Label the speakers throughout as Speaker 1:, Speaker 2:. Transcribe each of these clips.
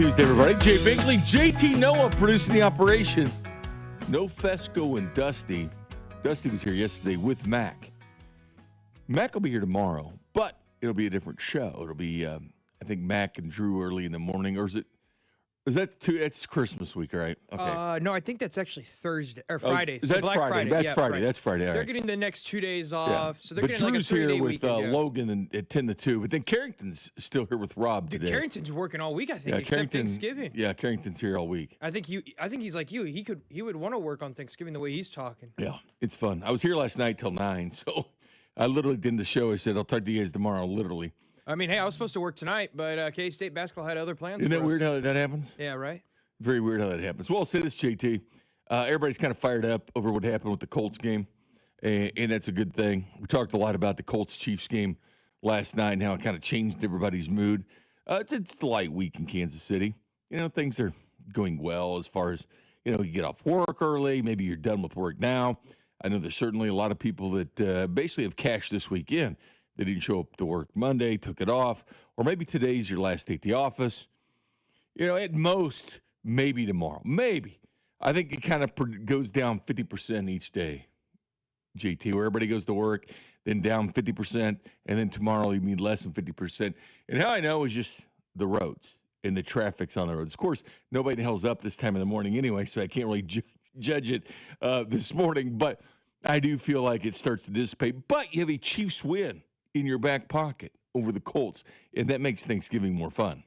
Speaker 1: Tuesday, everybody. Jay Binkley, JT Noah producing the operation. No Fescoe and Dusty. Dusty was here yesterday with Mac. Mac will be here tomorrow, but it'll be a different show. It'll be, I think, Mac and Drew early in the morning, or is that it's Christmas week, right?
Speaker 2: Okay. No, I think that's actually Thursday or Friday.
Speaker 1: Is that Friday? That's Friday.
Speaker 2: Friday.
Speaker 1: That's Friday. All
Speaker 2: they're
Speaker 1: right.
Speaker 2: getting the next 2 days off, so they're
Speaker 1: but
Speaker 2: getting
Speaker 1: Drew's
Speaker 2: like a 3-day
Speaker 1: here with
Speaker 2: weekend.
Speaker 1: Logan at 10 to 2, but then Carrington's still here with Rob
Speaker 2: Dude,
Speaker 1: today.
Speaker 2: Carrington's working all week, I think, except Thanksgiving.
Speaker 1: Yeah, Carrington's here all week.
Speaker 2: I think he's like you. He would want to work on Thanksgiving the way he's talking.
Speaker 1: Yeah, it's fun. I was here last night till 9, so I literally did the show. I said, I'll talk to you guys tomorrow, literally.
Speaker 2: I mean, hey, I was supposed to work tonight, but K-State basketball had other plans.
Speaker 1: Isn't that weird
Speaker 2: us.
Speaker 1: how that happens?
Speaker 2: Yeah, right?
Speaker 1: Very weird how that happens. Well, I'll say this, JT. Everybody's kind of fired up over what happened with the Colts game, and that's a good thing. We talked a lot about the Colts-Chiefs game last night and how it kind of changed everybody's mood. It's a light week in Kansas City. You know, things are going well as far as, you get off work early. Maybe you're done with work now. I know there's certainly a lot of people that basically have cashed this weekend. They didn't show up to work Monday, took it off, or maybe today's your last day at the office. At most, maybe tomorrow. Maybe. I think it kind of goes down 50% each day, JT, where everybody goes to work, then down 50%, and then tomorrow you need less than 50%. And how I know is just the roads and the traffic's on the roads. Of course, nobody the hell's up this time of the morning anyway, so I can't really judge it this morning. But I do feel like it starts to dissipate. But you have a Chiefs win in your back pocket over the Colts, and that makes Thanksgiving more fun.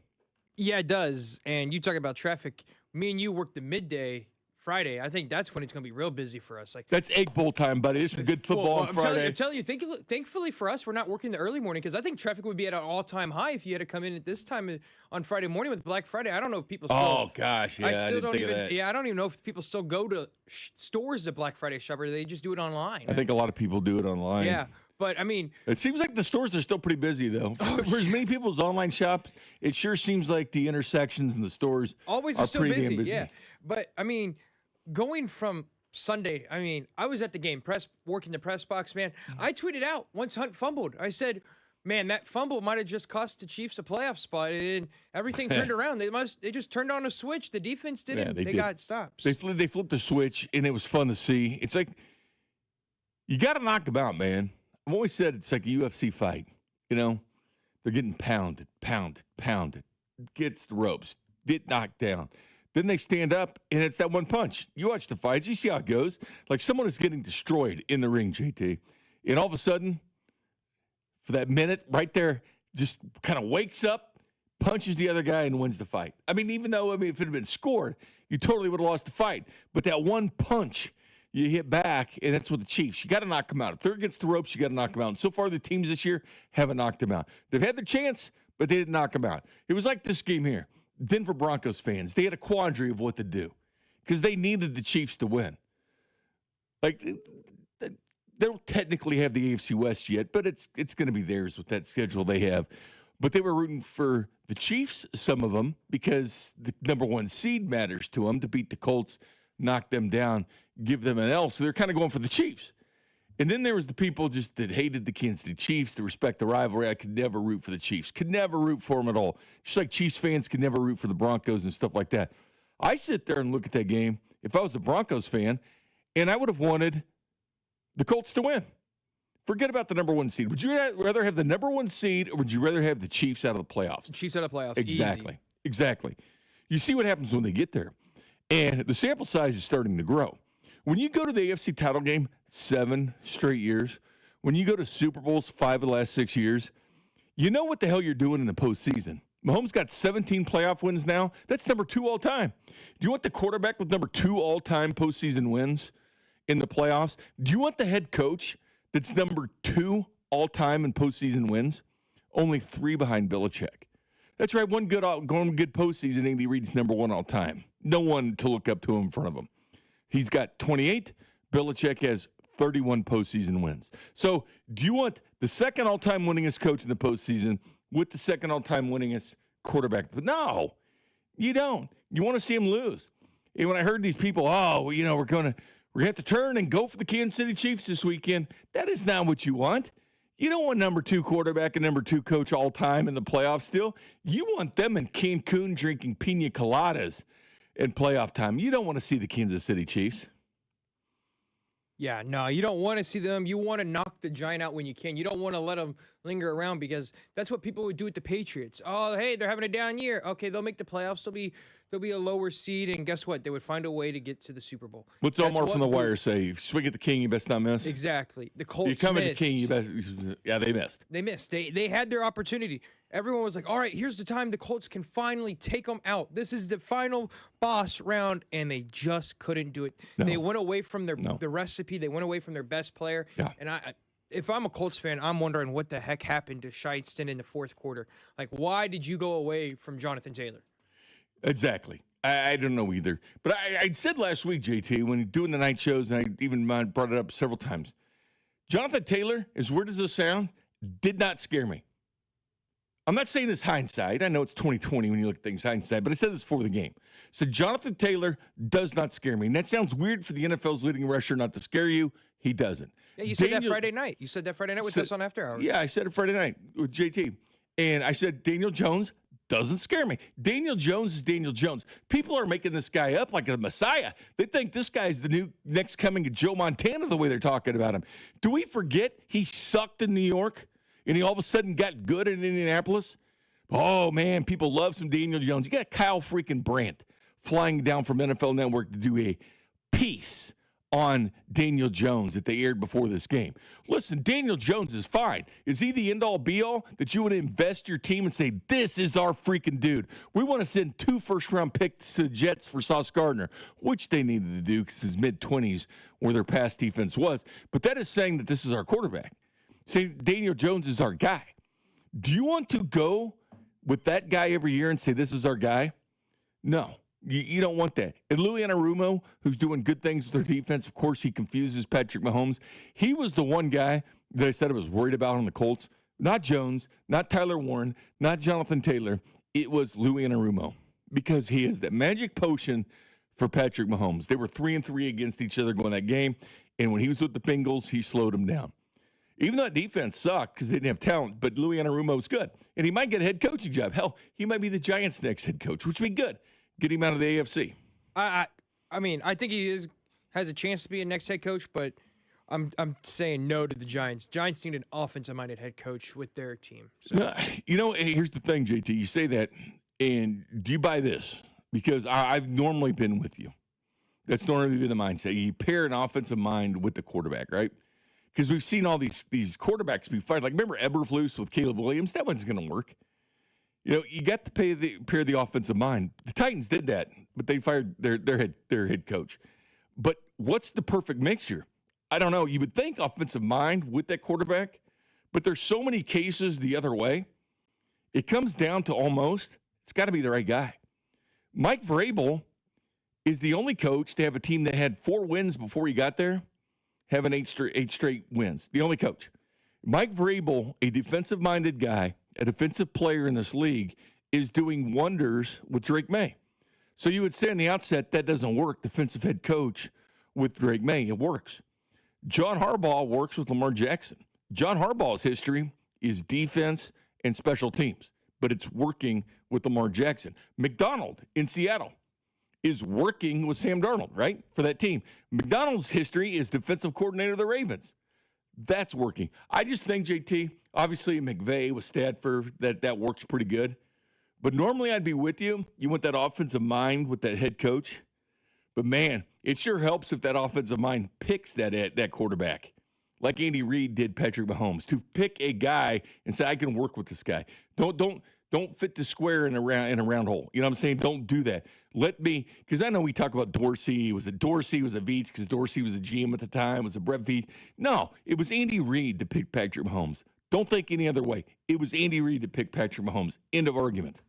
Speaker 2: Yeah, it does. And you talk about traffic. Me and you work the midday Friday. I think that's when it's going to be real busy for us.
Speaker 1: That's Egg Bowl time, buddy. There's some good football on Friday.
Speaker 2: I'm telling you, thankfully for us, we're not working the early morning because I think traffic would be at an all-time high if you had to come in at this time on Friday morning with Black Friday. I don't know if people still...
Speaker 1: Oh, gosh, yeah, I didn't think of that.
Speaker 2: Yeah, I don't even know if people still go to stores to Black Friday shop or they just do it online.
Speaker 1: I think a lot of people do it online.
Speaker 2: Yeah. But, I mean...
Speaker 1: It seems like the stores are still pretty busy, though. For as many people as online shops, it sure seems like the intersections and the stores
Speaker 2: always
Speaker 1: are
Speaker 2: still
Speaker 1: pretty
Speaker 2: busy.
Speaker 1: Damn busy.
Speaker 2: Yeah. But, I mean, going from Sunday, I was at the game, working the press box, man. I tweeted out once Hunt fumbled. I said, man, that fumble might have just cost the Chiefs a playoff spot, and everything turned around. They just turned on a switch. The defense didn't.
Speaker 1: Yeah, they
Speaker 2: got stops.
Speaker 1: They flipped the switch, and it was fun to see. It's like you got to knock them out, man. I've always said it's like a UFC fight. They're getting pounded, gets the ropes, get knocked down. Then they stand up, and it's that one punch. You watch the fights. You see how it goes. Like someone is getting destroyed in the ring, JT. And all of a sudden, for that minute right there, just kind of wakes up, punches the other guy, and wins the fight. Even though, if it had been scored, you totally would have lost the fight. But that one punch, you hit back, and that's with the Chiefs. You got to knock them out. If they're against the ropes, you got to knock them out. And so far, the teams this year haven't knocked them out. They've had their chance, but they didn't knock them out. It was like this game here. Denver Broncos fans, they had a quandary of what to do because they needed the Chiefs to win. Like, they don't technically have the AFC West yet, but it's going to be theirs with that schedule they have. But they were rooting for the Chiefs, some of them, because the number one seed matters to them to beat the Colts, knock them down, give them an L. So they're kind of going for the Chiefs. And then there was the people just that hated the Kansas City Chiefs, to respect the rivalry. I could never root for the Chiefs. Could never root for them at all. Just like Chiefs fans could never root for the Broncos and stuff like that. I sit there and look at that game, if I was a Broncos fan, and I would have wanted the Colts to win. Forget about the number one seed. Would you rather have the number one seed, or would you rather have the Chiefs out of the playoffs?
Speaker 2: Chiefs out of the playoffs.
Speaker 1: Exactly. You see what happens when they get there. And the sample size is starting to grow. When you go to the AFC title game 7 straight years, when you go to Super Bowls 5 of the last 6 years, you know what the hell you're doing in the postseason. Mahomes got 17 playoff wins now. That's number 2 all time. Do you want the quarterback with number 2 all-time postseason wins in the playoffs? Do you want the head coach that's number 2 all-time in postseason wins? Only 3 behind Belichick. That's right, one good postseason, Andy Reid's number 1 all-time. No one to look up to him in front of him. He's got 28. Belichick has 31 postseason wins. So do you want the second all-time winningest coach in the postseason with the second all-time winningest quarterback? But no, you don't. You want to see him lose. And when I heard these people, we're going to have to turn and go for the Kansas City Chiefs this weekend, that is not what you want. You don't want number 2 quarterback and number 2 coach all time in the playoffs still. You want them in Cancun drinking pina coladas in playoff time. You don't want to see the Kansas City Chiefs.
Speaker 2: Yeah, no, you don't want to see them. You want to knock the Giant out when you can. You don't want to let them linger around because that's what people would do with the Patriots. Oh, hey, they're having a down year. Okay, they'll make the playoffs. They'll be a lower seed, and guess what? They would find a way to get to the Super Bowl.
Speaker 1: What's Omar from The Wire say? If you swing at the king, you best not miss.
Speaker 2: Exactly. The Colts
Speaker 1: You come at the
Speaker 2: missed.
Speaker 1: king, you best. Yeah, they missed.
Speaker 2: They missed. They had their opportunity. Everyone was like, all right, here's the time the Colts can finally take them out. This is the final boss round, and they just couldn't do it.
Speaker 1: No.
Speaker 2: They went away from the recipe. They went away from their best player.
Speaker 1: Yeah.
Speaker 2: And if I'm a Colts fan, I'm wondering what the heck happened to Shieston in the fourth quarter. Like, why did you go away from Jonathan Taylor?
Speaker 1: Exactly. I don't know either. But I said last week, JT, when doing the night shows, and I even brought it up several times, Jonathan Taylor, as weird as this sounds, did not scare me. I'm not saying this hindsight. I know it's 2020 when you look at things hindsight, but I said this before the game. So Jonathan Taylor does not scare me. And that sounds weird for the NFL's leading rusher not to scare you. He doesn't.
Speaker 2: Yeah, you said that Friday night. You said that Friday night with us on After Hours.
Speaker 1: Yeah, I said it Friday night with JT. And I said Daniel Jones doesn't scare me. Daniel Jones is Daniel Jones. People are making this guy up like a messiah. They think this guy's the new next coming of Joe Montana the way they're talking about him. Do we forget he sucked in New York? And he all of a sudden got good in Indianapolis. Oh, man, people love some Daniel Jones. You got Kyle freaking Brandt flying down from NFL Network to do a piece on Daniel Jones that they aired before this game. Listen, Daniel Jones is fine. Is he the end-all, be-all that you would invest your team and say, this is our freaking dude? We want to send 2 first-round picks to the Jets for Sauce Gardner, which they needed to do because his mid-20s where their pass defense was. But that is saying that this is our quarterback. Say Daniel Jones is our guy. Do you want to go with that guy every year and say this is our guy? No, you don't want that. And Louis Anarumo, who's doing good things with their defense, of course, he confuses Patrick Mahomes. He was the one guy that I said I was worried about on the Colts. Not Jones, not Tyler Warren, not Jonathan Taylor. It was Louis Anarumo because he is the magic potion for Patrick Mahomes. They were 3-3 against each other going that game, and when he was with the Bengals, he slowed them down. Even though that defense sucked because they didn't have talent, but Louis Anarumo was good. And he might get a head coaching job. Hell, he might be the Giants' next head coach, which would be good. Get him out of the AFC.
Speaker 2: I mean, I think he has a chance to be a next head coach, but I'm saying no to the Giants. Giants need an offensive-minded head coach with their team. So.
Speaker 1: No, you know, here's the thing, JT. You say that, and do you buy this? Because I've normally been with you. That's normally been the mindset. You pair an offensive mind with the quarterback, right? Because we've seen all these quarterbacks be fired. Like, remember Eberflus with Caleb Williams? That wasn't going to work. You know, you got to pair the offensive mind. The Titans did that, but they fired their head coach. But what's the perfect mixture? I don't know. You would think offensive mind with that quarterback, but there's so many cases the other way. It comes down to it's got to be the right guy. Mike Vrabel is the only coach to have a team that had 4 wins before he got there, having 8 straight wins. The only coach. Mike Vrabel, a defensive-minded guy, a defensive player in this league, is doing wonders with Drake May. So you would say on the outset that doesn't work, defensive head coach with Drake May. It works. John Harbaugh works with Lamar Jackson. John Harbaugh's history is defense and special teams, but it's working with Lamar Jackson. McDonald in Seattle is working with Sam Darnold, right, for that team. McDonald's history is defensive coordinator of the Ravens. That's working. I just think, JT, obviously McVay with Stafford, that works pretty good. But normally I'd be with you. You want that offensive mind with that head coach. But, man, it sure helps if that offensive mind picks that quarterback, like Andy Reid did Patrick Mahomes, to pick a guy and say, I can work with this guy. Don't fit the square in a round hole. You know what I'm saying? Don't do that. Let me, because I know we talk about Dorsey. Was it Dorsey? Was it Veach? Because Dorsey was a GM at the time. Was it Brett Veach? No, it was Andy Reid to pick Patrick Mahomes. Don't think any other way. It was Andy Reid to pick Patrick Mahomes. End of argument.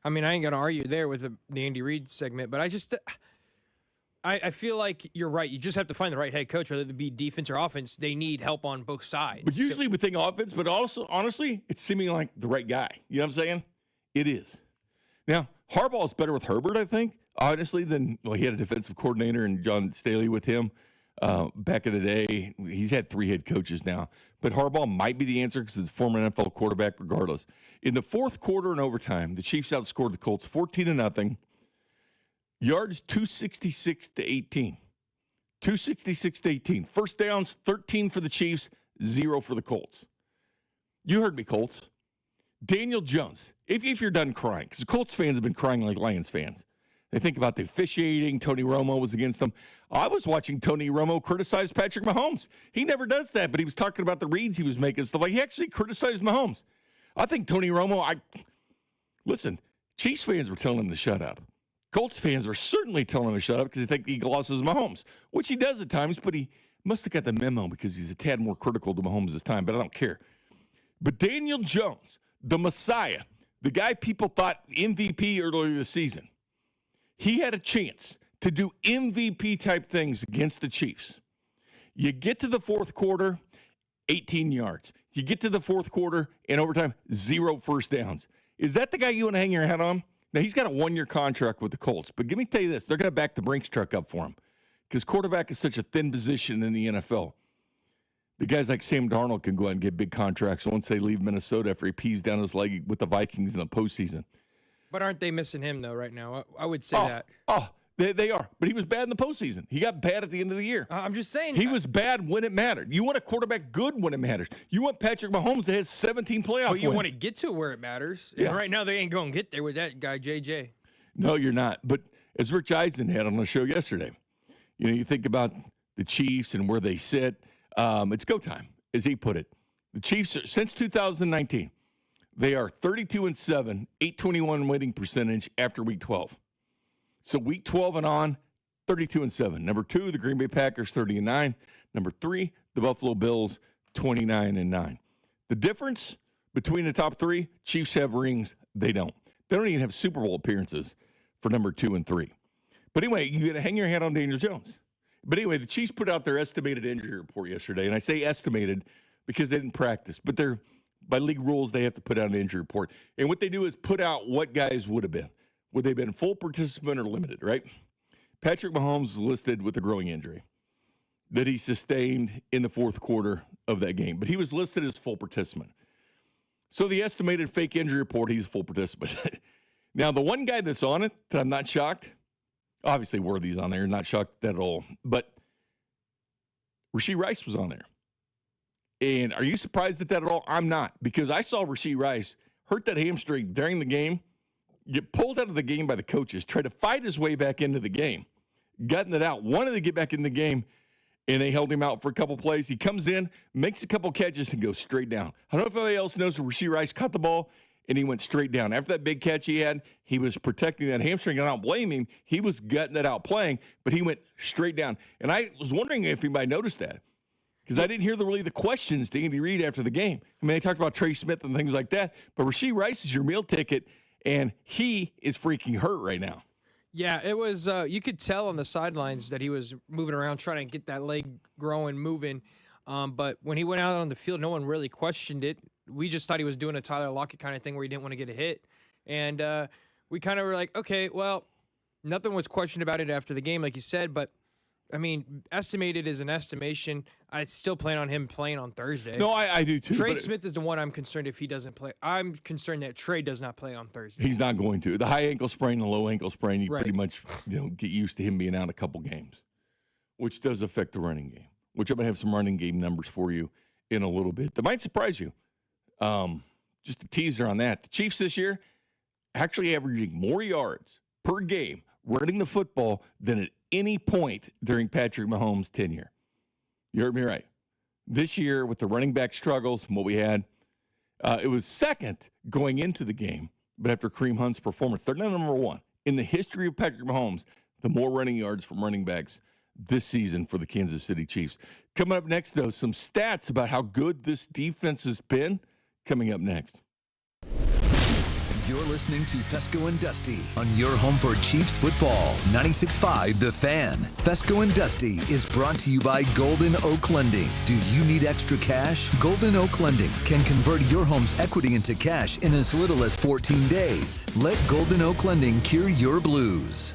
Speaker 2: I mean, I ain't going to argue there with the Andy Reid segment, but I feel like you're right. You just have to find the right head coach, whether it be defense or offense. They need help on both sides.
Speaker 1: But usually we think offense, but also, honestly, it's seeming like the right guy. You know what I'm saying? It is. Now, Harbaugh's better with Herbert, I think, honestly, than he had a defensive coordinator and John Staley with him. back in the day. He's had 3 head coaches now. But Harbaugh might be the answer because it's a former NFL quarterback regardless. In the fourth quarter and overtime, the Chiefs outscored the Colts 14-0. Yards 266 to 18. 266 to 18. First downs, 13 for the Chiefs, 0 for the Colts. You heard me, Colts. Daniel Jones, if you're done crying, because the Colts fans have been crying like Lions fans. They think about the officiating. Tony Romo was against them. I was watching Tony Romo criticize Patrick Mahomes. He never does that, but he was talking about the reads he was making, stuff like he actually criticized Mahomes. I think Tony Romo, listen, Chiefs fans were telling him to shut up. Colts fans are certainly telling him to shut up because they think he glosses Mahomes, which he does at times, but he must have got the memo because he's a tad more critical to Mahomes this time, but I don't care. But Daniel Jones, the Messiah, the guy people thought MVP earlier this season, he had a chance to do MVP-type things against the Chiefs. You get to the fourth quarter, 18 yards. You get to the fourth quarter, in overtime, 0 first downs. Is that the guy you want to hang your hat on? Now, he's got a 1-year contract with the Colts, but let me tell you this. They're going to back the Brinks truck up for him because quarterback is such a thin position in the NFL. The guys like Sam Darnold can go out and get big contracts once they leave Minnesota after he pees down his leg with the Vikings in the postseason.
Speaker 2: But aren't they missing him, though, right now? I would say that.
Speaker 1: They are. But he was bad in the postseason. He got bad at the end of the year.
Speaker 2: I'm just saying.
Speaker 1: He was bad when it mattered. You want a quarterback good when it matters. You want Patrick Mahomes that has 17 playoff
Speaker 2: But you
Speaker 1: wins.
Speaker 2: want to get to where it matters.
Speaker 1: Yeah.
Speaker 2: And right now, they ain't going to get there with that guy, JJ.
Speaker 1: No, you're not. But as Rich Eisen had on the show yesterday, you think about the Chiefs and where they sit. It's go time, as he put it. The Chiefs, since 2019, they are 32-7, 821 winning percentage after Week 12. So Week 12 and on, 32-7. Number 2, the Green Bay Packers, 30-9. Number 3, the Buffalo Bills, 29-9. The difference between the top 3, Chiefs have rings, they don't. They don't even have Super Bowl appearances for number 2 and 3. But anyway, you got to hang your hat on Daniel Jones. But anyway, the Chiefs put out their estimated injury report yesterday, and I say estimated because they didn't practice. But by league rules, they have to put out an injury report. And what they do is put out what guys would have been. Would they have been full participant or limited, right? Patrick Mahomes was listed with a growing injury that he sustained in the fourth quarter of that game. But he was listed as full participant. So the estimated fake injury report, he's a full participant. Now, the one guy that's on it that I'm not shocked, obviously Worthy's on there, not shocked at all, but Rashee Rice was on there. And are you surprised at that at all? I'm not, because I saw Rashee Rice hurt that hamstring during the game, get pulled out of the game by the coaches, try to fight his way back into the game, gotten it out, wanted to get back in the game, and they held him out for a couple plays. He comes in, makes a couple catches, and goes straight down. I don't know if anybody else knows, Rashee Rice caught the ball, and he went straight down. After that big catch he had, he was protecting that hamstring, and I don't blame him. He was gutting it out playing, but he went straight down. And I was wondering if anybody noticed that, because I didn't hear the questions to Andy Reid after the game. I mean, they talked about Trey Smith and things like that, but Rashee Rice is your meal ticket, and he is freaking hurt right now.
Speaker 2: Yeah, it was, you could tell on the sidelines that he was moving around trying to get that leg growing, moving. But when he went out on the field, no one really questioned it. We just thought he was doing a Tyler Lockett kind of thing where he didn't want to get a hit. And we kind of were like, okay, well, nothing was questioned about it after the game, like you said. But, I mean, estimated is an estimation. I still plan on him playing on Thursday.
Speaker 1: No, I do too.
Speaker 2: Trey Smith is the one I'm concerned if he doesn't play. I'm concerned that Trey does not play on Thursday.
Speaker 1: He's not going to. The high ankle sprain, the low ankle sprain, you pretty much get used to him being out a couple games, which does affect the running game, which I'm going to have some running game numbers for you in a little bit. That might surprise you. Just a teaser on that. The Chiefs this year actually averaging more yards per game running the football than at any point during Patrick Mahomes' tenure. You heard me right. This year, with the running back struggles and what we had, it was second going into the game, but after Kareem Hunt's performance, they're now number 1 in the history of Patrick Mahomes, the more running yards from running backs this season for the Kansas City Chiefs. Coming up next, though, some stats about how good this defense has been coming up next.
Speaker 3: You're listening to Fescoe and Dusty on your home for Chiefs football, 96.5 The Fan. Fescoe and Dusty is brought to you by Golden Oak Lending. Do you need extra cash? Golden Oak Lending can convert your home's equity into cash in as little as 14 days. Let Golden Oak Lending cure your blues.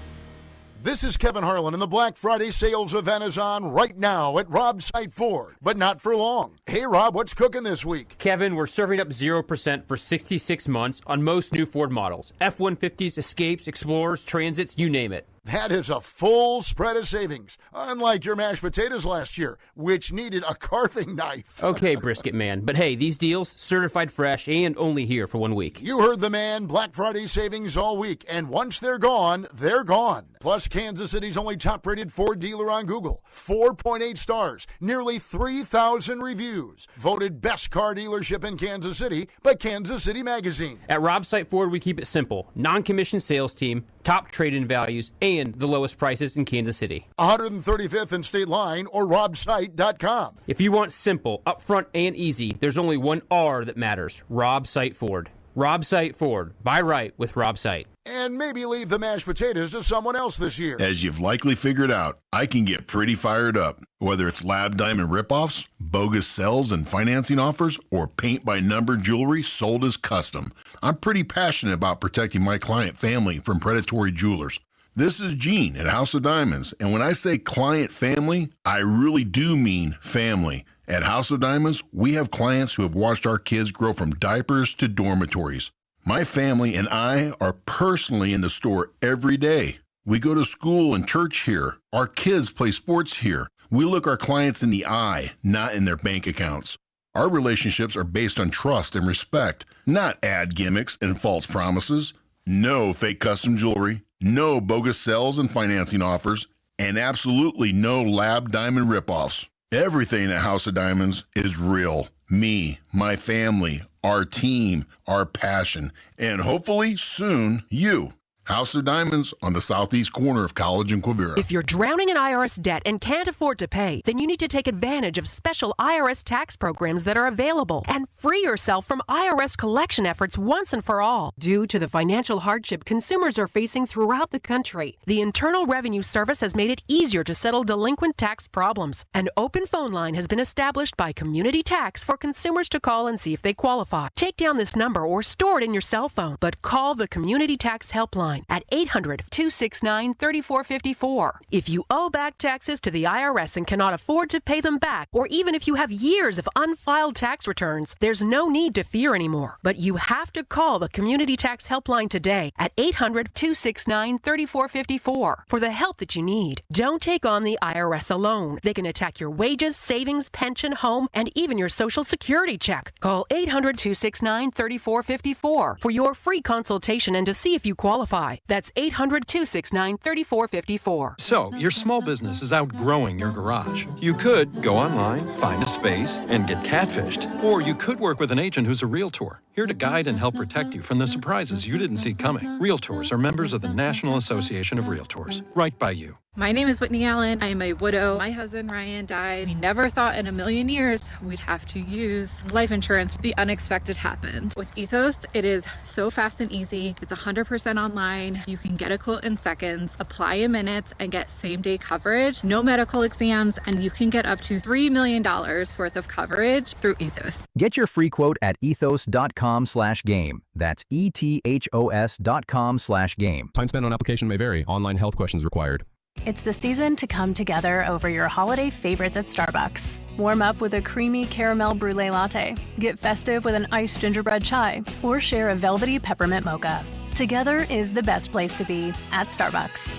Speaker 4: This is Kevin Harlan, and the Black Friday sales event is on right now at Rob's Site Ford, but not for long. Hey, Rob, what's cooking this week?
Speaker 5: Kevin, we're serving up 0% for 66 months on most new Ford models. F-150s, Escapes, Explorers, Transits, you name it.
Speaker 4: That is a full spread of savings, unlike your mashed potatoes last year, which needed a carving knife.
Speaker 5: Okay, brisket man, but hey, these deals, certified fresh and only here for 1 week.
Speaker 4: You heard the man. Black Friday savings all week, and once they're gone, they're gone. Plus, Kansas City's only top-rated Ford dealer on Google. 4.8 stars, nearly 3,000 reviews. Voted best car dealership in Kansas City by Kansas City Magazine.
Speaker 5: At Rob's Site Ford, we keep it simple. Non-commissioned sales team, top trade-in values, and the lowest prices in Kansas City.
Speaker 4: 135th and State Line or robsite.com.
Speaker 5: If you want simple, upfront, and easy, there's only one R that matters. Rob's Site Ford. Rob's Site Ford. Buy right with Rob's Site.
Speaker 4: And maybe leave the mashed potatoes to someone else this year.
Speaker 6: As you've likely figured out, I can get pretty fired up. Whether it's lab diamond ripoffs, bogus sells and financing offers, or paint-by-number jewelry sold as custom, I'm pretty passionate about protecting my client family from predatory jewelers. This is Gene at House of Diamonds, and when I say client family, I really do mean family. At House of Diamonds, we have clients who have watched our kids grow from diapers to dormitories. My family and I are personally in the store every day. We go to school and church here. Our kids play sports here. We look our clients in the eye, not in their bank accounts. Our relationships are based on trust and respect, not ad gimmicks and false promises. No fake custom jewelry, no bogus sales and financing offers, and absolutely no lab diamond ripoffs. Everything at House of Diamonds is real. Me, my family, our team, our passion, and hopefully soon, you. House of Diamonds on the southeast corner of College and Quivira.
Speaker 7: If you're drowning in IRS debt and can't afford to pay, then you need to take advantage of special IRS tax programs that are available and free yourself from IRS collection efforts once and for all. Due to the financial hardship consumers are facing throughout the country, the Internal Revenue Service has made it easier to settle delinquent tax problems. An open phone line has been established by Community Tax for consumers to call and see if they qualify. Take down this number or store it in your cell phone, but call the Community Tax Helpline at 800-269-3454. If you owe back taxes to the IRS and cannot afford to pay them back, or even if you have years of unfiled tax returns, there's no need to fear anymore. But you have to call the Community Tax Helpline today at 800-269-3454 for the help that you need. Don't take on the IRS alone. They can attack your wages, savings, pension, home, and even your Social Security check. Call 800-269-3454 for your free consultation and to see if you qualify. That's 800-269-3454.
Speaker 8: So, your small business is outgrowing your garage. You could go online, find a space, and get catfished. Or you could work with an agent who's a realtor, here to guide and help protect you from the surprises you didn't see coming. Realtors are members of the National Association of Realtors. Right by you.
Speaker 9: My name is Whitney Allen. I am a widow. My husband Ryan died. We never thought in a million years we'd have to use life insurance. The unexpected happened. With Ethos, it is so fast and easy. It's 100% online. You can get a quote in seconds, apply in minutes, and get same-day coverage. No medical exams, and you can get up to $3 million worth of coverage through Ethos.
Speaker 10: Get your free quote at ethos.com/game. That's ETHOS.com/game.
Speaker 11: Time spent on application may vary. Online health questions required.
Speaker 12: It's the season to come together over your holiday favorites at Starbucks. Warm up with a creamy caramel brulee latte, get festive with an iced gingerbread chai, or share a velvety peppermint mocha. Together is the best place to be at Starbucks.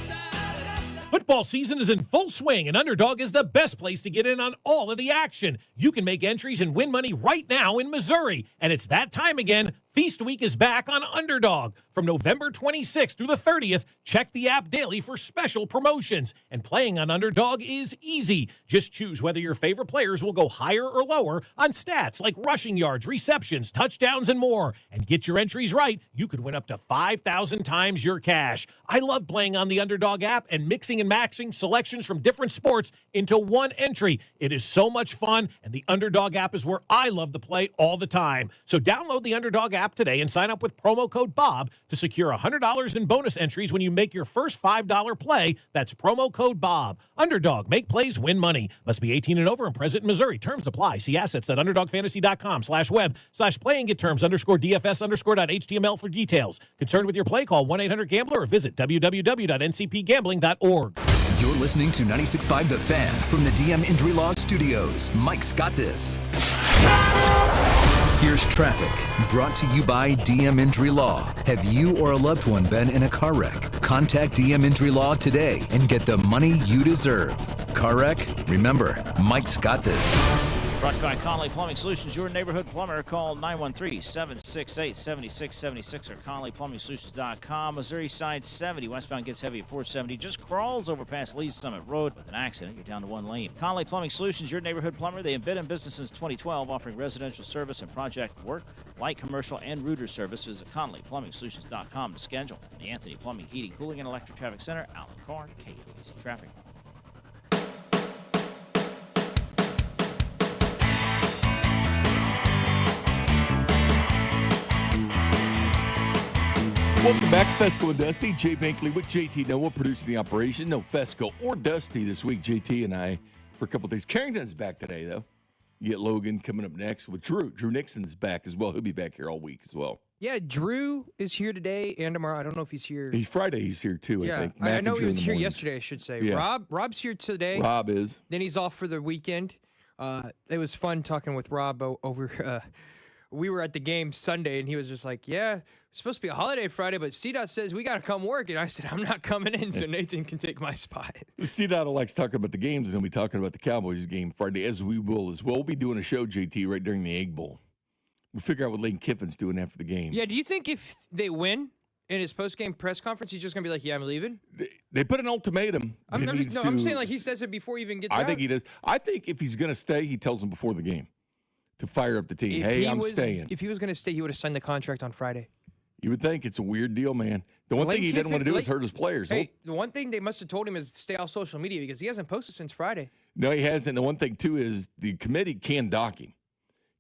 Speaker 13: Football season is in full swing, and Underdog is the best place to get in on all of the action. You can make entries and win money right now in Missouri. And it's that time again. Feast Week is back on Underdog. From November 26th through the 30th, check the app daily for special promotions. And playing on Underdog is easy. Just choose whether your favorite players will go higher or lower on stats like rushing yards, receptions, touchdowns, and more. And get your entries right, you could win up to 5,000 times your cash. I love playing on the Underdog app and mixing and matching selections from different sports into one entry. It is so much fun, and the Underdog app is where I love to play all the time. So download the Underdog app app today and sign up with promo code BOB to secure $100 in bonus entries when you make your first $5 play. That's promo code BOB. Underdog, make plays, win money. Must be 18 and over and present in Missouri. Terms apply. See assets at underdogfantasy.com/web/play and get terms _DFS_.html for details. Concerned with your play, call 1-800-GAMBLER or visit www.ncpgambling.org.
Speaker 3: You're listening to 96.5 The Fan from the DM Injury Law Studios. Mike's got this. Here's traffic, brought to you by DM Injury Law. Have you or a loved one been in a car wreck? Contact DM Injury Law today and get the money you deserve. Car wreck? Remember, Mike's got this.
Speaker 14: Brought by Conley Plumbing Solutions, your neighborhood plumber. Call 913-768-7676 or ConleyPlumbingSolutions.com. Missouri side 70, westbound gets heavy at 470. Just crawls over past Lee's Summit Road. With an accident, you're down to one lane. Conley Plumbing Solutions, your neighborhood plumber. They have been in business since 2012, offering residential service and project work, light commercial and router service. Visit ConleyPlumbingSolutions.com to schedule. The Anthony Plumbing, Heating, Cooling, and Electric Traffic Center, Alan Carr, KLEZ Traffic.
Speaker 1: Welcome back to Fescoe and Dusty. Jay Bankley with JT Noah producing the operation. No Fescoe or Dusty this week. JT and I for a couple of days. Carrington's back today, though. You get Logan coming up next with Drew. Drew Nixon's back as well. He'll be back here all week as well.
Speaker 2: Yeah, Drew is here today and tomorrow. I don't know if he's here.
Speaker 1: Friday. He's here too.
Speaker 2: Yeah,
Speaker 1: I think.
Speaker 2: I know he was here yesterday. I should say.
Speaker 1: Yeah.
Speaker 2: Rob's here today.
Speaker 1: Rob is.
Speaker 2: Then he's off for the weekend. It was fun talking with Rob over. We were at the game Sunday, and he was just like, yeah, it's supposed to be a holiday Friday, but CDOT says we got to come work. And I said, I'm not coming in, so Nathan can take my spot.
Speaker 1: CDOT likes talking about the games, and he'll be talking about the Cowboys game Friday, as we will as well. We'll be doing a show, JT, right during the Egg Bowl. We'll figure out what Lane Kiffin's doing after the game.
Speaker 2: Yeah, do you think if they win in his post-game press conference, he's just going to be like, yeah, I'm leaving?
Speaker 1: They put an ultimatum.
Speaker 2: I'm saying like he says it before he even gets out.
Speaker 1: I think he does. I think if he's going to stay, he tells them before the game to fire up the team. I'm staying.
Speaker 2: If he was going to stay, he would have signed the contract on Friday.
Speaker 1: You would think. It's a weird deal, man. The one thing he didn't want to do is hurt his players.
Speaker 2: Hey, the one thing they must have told him is stay off social media because he hasn't posted since Friday.
Speaker 1: No, he hasn't. The one thing, too, is the committee can dock him.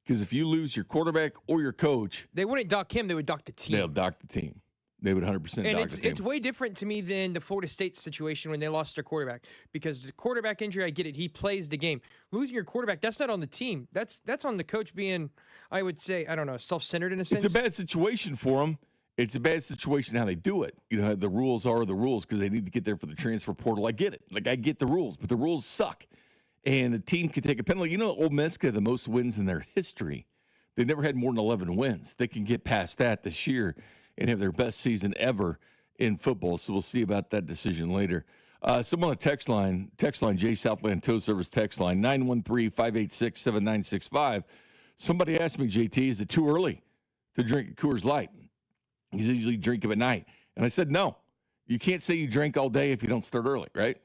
Speaker 1: Because if you lose your quarterback or your coach.
Speaker 2: They wouldn't dock him. They would dock the team.
Speaker 1: They'll dock the team. They would 100% dock the team.
Speaker 2: And it's way different to me than the Florida State situation when they lost their quarterback. Because the quarterback injury, I get it. He plays the game. Losing your quarterback, that's not on the team. That's on the coach being, I would say, I don't know, self-centered in a sense.
Speaker 1: It's a bad situation for him. It's a bad situation how they do it. You know, the rules are the rules because they need to get there for the transfer portal. I get it. Like, I get the rules, but the rules suck. And the team can take a penalty. You know, Ole Miss got the most wins in their history. They've never had more than 11 wins. They can get past that this year and have their best season ever in football. So we'll see about that decision later. Someone on the text line, Jay Southland Tow Service text line, 913-586-7965. Somebody asked me, JT, is it too early to drink a Coors Light? You usually drink them at night. And I said, no. You can't say you drink all day if you don't start early, right?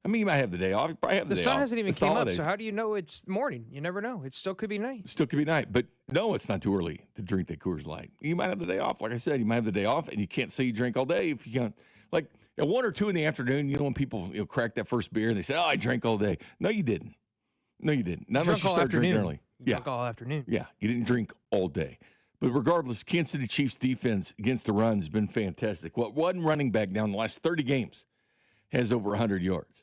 Speaker 1: I mean, you might have the day off. You probably have the day off.
Speaker 2: The sun hasn't even
Speaker 1: It's
Speaker 2: came up,
Speaker 1: holidays.
Speaker 2: so how do you know it's morning? You never know. It still could be night.
Speaker 1: Still could be night. But no, it's not too early to drink that Coors Light. You might have the day off. Like I said, you might have the day off, and you can't say you drink all day if you can't. Like at 1 or 2 in the afternoon, you know, when people crack that first beer and they say, oh, I drank all day. No, you didn't. Not unless you start drinking early.
Speaker 2: Drunk all afternoon.
Speaker 1: Yeah, you didn't drink all day. But regardless, Kansas City Chiefs defense against the run has been fantastic. One running back now in the last 30 games has over 100 yards.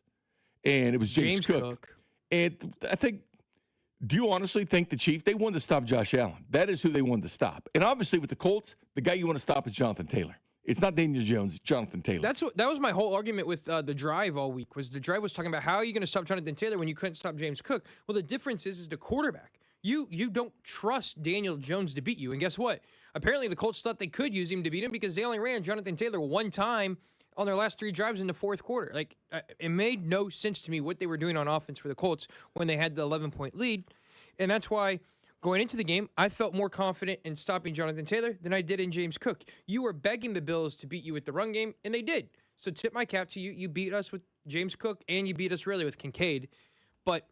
Speaker 1: And it was James Cook. And I think, do you honestly think the Chiefs, they wanted to stop Josh Allen? That is who they wanted to stop. And obviously with the Colts, the guy you want to stop is Jonathan Taylor. It's not Daniel Jones, it's Jonathan Taylor.
Speaker 2: That was my whole argument with the drive all week, was the drive was talking about how are you going to stop Jonathan Taylor when you couldn't stop James Cook? Well, the difference is the quarterback. You don't trust Daniel Jones to beat you. And guess what? Apparently the Colts thought they could use him to beat him because they only ran Jonathan Taylor one time on their last 3 drives in the fourth quarter. Like, it made no sense to me what they were doing on offense for the Colts when they had the 11-point lead. And that's why going into the game, I felt more confident in stopping Jonathan Taylor than I did in James Cook. You were begging the Bills to beat you with the run game, and they did. So tip my cap to you. You beat us with James Cook, and you beat us really with Kincaid. But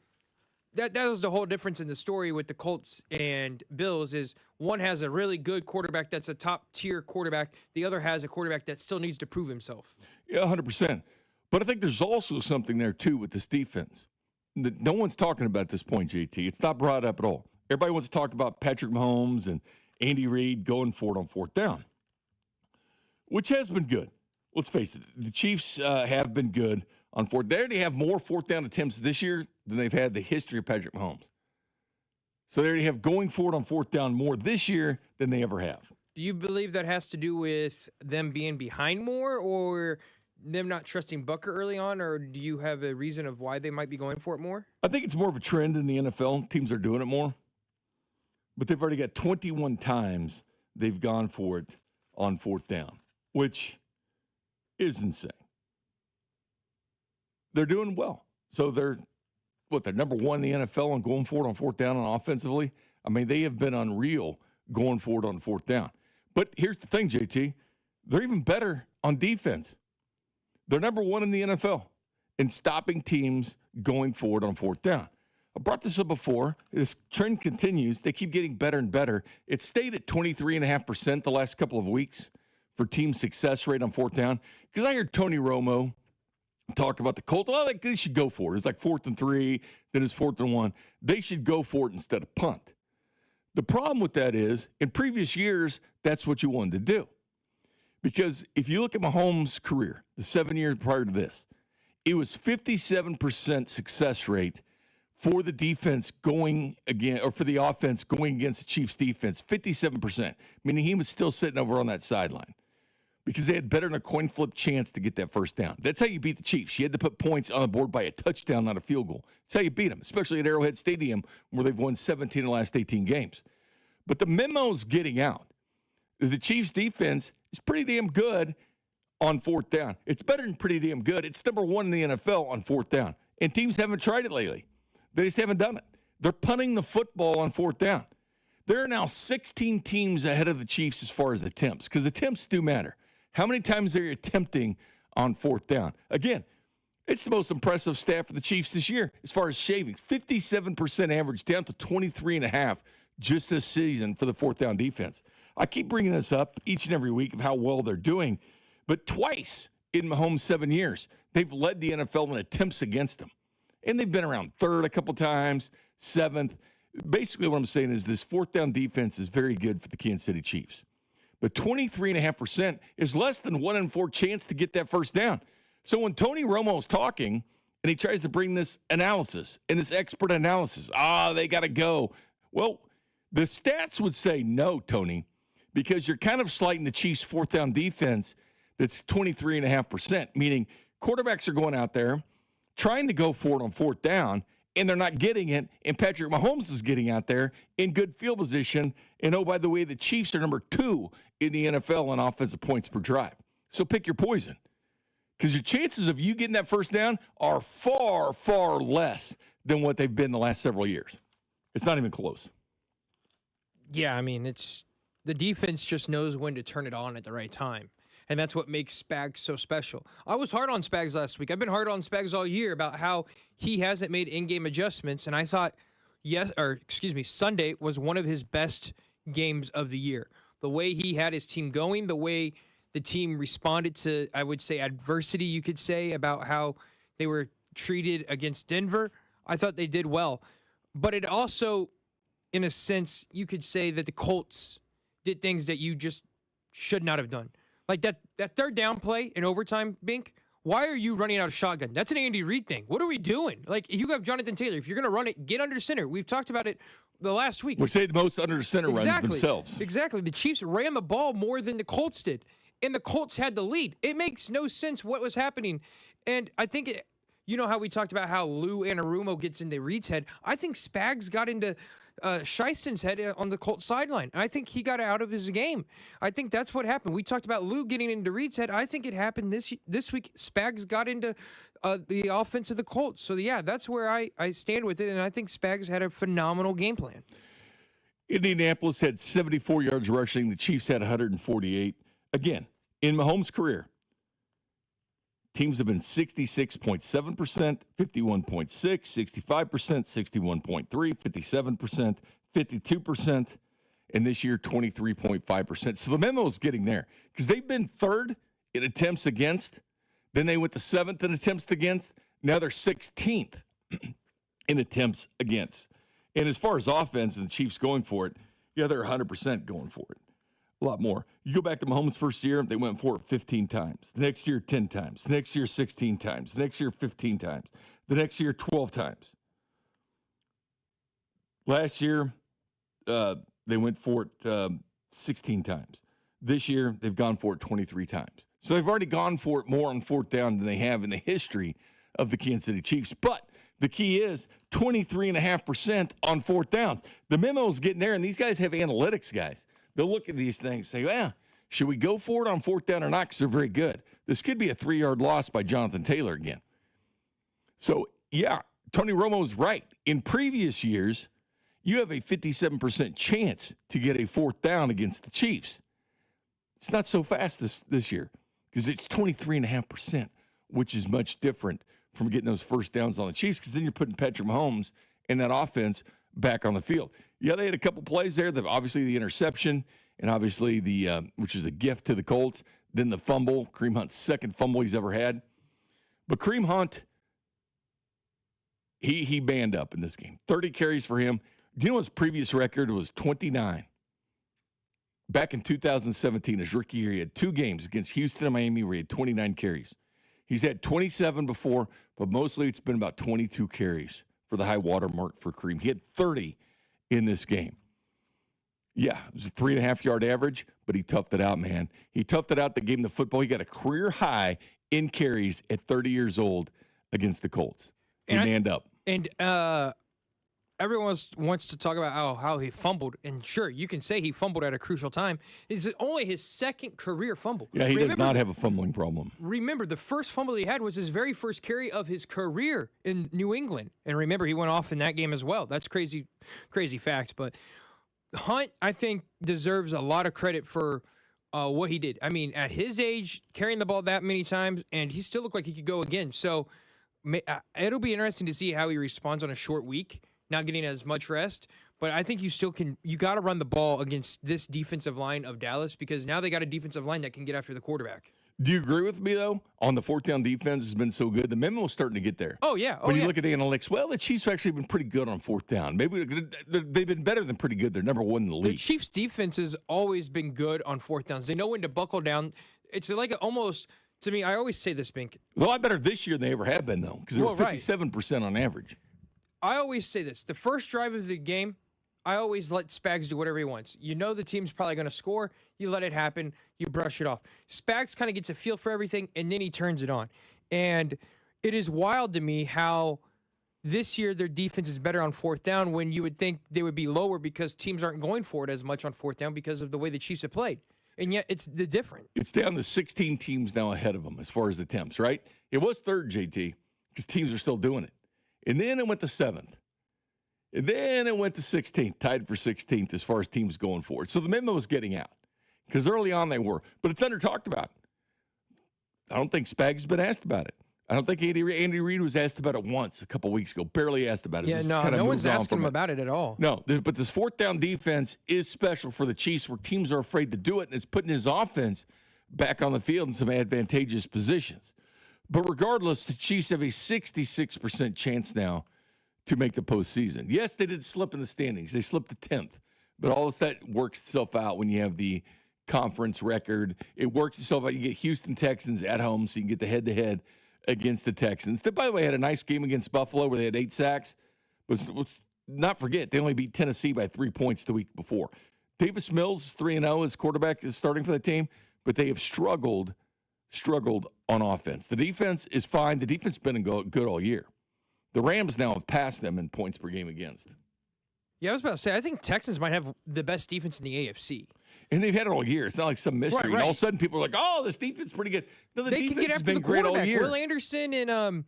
Speaker 2: that was the whole difference in the story with the Colts and Bills is one has a really good quarterback that's a top-tier quarterback. The other has a quarterback that still needs to prove himself.
Speaker 1: Yeah, 100%. But I think there's also something there, too, with this defense. No one's talking about this point, JT. It's not brought up at all. Everybody wants to talk about Patrick Mahomes and Andy Reid going for it on fourth down, which has been good. Let's face it, the Chiefs have been good on fourth. They already have more fourth down attempts this year than they've had the history of Patrick Mahomes. So they already have going for it on fourth down more this year than they ever have.
Speaker 2: Do you believe that has to do with them being behind more or them not trusting Booker early on, or do you have a reason of why they might be going for it more?
Speaker 1: I think it's more of a trend in the NFL. Teams are doing it more. But they've already got 21 times they've gone for it on fourth down, which is insane. They're doing well. So they're number one in the NFL on going for it on fourth down and offensively. I mean, they have been unreal going for it on fourth down. But here's the thing, JT. They're even better on defense. They're number one in the NFL in stopping teams going for it on fourth down. I brought this up before. This trend continues. They keep getting better and better. It stayed at 23.5% the last couple of weeks for team success rate on fourth down. Because I heard Tony Romo talk about the Colts. Well, they should go for it. It's like 4th and 3, then it's 4th and 1. They should go for it instead of punt. The problem with that is, in previous years, that's what you wanted to do. Because if you look at Mahomes' career, the 7 years prior to this, it was 57% success rate for the defense going again, or for the offense going against the Chiefs' defense. 57%, meaning he was still sitting over on that sideline because they had better than a coin flip chance to get that first down. That's how you beat the Chiefs. You had to put points on the board by a touchdown, not a field goal. That's how you beat them, especially at Arrowhead Stadium where they've won 17 of the last 18 games. But the memo's getting out. The Chiefs' defense is pretty damn good on fourth down. It's better than pretty damn good. It's number one in the NFL on fourth down. And teams haven't tried it lately. They just haven't done it. They're punting the football on fourth down. There are now 16 teams ahead of the Chiefs as far as attempts, because attempts do matter. How many times are you attempting on fourth down? Again, it's the most impressive stat for the Chiefs this year as far as shavings. 57% average, down to 23.5 just this season for the fourth down defense. I keep bringing this up each and every week of how well they're doing, but twice in Mahomes' 7 years, they've led the NFL in attempts against them. And they've been around third a couple times, seventh. Basically what I'm saying is this fourth down defense is very good for the Kansas City Chiefs. But 23.5% is less than 1 in 4 chance to get that first down. So when Tony Romo is talking and he tries to bring this analysis and this expert analysis, they got to go. Well, the stats would say no, Tony, because you're kind of slighting the Chiefs' fourth down defense that's 23.5%, meaning quarterbacks are going out there trying to go for it on fourth down, and they're not getting it, and Patrick Mahomes is getting out there in good field position. And, oh, by the way, the Chiefs are number 2 in the NFL on offensive points per drive. So pick your poison, because your chances of you getting that first down are far, far less than what they've been the last several years. It's not even close.
Speaker 2: Yeah, I mean, the defense just knows when to turn it on at the right time. And that's what makes Spags so special. I was hard on Spags last week. I've been hard on Spags all year about how he hasn't made in-game adjustments. And I thought, Sunday was one of his best games of the year. The way he had his team going, the way the team responded to, I would say, adversity, you could say, about how they were treated against Denver, I thought they did well. But it also, in a sense, you could say that the Colts did things that you just should not have done. Like that third down play in overtime, Bink, why are you running out of shotgun? That's an Andy Reid thing. What are we doing? Like, you have Jonathan Taylor. If you're going to run it, get under center. We've talked about it the last week.
Speaker 1: Which they the most under center runs themselves.
Speaker 2: Exactly. The Chiefs ran the ball more than the Colts did, and the Colts had the lead. It makes no sense what was happening. And I think, you know how we talked about how Lou Anarumo gets into Reid's head? I think Spags got into Shyston's head on the Colts sideline. I think he got out of his game. I think that's what happened. We talked about Lou getting into Reid's head. I think it happened this week. Spags got into the offense of the Colts. So, yeah, that's where I stand with it, and I think Spags had a phenomenal game plan.
Speaker 1: Indianapolis had 74 yards rushing. The Chiefs had 148. Again, in Mahomes' career, teams have been 66.7%, 51.6%, 65%, 61.3%, 57%, 52%, and this year 23.5%. So the memo is getting there because they've been third in attempts against. Then they went to 7th in attempts against. Now they're 16th in attempts against. And as far as offense and the Chiefs going for it, Yeah, they're 100% going for it. A lot more. You go back to Mahomes' first year, they went for it 15 times. The next year, 10 times. The next year, 16 times. The next year, 15 times. The next year, 12 times. Last year, they went for it 16 times. This year, they've gone for it 23 times. So they've already gone for it more on fourth down than they have in the history of the Kansas City Chiefs. But the key is 23.5% on fourth downs. The memo is getting there, and these guys have analytics, guys. They'll look at these things and say, well, should we go for it on fourth down or not? Because they're very good. This could be a 3-yard loss by Jonathan Taylor again. So, yeah, Tony Romo's right. In previous years, you have a 57% chance to get a fourth down against the Chiefs. It's not so fast this year because it's 23.5%, which is much different from getting those first downs on the Chiefs, because then you're putting Patrick Mahomes and that offense back on the field. Yeah, they had a couple plays there. Obviously the interception, and obviously which is a gift to the Colts. Then the fumble, Kareem Hunt's second fumble he's ever had. But Kareem Hunt, he banned up in this game. 30 carries for him. Do you know his previous record was 29? Back in 2017, his rookie year, he had 2 games against Houston and Miami where he had 29 carries. He's had 27 before, but mostly it's been about 22 carries for the high water mark for Kareem. He had 30 in this game. Yeah, it was a 3.5-yard average, but he toughed it out, man. He toughed it out. They gave him the football. He got a career high in carries at 30 years old against the Colts. He manned up.
Speaker 2: And everyone wants to talk about how he fumbled. And sure, you can say he fumbled at a crucial time. It's only his second career fumble.
Speaker 1: Yeah, he does not have a fumbling problem.
Speaker 2: Remember, the first fumble he had was his very first carry of his career in New England. And remember, he went off in that game as well. That's crazy fact. But Hunt, I think, deserves a lot of credit for what he did. I mean, at his age, carrying the ball that many times, and he still looked like he could go again. So it'll be interesting to see how he responds on a short week, not getting as much rest. But I think you got to run the ball against this defensive line of Dallas, because now they got a defensive line that can get after the quarterback.
Speaker 1: Do you agree with me, though, on the fourth down defense has been so good? The memo's starting to get there.
Speaker 2: Oh, yeah.
Speaker 1: When you look at analytics, well, the Chiefs have actually been pretty good on fourth down. Maybe they've been better than pretty good. They're number 1 in the league.
Speaker 2: The Chiefs' defense has always been good on fourth downs. They know when to buckle down. It's like almost, to me, I always say this, Bink.
Speaker 1: They're a lot better this year than they ever have been, though, because they're 57% on average.
Speaker 2: I always say this. The first drive of the game, I always let Spags do whatever he wants. You know the team's probably going to score. You let it happen. You brush it off. Spags kind of gets a feel for everything, and then he turns it on. And it is wild to me how this year their defense is better on fourth down when you would think they would be lower because teams aren't going for it as much on fourth down because of the way the Chiefs have played. And yet it's the different.
Speaker 1: It's down to 16 teams now ahead of them as far as attempts, right? It was third, JT, because teams are still doing it. And then it went to 7th. And then it went to 16th, tied for 16th as far as teams going forward. So the memo was getting out because early on they were. But it's under talked about. I don't think Spags has been asked about it. I don't think Andy Reid was asked about it once a couple weeks ago, barely asked about it.
Speaker 2: Yeah, no one's asking him about it at all.
Speaker 1: No, but this fourth down defense is special for the Chiefs where teams are afraid to do it, and it's putting his offense back on the field in some advantageous positions. But regardless, the Chiefs have a 66% chance now to make the postseason. Yes, they did slip in the standings. They slipped to 10th. But all of that works itself out when you have the conference record. It works itself out. You get Houston Texans at home, so you can get the head-to-head against the Texans. They, by the way, had a nice game against Buffalo where they had 8 sacks. But let's not forget, they only beat Tennessee by 3 points the week before. Davis Mills is 3-0 as quarterback is starting for the team, but they have struggled on offense. The defense is fine. The defense has been good all year. The Rams now have passed them in points per game against.
Speaker 2: Yeah, I was about to say, I think Texans might have the best defense in the AFC.
Speaker 1: And they've had it all year. It's not like some mystery.
Speaker 2: Right.
Speaker 1: And all of a sudden people are like, oh, this defense is pretty good. No, the
Speaker 2: they
Speaker 1: defense has been great all year.
Speaker 2: Will Anderson and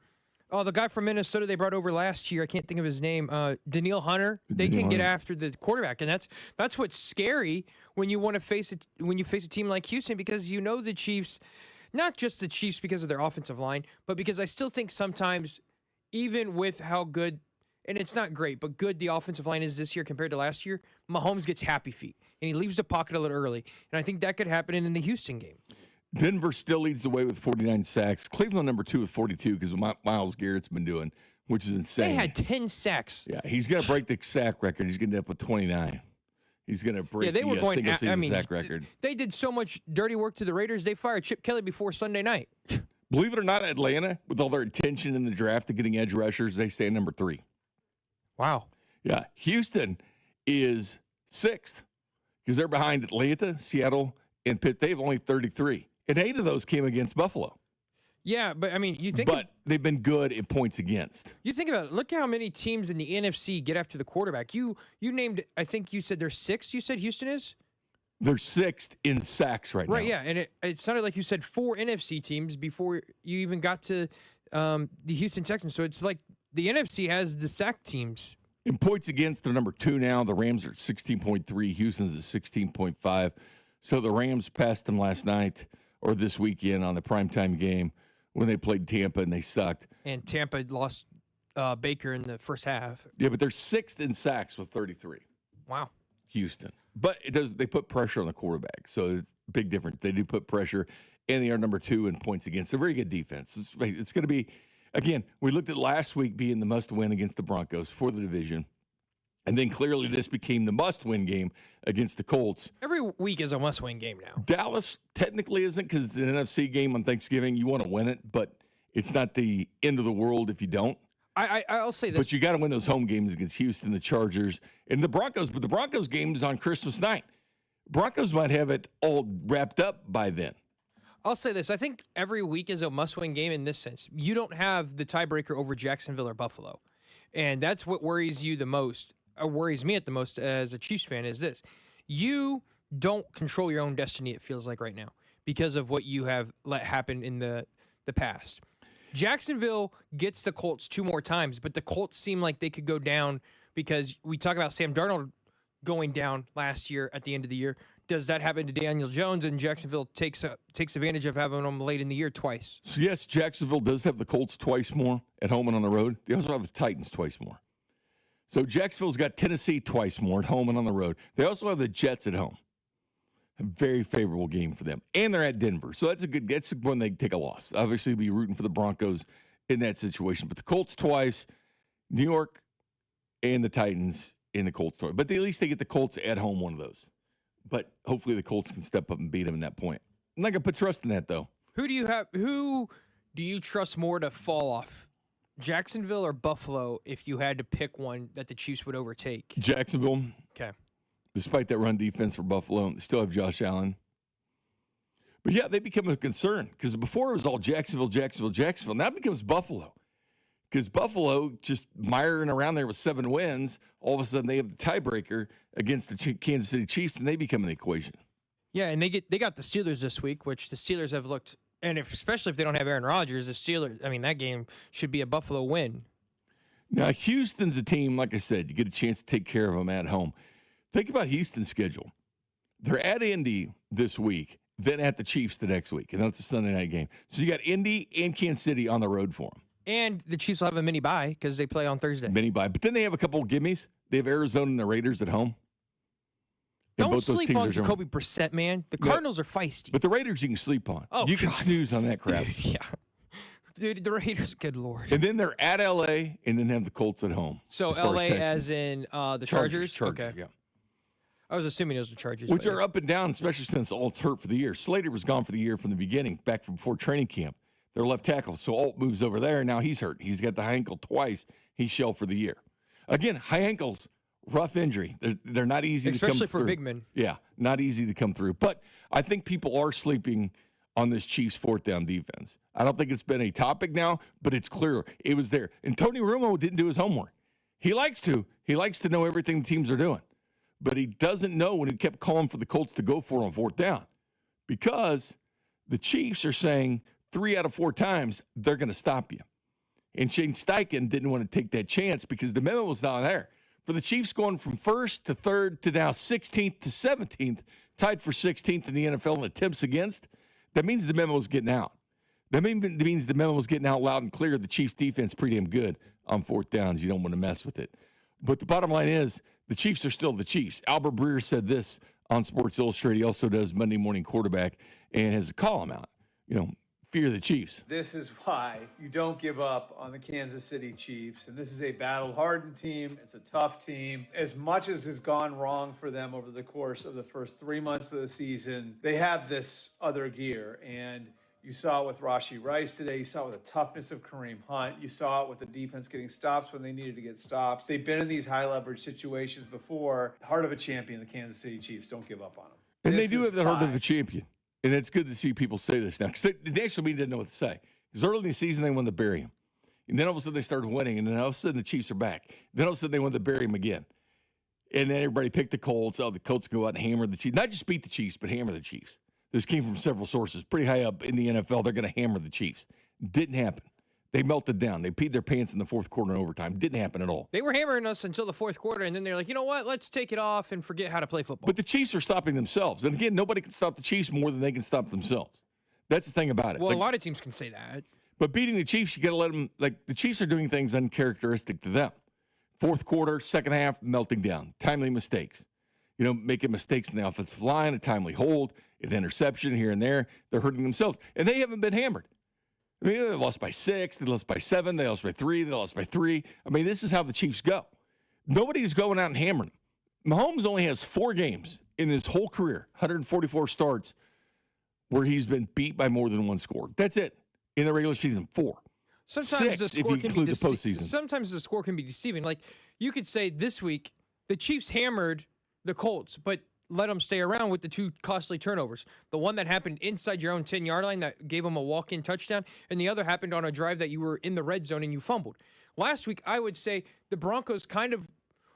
Speaker 2: the guy from Minnesota they brought over last year, I can't think of his name, Daniil Hunter. They can get after the quarterback. And that's what's scary when you want to face it when you face a team like Houston, because you know the Chiefs, not just the Chiefs because of their offensive line, but because I still think sometimes even with how good, and it's not great, but good the offensive line is this year compared to last year, Mahomes gets happy feet, and he leaves the pocket a little early. And I think that could happen in the Houston game.
Speaker 1: Denver still leads the way with 49 sacks. Cleveland number 2 with 42 because of what Myles Garrett's been doing, which is insane.
Speaker 2: They had 10 sacks.
Speaker 1: Yeah, he's going to break the sack record. He's going to end up with 29. He's going to break
Speaker 2: they were
Speaker 1: the
Speaker 2: going.
Speaker 1: single-season sack record.
Speaker 2: They did so much dirty work to the Raiders. They fired Chip Kelly before Sunday night.
Speaker 1: Believe it or not, Atlanta, with all their attention in the draft to getting edge rushers, they stand number 3.
Speaker 2: Wow.
Speaker 1: Yeah. Houston is 6th because they're behind Atlanta, Seattle, and Pitt. They have only 33. And 8 of those came against Buffalo.
Speaker 2: Yeah, but I mean, you think.
Speaker 1: But they've been good in points against.
Speaker 2: You think about it. Look how many teams in the NFC get after the quarterback. You named, I think you said they're 6th, you said Houston is?
Speaker 1: They're 6th in sacks right now.
Speaker 2: Right, yeah. And it sounded like you said 4 NFC teams before you even got to the Houston Texans. So it's like the NFC has the sack teams.
Speaker 1: In points against, they're number 2 now. The Rams are at 16.3. Houston's at 16.5. So the Rams passed them last night or this weekend on the primetime game when they played Tampa and they sucked.
Speaker 2: And Tampa lost Baker in the first half.
Speaker 1: Yeah, but they're 6th in sacks with 33.
Speaker 2: Wow.
Speaker 1: Houston. But they put pressure on the quarterback. So it's a big difference. They do put pressure, and they are number 2 in points against. A very good defense. It's going to be, again, we looked at last week being the must-win against the Broncos for the division. And then clearly this became the must-win game against the Colts.
Speaker 2: Every week is a must-win game now.
Speaker 1: Dallas technically isn't because it's an NFC game on Thanksgiving. You want to win it, but it's not the end of the world if you don't.
Speaker 2: I'll say this.
Speaker 1: But you got to win those home games against Houston, the Chargers, and the Broncos. But the Broncos game is on Christmas night. Broncos might have it all wrapped up by then.
Speaker 2: I'll say this. I think every week is a must-win game in this sense. You don't have the tiebreaker over Jacksonville or Buffalo. And that's what worries you the most, or worries me the most as a Chiefs fan, is this. You don't control your own destiny, it feels like right now, because of what you have let happen in the past. Jacksonville gets the Colts 2 more times, but the Colts seem like they could go down because we talk about Sam Darnold going down last year at the end of the year. Does that happen to Daniel Jones, and Jacksonville takes advantage of having them late in the year twice?
Speaker 1: So, yes, Jacksonville does have the Colts twice more at home and on the road. They also have the Titans twice more. So Jacksonville's got Tennessee twice more at home and on the road. They also have the Jets at home. A very favorable game for them. And they're at Denver. So that's when they take a loss. Obviously, be rooting for the Broncos in that situation. But the Colts twice, New York, and the Titans in the Colts twice. But at least they get the Colts at home one of those. But hopefully the Colts can step up and beat them in that point. I'm not going to put trust in that, though.
Speaker 2: Who do you trust more to fall off? Jacksonville or Buffalo if you had to pick one that the Chiefs would overtake?
Speaker 1: Jacksonville.
Speaker 2: Okay.
Speaker 1: Despite that run defense for Buffalo, they still have Josh Allen. But, yeah, they become a concern because before it was all Jacksonville. Now it becomes Buffalo because Buffalo just miring around there with 7 wins. All of a sudden they have the tiebreaker against the Kansas City Chiefs, and they become an equation.
Speaker 2: Yeah, and they got the Steelers this week, which the Steelers have looked – and especially if they don't have Aaron Rodgers, the Steelers – I mean, that game should be a Buffalo win.
Speaker 1: Now, Houston's a team, like I said, you get a chance to take care of them at home. Think about Houston's schedule. They're at Indy this week, then at the Chiefs the next week, and that's a Sunday night game. So you got Indy and Kansas City on the road for them.
Speaker 2: And the Chiefs will have a mini bye because they play on Thursday.
Speaker 1: Mini bye. But then they have a couple of gimmies. They have Arizona and the Raiders at home. And
Speaker 2: don't sleep on Jacoby Brissett, man. The Cardinals are feisty.
Speaker 1: But the Raiders you can sleep on.
Speaker 2: Oh,
Speaker 1: you can snooze on that crap.
Speaker 2: Dude, yeah. Dude, the Raiders, good Lord.
Speaker 1: And then they're at L.A. and then have the Colts at home.
Speaker 2: So L.A. as in the Chargers?
Speaker 1: Okay.
Speaker 2: Yeah. I was assuming it was the Chargers.
Speaker 1: Which are up and down, especially since Alt's hurt for the year. Slater was gone for the year from the beginning, back from before training camp. Their left tackle. So Alt moves over there, and now he's hurt. He's got the high ankle twice. He's shelled for the year. Again, high ankles, rough injury. They're not easy to come through.
Speaker 2: Especially for big men.
Speaker 1: Yeah, not easy to come through. But I think people are sleeping on this Chiefs fourth down defense. I don't think it's been a topic now, but it's clear it was there. And Tony Romo didn't do his homework. He likes to. He likes to know everything the teams are doing. But he doesn't know when he kept calling for the Colts to go for it on fourth down because the Chiefs are saying 3 out of 4 times they're going to stop you. And Shane Steichen didn't want to take that chance because the memo was not there. For the Chiefs going from 1st to 3rd to now 16th to 17th, tied for 16th in the NFL in attempts against, that means the memo was getting out. That means the memo was getting out loud and clear. The Chiefs' defense pretty damn good on fourth downs. You don't want to mess with it. But the bottom line is the Chiefs are still the Chiefs. Albert Breer said this on Sports Illustrated. He also does Monday Morning Quarterback and has a column out. fear the Chiefs.
Speaker 15: This is why you don't give up on the Kansas City Chiefs. And this is a battle-hardened team. It's a tough team. As much as has gone wrong for them over the course of the first 3 months of the season, they have this other gear. And you saw it with Rashee Rice today. You saw it with the toughness of Kareem Hunt. You saw it with the defense getting stops when they needed to get stops. They've been in these high-leverage situations before. Heart of a champion, the Kansas City Chiefs. Don't give up on them.
Speaker 1: And they do have the heart of a champion. And it's good to see people say this now. Because the national media didn't know what to say. Because early in the season, they wanted to bury him. And then all of a sudden, they started winning. And then all of a sudden, the Chiefs are back. Then all of a sudden, they wanted to bury him again. And then everybody picked the Colts. Oh, the Colts go out and hammer the Chiefs. Not just beat the Chiefs, but hammer the Chiefs. This came from several sources. Pretty high up in the NFL, they're going to hammer the Chiefs. Didn't happen. They melted down. They peed their pants in the fourth quarter and overtime. Didn't happen at all.
Speaker 2: They were hammering us until the fourth quarter, and then they're like, you know what? Let's take it off and forget how to play football.
Speaker 1: But the Chiefs are stopping themselves. And again, nobody can stop the Chiefs more than they can stop themselves. That's the thing about it.
Speaker 2: Well, a lot of teams can say that.
Speaker 1: But beating the Chiefs, you got to let them, like, the Chiefs are doing things uncharacteristic to them. Fourth quarter, second half, melting down. Timely mistakes. You know, making mistakes in the offensive line, a timely hold, an interception here and there. They're hurting themselves. And they haven't been hammered. I mean, they lost by 6, they lost by 7, they lost by 3, they lost by 3. I mean, this is how the Chiefs go. Nobody's going out and hammering them. Mahomes only has 4 games in his whole career, 144 starts, where he's been beat by more than 1 score. That's it. In the regular season, 4.
Speaker 2: Sometimes
Speaker 1: 6
Speaker 2: the score
Speaker 1: if you
Speaker 2: can be
Speaker 1: include the postseason.
Speaker 2: Sometimes the score can be deceiving. Like, you could say this week, the Chiefs hammered the Colts, but let them stay around with the 2 costly turnovers. The one that happened inside your own 10-yard line that gave them a walk-in touchdown, and the other happened on a drive that you were in the red zone and you fumbled. Last week, I would say the Broncos kind of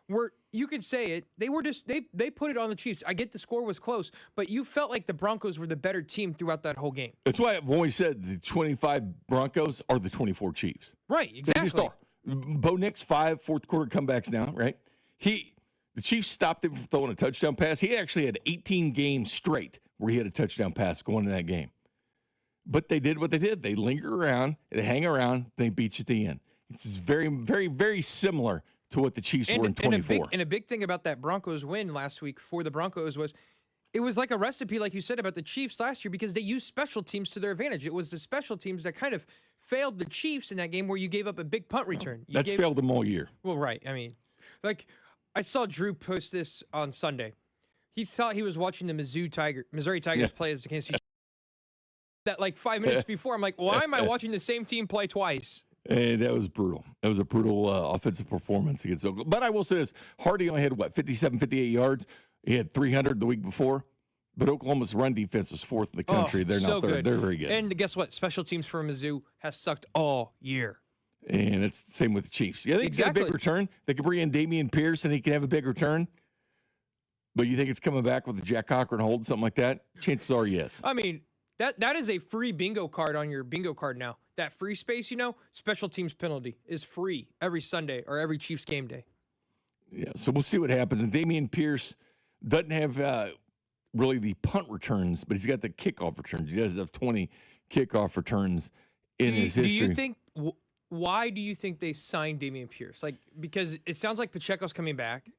Speaker 2: were, you could say it, they were just, they put it on the Chiefs. I get the score was close, but you felt like the Broncos were the better team throughout that whole game.
Speaker 1: That's why I've always said the 25 Broncos are the 24 Chiefs.
Speaker 2: Right, exactly.
Speaker 1: They just are. Bo Nix, 5 fourth quarter comebacks now, right? The Chiefs stopped him from throwing a touchdown pass. He actually had 18 games straight where he had a touchdown pass going in that game. But they did what they did. They linger around, they hang around, they beat you at the end. It's very, very, very similar to what the Chiefs were in 24.
Speaker 2: And a big thing about that Broncos win last week for the Broncos was it was like a recipe, like you said, about the Chiefs last year because they used special teams to their advantage. It was the special teams that kind of failed the Chiefs in that game where you gave up a big punt return.
Speaker 1: Failed them all year.
Speaker 2: Well, right. I mean, like, I saw Drew post this on Sunday. He thought he was watching the Missouri Tigers play as the Kansas City Chiefs. That like 5 minutes before, I'm like, why am I watching the same team play twice?
Speaker 1: Hey, that was brutal. That was a brutal offensive performance against Oklahoma. But I will say this, Hardy only had, 57, 58 yards? He had 300 the week before. But Oklahoma's run defense was 4th in the country. They're
Speaker 2: so
Speaker 1: not third.
Speaker 2: Good.
Speaker 1: They're very good.
Speaker 2: And guess what? Special teams for Mizzou has sucked all year.
Speaker 1: And it's the same with the Chiefs. Yeah, they can get a big return. They could bring in Dameon Pierce and he can have a big return. But you think it's coming back with the Jack Cochran hold, something like that? Chances are yes.
Speaker 2: I mean, that is a free bingo card on your bingo card now. That free space, special teams penalty is free every Sunday or every Chiefs game day.
Speaker 1: Yeah, so we'll see what happens. And Dameon Pierce doesn't have really the punt returns, but he's got the kickoff returns. He does have 20 kickoff returns in his history.
Speaker 2: Do you think... Why do you think they signed Dameon Pierce? Like, because it sounds like Pacheco's coming back.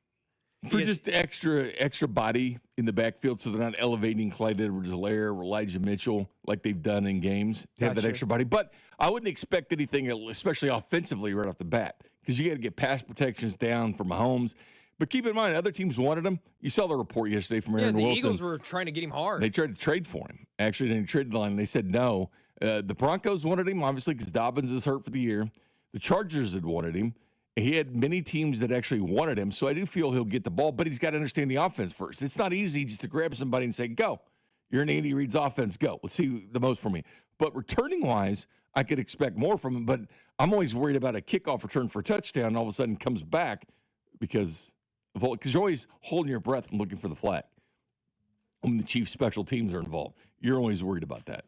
Speaker 1: For just extra body in the backfield so they're not elevating Clyde Edwards-Helaire or Elijah Mitchell like they've done in games to have that extra body. But I wouldn't expect anything, especially offensively, right off the bat because you got to get pass protections down for Mahomes. But keep in mind, other teams wanted him. You saw the report yesterday from Aaron Wilson.
Speaker 2: The Eagles were trying to get him hard.
Speaker 1: They tried to trade for him. Actually, in the trade line, they said no. The Broncos wanted him, obviously, because Dobbins is hurt for the year. The Chargers had wanted him. He had many teams that actually wanted him, so I do feel he'll get the ball, but he's got to understand the offense first. It's not easy just to grab somebody and say, go. You're in Andy Reid's offense, go. Let's see the most from you. But returning-wise, I could expect more from him, but I'm always worried about a kickoff return for a touchdown and all of a sudden comes back because you're always holding your breath and looking for the flag. When the Chiefs special teams are involved, you're always worried about that.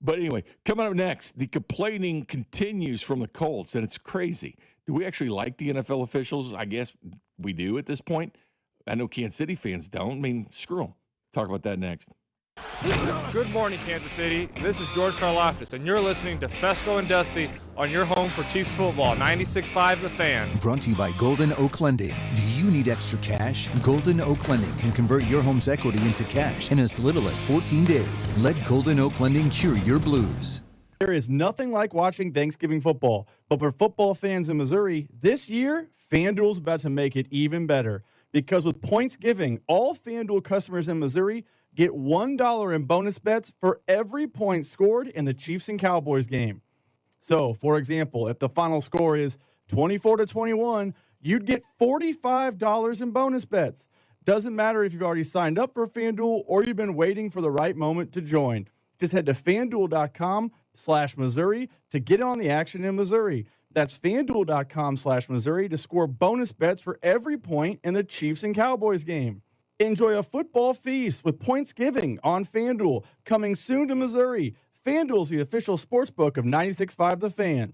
Speaker 1: But anyway, coming up next, the complaining continues from the Colts, and it's crazy. Do we actually like the NFL officials? I guess we do at this point. I know Kansas City fans don't. I mean, screw them. Talk about that next.
Speaker 16: Good morning, Kansas City. This is George Karlaftis, and you're listening to Fescoe Dusty on your home for Chiefs football, 96.5 The Fan.
Speaker 3: Brought to you by Golden Oak Lending. Do you need extra cash? Golden Oak Lending can convert your home's equity into cash in as little as 14 days. Let Golden Oak Lending cure your blues.
Speaker 17: There is nothing like watching Thanksgiving football, but for football fans in Missouri, this year, FanDuel's about to make it even better. Because with points giving, all FanDuel customers in Missouri get $1 in bonus bets for every point scored in the Chiefs and Cowboys game. So, for example, if the final score is 24-21, you'd get $45 in bonus bets. Doesn't matter if you've already signed up for FanDuel or you've been waiting for the right moment to join. Just head to FanDuel.com/Missouri to get on the action in Missouri. That's FanDuel.com/Missouri to score bonus bets for every point in the Chiefs and Cowboys game. Enjoy a football feast with points giving on FanDuel. Coming soon to Missouri. FanDuel's the official sportsbook of 96.5 The Fan.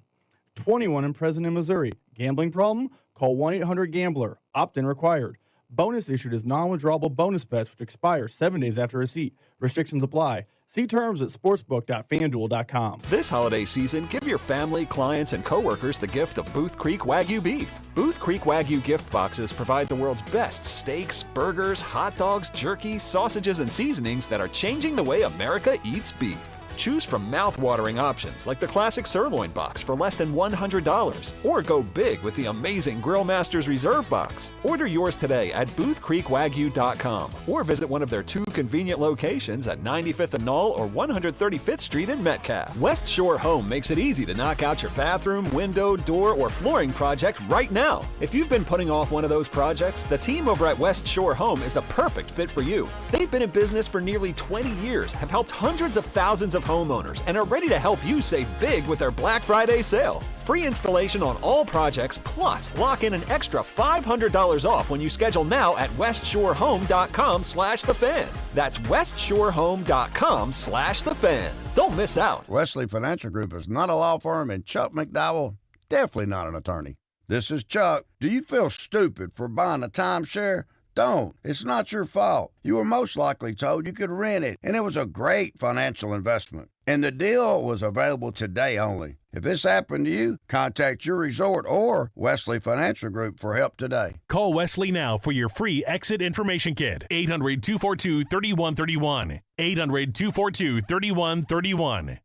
Speaker 17: 21 and present in Missouri. Gambling problem? Call 1-800-GAMBLER. Opt-in required. Bonus issued as non-withdrawable bonus bets which expire 7 days after receipt. Restrictions apply. See terms at sportsbook.fanduel.com.
Speaker 18: This holiday season, give your family, clients, and coworkers the gift of Booth Creek Wagyu beef. Booth Creek Wagyu gift boxes provide the world's best steaks, burgers, hot dogs, jerky, sausages, and seasonings that are changing the way America eats beef. Choose from mouth-watering options like the classic sirloin box for less than $100, or go big with the amazing Grill Masters Reserve box. Order yours today at boothcreekwagyu.com or visit one of their 2 convenient locations at 95th and Knoll or 135th Street in Metcalf. West Shore Home makes it easy to knock out your bathroom, window, door, or flooring project right now. If you've been putting off one of those projects, the team over at West Shore Home is the perfect fit for you. They've been in business for nearly 20 years, have helped hundreds of thousands of homeowners, and are ready to help you save big with their Black Friday sale. Free installation on all projects, plus lock in an extra $500 off when you schedule now at westshorehome.com/thefan. That's westshorehome.com/thefan. Don't miss out.
Speaker 19: Wesley Financial Group is not a law firm, and Chuck McDowell, definitely not an attorney. This is Chuck. Do you feel stupid for buying a timeshare? Don't. It's not your fault. You were most likely told you could rent it, and it was a great financial investment. And the deal was available today only. If this happened to you, contact your resort or Wesley Financial Group for help today.
Speaker 20: Call Wesley now for your free exit information kit. 800-242-3131. 800-242-3131.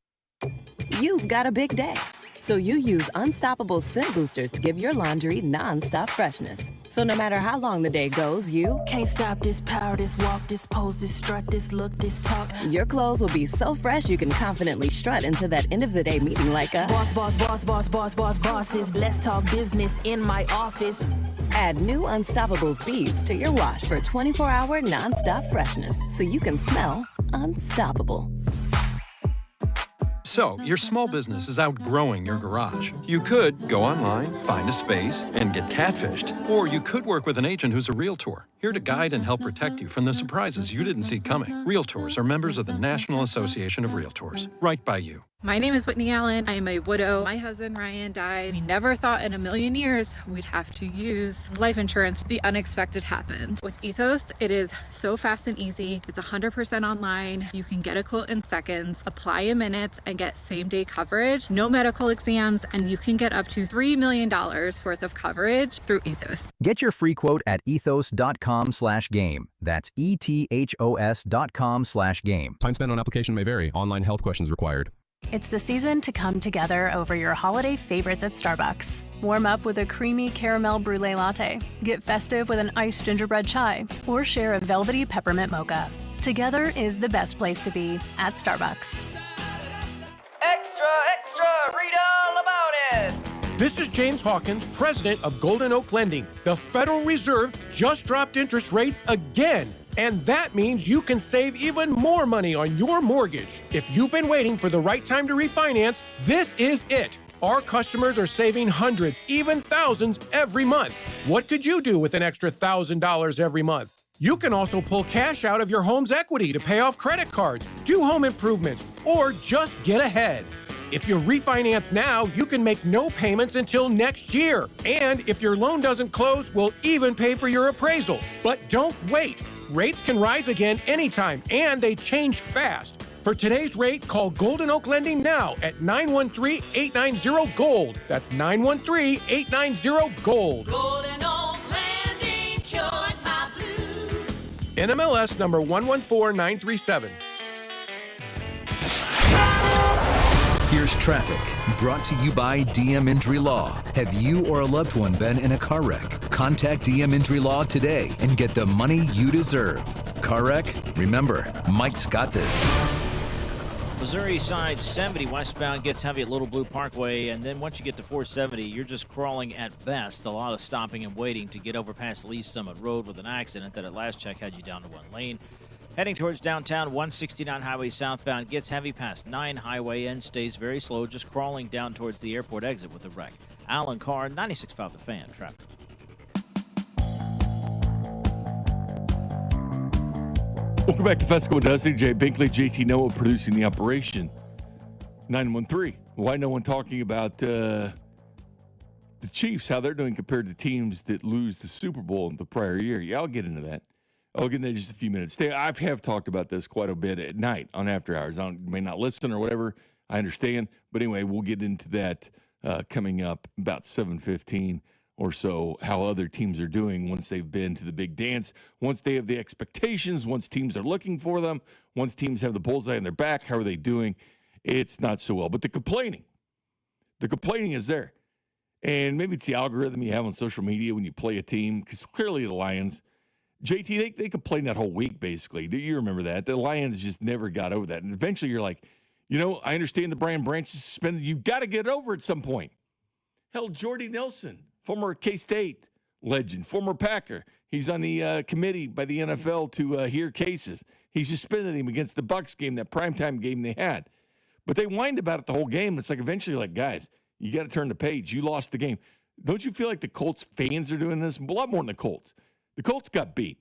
Speaker 21: You've got a big day, so you use Unstoppable Scent Boosters to give your laundry non-stop freshness. So no matter how long the day goes, you
Speaker 22: can't stop this power, this walk, this pose, this strut, this look, this talk.
Speaker 21: Your clothes will be so fresh you can confidently strut into that end of the day meeting like a
Speaker 22: boss, boss, boss, boss, boss, boss, bosses. Let's talk business in my office.
Speaker 21: Add new Unstoppables beads to your wash for 24-hour non-stop freshness so you can smell unstoppable.
Speaker 8: So, your small business is outgrowing your garage. You could go online, find a space, and get catfished. Or you could work with an agent who's a realtor, here to guide and help protect you from the surprises you didn't see coming. Realtors are members of the National Association of Realtors. Right by you.
Speaker 9: My name is Whitney Allen. I am a widow. My husband, Ryan, died. We never thought in a million years we'd have to use life insurance. The unexpected happened. With Ethos, it is so fast and easy. It's 100% online. You can get a quote in seconds, apply in minutes, and get same-day coverage. No medical exams, and you can get up to $3 million worth of coverage through Ethos.
Speaker 10: Get your free quote at ethos.com/game. That's ethos.com/game.
Speaker 11: Time spent on application may vary. Online health questions required.
Speaker 12: It's the season to come together over your holiday favorites at Starbucks. Warm up with a creamy caramel brulee latte. Get festive with an iced gingerbread chai. Or share a velvety peppermint mocha. Together is the best place to be at Starbucks.
Speaker 23: Extra, extra, read all about it.
Speaker 13: This is James Hawkins, president of Golden Oak Lending. The Federal Reserve just dropped interest rates again. And that means you can save even more money on your mortgage. If you've been waiting for the right time to refinance, this is it. Our customers are saving hundreds, even thousands every month. What could you do with an extra $1,000 every month? You can also pull cash out of your home's equity to pay off credit cards, do home improvements, or just get ahead. If you refinance now, you can make no payments until next year. And if your loan doesn't close, we'll even pay for your appraisal. But don't wait. Rates can rise again anytime, and they change fast. For today's rate, call Golden Oak Lending now at 913-890-GOLD. That's 913-890-GOLD.
Speaker 23: Golden Oak Landing cured my blues.
Speaker 13: NMLS number 114937.
Speaker 3: Here's traffic, brought to you by DM Injury Law. Have you or a loved one been in a car wreck? Contact DM Injury Law today and get the money you deserve. Car wreck? Remember, Mike's got this.
Speaker 14: Missouri side 70 westbound gets heavy at Little Blue Parkway, and then once you get to 470, you're just crawling at best. A lot of stopping and waiting to get over past Lee Summit Road with an accident that at last check had you down to one lane. Heading towards downtown, 169 highway southbound gets heavy past 9 highway and stays very slow, just crawling down towards the airport exit with a wreck. Alan Carr, 96.5 The Fan, traffic.
Speaker 1: Welcome back to Fescoe Dusty. Jay Binkley, JT Noah producing the operation. 913. Why no one talking about the Chiefs, how they're doing compared to teams that lose the Super Bowl in the prior year? Yeah, I'll get into that. I'll get into that in just a few minutes. I have talked about this quite a bit at night on After Hours. I may not listen or whatever. I understand. But anyway, we'll get into that coming up about 7:15 or so, how other teams are doing once they've been to the big dance, once they have the expectations, once teams are looking for them, once teams have the bullseye on their back, how are they doing? It's not so well. But the complaining is there. And maybe it's the algorithm you have on social media when you play a team, because clearly the Lions, JT, they complained that whole week, basically. Do you remember that? The Lions just never got over that. And eventually you're like, I understand the Brian Branch is suspended. You've got to get over at some point. Hell, Jordy Nelson, former K-State legend, former Packer. He's on the committee by the NFL to hear cases. He suspended him against the Bucs game, that primetime game they had. But they whined about it the whole game. It's like eventually, like, guys, you got to turn the page. You lost the game. Don't you feel like the Colts fans are doing this? A lot more than the Colts. The Colts got beat,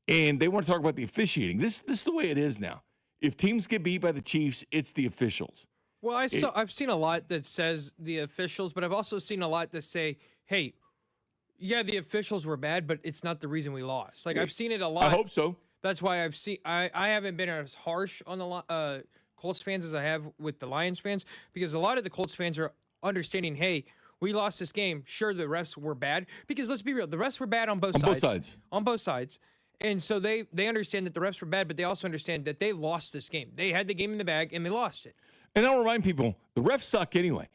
Speaker 1: and they want to talk about the officiating. This is the way it is now. If teams get beat by the Chiefs, it's the officials.
Speaker 2: Well, I've seen a lot that says the officials, but I've also seen a lot that say, hey, yeah, the officials were bad, but it's not the reason we lost. Like, I've seen it a lot.
Speaker 1: I hope so.
Speaker 2: That's why I haven't been as harsh on the Colts fans as I have with the Lions fans, because a lot of the Colts fans are understanding, hey, we lost this game. Sure, the refs were bad, because let's be real, the refs were bad on both sides. On both sides. And so they understand that the refs were bad, but they also understand that they lost this game. They had the game in the bag, and they lost it.
Speaker 1: And I'll remind people, the refs suck anyway.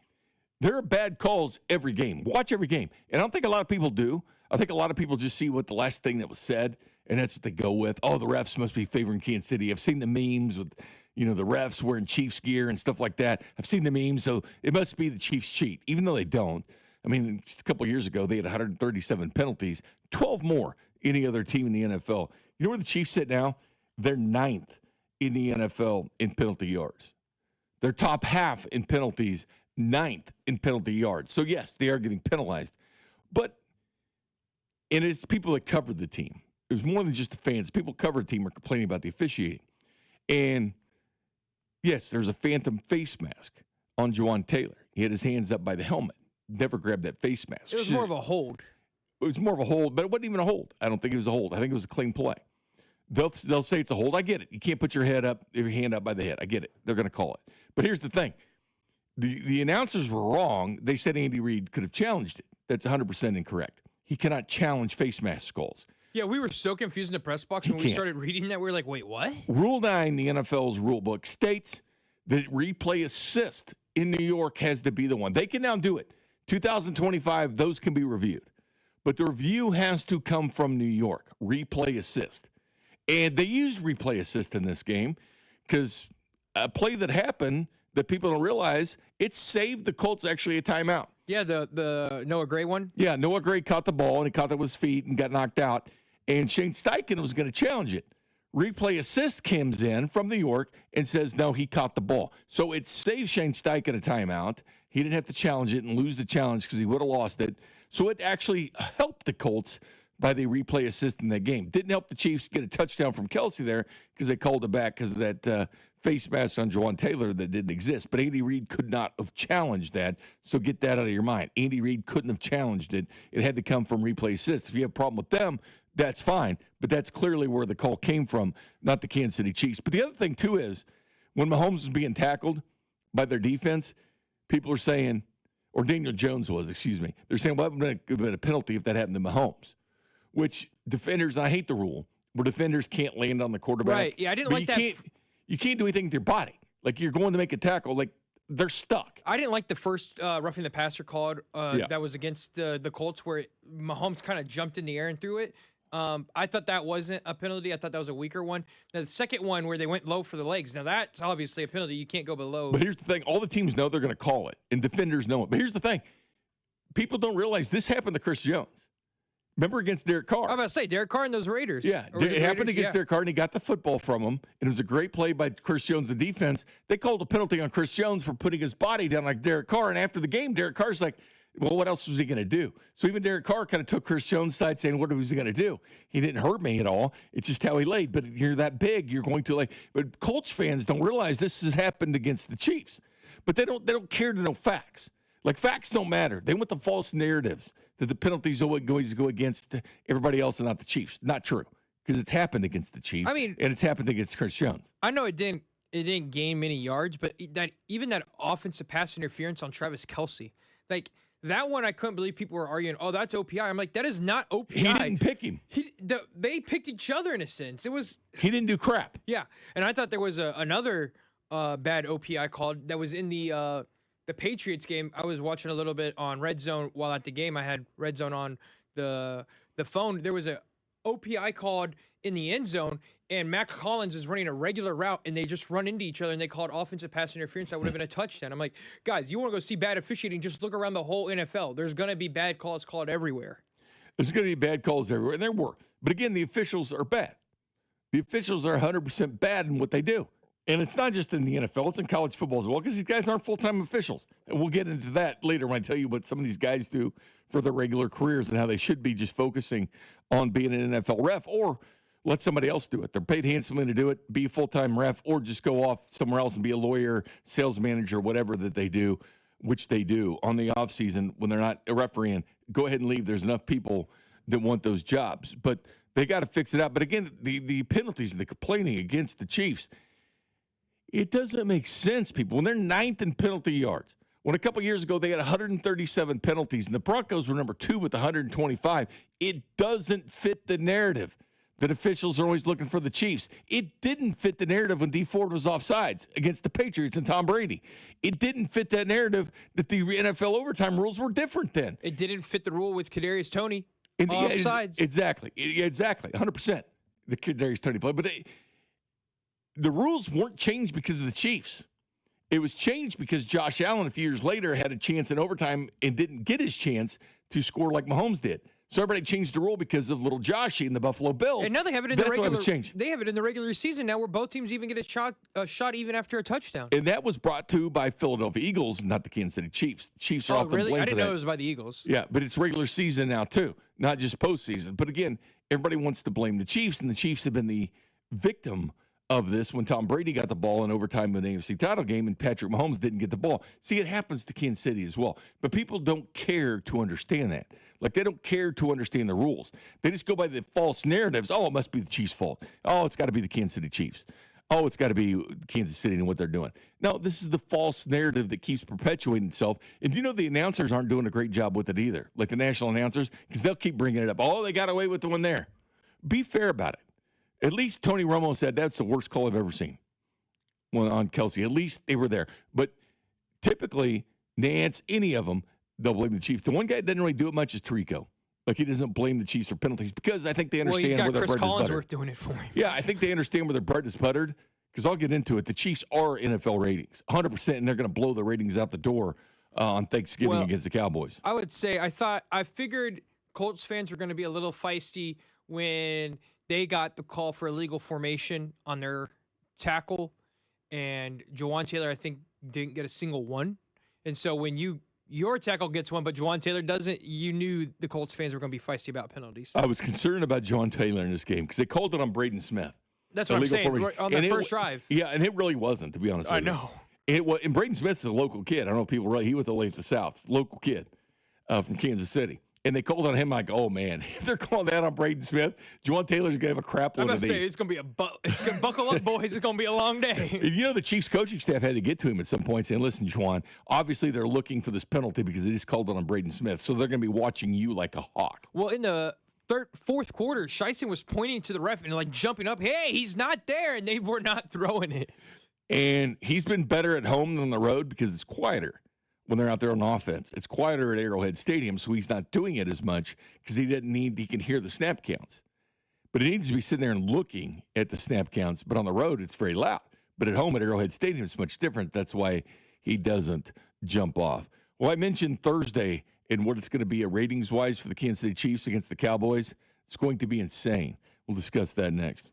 Speaker 1: There are bad calls every game. Watch every game. And I don't think a lot of people do. I think a lot of people just see what the last thing that was said, and that's what they go with. Oh, the refs must be favoring Kansas City. I've seen the memes with, the refs wearing Chiefs gear and stuff like that. I've seen the memes, so it must be the Chiefs cheat, even though they don't. I mean, just a couple of years ago, they had 137 penalties, 12 more any other team in the NFL. You know where the Chiefs sit now? They're 9th in the NFL in penalty yards. They're top half in penalties, 9th in penalty yards. So, yes, they are getting penalized. And it's people that covered the team. It was more than just the fans. People who covered the team are complaining about the officiating. And, yes, there's a phantom face mask on Jawan Taylor. He had his hands up by the helmet. Never grabbed that face mask.
Speaker 2: It was more of a hold.
Speaker 1: It was more of a hold, but it wasn't even a hold. I don't think it was a hold. I think it was a clean play. They'll say it's a hold. I get it. You can't put your hand up by the head. I get it. They're going to call it. But here's the thing. The announcers were wrong. They said Andy Reid could have challenged it. That's 100% incorrect. He cannot challenge face mask calls.
Speaker 2: Yeah, we were so confused in the press box when we started reading that. We were like, wait, what?
Speaker 1: Rule 9, the NFL's rule book, states that replay assist in New York has to be the one. They can now do it. 2025, those can be reviewed. But the review has to come from New York, replay assist. And they used replay assist in this game because a play that happened that people don't realize, it saved the Colts actually a timeout.
Speaker 2: Yeah, the Noah Gray one?
Speaker 1: Yeah, Noah Gray caught the ball, and he caught it with his feet and got knocked out. And Shane Steichen was going to challenge it. Replay assist comes in from New York and says, no, he caught the ball. So it saved Shane Steichen a timeout. He didn't have to challenge it and lose the challenge because he would have lost it. So it actually helped the Colts by the replay assist in that game. Didn't help the Chiefs get a touchdown from Kelsey there because they called it back because of that face mask on Jawan Taylor that didn't exist. But Andy Reid could not have challenged that, so get that out of your mind. Andy Reid couldn't have challenged it. It had to come from replay assist. If you have a problem with them, that's fine. But that's clearly where the call came from, not the Kansas City Chiefs. But the other thing, too, is when Mahomes was being tackled by their defense, people are saying, or Daniel Jones was, excuse me, they're saying, well, it would have been a penalty if that happened to Mahomes, which defenders, and I hate the rule, where defenders can't land on the quarterback.
Speaker 2: Right, yeah, I didn't like that.
Speaker 1: You can't do anything with your body. Like, you're going to make a tackle. Like, they're stuck.
Speaker 2: I didn't like the first roughing the passer called that was against the Colts where Mahomes kind of jumped in the air and threw it. I thought that wasn't a penalty. I thought that was a weaker one. Now, the second one where they went low for the legs, now that's obviously a penalty. You can't go below.
Speaker 1: But here's the thing. All the teams know they're going to call it, and defenders know it. But here's the thing. People don't realize this happened to Chris Jones. Remember against Derek Carr?
Speaker 2: I was about to say, Derek Carr and those Raiders.
Speaker 1: Yeah,
Speaker 2: Or was
Speaker 1: it happened
Speaker 2: Raiders?
Speaker 1: against Derek Carr, and he got the football from him, and it was a great play by Chris Jones, the defense. They called a penalty on Chris Jones for putting his body down like Derek Carr, and after the game, Derek Carr's like, well, what else was he going to do? So even Derek Carr kind of took Chris Jones' side saying, what was he going to do? He didn't hurt me at all. It's just how he laid. But you're that big, you're going to lay. But Colts fans don't realize this has happened against the Chiefs. But they don't care to know facts. Like, facts don't matter. They want the false narratives that the penalties always go against everybody else and not the Chiefs. Not true, because it's happened against the Chiefs.
Speaker 2: I mean,
Speaker 1: and it's happened against Chris Jones.
Speaker 2: I know it didn't gain many yards, but that offensive pass interference on Travis Kelce, like that one, I couldn't believe people were arguing. Oh, that's OPI. I'm like, that is not OPI.
Speaker 1: He didn't pick him.
Speaker 2: They picked each other in a sense.
Speaker 1: He didn't do crap.
Speaker 2: Yeah, and I thought there was another bad OPI called that was in the Patriots game. I was watching a little bit on Red Zone while at the game. I had Red Zone on the phone. There was a OPI called in the end zone, and Mac Collins is running a regular route, and they just run into each other, and they called offensive pass interference. That would have been a touchdown. I'm like, guys, you want to go see bad officiating, just look around the whole NFL. There's going to be bad calls called everywhere.
Speaker 1: There's going to be bad calls everywhere, and there were. But again, the officials are bad. The officials are 100% bad in what they do. And it's not just in the NFL, it's in college football as well, because these guys aren't full-time officials. And we'll get into that later when I tell you what some of these guys do for their regular careers and how they should be just focusing on being an NFL ref, or let somebody else do it. They're paid handsomely to do it, be a full-time ref, or just go off somewhere else and be a lawyer, sales manager, whatever that they do, which they do on the offseason when they're not refereeing. Go ahead and leave. There's enough people that want those jobs. But they got to fix it out. But again, the penalties and the complaining against the Chiefs, it doesn't make sense, people. When they're ninth in penalty yards, when a couple years ago they had 137 penalties and the Broncos were number 2 with 125, it doesn't fit the narrative that officials are always looking for the Chiefs. It didn't fit the narrative when Dee Ford was offsides against the Patriots and Tom Brady. It didn't fit that narrative that the NFL overtime rules were different then.
Speaker 2: It didn't fit the rule with Kadarius Toney offsides.
Speaker 1: Exactly. 100%. The Kadarius Toney play. But the rules weren't changed because of the Chiefs. It was changed because Josh Allen a few years later had a chance in overtime and didn't get his chance to score like Mahomes did. So everybody changed the rule because of little Joshy and the Buffalo Bills.
Speaker 2: And now they have it in
Speaker 1: That's
Speaker 2: the regular.
Speaker 1: Why it was changed.
Speaker 2: They have it in the regular season now, where both teams even get a shot even after a touchdown.
Speaker 1: And that was brought to by Philadelphia Eagles, not the Kansas City Chiefs. The Chiefs are often
Speaker 2: really?
Speaker 1: blamed
Speaker 2: I didn't
Speaker 1: for that.
Speaker 2: know it was by the Eagles.
Speaker 1: Yeah, but it's regular season now too, not just postseason. But again, everybody wants to blame the Chiefs, and the Chiefs have been the victim of this when Tom Brady got the ball in overtime in the AFC title game and Patrick Mahomes didn't get the ball. See, it happens to Kansas City as well. But people don't care to understand that. Like, they don't care to understand the rules. They just go by the false narratives. Oh, it must be the Chiefs' fault. Oh, it's got to be the Kansas City Chiefs. Oh, it's got to be Kansas City and what they're doing. No, this is the false narrative that keeps perpetuating itself. And you know the announcers aren't doing a great job with it either, like the national announcers, because they'll keep bringing it up. Oh, they got away with the one there. Be fair about it. At least Tony Romo said that's the worst call I've ever seen on Kelce. At least they were there. But typically, Nance, any of them, they'll blame the Chiefs. The one guy that doesn't really do it much is Tirico. Like, he doesn't blame the Chiefs for penalties because I think they understand where their bread is buttered.
Speaker 2: Chris Collinsworth doing it for him.
Speaker 1: Yeah, I think they understand where their bread is buttered because I'll get into it. The Chiefs are NFL ratings, 100%, and they're going to blow the ratings out the door on Thanksgiving against the Cowboys.
Speaker 2: I would say I figured Colts fans were going to be a little feisty when they got the call for illegal formation on their tackle, and Jawan Taylor, I think, didn't get a single one. And so when your tackle gets one, but Jawan Taylor doesn't, you knew the Colts fans were going to be feisty about penalties.
Speaker 1: I was concerned about Jawan Taylor in this game because they called it on Braden Smith.
Speaker 2: That's what I'm saying, on the first drive.
Speaker 1: Yeah, and it really wasn't, to be honest with you.
Speaker 2: I know.
Speaker 1: And Braden Smith's a local kid. I don't know if people really, he went to Lake the South, local kid from Kansas City. And they called on him like, oh, man, if they're calling that on Braden Smith, Jawan Taylor's going to have a crap load of these.
Speaker 2: I'm going to say, it's going to be it's going to buckle up, boys. It's going to be a long day.
Speaker 1: And you know, the Chiefs coaching staff had to get to him at some point saying, listen, Jawan, obviously they're looking for this penalty because they just called it on Braden Smith. So they're going to be watching you like a hawk.
Speaker 2: Well, in the fourth quarter, Shieston was pointing to the ref and like jumping up, hey, he's not there. And they were not throwing it.
Speaker 1: And he's been better at home than on the road because it's quieter when they're out there on offense. It's quieter at Arrowhead Stadium, so he's not doing it as much because he can hear the snap counts. But he needs to be sitting there and looking at the snap counts. But on the road, it's very loud. But at home at Arrowhead Stadium, it's much different. That's why he doesn't jump off. Well, I mentioned Thursday and what it's going to be ratings-wise for the Kansas City Chiefs against the Cowboys. It's going to be insane. We'll discuss that next.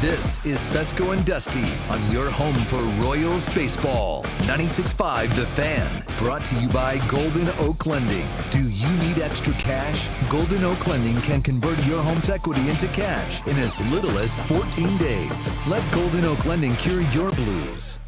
Speaker 3: This is Fescoe and Dusty on your home for Royals baseball. 96.5 The Fan. Brought to you by Golden Oak Lending. Do you need extra cash? Golden Oak Lending can convert your home's equity into cash in as little as 14 days. Let Golden Oak Lending cure your blues.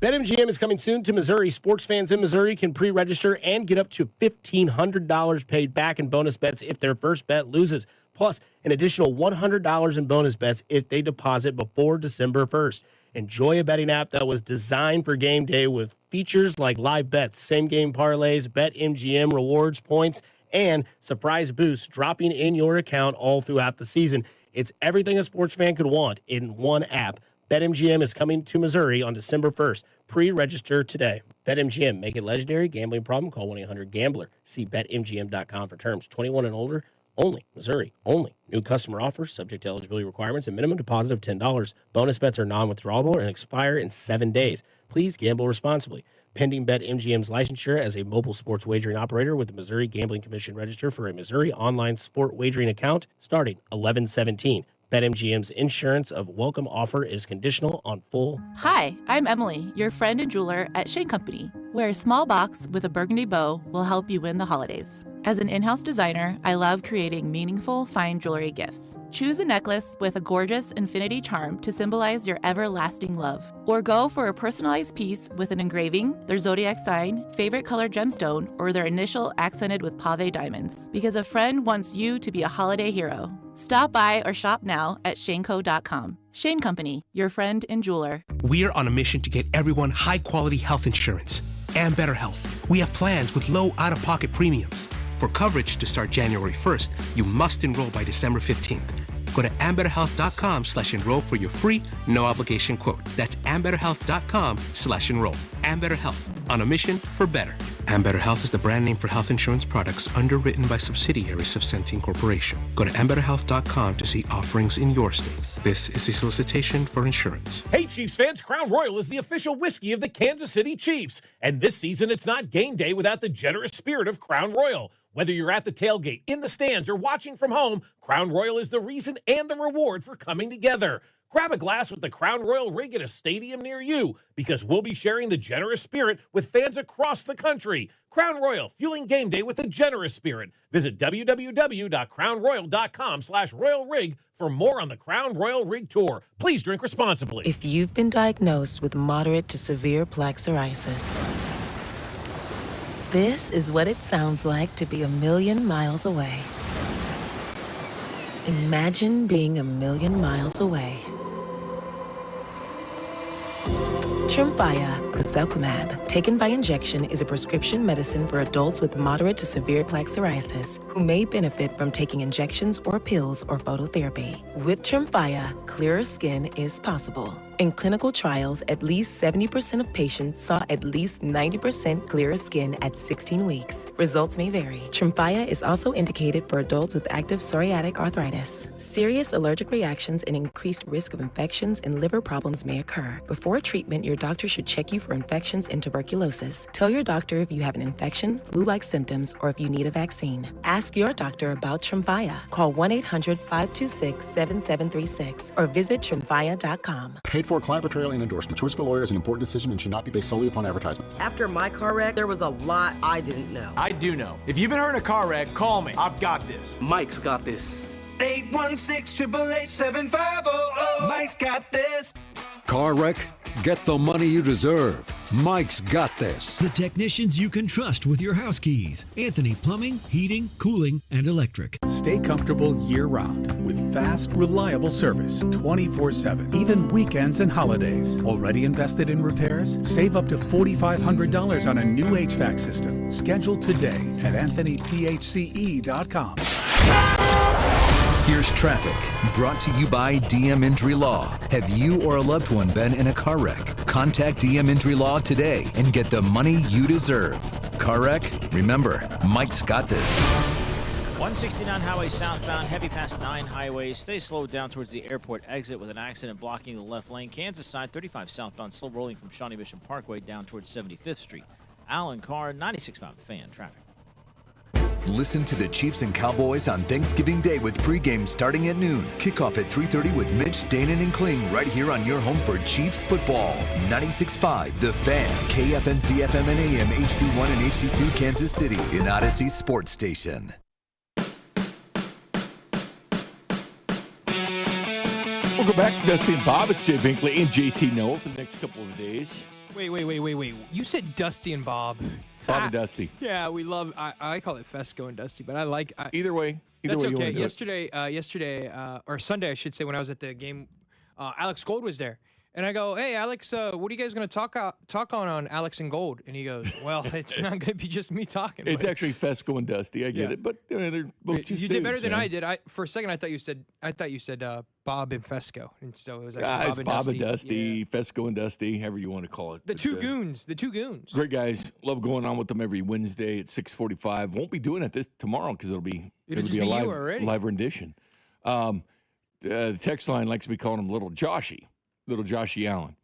Speaker 4: BetMGM is coming soon to Missouri. Sports fans in Missouri can pre-register and get up to $1,500 paid back in bonus bets if their first bet loses. Plus, an additional $100 in bonus bets if they deposit before December 1st. Enjoy a betting app that was designed for game day with features like live bets, same-game parlays, BetMGM rewards points, and surprise boosts dropping in your account all throughout the season. It's everything a sports fan could want in one app. BetMGM is coming to Missouri on December 1st. Pre-register today. BetMGM, make it legendary. Gambling problem? Call 1-800-GAMBLER. See BetMGM.com for terms. 21 and older only. Missouri only. New customer offers subject to eligibility requirements and minimum deposit of $10. Bonus bets are non-withdrawable and expire in 7 days. Please gamble responsibly. Pending BetMGM's licensure as a mobile sports wagering operator with the Missouri Gambling Commission register for a Missouri online sport wagering account starting 11/17. BetMGM's insurance of welcome offer is conditional on full.
Speaker 5: Hi, I'm Emily, your friend and jeweler at Shane Company, where a small box with a burgundy bow will help you win the holidays. As an in-house designer, I love creating meaningful, fine jewelry gifts. Choose a necklace with a gorgeous infinity charm to symbolize your everlasting love. Or go for a personalized piece with an engraving, their zodiac sign, favorite color gemstone, or their initial accented with pave diamonds. Because a friend wants you to be a holiday hero. Stop by or shop now at shaneco.com. Shane Company, your friend and jeweler.
Speaker 6: We're on a mission to get everyone high-quality health insurance and better health. We have plans with low out-of-pocket premiums. For coverage to start January 1st, you must enroll by December 15th. Go to ambetterhealth.com/enroll for your free, no-obligation quote. That's ambetterhealth.com/enroll. Ambetter Health, on a mission for better. Ambetter Health is the brand name for health insurance products underwritten by subsidiaries of Centene Corporation. Go to ambetterhealth.com to see offerings in your state. This is a solicitation for insurance.
Speaker 13: Hey, Chiefs fans, Crown Royal is the official whiskey of the Kansas City Chiefs. And this season, it's not game day without the generous spirit of Crown Royal. Whether you're at the tailgate, in the stands, or watching from home, Crown Royal is the reason and the reward for coming together. Grab a glass with the Crown Royal rig at a stadium near you, because we'll be sharing the generous spirit with fans across the country. Crown Royal, fueling game day with a generous spirit. Visit www.crownroyal.com/royal rig for more on the Crown Royal Rig Tour. Please drink responsibly.
Speaker 22: If you've been diagnosed with moderate to severe plaque psoriasis, this is what it sounds like to be a million miles away. Imagine being a million miles away. Tremfya guselkumab, taken by injection, is a prescription medicine for adults with moderate to severe plaque psoriasis who may benefit from taking injections or pills or phototherapy. With Tremfya, clearer skin is possible. In clinical trials, at least 70% of patients saw at least 90% clearer skin at 16 weeks. Results may vary. Tremfya is also indicated for adults with active psoriatic arthritis. Serious allergic reactions and increased risk of infections and liver problems may occur. Before treatment, your doctor should check you for infections and tuberculosis. Tell your doctor if you have an infection, flu-like symptoms, or if you need a vaccine. Ask your doctor about Tremfya. Call 1-800-526-7736 or visit tremfya.com.
Speaker 24: Paid for client portrayal and endorsed. The choice of a lawyer is an important decision and should not be based solely upon advertisements.
Speaker 25: After my car wreck, there was a lot I didn't know.
Speaker 26: I do know. If you've been hurt in a car wreck, call me. I've got this.
Speaker 27: Mike's got this.
Speaker 28: 816-888-7500. Mike's got this.
Speaker 29: Car wreck? Get the money you deserve. Mike's got this.
Speaker 30: The technicians you can trust with your house keys. Anthony Plumbing, Heating, Cooling, and Electric.
Speaker 31: Stay comfortable year-round with fast, reliable service 24/7, even weekends and holidays. Already invested in repairs? Save up to $4,500 on a new HVAC system. Schedule today at AnthonyPHCE.com.
Speaker 3: Here's traffic, brought to you by DM Injury Law. Have you or a loved one been in a car wreck? Contact DM Injury Law today and get the money you deserve. Car wreck? Remember, Mike's got this.
Speaker 14: 169 highway southbound, heavy past 9 highways. Stay slowed down towards the airport exit with an accident blocking the left lane. Kansas side, 35 southbound, slow rolling from Shawnee Mission Parkway down towards 75th Street. Alan Carr, 96.5 The Fan, traffic.
Speaker 3: Listen to the Chiefs and Cowboys on Thanksgiving Day with pregame starting at noon. Kickoff at 3:30 with Mitch, Danon, and Kling right here on your home for Chiefs football. 96.5 The Fan, KFNC FM and AM, HD1 and HD2 Kansas City, an Odyssey sports station.
Speaker 1: Welcome back to Dusty and Bob. It's Jay Binkley and JT Noah for the next couple of days.
Speaker 2: Wait. You said Dusty and Bob.
Speaker 1: Bob and Dusty.
Speaker 2: Yeah, we love. I call it Fescoe and Dusty, but I like
Speaker 1: either way.
Speaker 2: That's
Speaker 1: way
Speaker 2: okay.
Speaker 1: You want to do it.
Speaker 2: Yesterday or Sunday, I should say, when I was at the game, Alex Gold was there, and I go, "Hey, Alex, what are you guys going to talk on Alex and Gold?" And he goed, "Well, it's not going to be just me talking."
Speaker 1: It's actually Fescoe and Dusty. I get it, but they're both just
Speaker 2: you did better
Speaker 1: dudes,
Speaker 2: than
Speaker 1: man.
Speaker 2: I did. For a second, I thought you said Bob and Fescoe, and so it was actually
Speaker 1: Guys,
Speaker 2: Bob and Dusty.
Speaker 1: Yeah. Fescoe and Dusty, however you want to call it.
Speaker 2: The two goons.
Speaker 1: Great guys. Love going on with them every Wednesday at 6:45. Won't be doing it this tomorrow because it'll be a live rendition. The text line likes to be calling him Little Joshy Allen,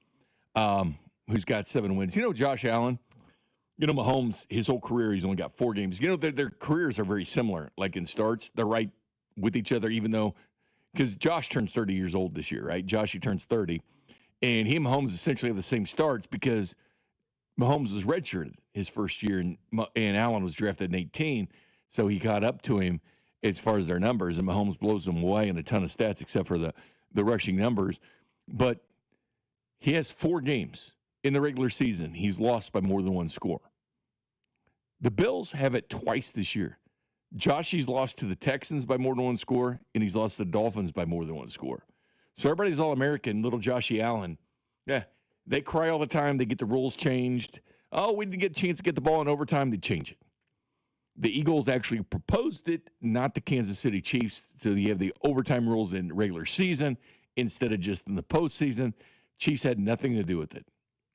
Speaker 1: who's got 7 wins. You know, Josh Allen, Mahomes, his whole career, he's only got 4 games. Their careers are very similar. Like in starts, they're right with each other, even though, because Josh turns 30 years old this year, right? Joshy turns 30. And he and Mahomes essentially have the same starts because Mahomes was redshirted his first year, and Allen was drafted in 18. So he caught up to him as far as their numbers, and Mahomes blows them away in a ton of stats except for the rushing numbers. But he has 4 games in the regular season he's lost by more than 1 score. The Bills have it twice this year. Joshy's lost to the Texans by more than 1 score, and he's lost to the Dolphins by more than 1 score. So everybody's All-American, little Joshy Allen. Yeah, they cry all the time. They get the rules changed. Oh, we didn't get a chance to get the ball in overtime. They change it. The Eagles actually proposed it, not the Kansas City Chiefs. So you have the overtime rules in regular season instead of just in the postseason. Chiefs had nothing to do with it.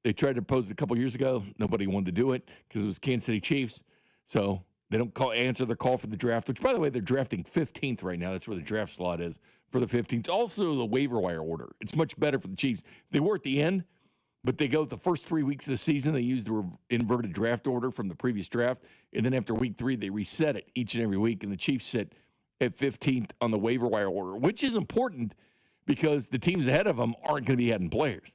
Speaker 1: They tried to propose it a couple years ago. Nobody wanted to do it because it was Kansas City Chiefs. So they don't answer their call for the draft, which, by the way, they're drafting 15th right now. That's where the draft slot is for the 15th. Also, the waiver wire order. It's much better for the Chiefs. They were at the end, but they go the first 3 weeks of the season. They use the inverted draft order from the previous draft. And then after week 3, they reset it each and every week. And the Chiefs sit at 15th on the waiver wire order, which is important because the teams ahead of them aren't going to be adding players.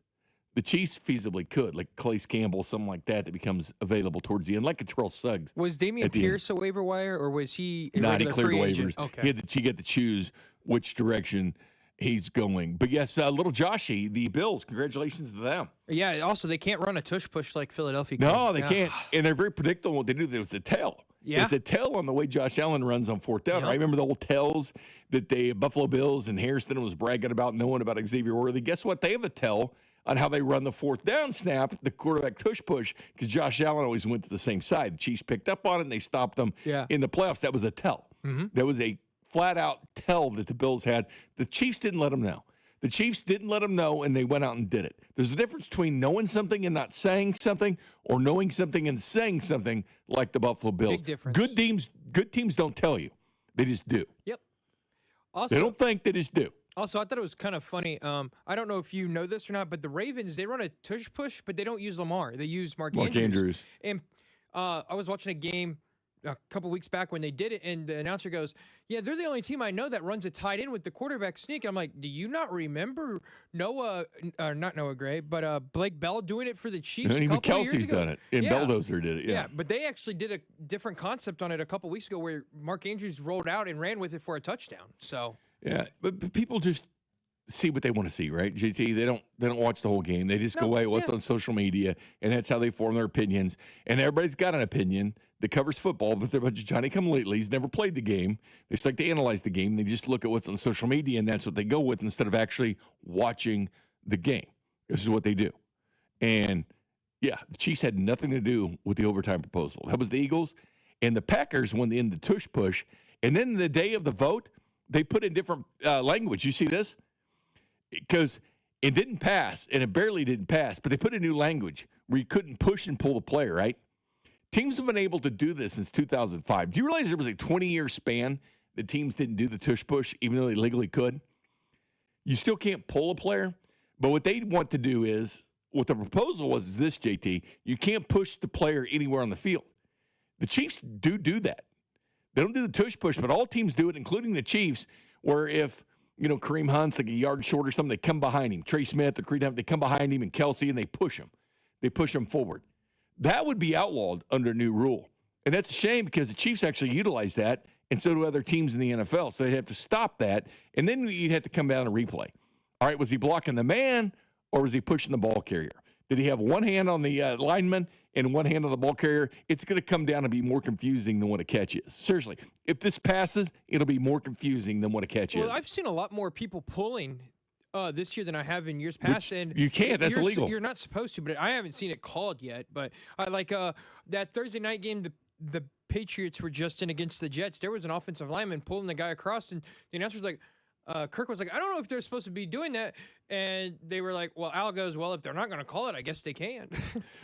Speaker 1: The Chiefs feasibly could, like Calais Campbell, something like that becomes available towards the end, like a Terrell Suggs.
Speaker 2: Was Damian Pierce a waiver wire, or was he a
Speaker 1: he
Speaker 2: regular
Speaker 1: cleared
Speaker 2: free
Speaker 1: the waivers.
Speaker 2: agent? Okay.
Speaker 1: He got to choose which direction he's going. But yes, little Joshy, the Bills, congratulations to them.
Speaker 2: Yeah, also, they can't run a tush-push like Philadelphia can.
Speaker 1: No, they can't. And they're very predictable. What they do, there was a tell.
Speaker 2: Yeah.
Speaker 1: It's a tell on the way Josh Allen runs on 4th down. Right? Remember the old tells that the Buffalo Bills and Hairston was bragging about knowing about Xavier Worthy? Guess what? They have a tell on how they run the 4th down snap, the quarterback tush-push, because Josh Allen always went to the same side. The Chiefs picked up on it, and they stopped them in the playoffs. That was a tell.
Speaker 2: Mm-hmm.
Speaker 1: That was a flat-out tell that the Bills had. The Chiefs didn't let them know. The Chiefs didn't let them know, and they went out and did it. There's a difference between knowing something and not saying something, or knowing something and saying something like the Buffalo Bills.
Speaker 2: Big difference.
Speaker 1: Good teams don't tell you. They just do.
Speaker 2: Yep. Also,
Speaker 1: they don't think, they just do.
Speaker 2: Also, I thought it was kind of funny. I don't know if you know this or not, but the Ravens, they run a tush push, but they don't use Lamar. They use Mark Andrews. And I was watching a game a couple weeks back when they did it, and the announcer goes, "Yeah, they're the only team I know that runs a tight end with the quarterback sneak." I'm like, "Do you not remember not Noah Gray, but Blake Bell doing it for the Chiefs?"
Speaker 1: And
Speaker 2: a
Speaker 1: even
Speaker 2: couple of years
Speaker 1: Kelsey's
Speaker 2: ago?
Speaker 1: done it. And Bulldozer did it. Yeah.
Speaker 2: But they actually did a different concept on it a couple weeks ago where Mark Andrews rolled out and ran with it for a touchdown. So
Speaker 1: yeah, but people just see what they want to see, right? JT, they don't watch the whole game. They just go away what's on social media, and that's how they form their opinions. And everybody's got an opinion that covers football, but they're a bunch of Johnny-come-latelys, never played the game. They just like to analyze the game. They just look at what's on social media, and that's what they go with instead of actually watching the game. This is what they do. And, yeah, the Chiefs had nothing to do with the overtime proposal. That was the Eagles. And the Packers won the tush push. And then the day of the vote, They put in different language. You see this? Because it didn't pass, and it barely didn't pass, but they put a new language where you couldn't push and pull the player, right? Teams have been able to do this since 2005. Do you realize there was a 20-year span that teams didn't do the tush push, even though they legally could? You still can't pull a player, but what they want to do is, what the proposal was is this, JT, you can't push the player anywhere on the field. The Chiefs do that. They don't do the tush push, but all teams do it, including the Chiefs, where if, Kareem Hunt's like a yard short or something, they come behind him. Trey Smith or Creed Hunt, they come behind him, and Kelsey, and they push him. They push him forward. That would be outlawed under a new rule. And that's a shame because the Chiefs actually utilize that, and so do other teams in the NFL. So they'd have to stop that, and then you'd have to come down and replay. All right, was he blocking the man, or was he pushing the ball carrier? Did he have one hand on the lineman and one hand on the ball carrier? It's going to come down and be more confusing than what a catch is. Seriously, if this passes, it'll be more confusing than what a catch is.
Speaker 2: Well, I've seen a lot more people pulling this year than I have in years past. And
Speaker 1: you can't. That's illegal.
Speaker 2: You're not supposed to, but I haven't seen it called yet. But that Thursday night game, the Patriots were just in against the Jets. There was an offensive lineman pulling the guy across, and the announcer's like, Kirk was like, I don't know if they're supposed to be doing that. And they were like, well, Al goes, well, if they're not going to call it, I guess they can.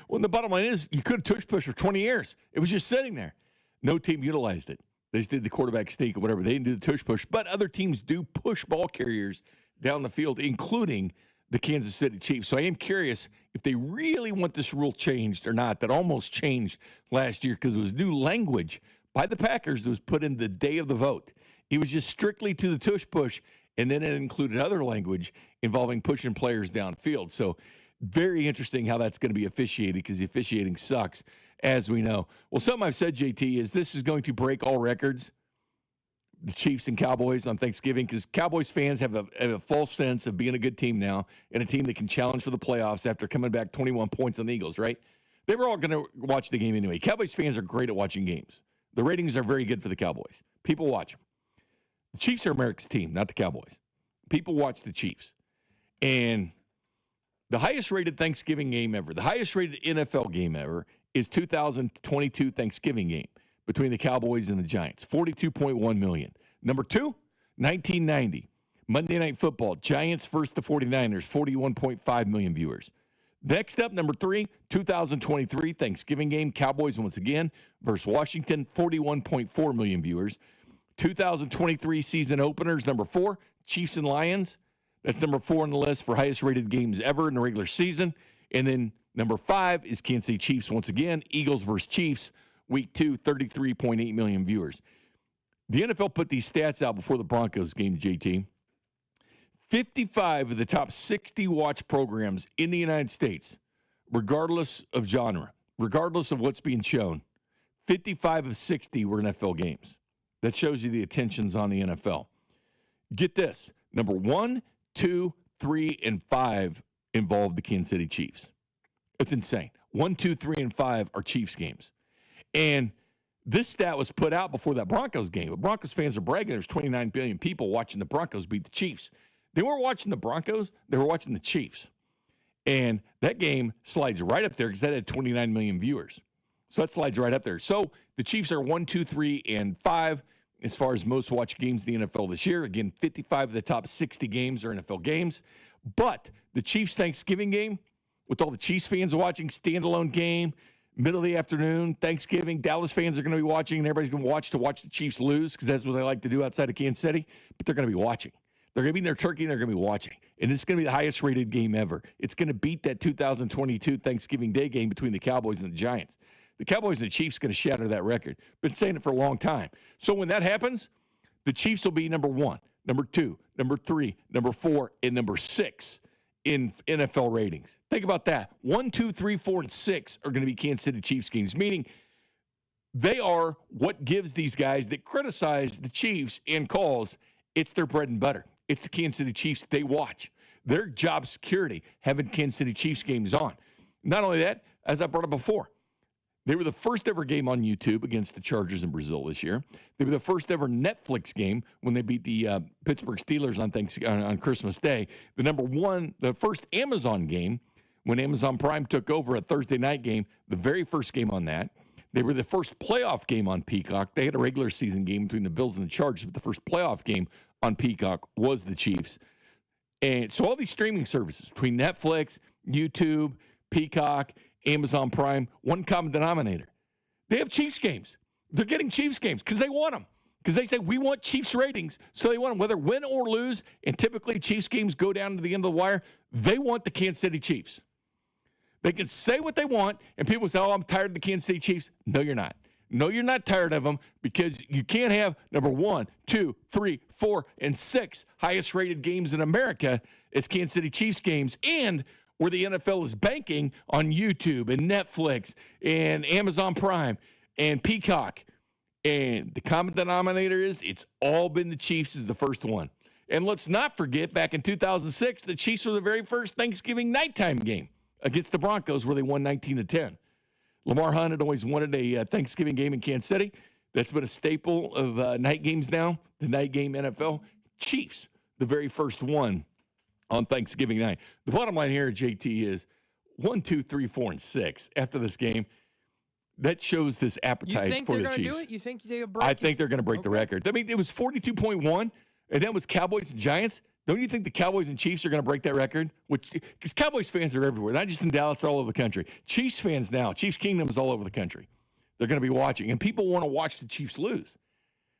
Speaker 1: Well, the bottom line is you could have tush push for 20 years. It was just sitting there. No team utilized it. They just did the quarterback sneak or whatever. They didn't do the tush push. But other teams do push ball carriers down the field, including the Kansas City Chiefs. So I am curious if they really want this rule changed or not. That almost changed last year because it was new language by the Packers that was put in the day of the vote. It was just strictly to the tush push, and then it included other language involving pushing players downfield. So very interesting how that's going to be officiated because the officiating sucks, as we know. Well, something I've said, JT, is this is going to break all records, the Chiefs and Cowboys on Thanksgiving, because Cowboys fans have a false sense of being a good team now and a team that can challenge for the playoffs after coming back 21 points on the Eagles, right? They were all going to watch the game anyway. Cowboys fans are great at watching games. The ratings are very good for the Cowboys. People watch them. The Chiefs are America's team, not the Cowboys. People watch the Chiefs. And the highest rated Thanksgiving game ever, the highest rated NFL game ever is 2022 Thanksgiving game between the Cowboys and the Giants, 42.1 million. Number 2, 1990, Monday Night Football, Giants versus the 49ers, 41.5 million viewers. Next up, number 3, 2023 Thanksgiving game, Cowboys once again versus Washington, 41.4 million viewers. 2023 season openers, number 4, Chiefs and Lions. That's number 4 on the list for highest rated games ever in the regular season. And then number 5 is Kansas City Chiefs once again, Eagles versus Chiefs, week 2, 33.8 million viewers. The NFL put these stats out before the Broncos game, JT. 55 of the top 60 watch programs in the United States, regardless of genre, regardless of what's being shown, 55 of 60 were NFL games. That shows you the attentions on the NFL. Get this. Number 1, 2, 3, and 5 involve the Kansas City Chiefs. It's insane. 1, 2, 3, and 5 are Chiefs games. And this stat was put out before that Broncos game. But Broncos fans are bragging there's 29 billion people watching the Broncos beat the Chiefs. They weren't watching the Broncos. They were watching the Chiefs. And that game slides right up there because that had 29 million viewers. So that slides right up there. So the Chiefs are 1, 2, 3, and 5 as far as most watched games in the NFL this year. Again, 55 of the top 60 games are NFL games. But the Chiefs Thanksgiving game, with all the Chiefs fans watching, standalone game, middle of the afternoon, Thanksgiving, Dallas fans are going to be watching, and everybody's going to watch the Chiefs lose because that's what they like to do outside of Kansas City. But they're going to be watching. They're going to be in their turkey, and they're going to be watching. And this is going to be the highest rated game ever. It's going to beat that 2022 Thanksgiving Day game between the Cowboys and the Giants. The Cowboys and the Chiefs are going to shatter that record. Been saying it for a long time. So when that happens, the Chiefs will be number 1, number 2, number 3, number 4, and number 6 in NFL ratings. Think about that. 1, 2, 3, 4, and 6 are going to be Kansas City Chiefs games, meaning they are what gives these guys that criticize the Chiefs and calls, it's their bread and butter. It's the Kansas City Chiefs they watch. Their job security having Kansas City Chiefs games on. Not only that, as I brought up before, they were the first ever game on YouTube against the Chargers in Brazil this year. They were the first ever Netflix game when they beat the Pittsburgh Steelers on Christmas Day. The first Amazon game when Amazon Prime took over a Thursday night game, the very first game on that. They were the first playoff game on Peacock. They had a regular season game between the Bills and the Chargers, but the first playoff game on Peacock was the Chiefs. And so all these streaming services between Netflix, YouTube, Peacock, Amazon Prime, one common denominator. They have Chiefs games. They're getting Chiefs games because they want them. Because they say, we want Chiefs ratings, so they want them, whether win or lose, and typically Chiefs games go down to the end of the wire, they want the Kansas City Chiefs. They can say what they want, and people say, oh, I'm tired of the Kansas City Chiefs. No, you're not. No, you're not tired of them because you can't have number 1, 2, 3, 4, and 6 highest rated games in America as Kansas City Chiefs games, and where the NFL is banking on YouTube and Netflix and Amazon Prime and Peacock. And the common denominator is it's all been the Chiefs as the first one. And let's not forget, back in 2006, the Chiefs were the very first Thanksgiving nighttime game against the Broncos where they won 19-10. Lamar Hunt had always wanted a Thanksgiving game in Kansas City. That's been a staple of night games now, the night game NFL. Chiefs, the very first one on Thanksgiving night. The bottom line here, JT, is 1, 2, 3, 4, and 6 after this game. That shows this appetite for the Chiefs. You think they're going to do it?
Speaker 2: You think they'll break
Speaker 1: I think they're going to break the record. I mean, it was 42.1, and that was Cowboys and Giants. Don't you think the Cowboys and Chiefs are going to break that record? Because Cowboys fans are everywhere, not just in Dallas, they're all over the country. Chiefs fans now, Chiefs Kingdom is all over the country. They're going to be watching, and people want to watch the Chiefs lose.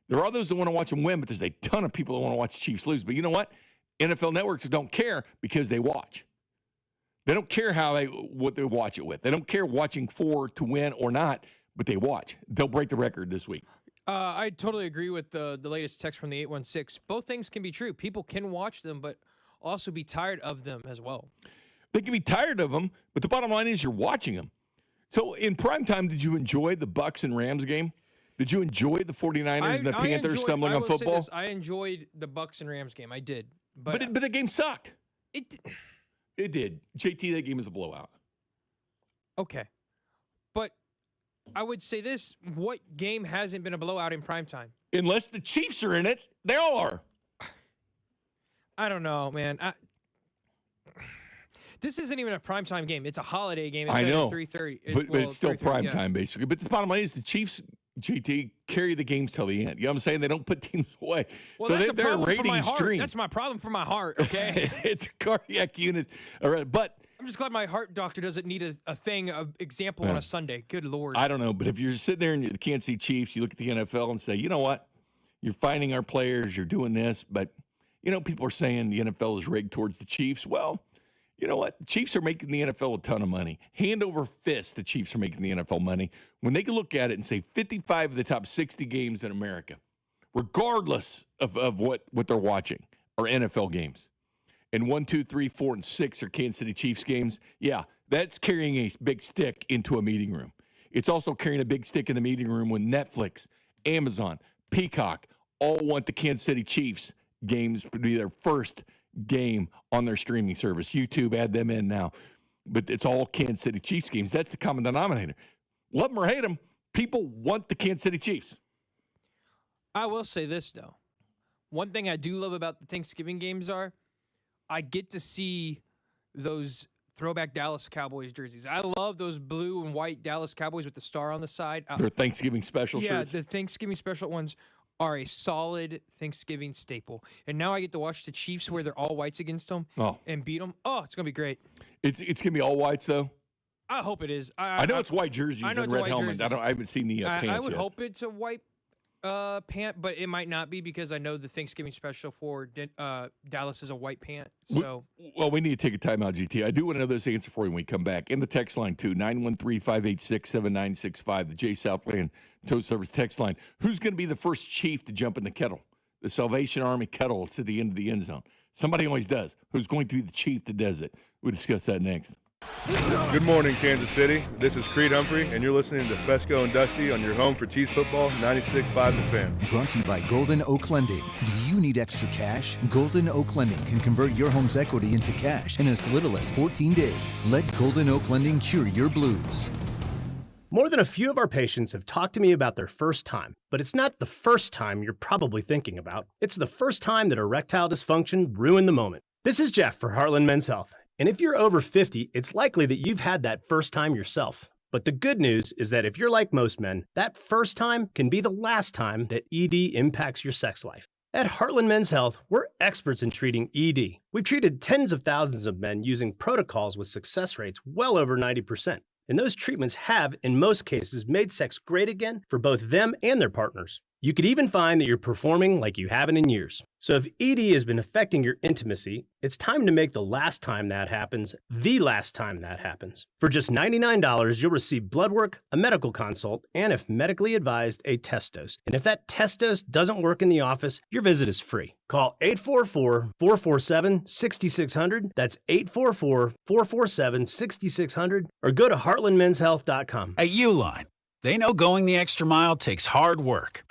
Speaker 1: There are those that want to watch them win, but there's a ton of people that want to watch the Chiefs lose. But you know what? NFL networks don't care because they watch. They don't care what they watch it with. They don't care watching for to win or not, but they watch. They'll break the record this week.
Speaker 2: I totally agree with the latest text from the 816. Both things can be true. People can watch them, but also be tired of them as well.
Speaker 1: They can be tired of them, but the bottom line is you're watching them. So in primetime, did you enjoy the Bucs and Rams game? Did you enjoy the 49ers and the Panthers stumbling on football?
Speaker 2: I enjoyed the Bucs and Rams game. I did.
Speaker 1: But the game sucked. It did. JT, that game was a blowout.
Speaker 2: Okay. But I would say this. What game hasn't been a blowout in primetime?
Speaker 1: Unless the Chiefs are in it, they all are.
Speaker 2: I don't know, man. This isn't even a primetime game. It's a holiday game. It's
Speaker 1: I know.
Speaker 2: 3:30.
Speaker 1: But it's still primetime, basically. But the bottom line is the Chiefs, JT, carry the games till the end. You know what I'm saying? They don't put teams away.
Speaker 2: Well,
Speaker 1: so
Speaker 2: that's
Speaker 1: they're a ratings dream.
Speaker 2: That's my problem for my heart, okay?
Speaker 1: It's a cardiac unit. All right, but
Speaker 2: I'm just glad my heart doctor doesn't need a example on a Sunday. Good Lord.
Speaker 1: I don't know, but if you're sitting there and you're the Kansas City Chiefs, you look at the NFL and say, you know what? You're finding our players, you're doing this, but, people are saying the NFL is rigged towards the Chiefs. Well, you know what? The Chiefs are making the NFL a ton of money. Hand over fist, the Chiefs are making the NFL money. When they can look at it and say 55 of the top 60 games in America, regardless of what they're watching, are NFL games. And 1, 2, 3, 4, and 6 are Kansas City Chiefs games. Yeah, that's carrying a big stick into a meeting room. It's also carrying a big stick in the meeting room when Netflix, Amazon, Peacock all want the Kansas City Chiefs games to be their first game on their streaming service. YouTube, add them in now. But it's all Kansas City Chiefs games. That's the common denominator. Love them or hate them, people want the Kansas City Chiefs.
Speaker 2: I will say this, though. One thing I do love about the Thanksgiving games I get to see those throwback Dallas Cowboys jerseys. I love those blue and white Dallas Cowboys with the star on the side.
Speaker 1: Their Thanksgiving special shirts.
Speaker 2: Yeah, the Thanksgiving special ones are a solid Thanksgiving staple. And now I get to watch the Chiefs wear their all whites against them and beat them. Oh, it's going to be great.
Speaker 1: It's going to be all whites, though?
Speaker 2: I hope it is.
Speaker 1: I know it's white jerseys and red helmets. I haven't seen the pants
Speaker 2: I would
Speaker 1: yet.
Speaker 2: hope it's a white pant, but it might not be because I know the Thanksgiving special for Dallas is a white pant. So
Speaker 1: well, we need to take a timeout, GT. I do want to know this answer for you when we come back. In the text line, too, 913-586-7965, the J Southland Tow Service text line. Who's going to be the first Chief to jump in the kettle? The Salvation Army kettle. It's at the end of the end zone. Somebody always does. Who's going to be the Chief that does it? We'll discuss that next.
Speaker 7: Good morning, Kansas City. This is Creed Humphrey, and you're listening to Fescoe and Dusty on your home for Chiefs football, 96.5 The Fan.
Speaker 3: Brought to you by Golden Oak Lending. Do you need extra cash? Golden Oak Lending can convert your home's equity into cash in as little as 14 days. Let Golden Oak Lending cure your blues.
Speaker 4: More than a few of our patients have talked to me about their first time, but it's not the first time you're probably thinking about. It's the first time that erectile dysfunction ruined the moment. This is Jeff for Heartland Men's Health. And if you're over 50, it's likely that you've had that first time yourself. But the good news is that if you're like most men, that first time can be the last time that ED impacts your sex life. At Heartland Men's Health, we're experts in treating ED. We've treated tens of thousands of men using protocols with success rates well over 90%. And those treatments have, in most cases, made sex great again for both them and their partners. You could even find that you're performing like you haven't in years. So if ED has been affecting your intimacy, it's time to make the last time that happens the last time that happens. For just $99, you'll receive blood work, a medical consult, and if medically advised, a test dose. And if that test dose doesn't work in the office, your visit is free. Call 844-447-6600. That's 844-447-6600. Or go to heartlandmenshealth.com.
Speaker 8: At Uline, they know going the extra mile takes hard work.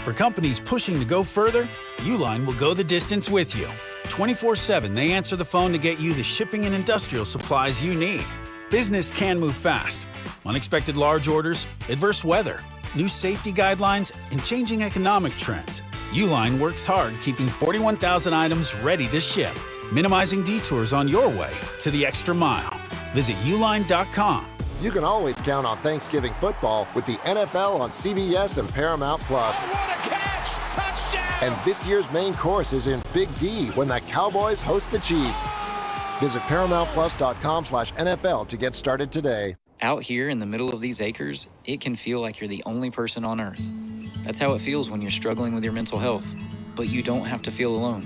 Speaker 8: For companies pushing to go further, Uline will go the distance with you. 24/7, they answer the phone to get you the shipping and industrial supplies you need. Business can move fast. Unexpected large orders, adverse weather, new safety guidelines, and changing economic trends. Uline works hard keeping 41,000 items ready to ship, minimizing detours on your way to the extra mile. Visit uline.com.
Speaker 9: You can always count on Thanksgiving football with the NFL on CBS and Paramount Plus.
Speaker 23: Oh, what a catch! Touchdown!
Speaker 9: And this year's main course is in Big D when the Cowboys host the Chiefs. Visit ParamountPlus.com/NFL to get started today.
Speaker 10: Out here in the middle of these acres, it can feel like you're the only person on Earth. That's how it feels when you're struggling with your mental health. But you don't have to feel alone.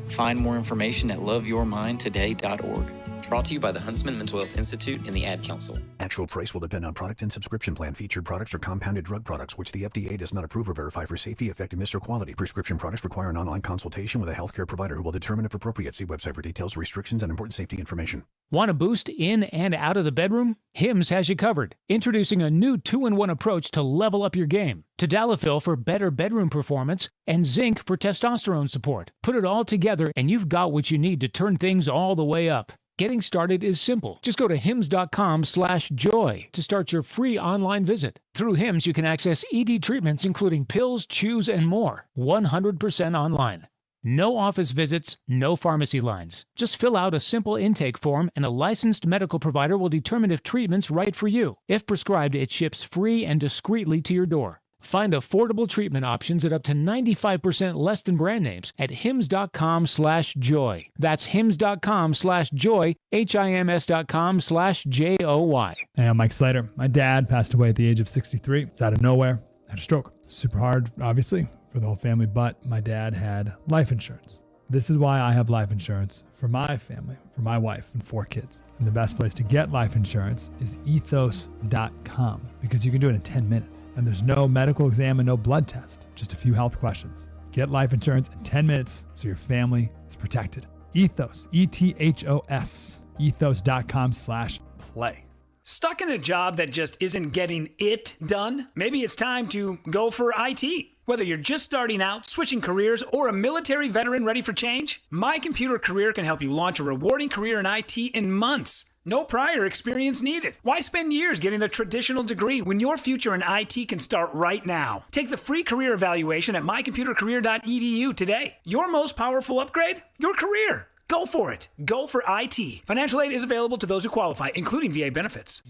Speaker 10: Find more information at loveyourmindtoday.org. Brought to you by the Huntsman Mental Health Institute and the Ad Council.
Speaker 15: Actual price will depend on product and subscription plan. Featured products are compounded drug products, which the FDA does not approve or verify for safety, effectiveness, or quality. Prescription products require an online consultation with a healthcare provider who will determine if appropriate. See website for details, restrictions, and important safety information.
Speaker 16: Want a boost in and out of the bedroom? Hims has you covered. Introducing a new 2-in-1 approach to level up your game. Tadalafil for better bedroom performance and zinc for testosterone support. Put it all together and you've got what you need to turn things all the way up. Getting started is simple. Just go to hims.com/joy to start your free online visit. Through Hims, you can access ED treatments including pills, chews, and more. 100% online. No office visits, no pharmacy lines. Just fill out a simple intake form and a licensed medical provider will determine if treatment's right for you. If prescribed, it ships free and discreetly to your door. Find affordable treatment options at up to 95% less than brand names at hims.com/joy. That's hims.com/joy, HIMS.com/JOY.
Speaker 17: Hey, I'm Mike Slater. My dad passed away at the age of 63. It's out of nowhere. Had a stroke. Super hard, obviously, for the whole family, but my dad had life insurance. This is why I have life insurance for my family, for my wife and 4 kids. And the best place to get life insurance is ethos.com because you can do it in 10 minutes. And there's no medical exam and no blood test, just a few health questions. Get life insurance in 10 minutes so your family is protected. Ethos, ETHOS, ethos.com/play.
Speaker 18: Stuck in a job that just isn't getting it done? Maybe it's time to go for IT. Whether you're just starting out, switching careers, or a military veteran ready for change, My Computer Career can help you launch a rewarding career in IT in months. No prior experience needed. Why spend years getting a traditional degree when your future in IT can start right now? Take the free career evaluation at mycomputercareer.edu today. Your most powerful upgrade? Your career. Go for it. Go for IT. Financial aid is available to those who qualify, including VA benefits.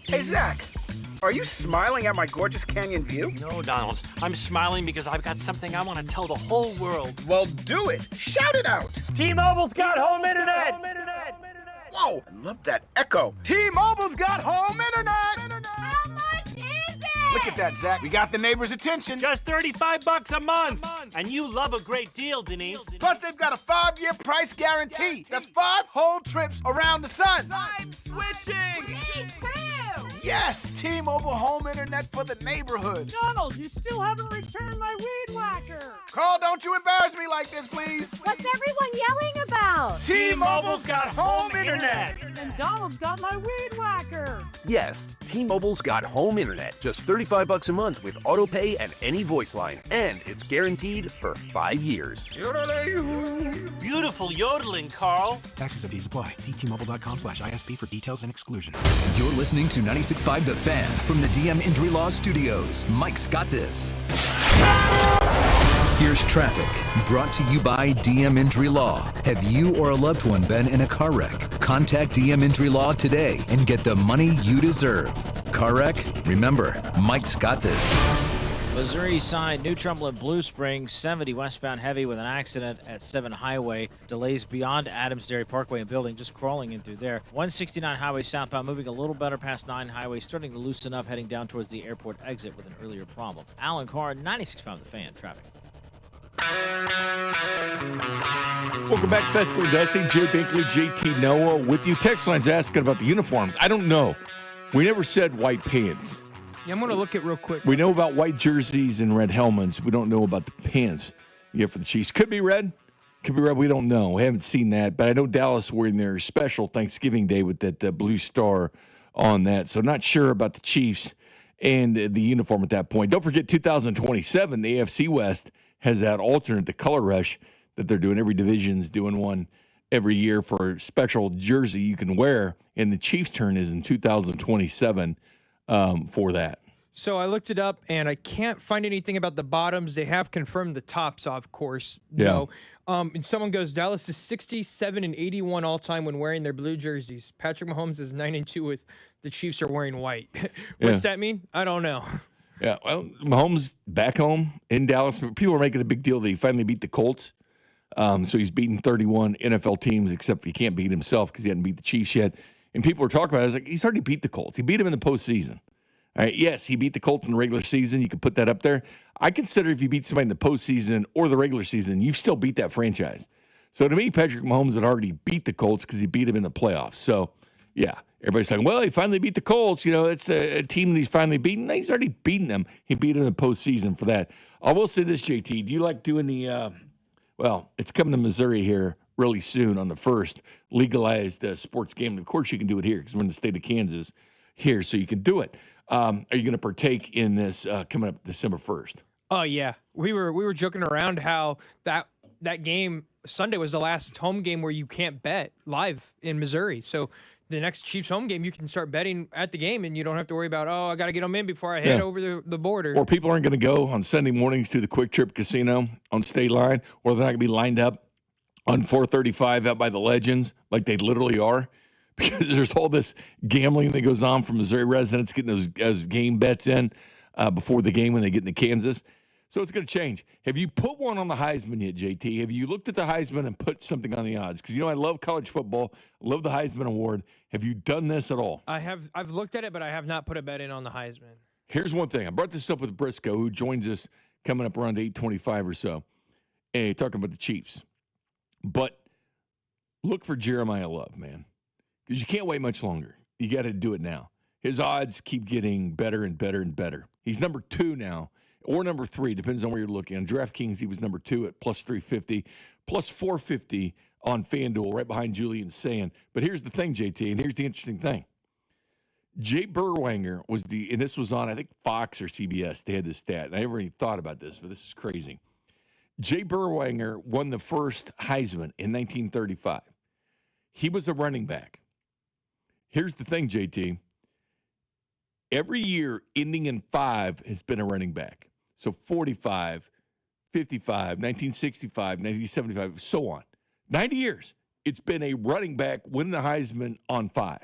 Speaker 19: Hey, Zach. Are you smiling at my gorgeous canyon view?
Speaker 20: No, Donald. I'm smiling because I've got something I want to tell the whole world.
Speaker 19: Well, do it. Shout it out.
Speaker 20: T-Mobile's got home internet.
Speaker 19: Whoa, I love that echo. T-Mobile's got home internet.
Speaker 23: How much is it?
Speaker 19: Look at that, Zach. We got the neighbors' attention.
Speaker 20: Just $35 a month. And you love a great deal, Denise.
Speaker 19: Plus, they've got a 5-year price guarantee. That's 5 whole trips around the sun.
Speaker 23: I'm switching. Me too.
Speaker 19: Yes, T-Mobile home internet for the neighborhood.
Speaker 23: Donald, you still haven't returned my weed whacker.
Speaker 19: Carl, don't you embarrass me like this, please.
Speaker 23: What's everyone yelling about?
Speaker 20: T-Mobile's got home internet.
Speaker 23: And Donald's got my weed whacker.
Speaker 21: Yes, T-Mobile's got home internet. Just $35 a month with auto pay and any voice line. And it's guaranteed for 5 years.
Speaker 20: Beautiful yodeling, Carl.
Speaker 31: Taxes and fees apply. See T-Mobile.com/ISP for details and exclusions.
Speaker 3: You're listening to 96.5 The Fan from the DM Injury Law Studios. Mike's got this. Here's traffic, brought to you by DM Injury Law. Have you or a loved one been in a car wreck? Contact DM Injury Law today and get the money you deserve. Car wreck? Remember, Mike's got this.
Speaker 14: Missouri side, New Trumbull and Blue Springs, 70 westbound heavy with an accident at 7 Highway. Delays beyond Adams Dairy Parkway and building, just crawling in through there. 169 Highway southbound, moving a little better past 9 Highway, starting to loosen up, heading down towards the airport exit with an earlier problem. Alan Carr, 96.5 The Fan, traffic.
Speaker 1: Welcome back to Fescoe Dusty. Jay Binkley, JT Noah with you. Text line's asking about the uniforms. I don't know. We never said white pants.
Speaker 2: Yeah, I'm going to look at real quick.
Speaker 1: We know about white jerseys and red helmets. We don't know about the pants you get for the Chiefs. Could be red. Could be red. We don't know. We haven't seen that. But I know Dallas wearing their special Thanksgiving Day with that blue star on that. So not sure about the Chiefs and the uniform at that point. Don't forget 2027, the AFC West has that alternate, the color rush that they're doing. Every division's doing one every year for a special jersey you can wear. And the Chiefs' turn is in 2027 for that.
Speaker 2: So I looked it up, and I can't find anything about the bottoms. They have confirmed the tops, of course.
Speaker 1: Yeah.
Speaker 2: And someone goes, Dallas is 67 and 81 all time when wearing their blue jerseys. Patrick Mahomes is 9-2 with the Chiefs are wearing white. What's that mean? I don't know.
Speaker 1: Yeah, well, Mahomes back home in Dallas. People are making a big deal that he finally beat the Colts. So he's beaten 31 NFL teams, except he can't beat himself because he hadn't beat the Chiefs yet. And people were talking about it. I was like, he's already beat the Colts. He beat him in the postseason. All right, yes, he beat the Colts in the regular season. You could put that up there. I consider if you beat somebody in the postseason or the regular season, you've still beat that franchise. So to me, Patrick Mahomes had already beat the Colts because he beat him in the playoffs. So, yeah, everybody's saying, well, he finally beat the Colts. You know, it's a team that he's finally beaten. No, he's already beaten them. He beat him in the postseason for that. I will say this, JT. Do you like doing the well, it's coming to Missouri here really soon on the 1st, legalized sports game. And of course, you can do it here because we're in the state of Kansas here, so you can do it. Are you going to partake in this coming up December 1st?
Speaker 2: Oh, yeah. We were joking around how that game Sunday was the last home game where you can't bet live in Missouri. So the next Chiefs home game, you can start betting at the game, and you don't have to worry about, I got to get them in before I head over the border.
Speaker 1: Or people aren't going to go on Sunday mornings to the Quick Trip Casino on State Line, or they're not going to be lined up on 435 out by the Legends like they literally are, because there's all this gambling that goes on from Missouri residents getting those game bets in before the game when they get into Kansas. So it's going to change. Have you put one on the Heisman yet, JT? Have you looked at the Heisman and put something on the odds? Because, I love college football. I love the Heisman Award. Have you done this at all?
Speaker 2: I've looked at it, but I have not put a bet in on the Heisman.
Speaker 1: Here's one thing. I brought this up with Briscoe, who joins us coming up around 8:25 or so, and talking about the Chiefs. But look for Jeremiah Love, man, because you can't wait much longer. You got to do it now. His odds keep getting better and better and better. He's number 2 now. Or number 3, depends on where you're looking. On DraftKings, he was number 2 at plus 350, plus 450 on FanDuel, right behind Julian Sand. But here's the thing, JT, and here's the interesting thing. Jay Berwanger was and this was on, I think, Fox or CBS. They had this stat, and I never even thought about this, but this is crazy. Jay Berwanger won the first Heisman in 1935. He was a running back. Here's the thing, JT. Every year ending in 5 has been a running back. So 45, 55, 1965, 1975, so on. 90 years, it's been a running back winning the Heisman on 5.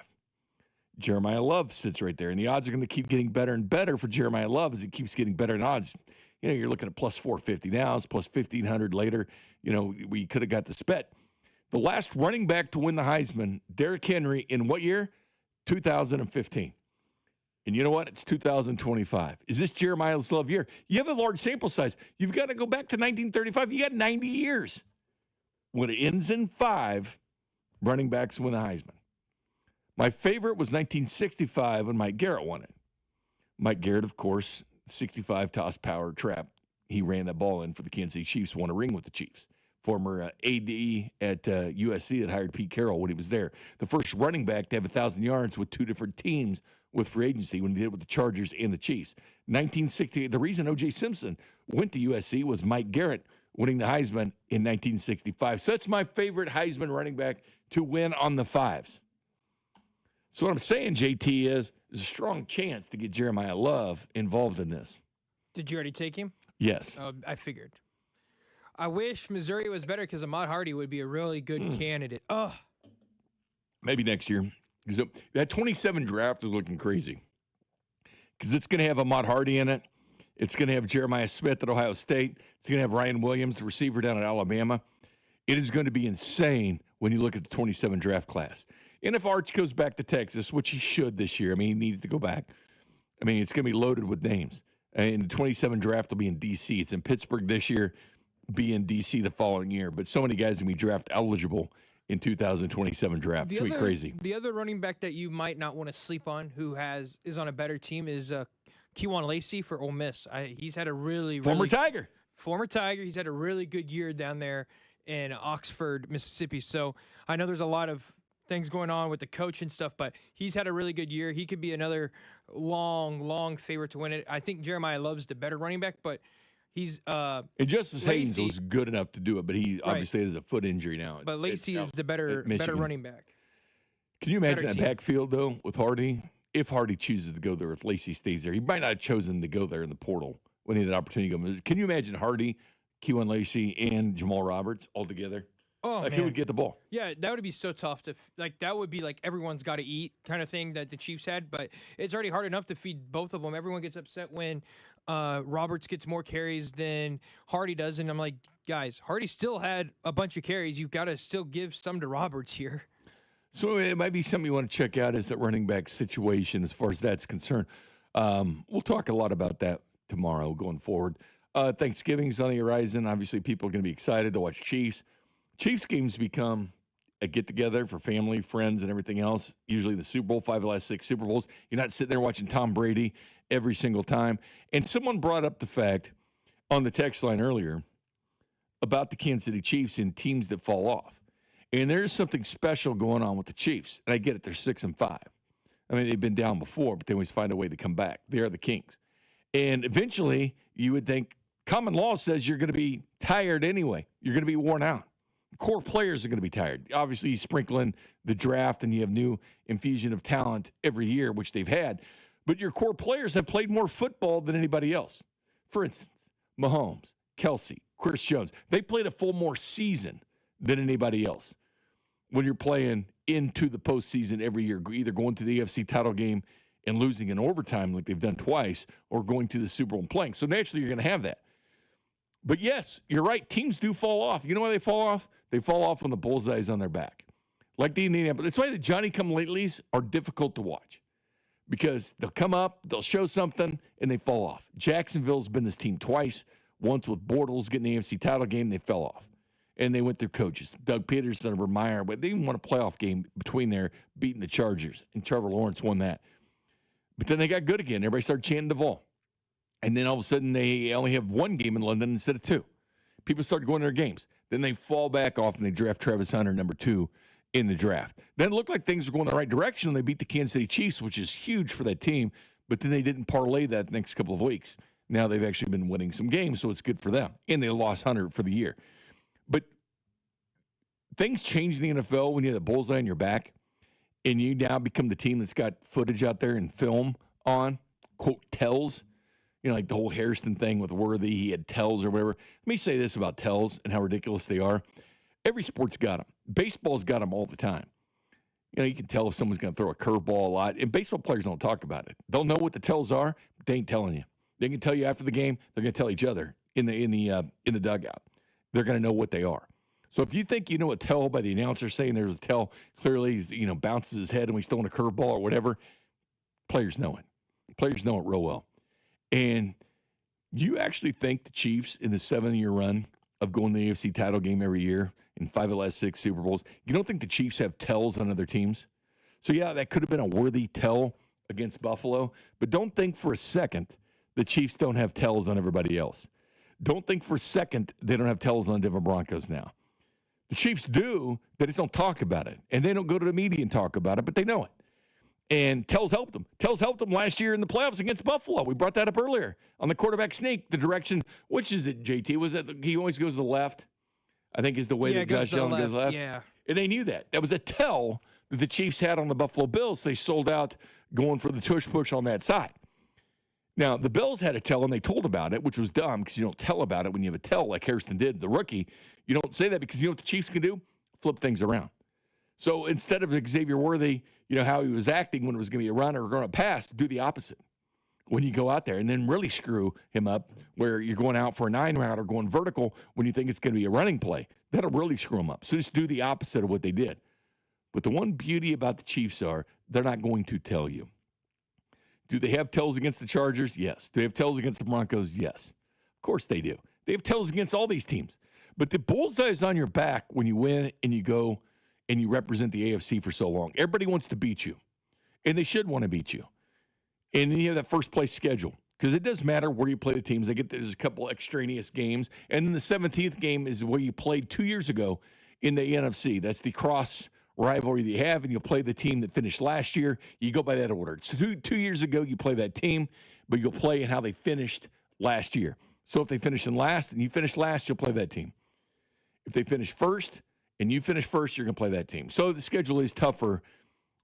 Speaker 1: Jeremiah Love sits right there, and the odds are going to keep getting better and better for Jeremiah Love as it keeps getting better in odds. You're looking at plus 450 now. It's plus 1,500 later. We could have got this bet. The last running back to win the Heisman, Derrick Henry, in what year? 2015. And you know what? It's 2025. Is this Jeremiah's Love year? You have a large sample size. You've got to go back to 1935. You got 90 years. When it ends in 5, running backs win the Heisman. My favorite was 1965 when Mike Garrett won it. Mike Garrett, of course, 65 toss power trap. He ran that ball in for the Kansas City Chiefs, won a ring with the Chiefs. Former AD at USC that hired Pete Carroll when he was there. The first running back to have 1,000 yards with 2 different teams with free agency when he did it with the Chargers and the Chiefs. 1968, the reason O.J. Simpson went to USC was Mike Garrett winning the Heisman in 1965. So that's my favorite Heisman running back to win on the 5s. So what I'm saying, JT, is there's a strong chance to get Jeremiah Love involved in this.
Speaker 2: Did you already take him?
Speaker 1: Yes.
Speaker 2: I figured. I wish Missouri was better because Ahmad Hardy would be a really good candidate. Oh.
Speaker 1: Maybe next year. Because that 27 draft is looking crazy. Because it's going to have Ahmad Hardy in it. It's going to have Jeremiah Smith at Ohio State. It's going to have Ryan Williams, the receiver down at Alabama. It is going to be insane when you look at the 27 draft class. And if Arch goes back to Texas, which he should this year, I mean, he needs to go back. I mean, it's going to be loaded with names. And the 27 draft will be in D.C. It's in Pittsburgh this year, be in D.C. the following year. But so many guys are going to be draft eligible in 2027 draft. It's going to be crazy.
Speaker 2: The other running back that you might not want to sleep on who is on a better team is Kewan Lacey for Ole Miss. He's had a
Speaker 1: Former Tiger.
Speaker 2: He's had a really good year down there in Oxford, Mississippi. So I know there's a lot of things going on with the coach and stuff, but he's had a really good year. He could be another long favorite to win it. I think Jeremiah Love's the better running back, but he's
Speaker 1: and Justice Haynes was good enough to do it, but he obviously has a foot injury now.
Speaker 2: But Lacey is the better running back.
Speaker 1: Can you imagine that backfield though with Hardy? If Hardy chooses to go there, if Lacey stays there, he might not have chosen to go there in the portal when he had an opportunity to go. Can you imagine Hardy, Kewan Lacey, and Jamal Roberts all together?
Speaker 2: Oh,
Speaker 1: like, who would get the ball?
Speaker 2: Yeah, that would be so tough to that would be like everyone's got to eat kind of thing that the Chiefs had, but it's already hard enough to feed both of them. Everyone gets upset when Roberts gets more carries than Hardy does, and I'm like, guys, Hardy still had a bunch of carries. You've got to still give some to Roberts here.
Speaker 1: So it might be something you want to check out is that running back situation as far as that's concerned. We'll talk a lot about that tomorrow going forward. Thanksgiving's on the horizon. Obviously, people are going to be excited to watch Chiefs. Chiefs games become a get-together for family, friends, and everything else. Usually the Super Bowl, 5 of the last 6 Super Bowls. You're not sitting there watching Tom Brady every single time. And someone brought up the fact on the text line earlier about the Kansas City Chiefs and teams that fall off. And there's something special going on with the Chiefs. And I get it, they're 6-5. I mean, they've been down before, but they always find a way to come back. They are the Kings. And eventually, you would think common law says you're going to be tired anyway. You're going to be worn out. Core players are going to be tired. Obviously, you sprinkle in the draft and you have new infusion of talent every year, which they've had. But your core players have played more football than anybody else. For instance, Mahomes, Kelsey, Chris Jones. They played a full more season than anybody else. When you're playing into the postseason every year, either going to the AFC title game and losing in overtime like they've done twice, or going to the Super Bowl and playing. So naturally, you're going to have that. But yes, you're right. Teams do fall off. You know why they fall off? They fall off when the bullseye's on their back. Like the Indianapolis. That's why the Johnny-come-latelys are difficult to watch. Because they'll come up, they'll show something, and they fall off. Jacksonville's been this team twice. Once with Bortles getting the AFC title game, they fell off. And they went through coaches. Doug Peterson, Urban Meyer, but they even won a playoff game between there, beating the Chargers. And Trevor Lawrence won that. But then they got good again. Everybody started chanting Duvall. And then all of a sudden, they only have 1 game in London instead of 2. People start going to their games. Then they fall back off and they draft Travis Hunter, number 2 in the draft. Then it looked like things were going the right direction and they beat the Kansas City Chiefs, which is huge for that team. But then they didn't parlay that the next couple of weeks. Now they've actually been winning some games, so it's good for them. And they lost Hunter for the year. But things change in the NFL when you have the bullseye on your back and you now become the team that's got footage out there and film on, quote, tells. You know, like the whole Hairston thing with Worthy, he had tells or whatever. Let me say this about tells and how ridiculous they are. Every sport's got them. Baseball's got them all the time. You know, you can tell if someone's going to throw a curveball a lot. And baseball players don't talk about it. They'll know what the tells are, but they ain't telling you. They can tell you after the game. They're going to tell each other in the dugout. They're going to know what they are. So if you think you know a tell by the announcer saying there's a tell, clearly he's, bounces his head and he's throwing a curveball or whatever, players know it. Players know it real well. And you actually think the Chiefs in the 7-year run of going to the AFC title game every year in 5 of the last 6 Super Bowls, you don't think the Chiefs have tells on other teams? So, yeah, that could have been a worthy tell against Buffalo. But don't think for a second the Chiefs don't have tells on everybody else. Don't think for a second they don't have tells on the Denver Broncos now. The Chiefs do, they just don't talk about it. And they don't go to the media and talk about it, but they know it. And Tells helped them. Tells helped them last year in the playoffs against Buffalo. We brought that up earlier on the quarterback sneak. The direction, which is it, JT? Was it he always goes to the left? I think is the way that Josh Allen goes left.
Speaker 2: Yeah.
Speaker 1: And they knew that. That was a tell that the Chiefs had on the Buffalo Bills. They sold out going for the tush push on that side. Now, the Bills had a tell, and they told about it, which was dumb because you don't tell about it when you have a tell like Hairston did, the rookie. You don't say that because you know what the Chiefs can do? Flip things around. So instead of Xavier Worthy, how he was acting when it was going to be a run or going to pass, do the opposite. When you go out there and then really screw him up where you're going out for a 9 route or going vertical when you think it's going to be a running play, that'll really screw him up. So just do the opposite of what they did. But the one beauty about the Chiefs are they're not going to tell you. Do they have tells against the Chargers? Yes. Do they have tells against the Broncos? Yes. Of course they do. They have tells against all these teams. But the bullseye is on your back when you win and you go and you represent the AFC for so long. Everybody wants to beat you, and they should want to beat you. And then you have that first place schedule because it does matter where you play the teams. There's a couple extraneous games, and then the 17th game is where you played 2 years ago in the NFC. That's the cross rivalry that you have, and you'll play the team that finished last year. You go by that order. So two years ago, you play that team, but you'll play in how they finished last year. So if they finish in last and you finish last, you'll play that team. If they finish first and you finish first, you're going to play that team. So the schedule is tougher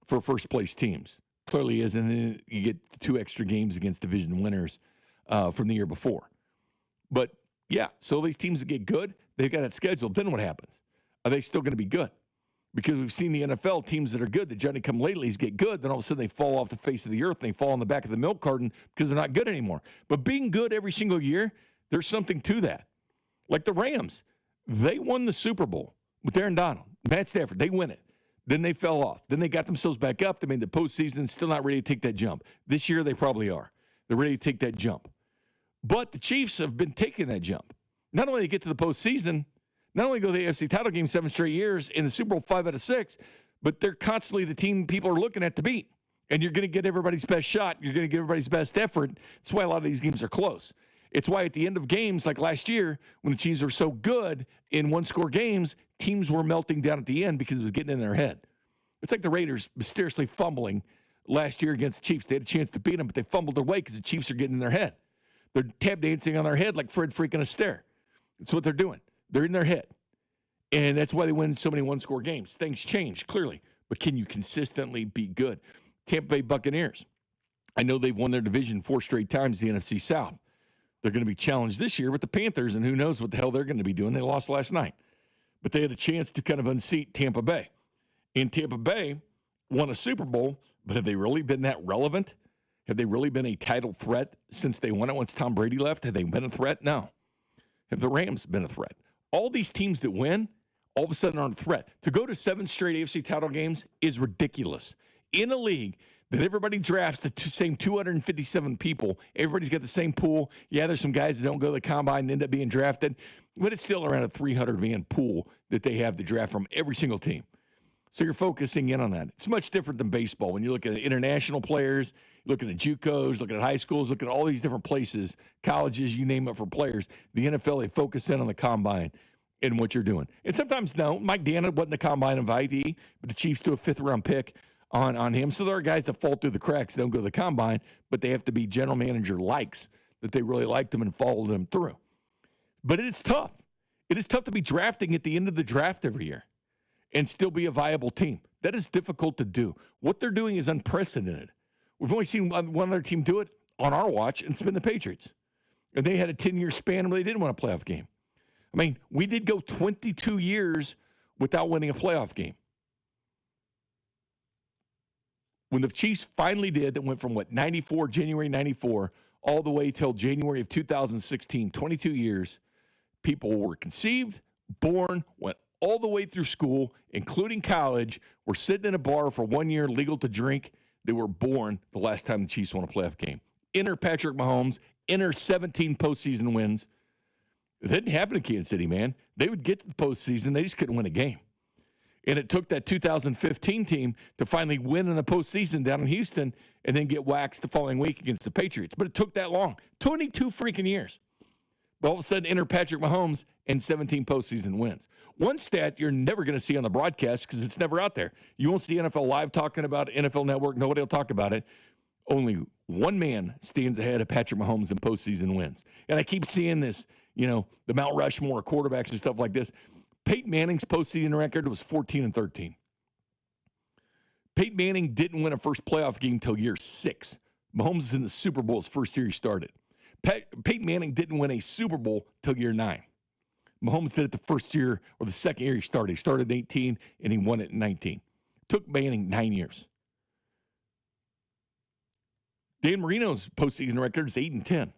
Speaker 1: for first-place teams. Clearly is, and then you get 2 extra games against division winners from the year before. But, yeah, so these teams that get good, they've got that schedule. Then what happens? Are they still going to be good? Because we've seen the NFL teams that are good, that Johnny come latelys get good, then all of a sudden they fall off the face of the earth. They fall on the back of the milk carton because they're not good anymore. But being good every single year, there's something to that. Like the Rams, they won the Super Bowl with Aaron Donald, Matt Stafford. They win it. Then they fell off. Then they got themselves back up. They made the postseason, still not ready to take that jump. This year they probably are. They're ready to take that jump. But the Chiefs have been taking that jump. Not only to get to the postseason, not only go to the AFC title game 7 straight years, in the Super Bowl 5 out of 6, but they're constantly the team people are looking at to beat. And you're going to get everybody's best shot. You're going to get everybody's best effort. That's why a lot of these games are close. It's why at the end of games like last year, when the Chiefs were so good in one-score games, teams were melting down at the end because it was getting in their head. It's like the Raiders mysteriously fumbling last year against the Chiefs. They had a chance to beat them, but they fumbled away because the Chiefs are getting in their head. They're tap dancing on their head like Fred freaking Astaire. That's what they're doing. They're in their head. And that's why they win so many one-score games. Things change, clearly. But can you consistently be good? Tampa Bay Buccaneers. I know they've won their division 4 straight times, the NFC South. They're going to be challenged this year with the Panthers, and who knows what the hell they're going to be doing. They lost last night. But they had a chance to kind of unseat Tampa Bay. And Tampa Bay won a Super Bowl, but have they really been that relevant? Have they really been a title threat since they won it once Tom Brady left? Have they been a threat? No. Have the Rams been a threat? All these teams that win, all of a sudden aren't a threat. To go to 7 straight AFC title games is ridiculous. In a league that everybody drafts the same 257 people, everybody's got the same pool. Yeah, there's some guys that don't go to the combine and end up being drafted, but it's still around a 300-man pool that they have to draft from every single team. So you're focusing in on that. It's much different than baseball. When you're looking at international players, you're looking at JUCOs, looking at high schools, looking at all these different places, colleges, you name it for players. The NFL, they focus in on the combine and what you're doing. And sometimes, no, Mike Dana wasn't the combine invitee, but the Chiefs do a 5th-round pick on him. So there are guys that fall through the cracks. They don't go to the combine, but they have to be general manager likes, that they really liked them and followed them through. But it's tough. It is tough to be drafting at the end of the draft every year and still be a viable team. That is difficult to do. What they're doing is unprecedented. We've only seen one other team do it on our watch, and it's been the Patriots. And they had a 10-year span where they didn't win a playoff game. I mean, we did go 22 years without winning a playoff game. When the Chiefs finally did, that went from, January 94, all the way till January of 2016, 22 years, people were conceived, born, went all the way through school, including college, were sitting in a bar for 1 year, legal to drink. They were born the last time the Chiefs won a playoff game. Enter Patrick Mahomes, enter 17 postseason wins. It didn't happen in Kansas City, man. They would get to the postseason. They just couldn't win a game. And it took that 2015 team to finally win in the postseason down in Houston and then get waxed the following week against the Patriots. But it took that long. 22 freaking years. But all of a sudden, enter Patrick Mahomes and 17 postseason wins. One stat you're never going to see on the broadcast because it's never out there. You won't see NFL Live talking about it, NFL Network. Nobody will talk about it. Only one man stands ahead of Patrick Mahomes in postseason wins. And I keep seeing this, the Mount Rushmore quarterbacks and stuff like this. Peyton Manning's postseason record was 14-13. Peyton Manning didn't win a first playoff game until year 6. Mahomes is in the Super Bowl his first year he started. Peyton Manning didn't win a Super Bowl till year 9. Mahomes did it the first year or the second year he started. He started in 18, and he won it in 19. Took Manning 9 years. Dan Marino's postseason record is 8-10.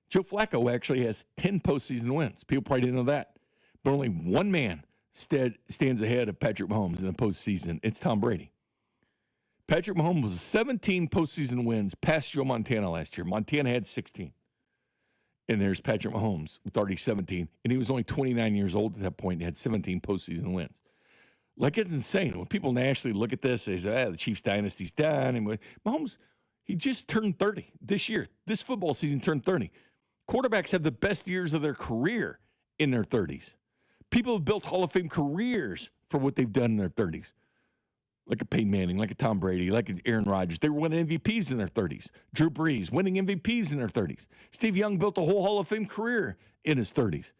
Speaker 1: Joe Flacco actually has 10 postseason wins. People probably didn't know that. But only one man stands ahead of Patrick Mahomes in the postseason. It's Tom Brady. Patrick Mahomes was 17 postseason wins past Joe Montana last year. Montana had 16. And there's Patrick Mahomes with already 17. And he was only 29 years old at that point and had 17 postseason wins. Like, it's insane. When people nationally look at this, they say, the Chiefs dynasty's done. And Mahomes, he just turned 30 this year. This football season turned 30. Quarterbacks have the best years of their career in their 30s. People have built Hall of Fame careers for what they've done in their 30s. Like a Peyton Manning, like a Tom Brady, like an Aaron Rodgers. They were winning MVPs in their 30s. Drew Brees winning MVPs in their 30s. Steve Young built a whole Hall of Fame career in his 30s.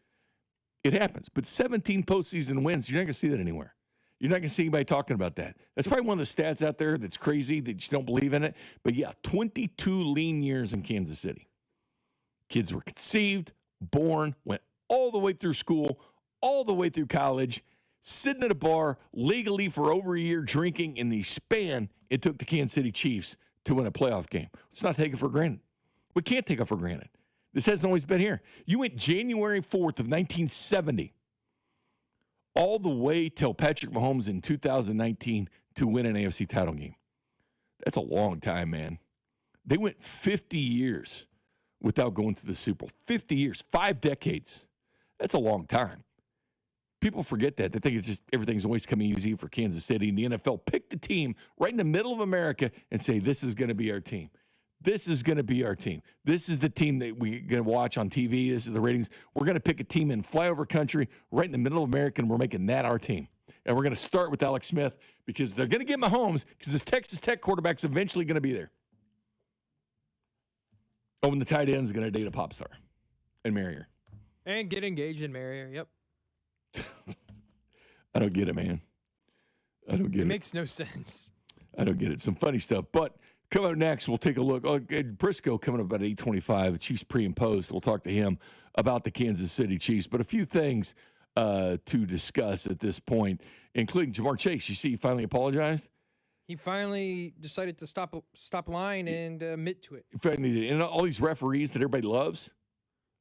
Speaker 1: It happens. But 17 postseason wins, you're not going to see that anywhere. You're not going to see anybody talking about that. That's probably one of the stats out there that's crazy that you don't believe in it. But yeah, 22 lean years in Kansas City. Kids were conceived, born, went all the way through school, all the way through college, sitting at a bar legally for over a year drinking in the span it took the Kansas City Chiefs to win a playoff game. Let's not take it for granted. We can't take it for granted. This hasn't always been here. You went January 4th of 1970 all the way till Patrick Mahomes in 2019 to win an AFC title game. That's a long time, man. They went 50 years without going to the Super Bowl. 50 years, 5 decades. That's a long time. People forget that. They think it's just everything's always coming easy for Kansas City. And the NFL picked the team right in the middle of America and say, this is going to be our team. This is going to be our team. This is the team that we're going to watch on TV. This is the ratings. We're going to pick a team in flyover country right in the middle of America, and we're making that our team. And we're going to start with Alex Smith because they're going to get Mahomes because this Texas Tech quarterback's eventually going to be there. Oh, and the tight end's going to date a pop star and marry her.
Speaker 2: And get engaged and marry her. Yep.
Speaker 1: I don't get it, man. I don't get it.
Speaker 2: It makes no sense.
Speaker 1: I don't get it. Some funny stuff. But coming up next, we'll take a look. Briscoe coming up at 8:25, Chiefs pre and post. We'll talk to him about the Kansas City Chiefs. But a few things to discuss at this point, including Jamar Chase. You see, he finally apologized.
Speaker 2: He finally decided to stop lying and admit to it.
Speaker 1: Finally did. And all these referees that everybody loves,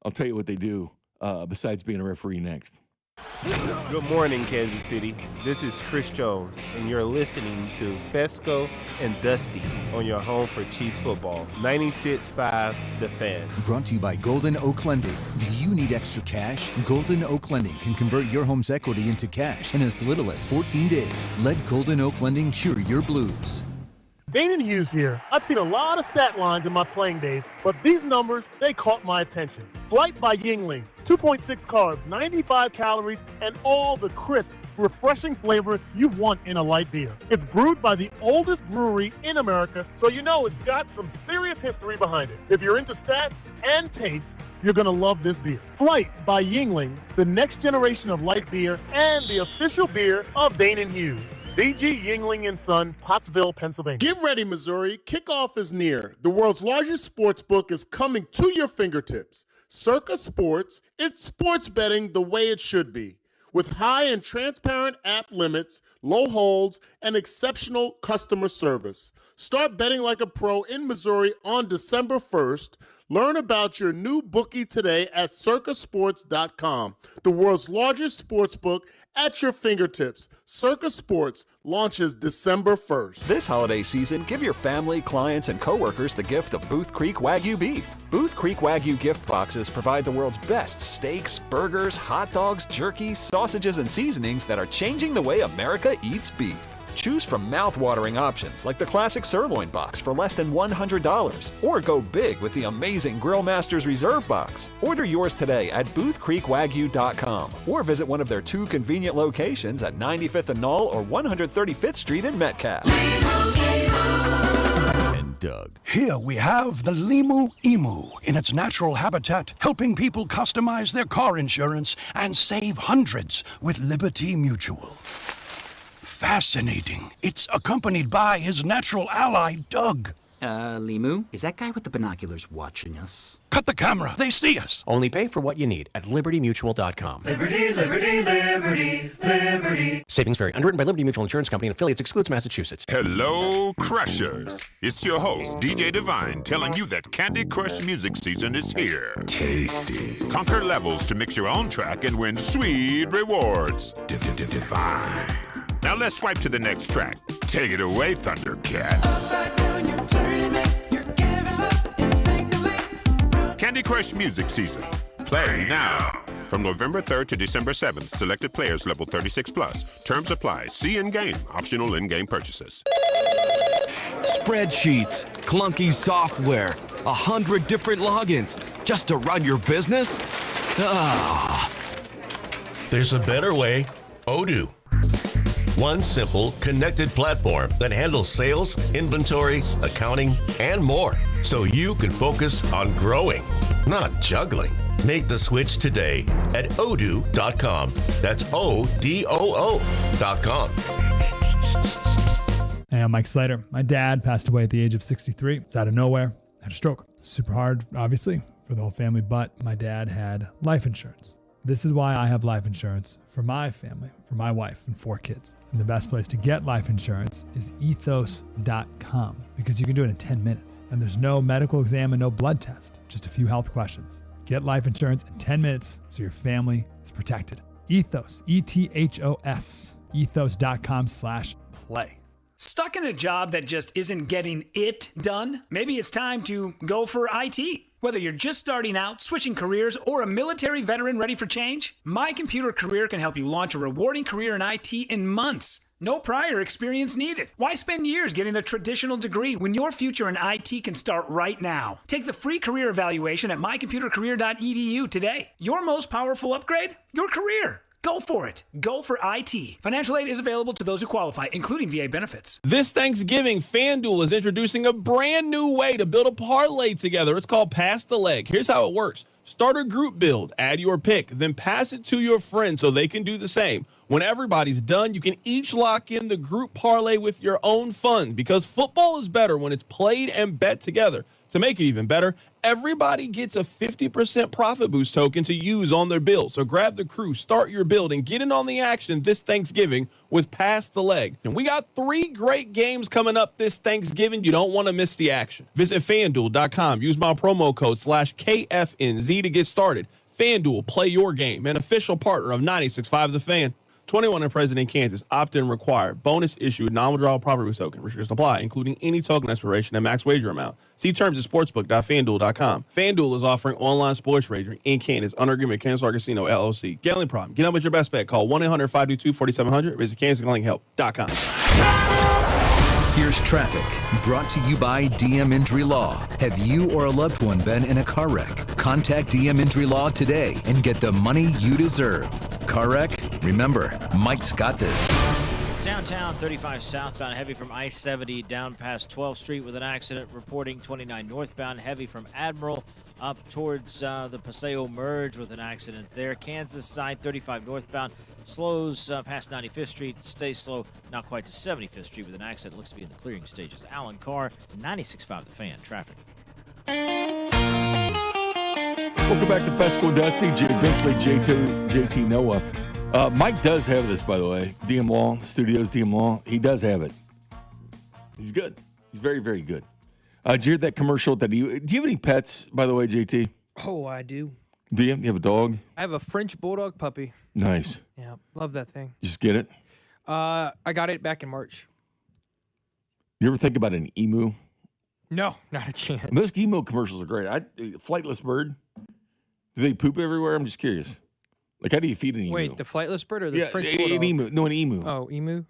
Speaker 1: I'll tell you what they do besides being a referee next.
Speaker 5: Good morning, Kansas City. This is Chris Jones, and you're listening to Fescoe and Dusty on your home for Chiefs football, 96.5 The Fan.
Speaker 3: Brought to you by Golden Oak Lending. Do you need extra cash? Golden Oak Lending can convert your home's equity into cash in as little as 14 days. Let Golden Oak Lending cure your blues.
Speaker 6: Danon Hughes here. I've seen a lot of stat lines in my playing days, but these numbers, they caught my attention. Flight by Yingling, 2.6 carbs, 95 calories, and all the crisp, refreshing flavor you want in a light beer. It's brewed by the oldest brewery in America, so you know it's got some serious history behind it. If you're into stats and taste, you're going to love this beer. Flight by Yingling, the next generation of light beer and the official beer of Danon Hughes. DG Yingling & Son, Pottsville, Pennsylvania.
Speaker 11: Get ready, Missouri. Kickoff is near. The world's largest sports book is coming to your fingertips. Circa Sports, it's sports betting the way it should be. With high and transparent app limits, low holds, and exceptional customer service. Start betting like a pro in Missouri on December 1st. Learn about your new bookie today at circasports.com. The world's largest sports book at your fingertips. Circa Sports launches December 1st.
Speaker 12: This holiday season, give your family, clients, and coworkers the gift of Booth Creek Wagyu beef. Booth Creek Wagyu gift boxes provide the world's best steaks, burgers, hot dogs, jerky, sausages, and seasonings that are changing the way America eats beef. Choose from mouth-watering options like the classic sirloin box for less than $100, or go big with the amazing Grill Masters Reserve box. Order yours today at boothcreekwagyu.com or visit one of their 2 convenient locations at 95th and Knoll or 135th Street in Metcalf. And Doug.
Speaker 13: Here we have the Limu Emu in its natural habitat, helping people customize their car insurance and save hundreds with Liberty Mutual. Fascinating. It's accompanied by his natural ally, Doug.
Speaker 22: Limu? Is that guy with the binoculars watching us?
Speaker 13: Cut the camera. They see us.
Speaker 4: Only pay for what you need at libertymutual.com.
Speaker 23: Liberty, liberty, liberty, liberty.
Speaker 4: Savings vary. Underwritten by Liberty Mutual Insurance Company and affiliates. Excludes Massachusetts.
Speaker 7: Hello, Crushers. It's your host, DJ Divine, telling you that Candy Crush music season is here. Tasty. Conquer levels to mix your own track and win sweet rewards. Divine. Now let's swipe to the next track. Take it away, Thundercat. Candy Crush music season. Play now. From November 3rd to December 7th, selected players level 36 plus. Terms apply. See in-game. Optional in-game purchases.
Speaker 8: Spreadsheets, clunky software, 100 different logins just to run your business? Ah.
Speaker 22: There's a better way. Odoo. One simple, connected platform that handles sales, inventory, accounting, and more. So you can focus on growing, not juggling. Make the switch today at odoo.com. That's ODOO.com.
Speaker 17: Hey, I'm Mike Slater. My dad passed away at the age of 63. It's out of nowhere. Had a stroke. Super hard, obviously, for the whole family, but my dad had life insurance. This is why I have life insurance for my family, for my wife and 4 kids. And the best place to get life insurance is ethos.com because you can do it in 10 minutes. And there's no medical exam and no blood test, just a few health questions. Get life insurance in 10 minutes so your family is protected. Ethos, ETHOS, ethos.com/play.
Speaker 18: Stuck in a job that just isn't getting it done? Maybe it's time to go for IT. Whether you're just starting out, switching careers, or a military veteran ready for change, My Computer Career can help you launch a rewarding career in IT in months. No prior experience needed. Why spend years getting a traditional degree when your future in IT can start right now? Take the free career evaluation at mycomputercareer.edu today. Your most powerful upgrade? Your career. Go for it. Go for IT. Financial aid is available to those who qualify, including VA benefits.
Speaker 24: This Thanksgiving, FanDuel is introducing a brand new way to build a parlay together. It's called Pass the Leg. Here's how it works. Start a group build, add your pick, then pass it to your friends so they can do the same. When everybody's done, you can each lock in the group parlay with your own fund because football is better when it's played and bet together. To make it even better, everybody gets a 50% profit boost token to use on their build. So grab the crew, start your build, and get in on the action this Thanksgiving with Pass the Leg. And we got 3 great games coming up this Thanksgiving. You don't want to miss the action. Visit FanDuel.com. Use my promo code /KFNZ to get started. FanDuel, play your game. An official partner of 96.5 The Fan. 21 and present in Kansas. Opt-in required. Bonus issued. Non-withdrawal profit boost token. Restrictions apply, including any token expiration and max wager amount. See terms at sportsbook.fanduel.com. FanDuel is offering online sports wagering in Kansas under agreement with Kansas Star Casino, LLC. Gambling problem? Get up with your best bet. Call 1-800-522-4700. Visit kansasgamblinghelp.com.
Speaker 3: Here's traffic, brought to you by DM Injury Law. Have you or a loved one been in a car wreck? Contact DM Injury Law today and get the money you deserve. Car wreck? Remember, Mike's got this.
Speaker 14: Downtown 35 southbound, heavy from I-70 down past 12th Street with an accident. Reporting 29 northbound, heavy from Admiral up towards the Paseo Merge with an accident there. Kansas side 35 northbound slows past 95th Street, stays slow not quite to 75th Street with an accident. Looks to be in the clearing stages. Alan Carr, 96.5 The Fan. Traffic.
Speaker 1: Welcome back to Fescoe Dusty. Bink JT Noah. Mike does have this, by the way. DM Law, Studios DM Law. He does have it. He's good. He's very, very good. Did you hear that commercial? Do you have any pets, by the way, JT?
Speaker 2: Oh, I do.
Speaker 1: Do you? You have a dog?
Speaker 2: I have a French Bulldog puppy.
Speaker 1: Nice.
Speaker 2: Yeah, love that thing.
Speaker 1: Just get it?
Speaker 2: I got it back in March.
Speaker 1: You ever think about an emu?
Speaker 2: No, not a chance.
Speaker 1: Those emu commercials are great. Flightless bird. Do they poop everywhere? I'm just curious. Like, how do you feed an emu?
Speaker 2: Wait, the flightless bird or the French Bulldog?
Speaker 1: An emu. No, an emu.
Speaker 2: Oh, emu?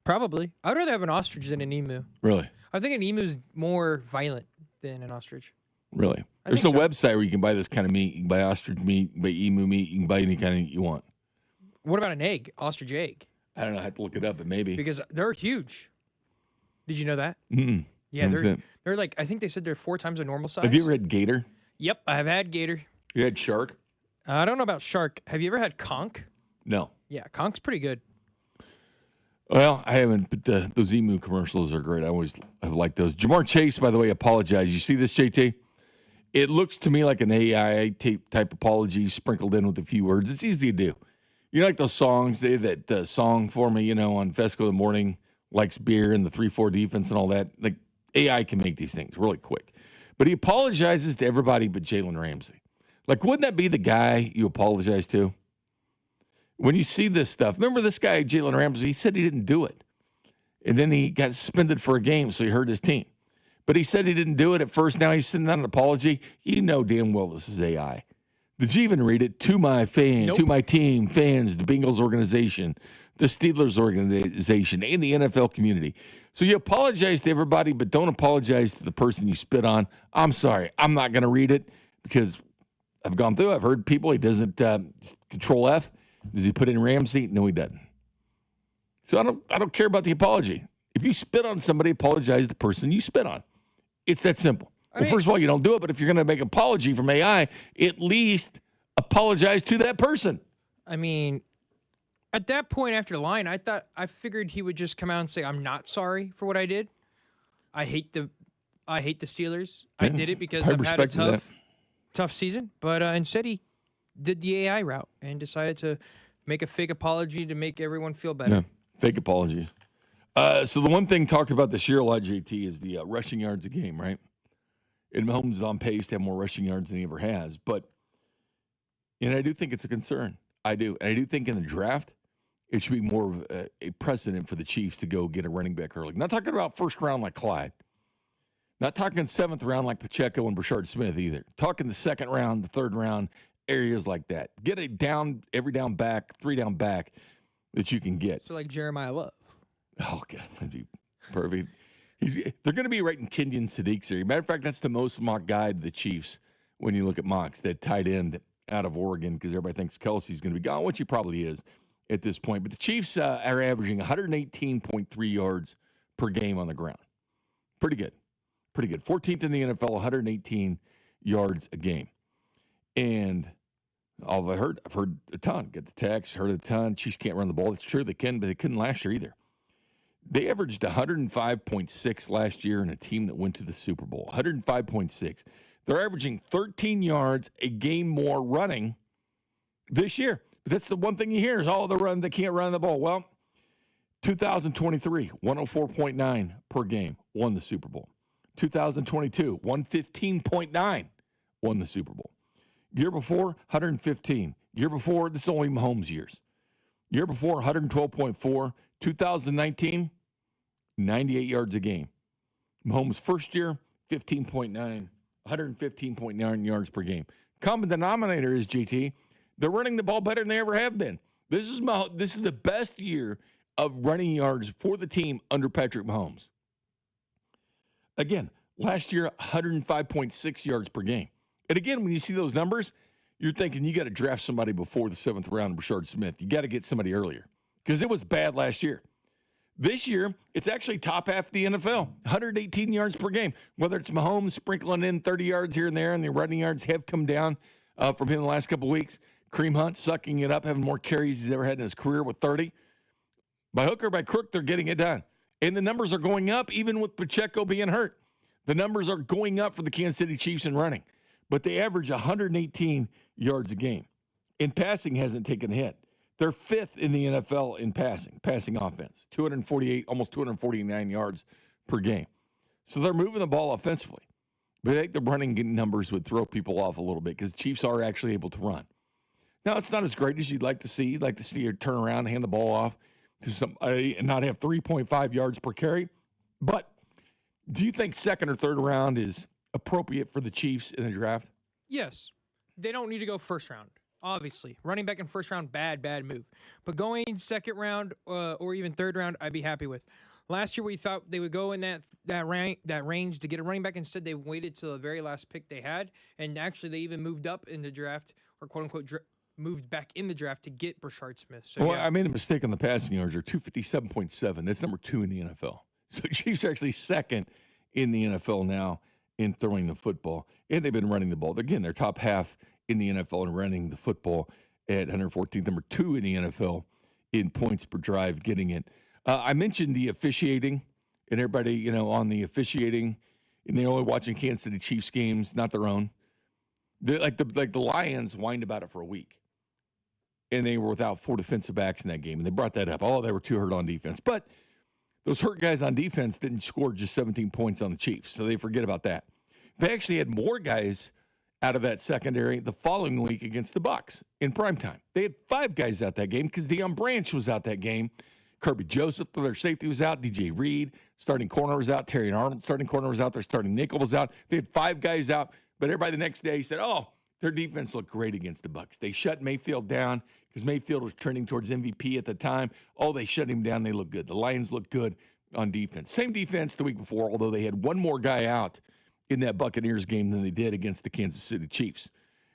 Speaker 2: Probably. I'd rather have an ostrich than an emu.
Speaker 1: Really?
Speaker 2: I think an emu is more violent than an ostrich.
Speaker 1: Really? There's a website where you can buy this kind of meat. You can buy ostrich meat, you can buy emu meat, you can buy any kind of meat you want.
Speaker 2: What about an egg? Ostrich egg?
Speaker 1: I don't know. I have to look it up, but maybe.
Speaker 2: Because they're huge. Did you know that?
Speaker 1: Mm-mm.
Speaker 2: Yeah, they're like, I think they said they're 4 times the normal size.
Speaker 1: Have you ever had gator?
Speaker 2: Yep, I have had gator.
Speaker 1: You had shark?
Speaker 2: I don't know about shark. Have you ever had conch?
Speaker 1: No.
Speaker 2: Yeah, conch's pretty good.
Speaker 1: Well, I haven't, but those emu commercials are great. I always have liked those. Jamar Chase, by the way, apologized. You see this, JT? It looks to me like an AI type apology sprinkled in with a few words. It's easy to do. You know, like those songs, that song for me, on Fescoe in the morning, likes beer and the 3-4 defense and all that. Like, AI can make these things really quick. But he apologizes to everybody but Jalen Ramsey. Like, wouldn't that be the guy you apologize to? When you see this stuff, remember this guy, Jalen Ramsey, he said he didn't do it. And then he got suspended for a game, so he hurt his team. But he said he didn't do it at first. Now he's sending out an apology. You know damn well this is AI. Did you even read it? To my fan,
Speaker 2: Nope.
Speaker 1: To my team, fans, the Bengals organization, the Steelers organization, and the NFL community. So you apologize to everybody, but don't apologize to the person you spit on. I'm sorry. I'm not going to read it because I've gone through it. I've heard people. He doesn't Control F. Does he put in Ramsey? No, he doesn't. So I don't care about the apology. If you spit on somebody, apologize to the person you spit on. It's that simple. First of all, you don't do it, but if you're going to make an apology from AI, at least apologize to that person.
Speaker 2: I mean, at that point after the line, I figured he would just come out and say, "I'm not sorry for what I did. I hate the Steelers. I did it because I've had a tough season." But instead, he did the AI route and decided to make a fake apology to make everyone feel better.
Speaker 1: Yeah, fake apologies. So the one thing talked about this year a lot, JT, is the rushing yards a game, right? And Mahomes is on pace to have more rushing yards than he ever has. And I do think it's a concern. I do. And I do think in the draft, it should be more of a precedent for the Chiefs to go get a running back early. Not talking about first round like Clyde. Not talking seventh round like Pacheco and Brashard Smith either. Talking the second round, the third round, areas like that. Get a down, every down back, 3 down back that you can get.
Speaker 2: So like Jeremiah Love.
Speaker 1: Oh, God, that'd be perfect. They're going to be writing Kenyon Sadiq's here. Matter of fact, that's the most mock guy to the Chiefs when you look at mocks, that tight end out of Oregon, because everybody thinks Kelsey's going to be gone, which he probably is at this point. But the Chiefs are averaging 118.3 yards per game on the ground. Pretty good. Pretty good. 14th in the NFL, 118 yards a game. And all I've heard a ton. Get the text, heard a ton. Chiefs can't run the ball. It's true they can, but they couldn't last year either. They averaged 105.6 last year in a team that went to the Super Bowl. 105.6. They're averaging 13 yards a game more running this year. But that's the one thing you hear is, they can't run the ball. Well, 2023, 104.9 per game, won the Super Bowl. 2022, 115.9, won the Super Bowl. Year before, 115. Year before, this is only Mahomes' years. Year before, 112.4. 2019, 98 yards a game. Mahomes' first year, 15.9, 115.9 yards per game. Common denominator is, JT, they're running the ball better than they ever have been. This is the best year of running yards for the team under Patrick Mahomes. Again, last year, 105.6 yards per game. And again, when you see those numbers, you're thinking you got to draft somebody before the 7th round, Brashard Smith. You got to get somebody earlier because it was bad last year. This year, it's actually top half of the NFL, 118 yards per game. Whether it's Mahomes sprinkling in 30 yards here and there, and the running yards have come down from him the last couple of weeks. Kareem Hunt sucking it up, having more carries he's ever had in his career with 30. By hook or by crook, they're getting it done. And the numbers are going up, even with Pacheco being hurt. The numbers are going up for the Kansas City Chiefs in running. But they average 118 yards a game. And passing hasn't taken a hit. They're 5th in the NFL in passing offense, 248, almost 249 yards per game. So they're moving the ball offensively. But I think the running numbers would throw people off a little bit because the Chiefs are actually able to run. Now, it's not as great as you'd like to see. You'd like to see her turn around and hand the ball off to somebody and not have 3.5 yards per carry. But do you think second or third round is appropriate for the Chiefs in the draft?
Speaker 2: Yes. They don't need to go first round. Obviously, running back in first round, bad move. But going second round or even third round, I'd be happy with. Last year, we thought they would go in that range to get a running back. Instead, they waited till the very last pick they had, and actually, they even moved up in the draft, or quote unquote, moved back in the draft to get Brashard Smith. So,
Speaker 1: I made a mistake on the passing yards. They're 257.7. That's number 2 in the NFL. So Chiefs are actually second in the NFL now in throwing the football, and they've been running the ball. Again, they're top half in the NFL and running the football at 114th, number 2 in the NFL in points per drive, getting it. I mentioned the officiating, and everybody, on the officiating, and they're only watching Kansas City Chiefs games, not their own. The Lions whined about it for a week. And they were without 4 defensive backs in that game. And they brought that up. Oh, they were too hurt on defense. But those hurt guys on defense didn't score just 17 points on the Chiefs. So they forget about that. They actually had more guys out of that secondary the following week against the Bucs in primetime. They had 5 guys out that game because Deion Branch was out that game. Kirby Joseph, their safety, was out. DJ Reed, starting corner, was out. Terry Arnold, starting corner, was out. Their starting nickel was out. They had 5 guys out. But everybody the next day said, oh, their defense looked great against the Bucs. They shut Mayfield down because Mayfield was trending towards MVP at the time. Oh, they shut him down. They look good. The Lions look good on defense. Same defense the week before, although they had one more guy out in that Buccaneers game than they did against the Kansas City Chiefs,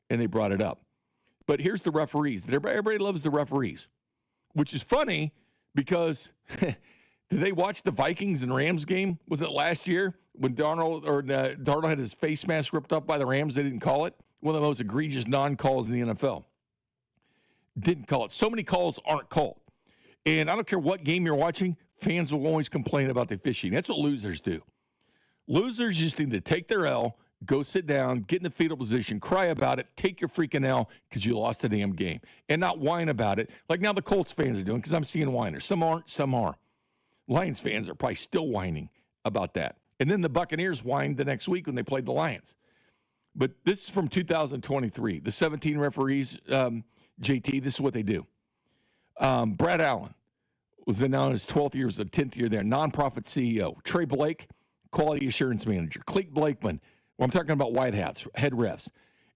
Speaker 1: and they brought it up. But here's the referees. Everybody loves the referees, which is funny because did they watch the Vikings and Rams game? Was it last year when Darnold had his face mask ripped up by the Rams? They didn't call it. One of the most egregious non-calls in the NFL. Didn't call it. So many calls aren't called. And I don't care what game you're watching, fans will always complain about the officiating. That's what losers do. Losers just need to take their L, go sit down, get in the fetal position, cry about it, take your freaking L because you lost the damn game, and not whine about it like now the Colts fans are doing, because I'm seeing whiners. Some aren't, some are. Lions fans are probably still whining about that. And then the Buccaneers whined the next week when they played the Lions. But this is from 2023. The 17 referees, JT, this is what they do. Brad Allen was then on his 12th year, was the 10th year there, nonprofit CEO. Trey Blake, quality assurance manager. Cleek Blakeman, well, I'm talking about white hats, head refs,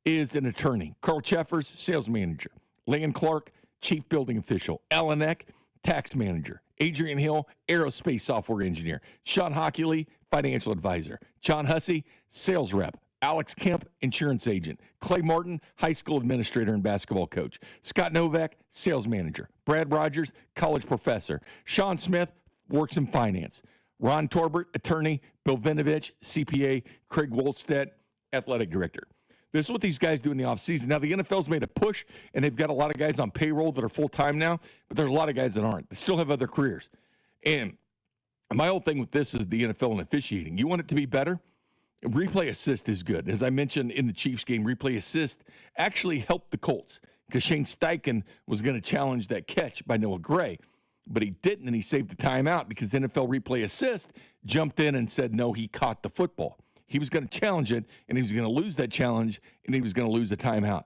Speaker 1: is an attorney. Carl Cheffers, sales manager. Lan Clark, chief building official. Alan Eck, tax manager. Adrian Hill, aerospace software engineer. Sean Hockley, financial advisor. John Hussey, sales rep. Alex Kemp, insurance agent. Clay Martin, high school administrator and basketball coach. Scott Novak, sales manager. Brad Rogers, college professor. Sean Smith, works in finance. Ron Torbert, attorney. Bill Vinovich, CPA. Craig Wolstead, athletic director. This is what these guys do in the offseason. Now, the NFL's made a push, and they've got a lot of guys on payroll that are full-time now, but there's a lot of guys that aren't. They still have other careers. And my whole thing with this is the NFL and officiating. You want it to be better? Replay assist is good. As I mentioned in the Chiefs game, replay assist actually helped the Colts because Shane Steichen was going to challenge that catch by Noah Gray, but he didn't, and he saved the timeout because NFL replay assist jumped in and said, no, he caught the football. He was going to challenge it, and he was going to lose that challenge, and he was going to lose the timeout.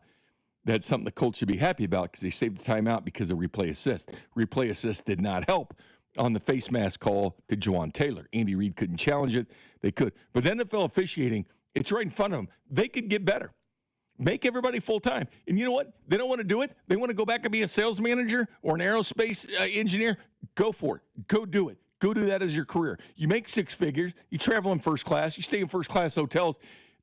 Speaker 1: That's something the Colts should be happy about because they saved the timeout because of replay assist. Replay assist did not help on the face mask call to Juwan Taylor. Andy Reid couldn't challenge it. They could. But NFL officiating, it's right in front of them. They could get better. Make everybody full-time. And you know what? They don't want to do it. They want to go back and be a sales manager or an aerospace engineer. Go for it. Go do it. Go do that as your career. You make 6 figures. You travel in first class. You stay in first-class hotels.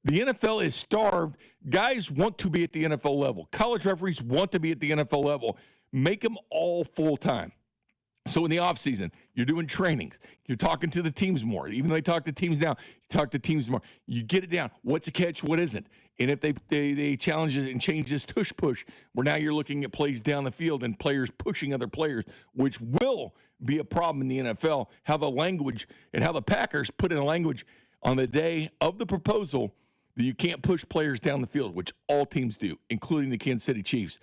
Speaker 1: The NFL is starved. Guys want to be at the NFL level. College referees want to be at the NFL level. Make them all full-time. So in the offseason, you're doing trainings. You're talking to the teams more. Even though they talk to teams now, you talk to teams more. You get it down. What's a catch? What isn't? And if they challenge it and change this tush-push, where now you're looking at plays down the field and players pushing other players, which will be a problem in the NFL, how the language and how the Packers put in a language on the day of the proposal that you can't push players down the field, which all teams do, including the Kansas City Chiefs.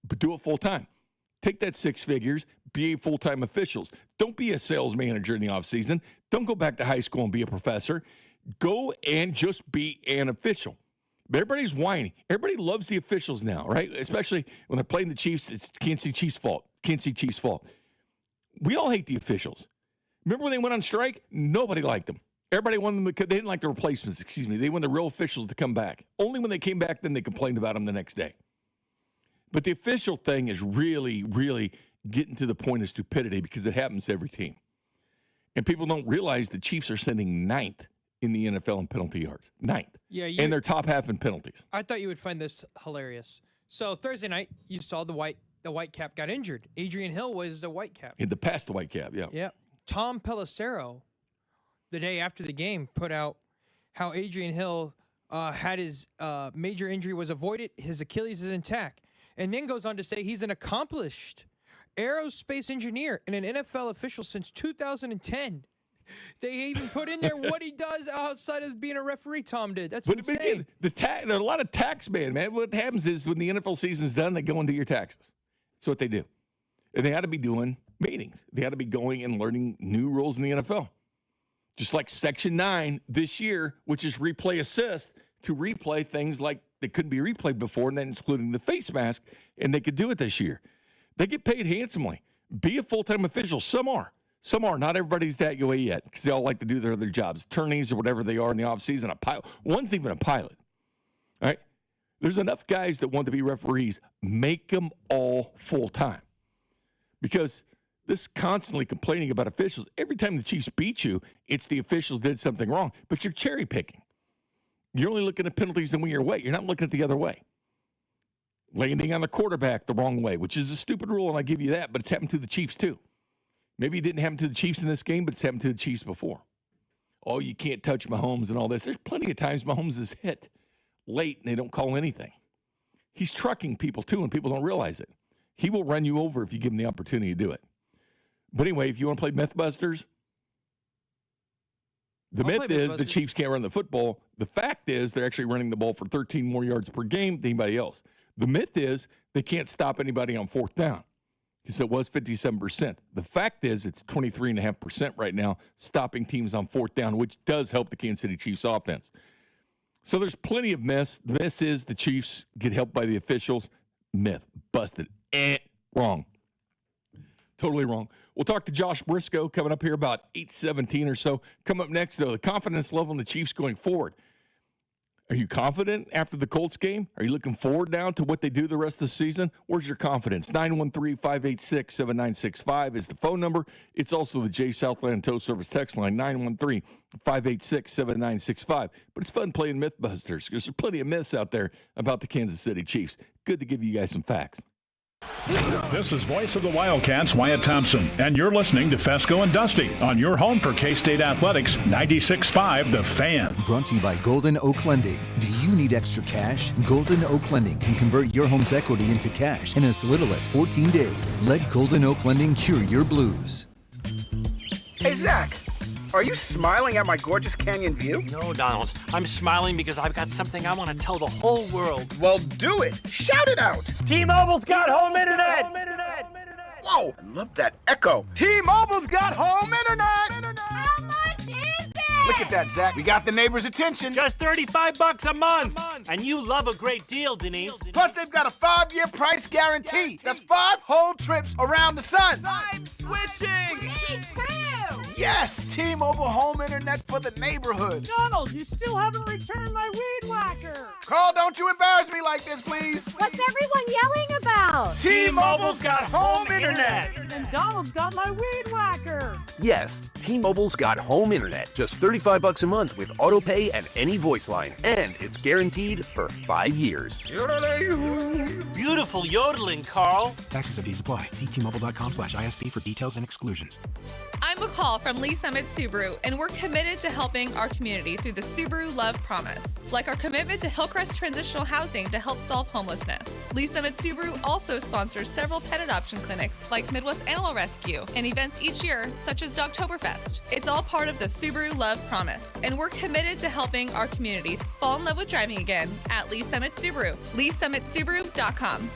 Speaker 1: But do it full-time. Take that 6 figures, be a full-time officials. Don't be a sales manager in the offseason. Don't go back to high school and be a professor. Go and just be an official. But everybody's whining. Everybody loves the officials now, right? Especially when they're playing the Chiefs, it's Kansas City Chiefs' fault. Kansas City Chiefs' fault. We all hate the officials. Remember when they went on strike? Nobody liked them. Everybody wanted them because they didn't like the replacements, They wanted the real officials to come back. Only when they came back, then they complained about them the next day. But the official thing is really, really getting to the point of stupidity because it happens to every team. And people don't realize the Chiefs are sitting 9th in the NFL in penalty yards. 9th.
Speaker 2: Yeah,
Speaker 1: and they're top half in penalties.
Speaker 2: I thought you would find this hilarious. So Thursday night, you saw the white cap got injured. Adrian Hill was the white cap.
Speaker 1: In the past, the white cap, yeah.
Speaker 2: Yeah. Tom Pelissero, the day after the game, put out how Adrian Hill had his major injury was avoided. His Achilles is intact. And then goes on to say he's an accomplished aerospace engineer and an NFL official since 2010. They even put in there what he does outside of being a referee. Tom did. That's
Speaker 1: But
Speaker 2: insane.
Speaker 1: there are a lot of tax man. What happens is when the NFL season's done, they go and do your taxes. That's what they do. And they ought to be doing meetings. They ought to be going and learning new rules in the NFL. Just like Section 9 this year, which is replay assist, to replay things like that couldn't be replayed before, and then including the face mask, and they could do it this year. They get paid handsomely. Be a full-time official. Some are. Some are. Not everybody's that way yet because they all like to do their other jobs, attorneys or whatever they are in the offseason. A pilot. One's even a pilot. All right? There's enough guys that want to be referees. Make them all full-time. Because this constantly complaining about officials, every time the Chiefs beat you, it's the officials did something wrong. But you're cherry picking. You're only looking at penalties and when you're away. You're not looking at the other way. Landing on the quarterback the wrong way, which is a stupid rule, and I give you that, but it's happened to the Chiefs too. Maybe it didn't happen to the Chiefs in this game, but it's happened to the Chiefs before. Oh, you can't touch Mahomes and all this. There's plenty of times Mahomes is hit late and they don't call anything. He's trucking people too, and people don't realize it. He will run you over if you give him the opportunity to do it. But anyway, if you want to play Mythbusters, the myth is the Chiefs can't run the football. The fact is they're actually running the ball for 13 more yards per game than anybody else. The myth is they can't stop anybody on fourth down because it was 57%. The fact is it's 23.5% right now stopping teams on fourth down, which does help the Kansas City Chiefs offense. So there's plenty of myths. The myth is the Chiefs get helped by the officials. Myth. Busted. Wrong. Totally wrong. We'll talk to Josh Briscoe coming up here about 8:17 or so. Come up next, though, the confidence level in the Chiefs going forward. Are you confident after the Colts game? Are you looking forward now to what they do the rest of the season? Where's your confidence? 913-586-7965 is the phone number. It's also the J Southland Tow Service text line, 913-586-7965. But it's fun playing Mythbusters because there's plenty of myths out there about the Kansas City Chiefs. Good to give you guys some facts.
Speaker 9: This is Voice of the Wildcats, Wyatt Thompson, and you're listening to Fescoe and Dusty on your home for K-State Athletics, 96.5 The Fan.
Speaker 3: Brought to you by Golden Oak Lending. Do you need extra cash? Golden Oak Lending can convert your home's equity into cash in as little as 14 days. Let Golden Oak Lending cure your blues.
Speaker 10: Hey, Zach. Are you smiling at my gorgeous canyon view?
Speaker 20: No, Donald. I'm smiling because I've got something I want to tell the whole world.
Speaker 10: Well, do it. Shout it out.
Speaker 20: T-Mobile's got home internet.
Speaker 10: Whoa, I love that echo. T-Mobile's got home internet.
Speaker 23: How much is it?
Speaker 10: Look at that, Zach. We got the neighbors' attention.
Speaker 20: Just $35 a month. And you love a great deal, Denise.
Speaker 10: Plus, they've got a 5-year price guarantee. That's 5 whole trips around the sun.
Speaker 23: I'm switching. Me too.
Speaker 10: Yes, T-Mobile home internet for the neighborhood.
Speaker 23: Donald, you still haven't returned my weed whacker.
Speaker 10: Carl, don't you embarrass me like this, please.
Speaker 23: What's everyone yelling about?
Speaker 20: T-Mobile's got home internet.
Speaker 23: And Donald's got my weed whacker.
Speaker 21: Yes, T-Mobile's got home internet. Just $35 a month with auto pay and any voice line. And it's guaranteed for 5 years.
Speaker 20: Beautiful yodeling, Carl.
Speaker 4: Taxes and fees apply. See T-Mobile.com/ISP for details and exclusions.
Speaker 15: I'm McCall from Lee Summit Subaru, and we're committed to helping our community through the Subaru Love Promise, like our commitment to Hillcrest Transitional Housing to help solve homelessness. Lee Summit Subaru also sponsors several pet adoption clinics like Midwest Animal Rescue and events each year such as Dogtoberfest. It's all part of the Subaru Love Promise, and we're committed to helping our community fall in love with driving again at Lee Summit Subaru. LeeSummitSubaru.com.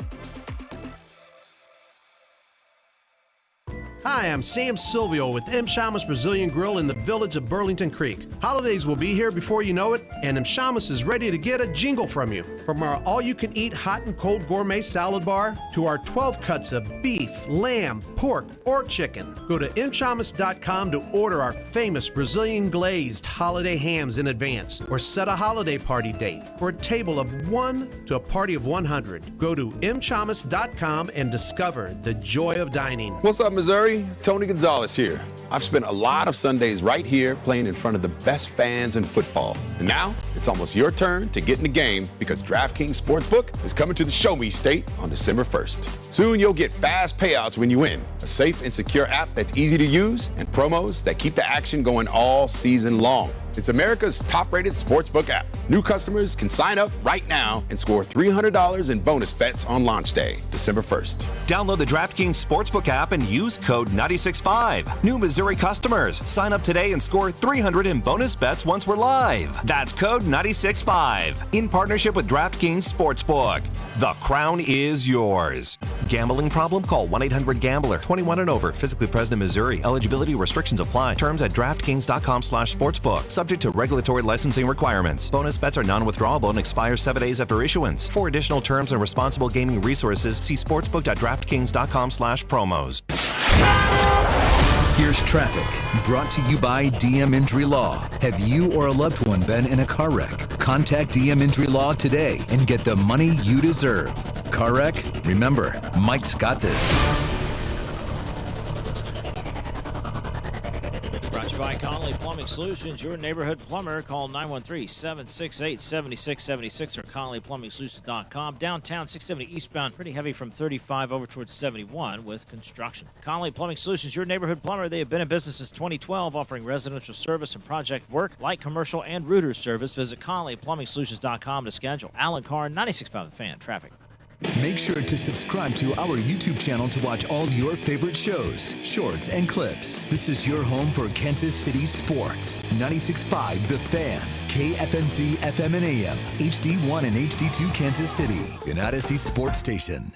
Speaker 16: Hi, I'm Sam Silvio with M. Shamus Brazilian Grill in the village of Burlington Creek. Holidays will be here before you know it, and M. Shamus is ready to get a jingle from you. From our all-you-can-eat hot and cold gourmet salad bar to our 12 cuts of beef, lamb, pork, or chicken. Go to mshamus.com to order our famous Brazilian glazed holiday hams in advance, or set a holiday party date for a table of 1 to a party of 100. Go to mshamus.com and discover the joy of dining.
Speaker 19: What's up, Missouri? Tony Gonzalez here. I've spent a lot of Sundays right here playing in front of the best fans in football. And now it's almost your turn to get in the game because DraftKings Sportsbook is coming to the Show Me State on December 1st. Soon you'll get fast payouts when you win, a safe and secure app that's easy to use, and promos that keep the action going all season long. It's America's top-rated sportsbook app. New customers can sign up right now and score $300 in bonus bets on launch day, December 1st.
Speaker 5: Download the DraftKings Sportsbook app and use code 965. New Missouri customers, sign up today and score $300 in bonus bets once we're live. That's code 965. In partnership with DraftKings Sportsbook. The crown is yours. Gambling problem? Call 1-800-GAMBLER. 21 and over. Physically present in Missouri. Eligibility restrictions apply. Terms at DraftKings.com/sportsbook. Subject to regulatory licensing requirements. Bonus bets are non-withdrawable and expire 7 days after issuance. For additional terms and responsible gaming resources, see sportsbook.draftkings.com/promos.
Speaker 3: Here's traffic, brought to you by DM Injury Law. Have you or a loved one been in a car wreck? Contact DM Injury Law today and get the money you deserve. Car wreck? Remember, Mike's got this.
Speaker 14: Brought to you by Conley Plumbing Solutions, your neighborhood plumber. Call 913-768-7676 or ConleyPlumbingSolutions.com. Downtown 670 eastbound, pretty heavy from 35 over towards 71 with construction. Conley Plumbing Solutions, your neighborhood plumber. They have been in business since 2012, offering residential service and project work, light commercial and routers service. Visit ConleyPlumbingSolutions.com to schedule. Alan Carr, 96.5 The Fan. Traffic.
Speaker 3: Make sure to subscribe to our YouTube channel to watch all your favorite shows, shorts, and clips. This is your home for Kansas City sports. 96.5 The Fan, KFNZ FM and AM, HD1 and HD2 Kansas City, an Odyssey sports station.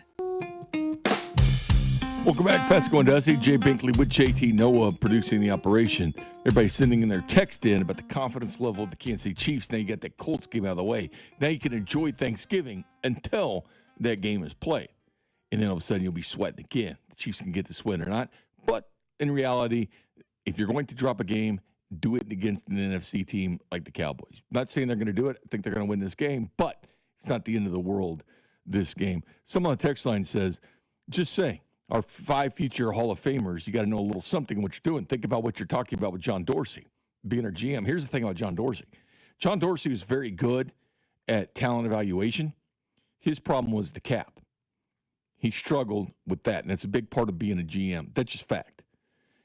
Speaker 1: Welcome back, Fescoe and Dusty. Jay Binkley with JT Noah producing the operation. Everybody sending in their text in about the confidence level of the Kansas City Chiefs. Now you got that Colts game out of the way. Now you can enjoy Thanksgiving until that game is played. And then all of a sudden you'll be sweating again. The Chiefs can get this win or not. But in reality, if you're going to drop a game, do it against an NFC team like the Cowboys. I'm not saying they're going to do it. I think they're going to win this game, but it's not the end of the world, this game. Someone on the text line says, just say, our 5 future Hall of Famers, you got to know a little something in what you're doing. Think about what you're talking about with John Dorsey being our GM. Here's the thing about John Dorsey. John Dorsey was very good at talent evaluation. His problem was the cap. He struggled with that, and that's a big part of being a GM. That's just fact.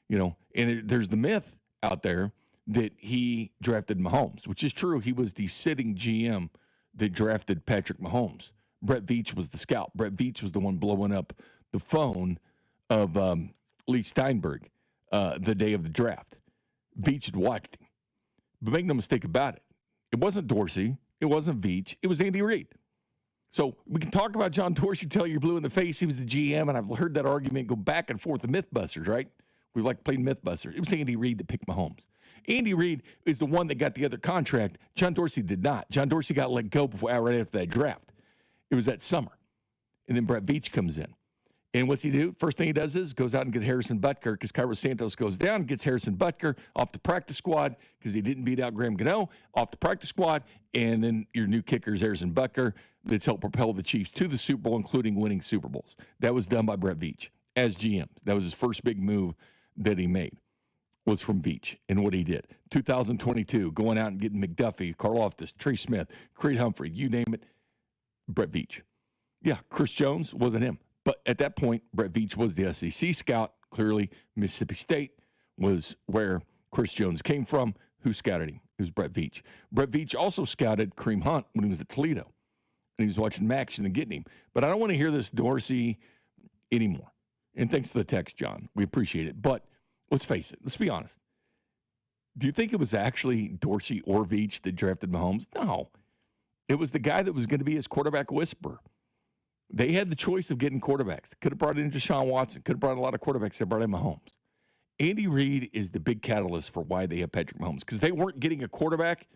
Speaker 1: You know, and there's the myth out there that he drafted Mahomes, which is true. He was the sitting GM that drafted Patrick Mahomes. Brett Veach was the scout. Brett Veach was the one blowing up the phone of Lee Steinberg the day of the draft. Veach had watched him. But make no mistake about it. It wasn't Dorsey. It wasn't Veach. It was Andy Reid. So we can talk about John Dorsey till you're blue in the face. He was the GM, and I've heard that argument go back and forth. The Mythbusters, right? We like playing Mythbusters. It was Andy Reid that picked Mahomes. Andy Reid is the one that got the other contract. John Dorsey did not. John Dorsey got let go right after that draft. It was that summer. And then Brett Veach comes in. And what's he do? First thing he does is goes out and get Harrison Butker because Cairo Santos goes down and gets Harrison Butker off the practice squad because he didn't beat out Graham Gano off the practice squad. And then your new kicker is Harrison Butker that's helped propel the Chiefs to the Super Bowl, including winning Super Bowls. That was done by Brett Veach as GM. That was his first big move that he made was from Veach and what he did. 2022, going out and getting McDuffie, Karlaftis, Trey Smith, Creed Humphrey, you name it, Brett Veach. Yeah, Chris Jones wasn't him. But at that point, Brett Veach was the SEC scout. Clearly, Mississippi State was where Chris Jones came from. Who scouted him? It was Brett Veach. Brett Veach also scouted Kareem Hunt when he was at Toledo. And he was watching Max and getting him. But I don't want to hear this Dorsey anymore. And thanks to the text, John. We appreciate it. But let's face it. Let's be honest. Do you think it was actually Dorsey or Veach that drafted Mahomes? No. It was the guy that was going to be his quarterback whisperer. They had the choice of getting quarterbacks. Could have brought in Deshaun Watson. Could have brought in a lot of quarterbacks. They brought in Mahomes. Andy Reid is the big catalyst for why they have Patrick Mahomes because they weren't getting a quarterback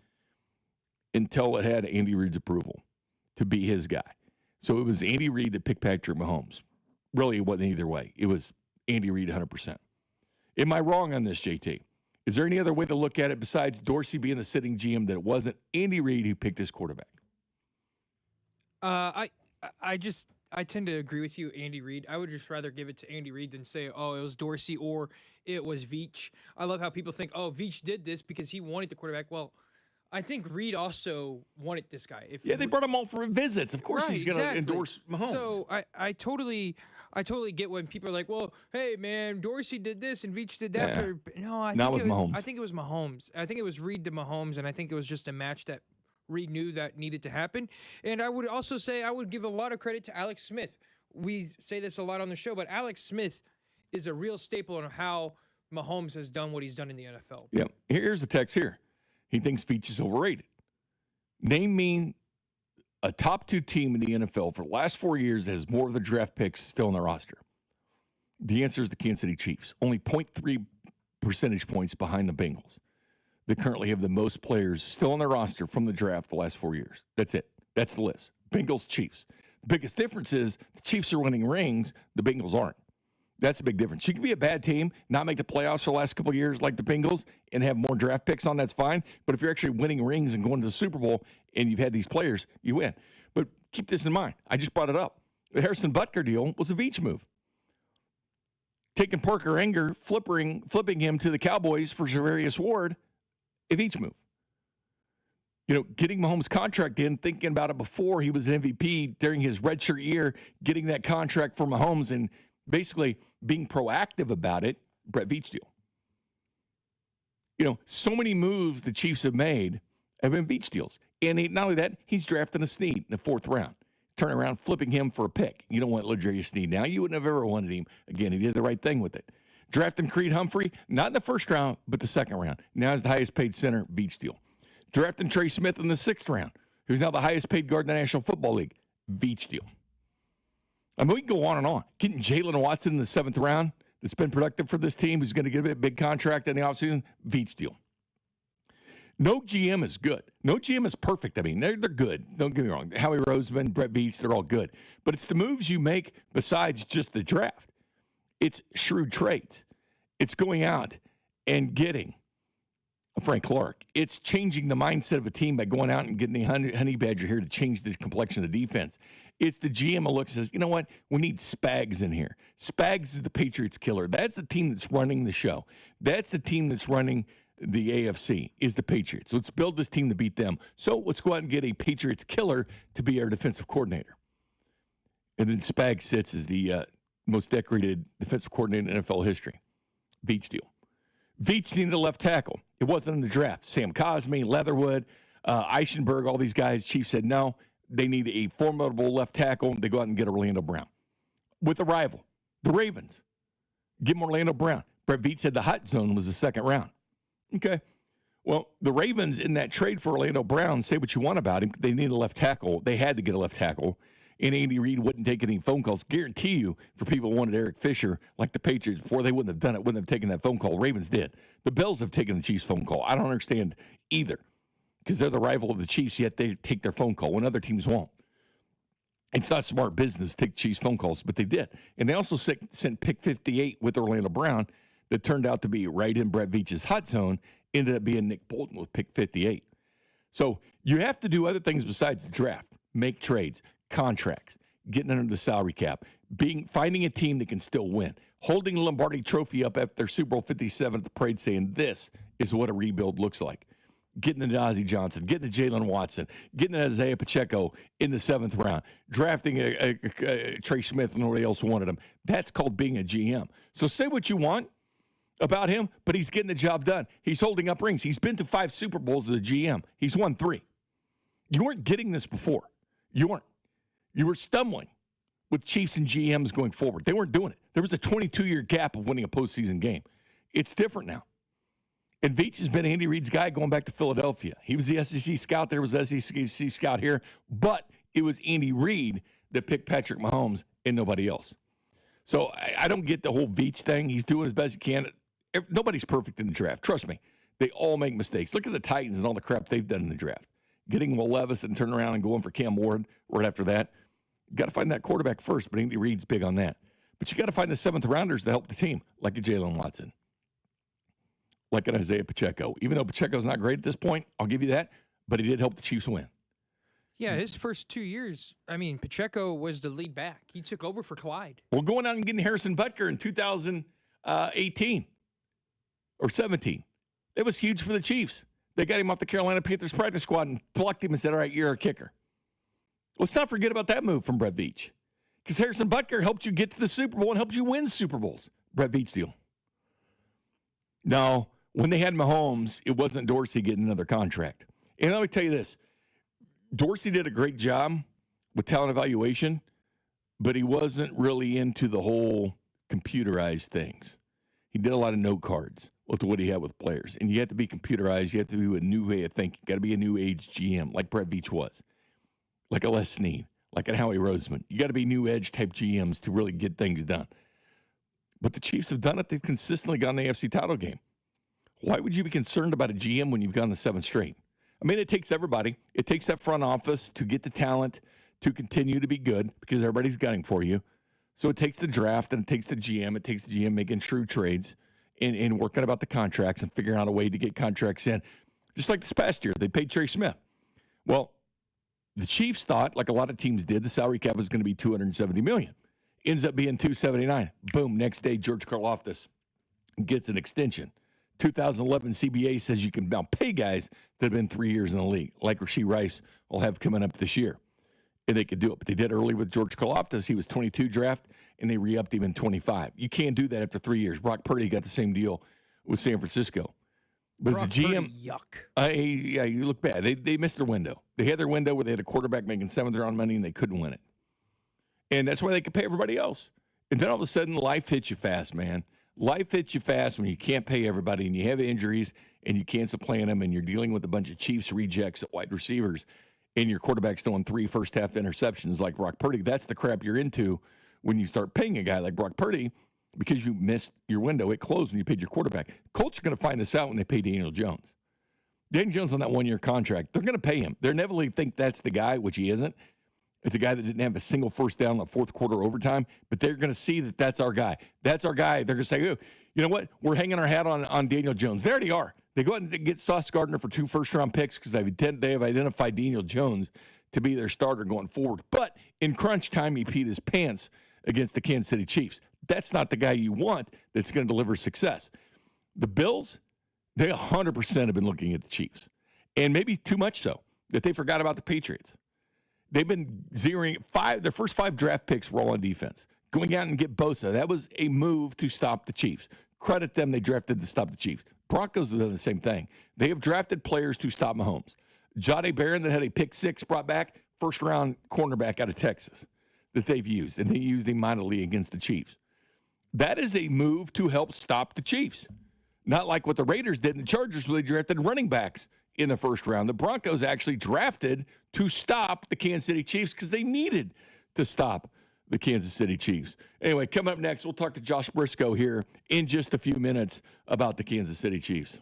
Speaker 1: until it had Andy Reid's approval to be his guy. So it was Andy Reid that picked Patrick Mahomes. Really, it wasn't either way. It was Andy Reid 100%. Am I wrong on this, JT? Is there any other way to look at it besides Dorsey being the sitting GM that it wasn't Andy Reid who picked his quarterback?
Speaker 2: I tend to agree with you, Andy Reid. I would just rather give it to Andy Reid than say, oh, it was Dorsey or it was Veach. I love how people think, oh, Veach did this because he wanted the quarterback. Well, I think Reid also wanted this guy.
Speaker 1: They brought him all for visits. Of course he's going to endorse Mahomes.
Speaker 2: So I totally I totally get when people are like, well, hey, man, Dorsey did this and Veach did that.
Speaker 1: Yeah.
Speaker 2: No, I
Speaker 1: Not
Speaker 2: think
Speaker 1: with Mahomes.
Speaker 2: I think it was Mahomes. I think it was Reed to Mahomes, and I think it was just a match that Reed knew that needed to happen. And I would also say I would give a lot of credit to Alex Smith. We say this a lot on the show, but Alex Smith is a real staple in how Mahomes has done what he's done in the NFL.
Speaker 1: Yeah. Here's the text here. He thinks Veach is overrated. Name me a top 2 team in the NFL for the last 4 years that has more of the draft picks still on their roster. The answer is the Kansas City Chiefs, only 0.3 percentage points behind the Bengals. They currently have the most players still on their roster from the draft the last 4 years. That's it. That's the list. Bengals, Chiefs. The biggest difference is the Chiefs are winning rings, the Bengals aren't. That's a big difference. You can be a bad team, not make the playoffs for the last couple of years like the Bengals, and have more draft picks on, that's fine. But if you're actually winning rings and going to the Super Bowl and you've had these players, you win. But keep this in mind. I just brought it up. The Harrison Butker deal was a Veach move. Taking Parker Enger, flipping him to the Cowboys for Javarius Ward, a Veach move. You know, getting Mahomes' contract in, thinking about it before he was an MVP during his redshirt year, getting that contract for Mahomes and basically being proactive about it, Brett Veach deal. You know, so many moves the Chiefs have made have been Veach deals. And not only that, he's drafting a Snead in the 4th round. Turn around, flipping him for a pick. You don't want L'Jarius Snead now. You wouldn't have ever wanted him. Again, he did the right thing with it. Drafting Creed Humphrey, not in the 1st round, but the 2nd round. Now he's the highest paid center, Veach deal. Drafting Trey Smith in the 6th round, who's now the highest paid guard in the National Football League, Veach deal. I mean, we can go on and on. Getting Jalen Watson in the 7th round, that's been productive for this team, who's going to get a big contract in the offseason, Veach deal. No GM is good. No GM is perfect. I mean, they're good. Don't get me wrong. Howie Roseman, Brett Veach, they're all good. But it's the moves you make besides just the draft. It's shrewd trades. It's going out and getting Frank Clark. It's changing the mindset of a team by going out and getting a honey badger here to change the complexion of the defense. It's the GM who looks and says, you know what? We need Spags in here. Spags is the Patriots killer. That's the team that's running the show. That's the team that's running the AFC, is the Patriots. Let's build this team to beat them. So let's go out and get a Patriots killer to be our defensive coordinator. And then Spags sits as the most decorated defensive coordinator in NFL history. Veach deal. Veach needed a left tackle. It wasn't in the draft. Sam Cosme, Leatherwood, Eichenberg, all these guys. Chiefs said no. They need a formidable left tackle. They go out and get Orlando Brown. With a rival, the Ravens. Give them Orlando Brown. Brett Veach said the hot zone was the 2nd round. Okay. Well, the Ravens in that trade for Orlando Brown, say what you want about him, they need a left tackle. They had to get a left tackle. And Andy Reid wouldn't take any phone calls. Guarantee you, for people who wanted Eric Fisher, like the Patriots, before they wouldn't have done it, wouldn't have taken that phone call. Ravens did. The Bills have taken the Chiefs' phone call. I don't understand either, because they're the rival of the Chiefs, yet they take their phone call when other teams won't. It's not smart business to take Chiefs phone calls, but they did. And they also sent pick 58 with Orlando Brown that turned out to be right in Brett Veach's hot zone, ended up being Nick Bolton with pick 58. So you have to do other things besides the draft. Make trades, contracts, getting under the salary cap, finding a team that can still win, holding the Lombardi Trophy up after Super Bowl 57 at the parade saying this is what a rebuild looks like. Getting to Ozzie Johnson, getting to Jalen Watson, getting to Isaiah Pacheco in the 7th round, drafting a Trey Smith and nobody else wanted him. That's called being a GM. So say what you want about him, but he's getting the job done. He's holding up rings. He's been to 5 Super Bowls as a GM. He's won 3. You weren't getting this before. You weren't. You were stumbling with Chiefs and GMs going forward. They weren't doing it. There was a 22-year gap of winning a postseason game. It's different now. And Veach has been Andy Reid's guy going back to Philadelphia. He was the SEC scout. There was the SEC scout here. But it was Andy Reid that picked Patrick Mahomes and nobody else. So I don't get the whole Veach thing. He's doing as best he can. Nobody's perfect in the draft. Trust me. They all make mistakes. Look at the Titans and all the crap they've done in the draft. Getting Will Levis and turning around and going for Cam Ward right after that. You got to find that quarterback first, but Andy Reid's big on that. But you got to find the 7th rounders to help the team, like a Jalen Watson, like an Isaiah Pacheco. Even though Pacheco's not great at this point, I'll give you that, but he did help the Chiefs win.
Speaker 2: Yeah, his first 2 years, I mean, Pacheco was the lead back. He took over for Clyde.
Speaker 1: Well, going out and getting Harrison Butker in 2018 or 17, it was huge for the Chiefs. They got him off the Carolina Panthers practice squad and plucked him and said, all right, you're a kicker. Let's not forget about that move from Brett Veach. Because Harrison Butker helped you get to the Super Bowl and helped you win Super Bowls. Brett Veach deal. No, when they had Mahomes, it wasn't Dorsey getting another contract. And let me tell you this. Dorsey did a great job with talent evaluation, but he wasn't really into the whole computerized things. He did a lot of note cards with what he had with players. And you have to be computerized. You have to be a new way of thinking. Got to be a new age GM, like Brett Veach was, like a Les Snead, like a Howie Roseman. You got to be new edge type GMs to really get things done. But the Chiefs have done it. They've consistently gone the AFC title game. Why would you be concerned about a GM when you've gone the 7th straight? I mean, it takes everybody. It takes that front office to get the talent to continue to be good because everybody's gunning for you. So it takes the draft and it takes the GM. It takes the GM making shrewd trades and working about the contracts and figuring out a way to get contracts in. Just like this past year, they paid Trey Smith. Well, the Chiefs thought, like a lot of teams did, the salary cap was going to be $270 million. Ends up being $279. Boom, next day, George Karlaftis gets an extension. 2011 CBA says you can now pay guys that have been 3 years in the league, like Rashee Rice will have coming up this year. And they could do it. But they did early with George Karlaftis. He was 22 draft, and they re-upped him in 25. You can't do that after 3 years. Brock Purdy got the same deal with San Francisco. But
Speaker 2: Brock
Speaker 1: as a GM,
Speaker 2: Purdy, yuck.
Speaker 1: Yeah, you look bad. They missed their window. They had their window where they had a quarterback making 7th-round money, and they couldn't win it. And that's why they could pay everybody else. And then all of a sudden, life hits you fast, man. Life hits you fast when you can't pay everybody and you have injuries and you can't supplant them and you're dealing with a bunch of Chiefs rejects at wide receivers and your quarterback's throwing 3 first-half interceptions like Brock Purdy. That's the crap you're into when you start paying a guy like Brock Purdy because you missed your window. It closed when you paid your quarterback. Colts are going to find this out when they pay Daniel Jones. Daniel Jones on that 1-year contract, they're going to pay him. They're never really think that's the guy, which he isn't. It's a guy that didn't have a single first down in the fourth quarter overtime, but they're going to see that that's our guy. That's our guy. They're going to say, oh, you know what? We're hanging our hat on Daniel Jones. They already are. They go out and get Sauce Gardner for 2 first-round picks because they have identified Daniel Jones to be their starter going forward. But in crunch time, he peed his pants against the Kansas City Chiefs. That's not the guy you want that's going to deliver success. The Bills, they 100% have been looking at the Chiefs, and maybe too much so that they forgot about the Patriots. They've been zeroing their first 5 draft picks were all on defense. Going out and get Bosa, that was a move to stop the Chiefs. Credit them, they drafted to stop the Chiefs. Broncos have done the same thing. They have drafted players to stop Mahomes. Jahdae Barron that had a pick 6 brought back, first-round cornerback out of Texas that they've used, and they used him mightily against the Chiefs. That is a move to help stop the Chiefs. Not like what the Raiders did in the Chargers where they drafted running backs in the first round. The Broncos actually drafted to stop the Kansas City Chiefs because they needed to stop the Kansas City Chiefs. Anyway, coming up next, we'll talk to Josh Briscoe here in just a few minutes about the Kansas City Chiefs.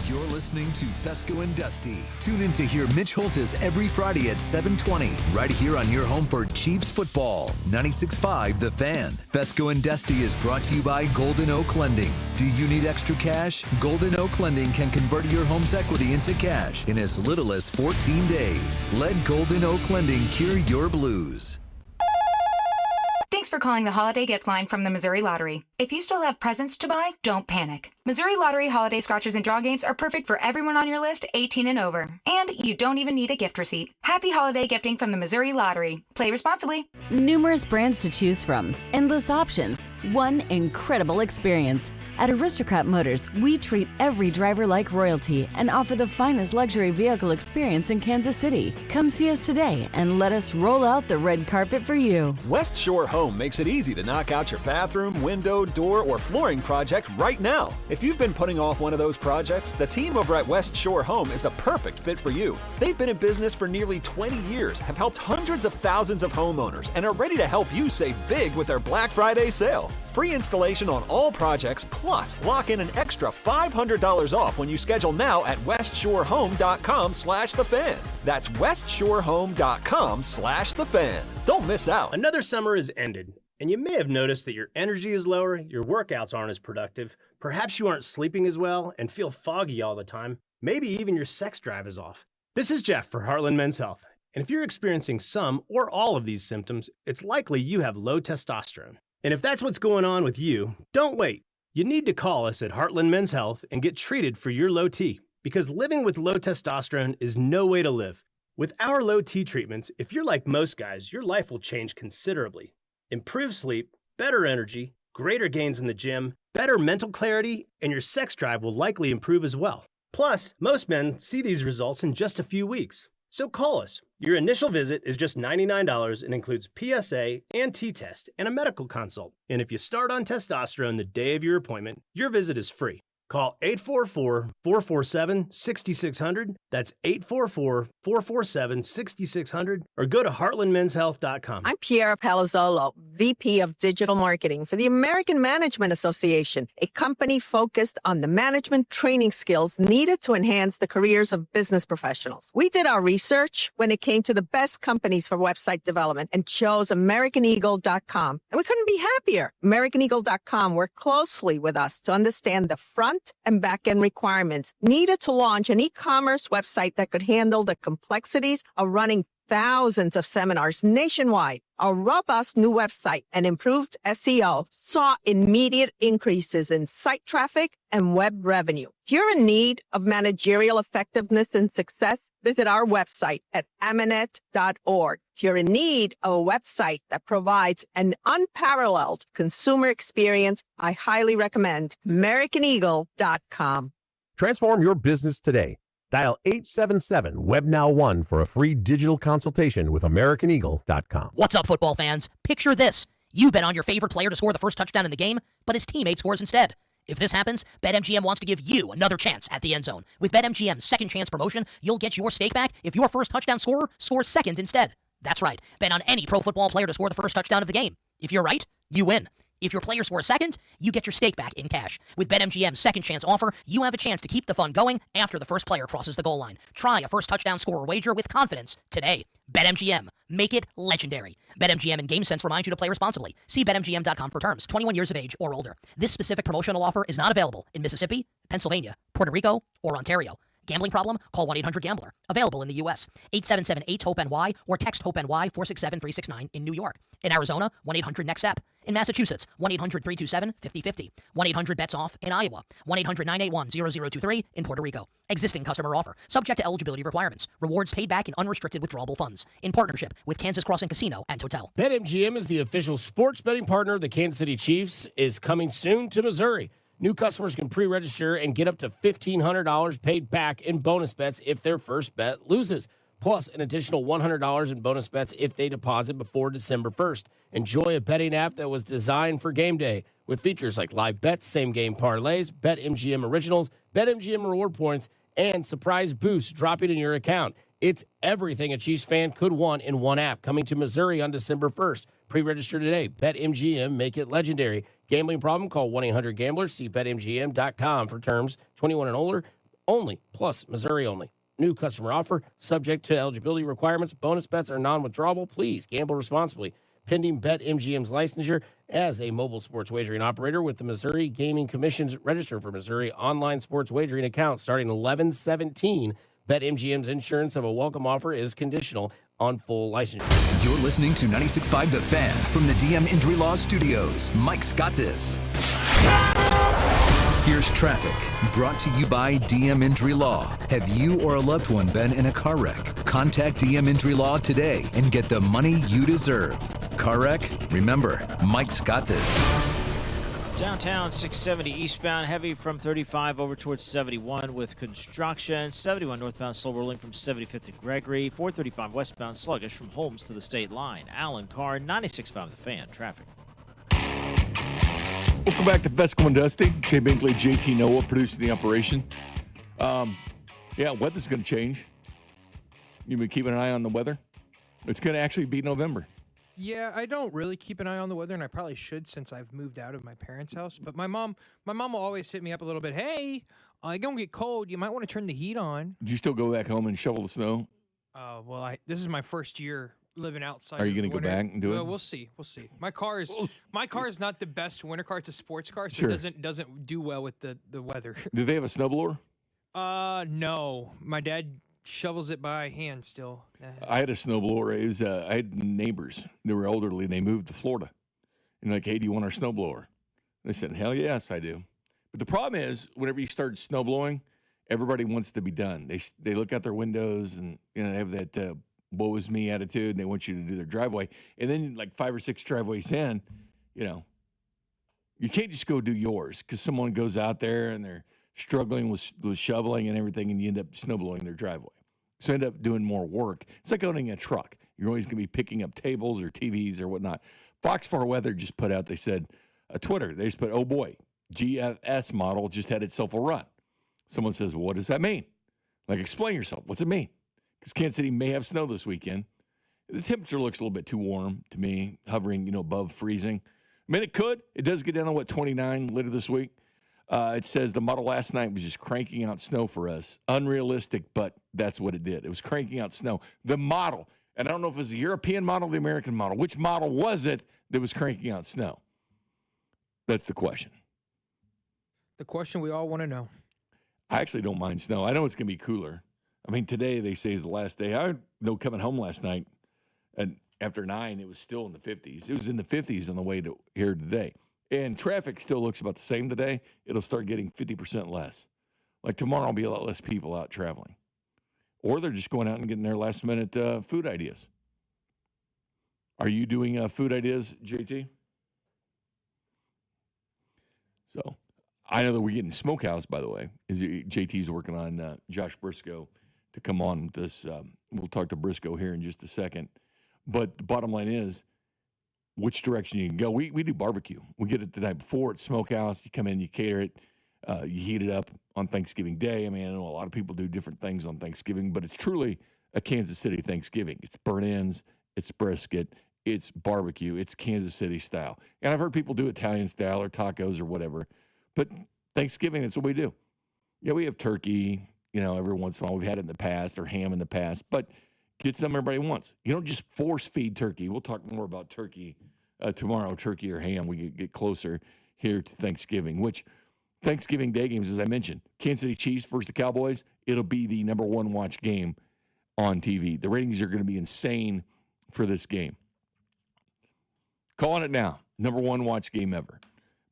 Speaker 3: You're listening to Fescoe and Dusty. Tune in to hear Mitch Holtis every Friday at 7:20, right here on your home for Chiefs football. 96.5 The Fan. Fescoe and Dusty is brought to you by Golden Oak Lending. Do you need extra cash? Golden Oak Lending can convert your home's equity into cash in as little as 14 days. Let Golden Oak Lending cure your blues.
Speaker 6: Thanks for calling the Holiday Gift Line from the Missouri Lottery. If you still have presents to buy, don't panic. Missouri Lottery Holiday Scratchers and Draw Games are perfect for everyone on your list 18 and over. And you don't even need a gift receipt. Happy holiday gifting from the Missouri Lottery. Play responsibly.
Speaker 11: Numerous brands to choose from. Endless options. One incredible experience. At Aristocrat Motors, we treat every driver like royalty and offer the finest luxury vehicle experience in Kansas City. Come see us today and let us roll out the red carpet for you.
Speaker 12: West Shore Home makes it easy to knock out your bathroom, window, door, or flooring project right now. If you've been putting off one of those projects, the team over at West Shore Home is the perfect fit for you. They've been in business for nearly 20 years, have helped hundreds of thousands of homeowners, and are ready to help you save big with their Black Friday sale. Free installation on all projects, plus lock in an extra $500 off when you schedule now at westshorehome.com/thefan. That's westshorehome.com/thefan. Don't miss out.
Speaker 13: Another summer is ended, and you may have noticed that your energy is lower, your workouts aren't as productive, perhaps you aren't sleeping as well and feel foggy all the time, maybe even your sex drive is off. This is Jeff for Heartland Men's Health, and if you're experiencing some or all of these symptoms, it's likely you have low testosterone. And if that's what's going on with you, don't wait. You need to call us at Heartland Men's Health and get treated for your low T, because living with low testosterone is no way to live. With our low T treatments, if you're like most guys, your life will change considerably. Improved sleep, better energy, greater gains in the gym, better mental clarity, and your sex drive will likely improve as well. Plus, most men see these results in just a few weeks. So call us. Your initial visit is just $99 and includes PSA and T-test and a medical consult. And if you start on testosterone the day of your appointment, your visit is free. Call 844-447-6600. That's 844-447-6600. Or go to heartlandmenshealth.com.
Speaker 7: I'm Piera Palazzolo, VP of Digital Marketing for the American Management Association, a company focused on the management training skills needed to enhance the careers of business professionals. We did our research when it came to the best companies for website development and chose AmericanEagle.com. And we couldn't be happier. AmericanEagle.com worked closely with us to understand the front and back-end requirements needed to launch an e-commerce website that could handle the complexities of running thousands of seminars nationwide. Our robust new website and improved SEO saw immediate increases in site traffic and web revenue. If you're in need of managerial effectiveness and success, visit our website at amanet.org. If you're in need of a website that provides an unparalleled consumer experience, I highly recommend AmericanEagle.com.
Speaker 8: Transform your business today. Dial 877-WEB-NOW1 for a free digital consultation with AmericanEagle.com.
Speaker 17: What's up, football fans? Picture this. You bet on your favorite player to score the first touchdown in the game, but his teammate scores instead. If this happens, BetMGM wants to give you another chance at the end zone. With BetMGM's second chance promotion, you'll get your stake back if your first touchdown scorer scores second instead. That's right. Bet on any pro football player to score the first touchdown of the game. If you're right, you win. If your player scores second, you get your stake back in cash. With BetMGM's second chance offer, you have a chance to keep the fun going after the first player crosses the goal line. Try a first touchdown scorer wager with confidence today. BetMGM. Make it legendary. BetMGM and GameSense remind you to play responsibly. See BetMGM.com for terms. 21 years of age or older. This specific promotional offer is not available in Mississippi, Pennsylvania, Puerto Rico, or Ontario. Gambling problem? Call 1-800-GAMBLER. Available in the U.S. 877-8-HOPE-NY or text HOPE-NY 467-369 in New York. In Arizona, 1-800-NEXT-STEP. In Massachusetts, 1-800-327-5050. 1-800-BETS-OFF in Iowa. 1-800-981-0023 in Puerto Rico. Existing customer offer. Subject to eligibility requirements. Rewards paid back in unrestricted withdrawable funds. In partnership with Kansas Crossing Casino and Hotel.
Speaker 24: BetMGM is the official sports betting partner of the Kansas City Chiefs. Is coming soon to Missouri. New customers can pre-register and get up to $1,500 paid back in bonus bets if their first bet loses, plus an additional $100 in bonus bets if they deposit before December 1st. Enjoy a betting app that was designed for game day with features like live bets, same-game parlays, BetMGM Originals, BetMGM Reward Points, and surprise boosts dropping in your account. It's everything a Chiefs fan could want in one app. Coming to Missouri on December 1st. Pre-register today. BetMGM. Make it legendary. Gambling problem? Call 1-800-GAMBLER. See BetMGM.com for terms. 21 and older only. Plus, Missouri only. New customer offer. Subject to eligibility requirements. Bonus bets are non-withdrawable. Please gamble responsibly. Pending BetMGM's licensure as a mobile sports wagering operator with the Missouri Gaming Commission's register for Missouri online sports wagering account starting 11/17. BetMGM's insurance of a welcome offer is conditional on full licensure.
Speaker 3: You're listening to 96.5 The Fan from the DM Injury Law Studios. Mike's got this. Here's traffic, brought to you by DM Injury Law. Have you or a loved one been in a car wreck? Contact DM Injury Law today and get the money you deserve. Car wreck? Remember, Mike's got this.
Speaker 14: Downtown 670 eastbound, heavy from 35 over towards 71 with construction. 71 northbound, slow rolling from 75th to Gregory. 435 westbound, sluggish from Holmes to the state line. Alan Carr, 96.5 The Fan, traffic.
Speaker 1: Welcome back to Fescoe and Dusty. Jay Binkley, JT Noah producing the operation. Weather's going to change. You've been keeping an eye on the weather? It's going to actually be November.
Speaker 2: Yeah, I don't really keep an eye on the weather, and I probably should since I've moved out of my parents' house. But my mom will always hit me up a little bit. Hey, it's gonna get cold. You might want to turn the heat on.
Speaker 1: Do you still go back home and shovel the snow?
Speaker 2: This is my first year living outside.
Speaker 1: Are you going to go back and do it?
Speaker 2: Well, we'll see. My car is not the best winter car. It's a sports car, so
Speaker 1: Sure.
Speaker 2: it doesn't do well with the weather.
Speaker 1: Do they have a snowblower?
Speaker 2: No. My dad shovels it by hand still.
Speaker 1: I had a snowblower. I had neighbors. They were elderly, and they moved to Florida. And like, hey, do you want our snowblower? And I said, hell yes, I do. But the problem is, whenever you start snowblowing Everybody wants to be done. They look out their windows and they have that woe is me attitude, and they want you to do their driveway. And then like 5 or 6 driveways in, you can't just go do yours because someone goes out there and they're struggling with shoveling and everything, and you end up snowblowing their driveway. So end up doing more work. It's like owning a truck. You're always going to be picking up tables or TVs or whatnot. Fox 4 Weather just put out, they said, Twitter, they just put, oh boy, GFS model just had itself a run. Someone says, well, what does that mean? Like, explain yourself. What's it mean? Because Kansas City may have snow this weekend. The temperature looks a little bit too warm to me, hovering, above freezing. I mean, it could. It does get down to, 29 later this week. It says the model last night was just cranking out snow for us. Unrealistic, but that's what it did. It was cranking out snow. The model, and I don't know if it was the European model or the American model. Which model was it that was cranking out snow? That's the question.
Speaker 2: The question we all want to know.
Speaker 1: I actually don't mind snow. I know it's going to be cooler. I mean, today they say is the last day. I know coming home last night, and after 9, it was still in the 50s. It was in the 50s on the way to here today. And traffic still looks about the same today. It'll start getting 50% less. Like tomorrow will be a lot less people out traveling. Or they're just going out and getting their last-minute food ideas. Are you doing food ideas, JT? So I know that we're getting Smokehouse, by the way. JT's working on Josh Briscoe to come on with this. We'll talk to Briscoe here in just a second. But the bottom line is, which direction you can go. We do barbecue. We get it the night before at Smokehouse. You come in, you cater it, you heat it up on Thanksgiving Day. I mean, I know a lot of people do different things on Thanksgiving, but it's truly a Kansas City Thanksgiving. It's burnt ends, it's brisket, it's barbecue, it's Kansas City style. And I've heard people do Italian style or tacos or whatever, but Thanksgiving, that's what we do. Yeah, we have turkey, every once in a while. We've had it in the past, or ham in the past, but get something everybody wants. You don't just force feed turkey. We'll talk more about turkey tomorrow, turkey or ham. We get closer here to Thanksgiving, which Thanksgiving Day games, as I mentioned, Kansas City Chiefs versus the Cowboys, it'll be the number 1 watch game on TV. The ratings are going to be insane for this game. Calling it now, number 1 watch game ever.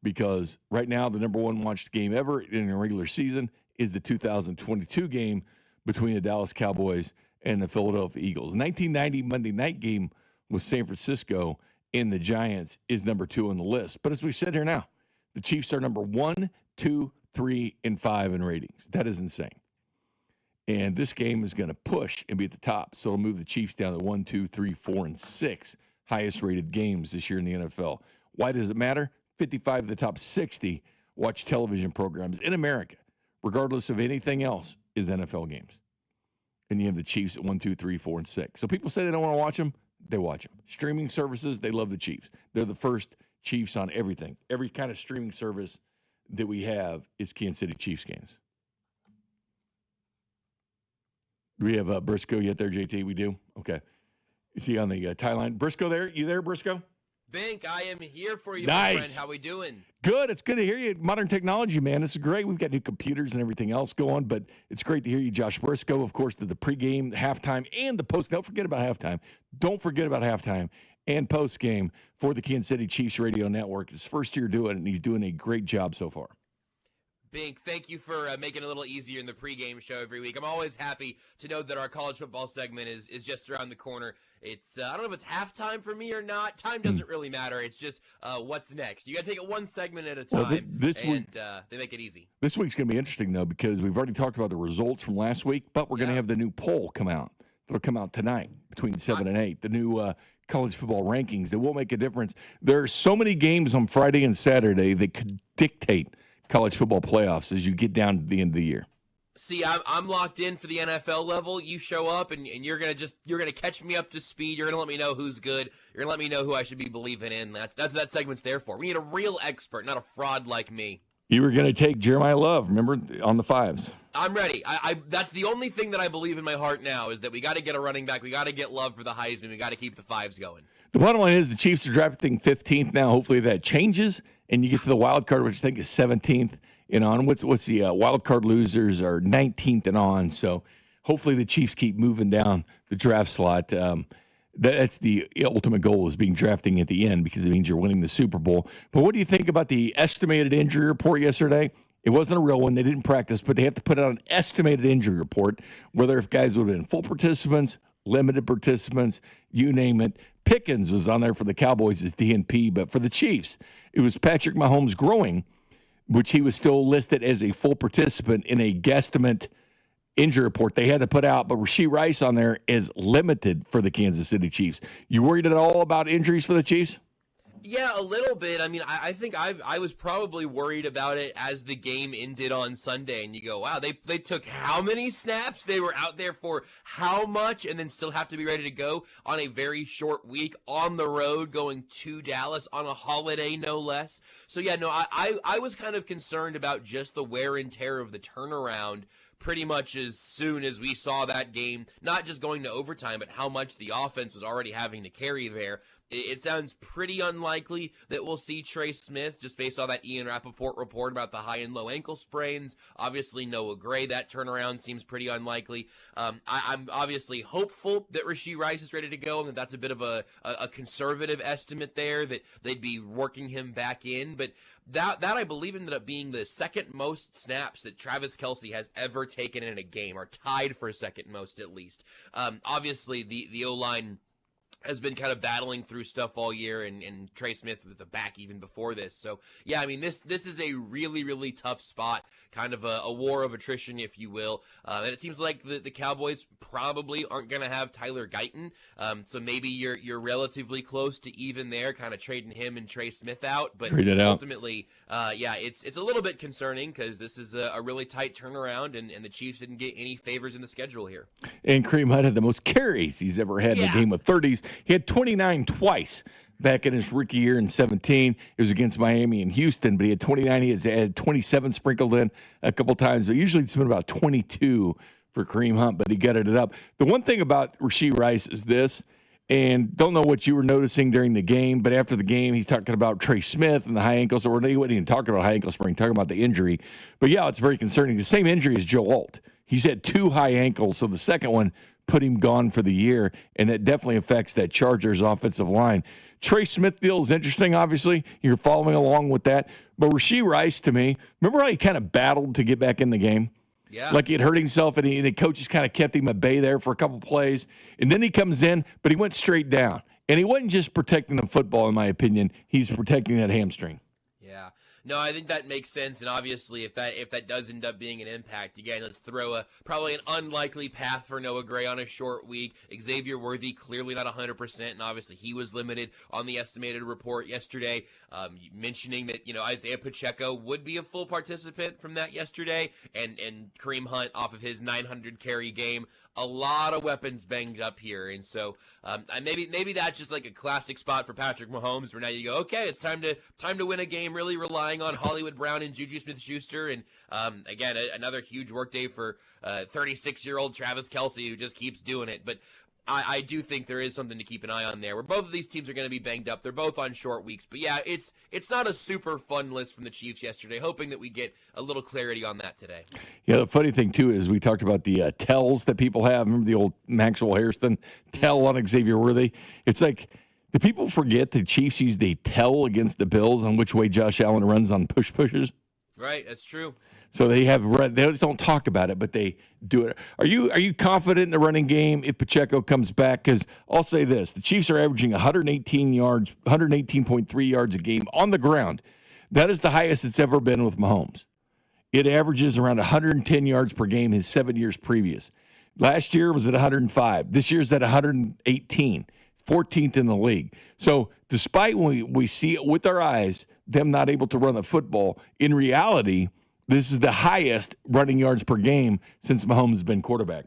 Speaker 1: Because right now, the number 1 watched game ever in a regular season is the 2022 game between the Dallas Cowboys and the Philadelphia Eagles. 1990 Monday night game with San Francisco and the Giants is number 2 on the list. But as we said here now, the Chiefs are number 1, 2, 3, and 5 in ratings. That is insane. And this game is going to push and be at the top. So it'll move the Chiefs down to 1, 2, 3, 4, and 6 highest rated games this year in the NFL. Why does it matter? 55 of the top 60 watch television programs in America, regardless of anything else, is NFL games. And you have the Chiefs at 1, 2, 3, 4, and 6. So people say they don't want to watch them. They watch them. Streaming services, they love the Chiefs. They're the first Chiefs on everything. Every kind of streaming service that we have is Kansas City Chiefs games. Do we have Briscoe yet there, JT? We do? Okay. Is he on the tie line? Briscoe there? You there, Briscoe?
Speaker 9: Bink, I am here for you,
Speaker 1: nice.
Speaker 9: my friend. How we doing?
Speaker 1: Good. It's good to hear you. Modern technology, man. This is great. We've got new computers and everything else going, but it's great to hear you, Josh Briscoe. Of course, the pregame, halftime, and the post. Don't forget about halftime. Don't forget about halftime and postgame for the Kansas City Chiefs Radio Network. It's his first year doing it, and he's doing a great job so far.
Speaker 9: Bink, thank you for making it a little easier in the pregame show every week. I'm always happy to know that our college football segment is just around the corner. It's I don't know if it's halftime for me or not. Time doesn't really matter. It's just what's next. You got to take it one segment at a time, week, they make it easy.
Speaker 1: This week's going to be interesting, though, because we've already talked about the results from last week, but we're going to have the new poll come out. It'll come out tonight between 7 and 8, the new college football rankings that will make a difference. There are so many games on Friday and Saturday that could dictate college football playoffs as you get down to the end of the year.
Speaker 9: See, I'm locked in for the NFL level. You show up and you're gonna catch me up to speed. You're gonna let me know who's good. You're gonna let me know who I should be believing in. That's what that segment's there for. We need a real expert, not a fraud like me.
Speaker 1: You were gonna take Jeremiah Love, remember, on the fives.
Speaker 9: I'm ready. I that's the only thing that I believe in my heart now is that we got to get a running back. We got to get Love for the Heisman. We got to keep the fives going.
Speaker 1: The bottom line is the Chiefs are drafting 15th now. Hopefully that changes and you get to the wild card, which I think is 17th. And on what's the wild card losers are 19th and on. So hopefully the Chiefs keep moving down the draft slot. That's the ultimate goal, is being drafting at the end, because it means you're winning the Super Bowl. But what do you think about the estimated injury report yesterday? It wasn't a real one. They didn't practice, but they have to put out an estimated injury report, whether if guys would have been full participants, limited participants, you name it. Pickens was on there for the Cowboys as DNP, but for the Chiefs, it was Patrick Mahomes growing, which he was still listed as a full participant in a guesstimate injury report they had to put out, but Rashee Rice on there is limited for the Kansas City Chiefs. You worried at all about injuries for the Chiefs?
Speaker 9: Yeah, a little bit. I mean, I think I was probably worried about it as the game ended on Sunday, and you go, wow, they took how many snaps? They were out there for how much, and then still have to be ready to go on a very short week on the road going to Dallas on a holiday, no less. So, yeah, no, I was kind of concerned about just the wear and tear of the turnaround pretty much as soon as we saw that game, not just going to overtime, but how much the offense was already having to carry there. It sounds pretty unlikely that we'll see Trey Smith, just based on that Ian Rappaport report about the high and low ankle sprains. Obviously, Noah Gray, that turnaround seems pretty unlikely. I'm obviously hopeful that Rashee Rice is ready to go, and that's a bit of a conservative estimate there, that they'd be working him back in. But that I believe ended up being the second most snaps that Travis Kelce has ever taken in a game, or tied for second most at least. Obviously, the O-line has been kind of battling through stuff all year, and Trey Smith with the back even before this. So, yeah, I mean, this is a really, really tough spot, kind of a war of attrition, if you will. And it seems like the Cowboys probably aren't going to have Tyler Guyton. So maybe you're relatively close to even there, kind of trading him and Trey Smith out. But ultimately, yeah, it's a little bit concerning because this is a really tight turnaround, and the Chiefs didn't get any favors in the schedule here.
Speaker 1: And Kareem Hunt had the most carries he's ever had in a game with 30s. He had 29 twice back in his rookie year in 17. It was against Miami and Houston, but he had 29. He had 27 sprinkled in a couple times, but usually it's been about 22 for Kareem Hunt, but he gutted it up. The one thing about Rashee Rice is this, and don't know what you were noticing during the game, but after the game, he's talking about Trey Smith and the high ankles, or he wasn't even talking about high ankle sprain, talking about the injury. But yeah, it's very concerning. The same injury as Joe Alt. He's had 2 high ankles, so the second one put him gone for the year, and it definitely affects that Chargers offensive line. Trey Smith deal is interesting, obviously. You're following along with that. But Rashee Rice, to me, remember how he kind of battled to get back in the game?
Speaker 9: Yeah.
Speaker 1: Like he had hurt himself, and the coaches kind of kept him at bay there for a couple plays. And then he comes in, but he went straight down. And he wasn't just protecting the football, in my opinion. He's protecting that hamstring.
Speaker 9: Yeah. No, I think that makes sense, and obviously, if that does end up being an impact, again, let's throw probably an unlikely path for Noah Gray on a short week. Xavier Worthy clearly not 100%, and obviously he was limited on the estimated report yesterday. Mentioning that Isaiah Pacheco would be a full participant from that yesterday, and Kareem Hunt off of his 900 carry game. A lot of weapons banged up here, and so maybe that's just like a classic spot for Patrick Mahomes, where now you go, okay, it's time to win a game, really relying on Hollywood Brown and Juju Smith-Schuster, and again another huge workday for 36-year-old Travis Kelce, who just keeps doing it. But I do think there is something to keep an eye on there, where both of these teams are going to be banged up. They're both on short weeks. But, yeah, it's not a super fun list from the Chiefs yesterday, hoping that we get a little clarity on that today.
Speaker 1: Yeah, the funny thing, too, is we talked about the tells that people have. Remember the old Maxwell Hairston tell on Xavier Worthy? It's like, do people forget the Chiefs used a tell against the Bills on which way Josh Allen runs on pushes?
Speaker 9: Right, that's true.
Speaker 1: So they just don't talk about it, but they do it. Are you confident in the running game if Pacheco comes back? Because I'll say this: the Chiefs are averaging 118.3 yards a game on the ground. That is the highest it's ever been with Mahomes. It averages around 110 yards per game his 7 years previous. Last year was at 105. This year's at 118, 14th in the league. So despite when we see it with our eyes, them not able to run the football, in reality, this is the highest running yards per game since Mahomes has been quarterback.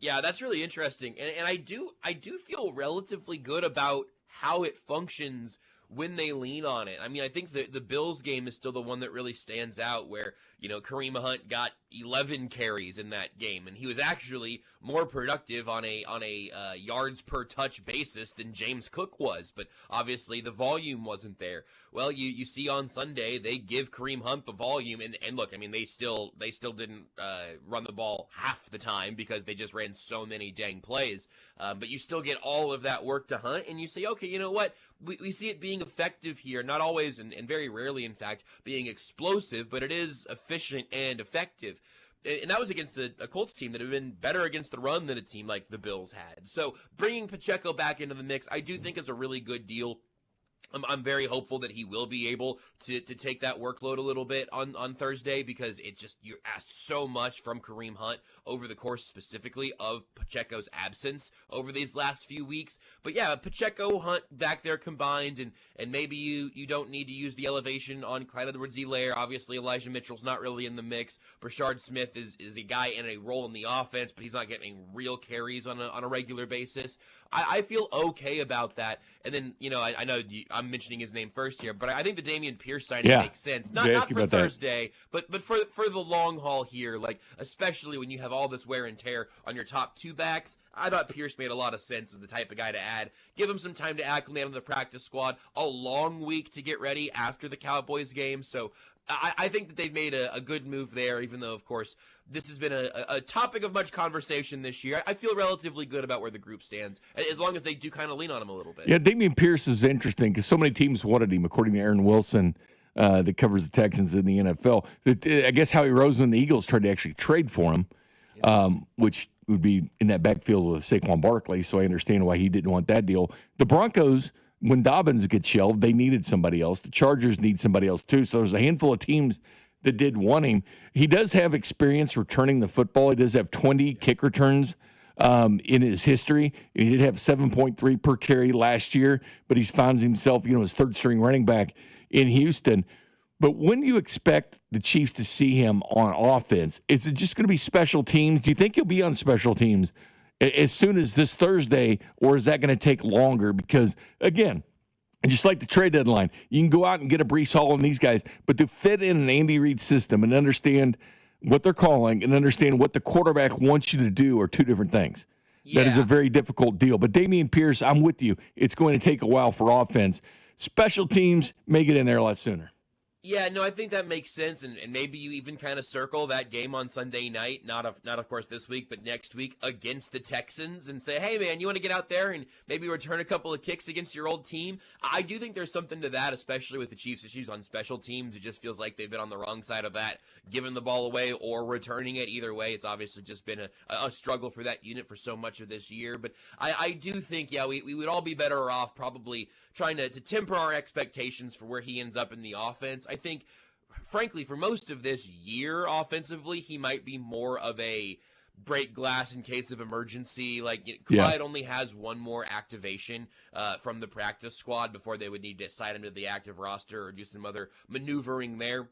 Speaker 9: Yeah, that's really interesting. And I do feel relatively good about how it functions when they lean on it. I mean, I think the Bills game is still the one that really stands out, where, Kareem Hunt got 11 carries in that game, and he was actually more productive on a yards per touch basis than James Cook was, but obviously the volume wasn't there. Well, you see on Sunday they give Kareem Hunt the volume, and look, I mean they still didn't run the ball half the time because they just ran so many dang plays, but you still get all of that work to Hunt, and you say, okay, you know what, we see it being effective here, not always and very rarely in fact being explosive, but it is efficient and effective. And that was against a Colts team that had been better against the run than a team like the Bills had. So bringing Pacheco back into the mix, I do think is a really good deal. I'm very hopeful that he will be able to take that workload a little bit on Thursday, because you're asked so much from Kareem Hunt over the course specifically of Pacheco's absence over these last few weeks. But yeah, Pacheco, Hunt back there combined, and maybe you don't need to use the elevation on Clyde Edwards-Helaire. Obviously, Elijah Mitchell's not really in the mix. Brashard Smith is a guy in a role in the offense, but he's not getting real carries on a regular basis. I feel okay about that. And then, I know I'm mentioning his name first here, but I think the Dameon Pierce signing makes sense. Not for Thursday, but for the long haul here, like especially when you have all this wear and tear on your top two backs. I thought Pierce made a lot of sense as the type of guy to add. Give him some time to acclimate on the practice squad. A long week to get ready after the Cowboys game. So I think that they've made a good move there, even though, of course, this has been a topic of much conversation this year. I feel relatively good about where the group stands, as long as they do kind of lean on him a little bit.
Speaker 1: Yeah, Dameon Pierce is interesting because so many teams wanted him, according to Aaron Wilson, that covers the Texans in the NFL. I guess Howie Roseman and the Eagles tried to actually trade for him, which would be in that backfield with Saquon Barkley, so I understand why he didn't want that deal. The Broncos, when Dobbins gets shelved, they needed somebody else. The Chargers need somebody else too, so there's a handful of teams that did want him. He does have experience returning the football. He does have 20 kick returns in his history. He did have 7.3 per carry last year, but he finds himself, his third-string running back in Houston. But when do you expect the Chiefs to see him on offense? Is it just going to be special teams? Do you think he'll be on special teams as soon as this Thursday, or is that going to take longer? Because, again, just like the trade deadline, you can go out and get a Breece Hall and these guys, but to fit in an Andy Reid system and understand what they're calling and understand what the quarterback wants you to do are two different things. Yeah. That is a very difficult deal. But Dameon Pierce, I'm with you. It's going to take a while for offense. Special teams may get in there a lot sooner.
Speaker 9: Yeah, no, I think that makes sense, and maybe you even kind of circle that game on Sunday night, not of course this week, but next week against the Texans, and say, hey man, you want to get out there and maybe return a couple of kicks against your old team? I do think there's something to that, especially with the Chiefs' issues on special teams. It just feels like they've been on the wrong side of that, giving the ball away or returning it. Either way, it's obviously just been a struggle for that unit for so much of this year. But I do think, we would all be better off probably trying to temper our expectations for where he ends up in the offense. I think, frankly, for most of this year offensively, he might be more of a break glass in case of emergency. Clyde only has one more activation from the practice squad before they would need to sign him to the active roster or do some other maneuvering there.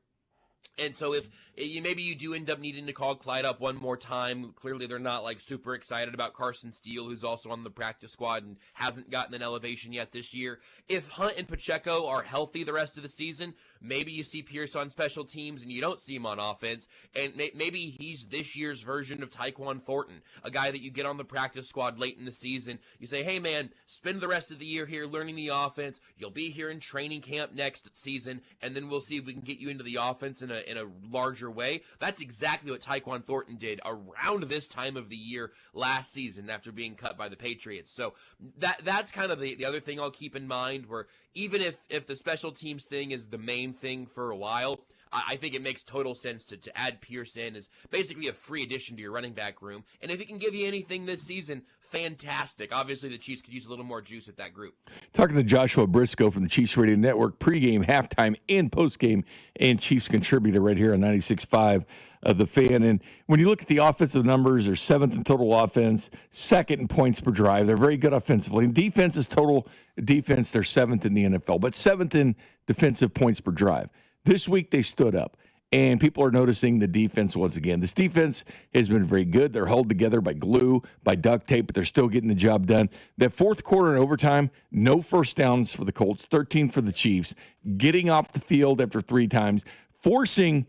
Speaker 9: And so if maybe you do end up needing to call Clyde up one more time, clearly they're not super excited about Carson Steele, who's also on the practice squad and hasn't gotten an elevation yet this year. If Hunt and Pacheco are healthy the rest of the season, maybe you see Pierce on special teams and you don't see him on offense. And maybe he's this year's version of Tyquan Thornton, a guy that you get on the practice squad late in the season. You say, hey man, spend the rest of the year here learning the offense. You'll be here in training camp next season, and then we'll see if we can get you into the offense in a larger way. That's exactly what Tyquan Thornton did around this time of the year last season after being cut by the Patriots. So that's kind of the other thing I'll keep in mind, where even if the special teams thing is the main thing for a while, I think it makes total sense to add Pierce in as basically a free addition to your running back room. And if he can give you anything this season, fantastic. Obviously, the Chiefs could use a little more juice at that group.
Speaker 1: Talking to Joshua Briscoe from the Chiefs Radio Network, pregame, halftime, and postgame, and Chiefs contributor right here on 96.5 of The Fan. And when you look at the offensive numbers, they're seventh in total offense, second in points per drive. They're very good offensively. And defense is total defense. They're seventh in the NFL, but seventh in defensive points per drive. This week they stood up, and people are noticing the defense once again. This defense has been very good. They're held together by glue, by duct tape, but they're still getting the job done. That fourth quarter and overtime, no first downs for the Colts, 13 for the Chiefs, getting off the field after 3 times, forcing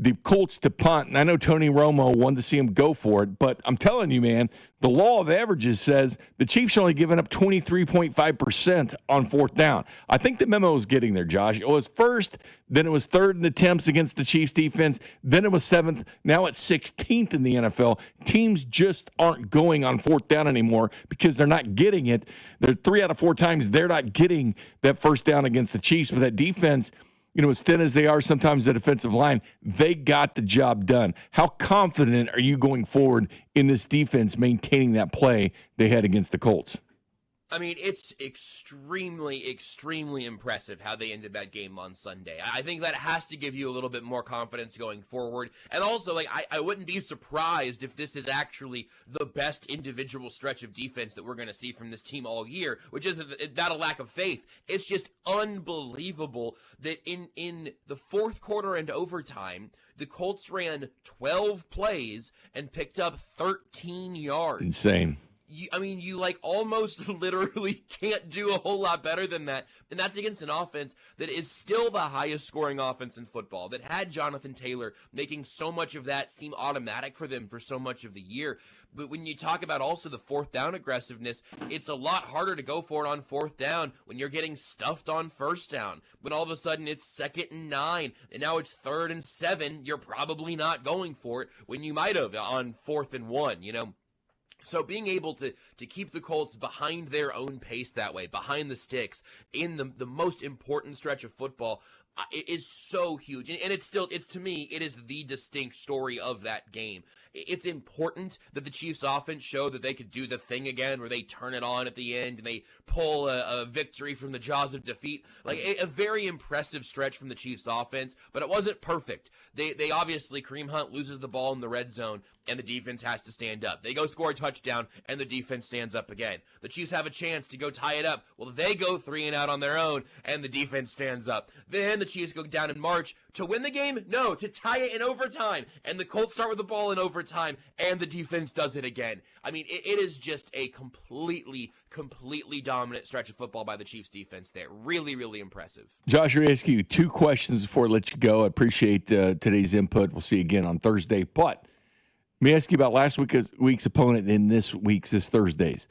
Speaker 1: the Colts to punt, and I know Tony Romo wanted to see him go for it, but I'm telling you, man, the law of averages says the Chiefs are only giving up 23.5% on fourth down. I think the memo is getting there, Josh. It was first, then it was third in attempts against the Chiefs defense, then it was seventh, now it's 16th in the NFL. Teams just aren't going on fourth down anymore because they're not getting it. They're 3 out of 4 times they're not getting that first down against the Chiefs, but that defense, as thin as they are sometimes the defensive line, they got the job done. How confident are you going forward in this defense maintaining that play they had against the Colts?
Speaker 9: I mean, it's extremely, extremely impressive how they ended that game on Sunday. I think that has to give you a little bit more confidence going forward. And also, I wouldn't be surprised if this is actually the best individual stretch of defense that we're going to see from this team all year, which isn't that a lack of faith. It's just unbelievable that in the fourth quarter and overtime, the Colts ran 12 plays and picked up 13 yards.
Speaker 1: Insane.
Speaker 9: You almost literally can't do a whole lot better than that. And that's against an offense that is still the highest scoring offense in football, that had Jonathan Taylor making so much of that seem automatic for them for so much of the year. But when you talk about also the fourth down aggressiveness, it's a lot harder to go for it on fourth down when you're getting stuffed on first down. When all of a sudden it's 2nd and 9, and now it's 3rd and 7, you're probably not going for it when you might have on 4th and 1, So being able to keep the Colts behind their own pace that way, behind the sticks, in the most important stretch of football, it is so huge. And it's to me, it is the distinct story of that game. It's important that the Chiefs offense show that they could do the thing again where they turn it on at the end and they pull a victory from the jaws of defeat. Like a very impressive stretch from the Chiefs offense, but it wasn't perfect. They obviously, Kareem Hunt loses the ball in the red zone and the defense has to stand up. They go score a touchdown and the defense stands up again. The Chiefs have a chance to go tie it up. Well, they go 3 and out on their own and the defense stands up. Then the Chiefs go down in March to win the game? No, to tie it in overtime. And the Colts start with the ball in overtime and the defense does it again. I mean, it is just a completely dominant stretch of football by the Chiefs defense there. Really, really impressive.
Speaker 1: Josh, I'm going to ask you 2 questions before I let you go. I appreciate today's input. We'll see you again on Thursday. But let me ask you about last week's opponent and this Thursday's.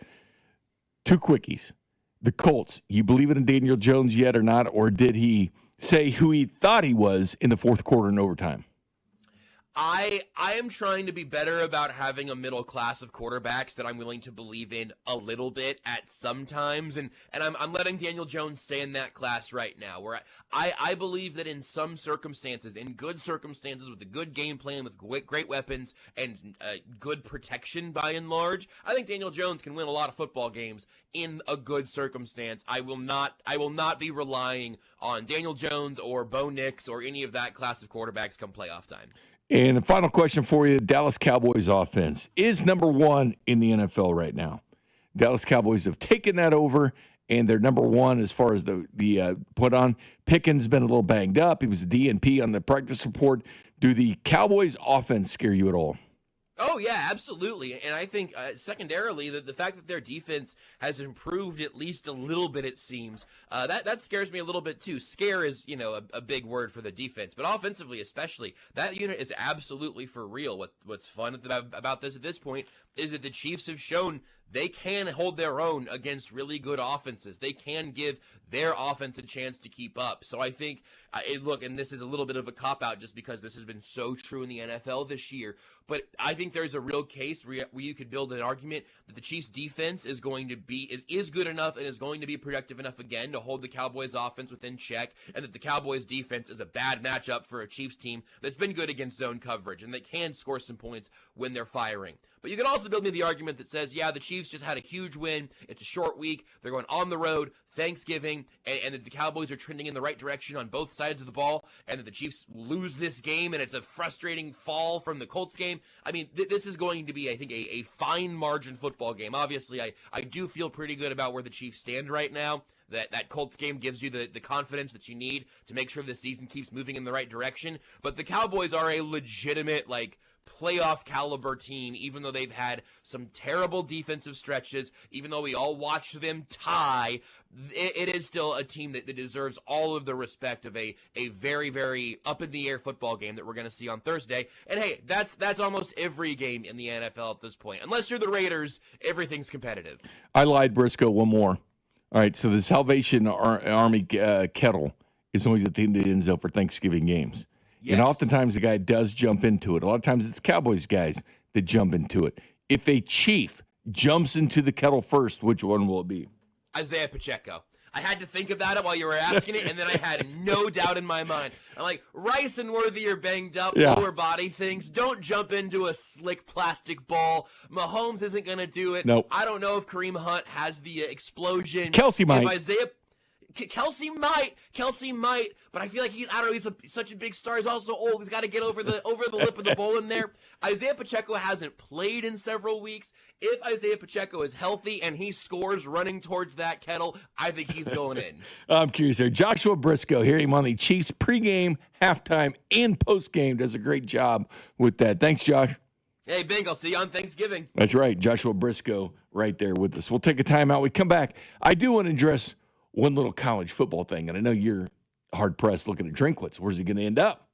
Speaker 1: 2 quickies. The Colts, you believe in Daniel Jones yet or not, or did he say who he thought he was in the fourth quarter and overtime?
Speaker 9: I am trying to be better about having a middle class of quarterbacks that I'm willing to believe in a little bit at some times, and I'm letting Daniel Jones stay in that class right now, where I believe that in some circumstances, in good circumstances with a good game plan, with great weapons and good protection by and large, I think Daniel Jones can win a lot of football games in a good circumstance. I will not be relying on Daniel Jones or Bo Nix or any of that class of quarterbacks come playoff time.
Speaker 1: And the final question for you, Dallas Cowboys offense is number 1 in the NFL right now. Dallas Cowboys have taken that over, and they're number 1 as far as the put on. Pickens been a little banged up. He was a DNP on the practice report. Do the Cowboys offense scare you at all?
Speaker 9: Oh, yeah, absolutely. And I think secondarily, the fact that their defense has improved at least a little bit, it seems, that scares me a little bit too. Scare is, a big word for the defense, but offensively especially, that unit is absolutely for real. What's fun about this at this point is that the Chiefs have shown they can hold their own against really good offenses. They can give their offense a chance to keep up. So I think, look, and this is a little bit of a cop-out just because this has been so true in the NFL this year, but I think there's a real case where you could build an argument that the Chiefs' defense is going to is good enough and is going to be productive enough again to hold the Cowboys' offense within check, and that the Cowboys' defense is a bad matchup for a Chiefs team that's been good against zone coverage and that can score some points when they're firing. But you can also build me the argument that says, yeah, the Chiefs just had a huge win. It's a short week. They're going on the road, Thanksgiving, and that the Cowboys are trending in the right direction on both sides of the ball, and that the Chiefs lose this game, and it's a frustrating fall from the Colts game. I mean, this is going to be, I think, a fine margin football game. Obviously, I do feel pretty good about where the Chiefs stand right now. That Colts game gives you the confidence that you need to make sure the season keeps moving in the right direction. But the Cowboys are a legitimate, playoff caliber team, even though they've had some terrible defensive stretches, even though we all watched them tie. It is still a team that deserves all of the respect of a very, very up-in-the-air football game that we're going to see on Thursday. And, hey, that's almost every game in the NFL at this point. Unless you're the Raiders, everything's competitive.
Speaker 1: I lied, Briscoe. One more. All right, so the Salvation Army kettle is always at the end of the end zone for Thanksgiving games. Yes. And oftentimes the guy does jump into it. A lot of times it's Cowboys guys that jump into it. If a Chief jumps into the kettle first, which one will it be?
Speaker 9: Isaiah Pacheco. I had to think about it while you were asking it, and then I had no doubt in my mind. I'm like, Rice and Worthy are banged up, lower body things. Don't jump into a slick plastic ball. Mahomes isn't going to do it.
Speaker 1: Nope.
Speaker 9: I don't know if Kareem Hunt has the explosion.
Speaker 1: Kelsey might.
Speaker 9: Kelsey might, but I feel like he's such a big star. He's also old. He's got to get over the lip of the bowl in there. Isaiah Pacheco hasn't played in several weeks. If Isaiah Pacheco is healthy and he scores running towards that kettle, I think he's going in.
Speaker 1: I'm curious there. Joshua Briscoe, hear him on the Chiefs pregame, halftime, and postgame. Does a great job with that. Thanks, Josh.
Speaker 9: Hey, Bink, I'll see you on Thanksgiving.
Speaker 1: That's right. Joshua Briscoe right there with us. We'll take a timeout. We come back. I do want to address one little college football thing, and I know you're hard-pressed looking at Drinkwitz. Where's he going to end up?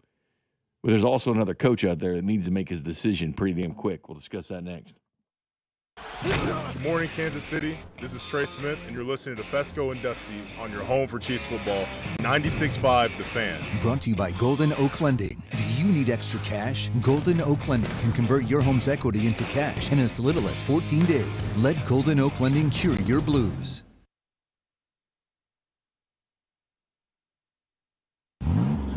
Speaker 1: Well, there's also another coach out there that needs to make his decision pretty damn quick. We'll discuss that next.
Speaker 10: Good morning, Kansas City. This is Trey Smith, and you're listening to Fescoe and Dusty on your home for Chiefs football, 96.5 The Fan.
Speaker 3: Brought to you by Golden Oak Lending. Do you need extra cash? Golden Oak Lending can convert your home's equity into cash in as little as 14 days. Let Golden Oak Lending cure your blues.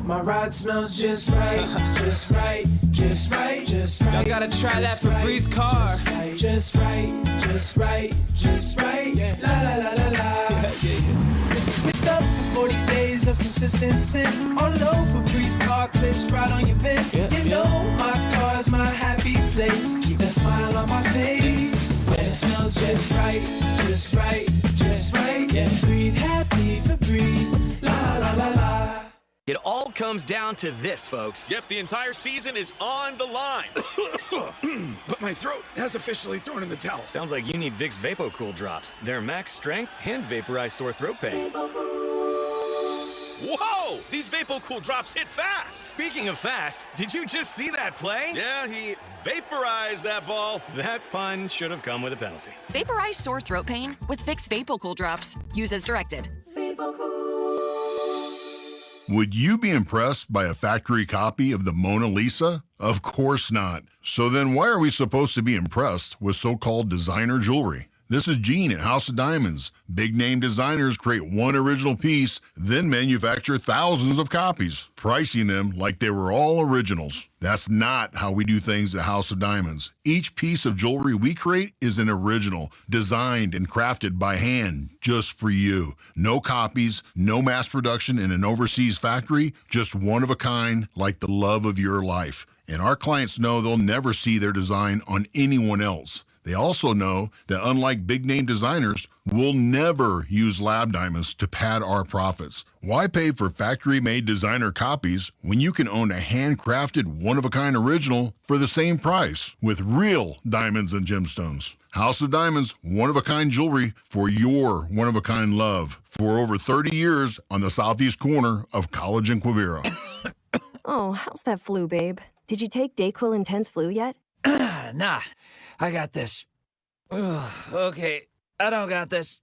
Speaker 18: My ride smells just right, just right, just right, just right.
Speaker 22: Y'all gotta try that Febreze car.
Speaker 18: Just right, just right, just right. Yeah. La la la la la. With up to 40 days of consistency. All over Febreze car clips right on your vent. You know my car's my happy place. Keep that smile on my face. When it smells just right, just right, just right. Yeah. Breathe happy Febreze. La la la la.
Speaker 23: It all comes down to this, folks.
Speaker 25: Yep, the entire season is on the line.
Speaker 26: But my throat has officially thrown in the towel.
Speaker 23: Sounds like you need Vicks VapoCool drops. They're max strength and vaporize sore throat pain.
Speaker 25: Whoa! These VapoCool drops hit fast.
Speaker 23: Speaking of fast, did you just see that play?
Speaker 25: Yeah, he vaporized that ball.
Speaker 23: That pun should have come with a penalty.
Speaker 27: Vaporize sore throat pain with Vicks VapoCool drops. Use as directed.
Speaker 28: Would you be impressed by a factory copy of the Mona Lisa? Of course not. So then why are we supposed to be impressed with so-called designer jewelry? This is Gene at House of Diamonds. Big-name designers create one original piece, then manufacture thousands of copies, pricing them like they were all originals. That's not how we do things at House of Diamonds. Each piece of jewelry we create is an original, designed and crafted by hand, just for you. No copies, no mass production in an overseas factory, just one of a kind, like the love of your life. And our clients know they'll never see their design on anyone else. They also know that unlike big-name designers, we'll never use lab diamonds to pad our profits. Why pay for factory-made designer copies when you can own a handcrafted, one-of-a-kind original for the same price with real diamonds and gemstones? House of Diamonds, one-of-a-kind jewelry for your one-of-a-kind love. For over 30 years on the southeast corner of College and Quivira.
Speaker 29: Oh, how's that flu, babe? Did you take DayQuil Intense Flu yet?
Speaker 22: Nah, I got this. Ugh, okay, I don't got this.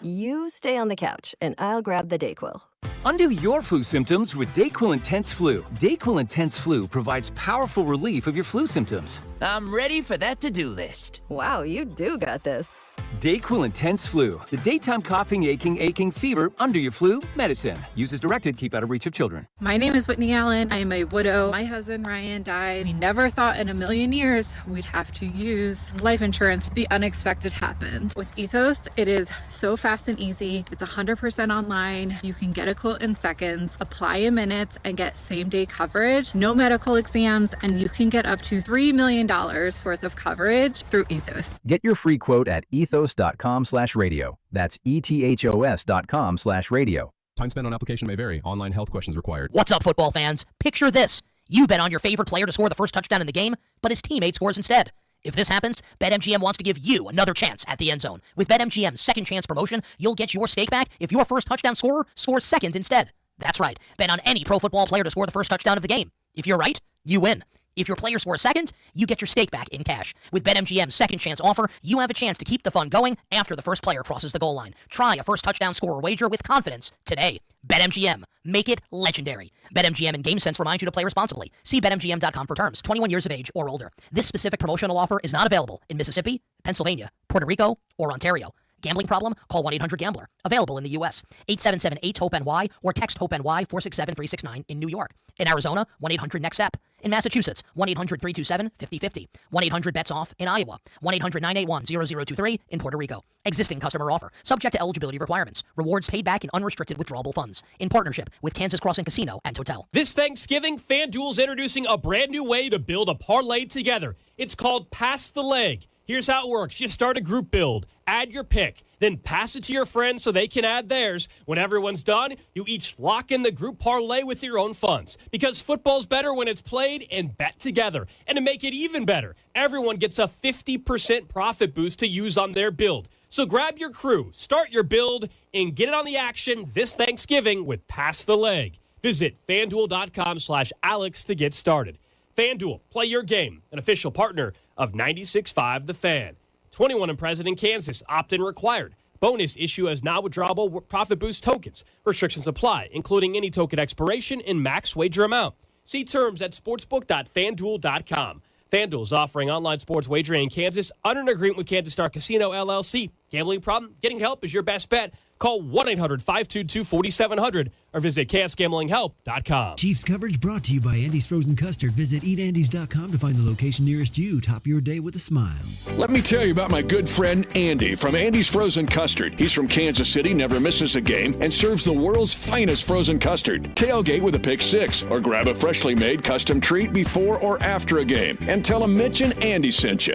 Speaker 29: You stay on the couch, and I'll grab the DayQuil.
Speaker 30: Undo your flu symptoms with DayQuil Intense Flu. DayQuil Intense Flu provides powerful relief of your flu symptoms.
Speaker 22: I'm ready for that to-do list.
Speaker 29: Wow, you do got this.
Speaker 30: DayQuil Intense Flu. The daytime coughing, aching, fever, under your flu medicine. Use as directed, keep out of reach of children.
Speaker 31: My name is Whitney Allen. I am a widow. My husband, Ryan, died. We never thought in a million years we'd have to use life insurance. The unexpected happened. With Ethos, it is so fast and easy. It's 100% online. You can get a quote in seconds, apply in minutes, and get same-day coverage. No medical exams, and you can get up to $3 million worth of coverage through Ethos.
Speaker 32: Get your free quote at ethos.com/radio. That's ethos.com/radio.
Speaker 33: Time spent on application may vary. Online health questions required.
Speaker 17: What's up, football fans? Picture this. You bet on your favorite player to score the first touchdown in the game, but his teammate scores instead. If this happens, BetMGM wants to give you another chance at the end zone. With BetMGM's second chance promotion, you'll get your stake back if your first touchdown scorer scores second instead. That's right. Bet on any pro football player to score the first touchdown of the game. If you're right, you win. If your player scores second, you get your stake back in cash. With BetMGM's second chance offer, you have a chance to keep the fun going after the first player crosses the goal line. Try a first touchdown scorer wager with confidence today. BetMGM. Make it legendary. BetMGM and GameSense remind you to play responsibly. See BetMGM.com for terms. 21 years of age or older. This specific promotional offer is not available in Mississippi, Pennsylvania, Puerto Rico, or Ontario. Gambling problem? Call 1-800-GAMBLER. Available in the U.S. 877-8-HOPE-NY or text HOPE-NY 467-369 in New York. In Arizona, 1-800-NEXT-STEP. In Massachusetts, 1-800-327-5050. 1-800-BETS-OFF in Iowa. 1-800-981-0023 in Puerto Rico. Existing customer offer. Subject to eligibility requirements. Rewards paid back in unrestricted withdrawable funds. In partnership with Kansas Crossing Casino and Hotel.
Speaker 4: This Thanksgiving, FanDuel's introducing a brand new way to build a parlay together. It's called Pass the Leg. Here's how it works. You start a group build, add your pick, then pass it to your friends so they can add theirs. When everyone's done, you each lock in the group parlay with your own funds. Because football's better when it's played and bet together. And to make it even better, everyone gets a 50% profit boost to use on their build. So grab your crew, start your build, and get it on the action this Thanksgiving with Pass the Leg. Visit FanDuel.com/Alex to get started. FanDuel, play your game, an official partner of 96.5 The Fan. 21 and present in Kansas, opt-in required. Bonus issue as non-withdrawable profit boost tokens. Restrictions apply, including any token expiration and max wager amount. See terms at sportsbook.fanduel.com. FanDuel is offering online sports wagering in Kansas under an agreement with Kansas Star Casino, LLC. Gambling problem? Getting help is your best bet. Call 1-800-522-4700 or visit chaosgamblinghelp.com.
Speaker 5: Chiefs coverage brought to you by Andy's Frozen Custard. Visit eatandys.com to find the location nearest you. Top your day with a smile.
Speaker 6: Let me tell you about my good friend Andy from Andy's Frozen Custard. He's from Kansas City, never misses a game, and serves the world's finest frozen custard. Tailgate with a pick six, or grab a freshly made custom treat before or after a game. And tell him Mitch and Andy sent you.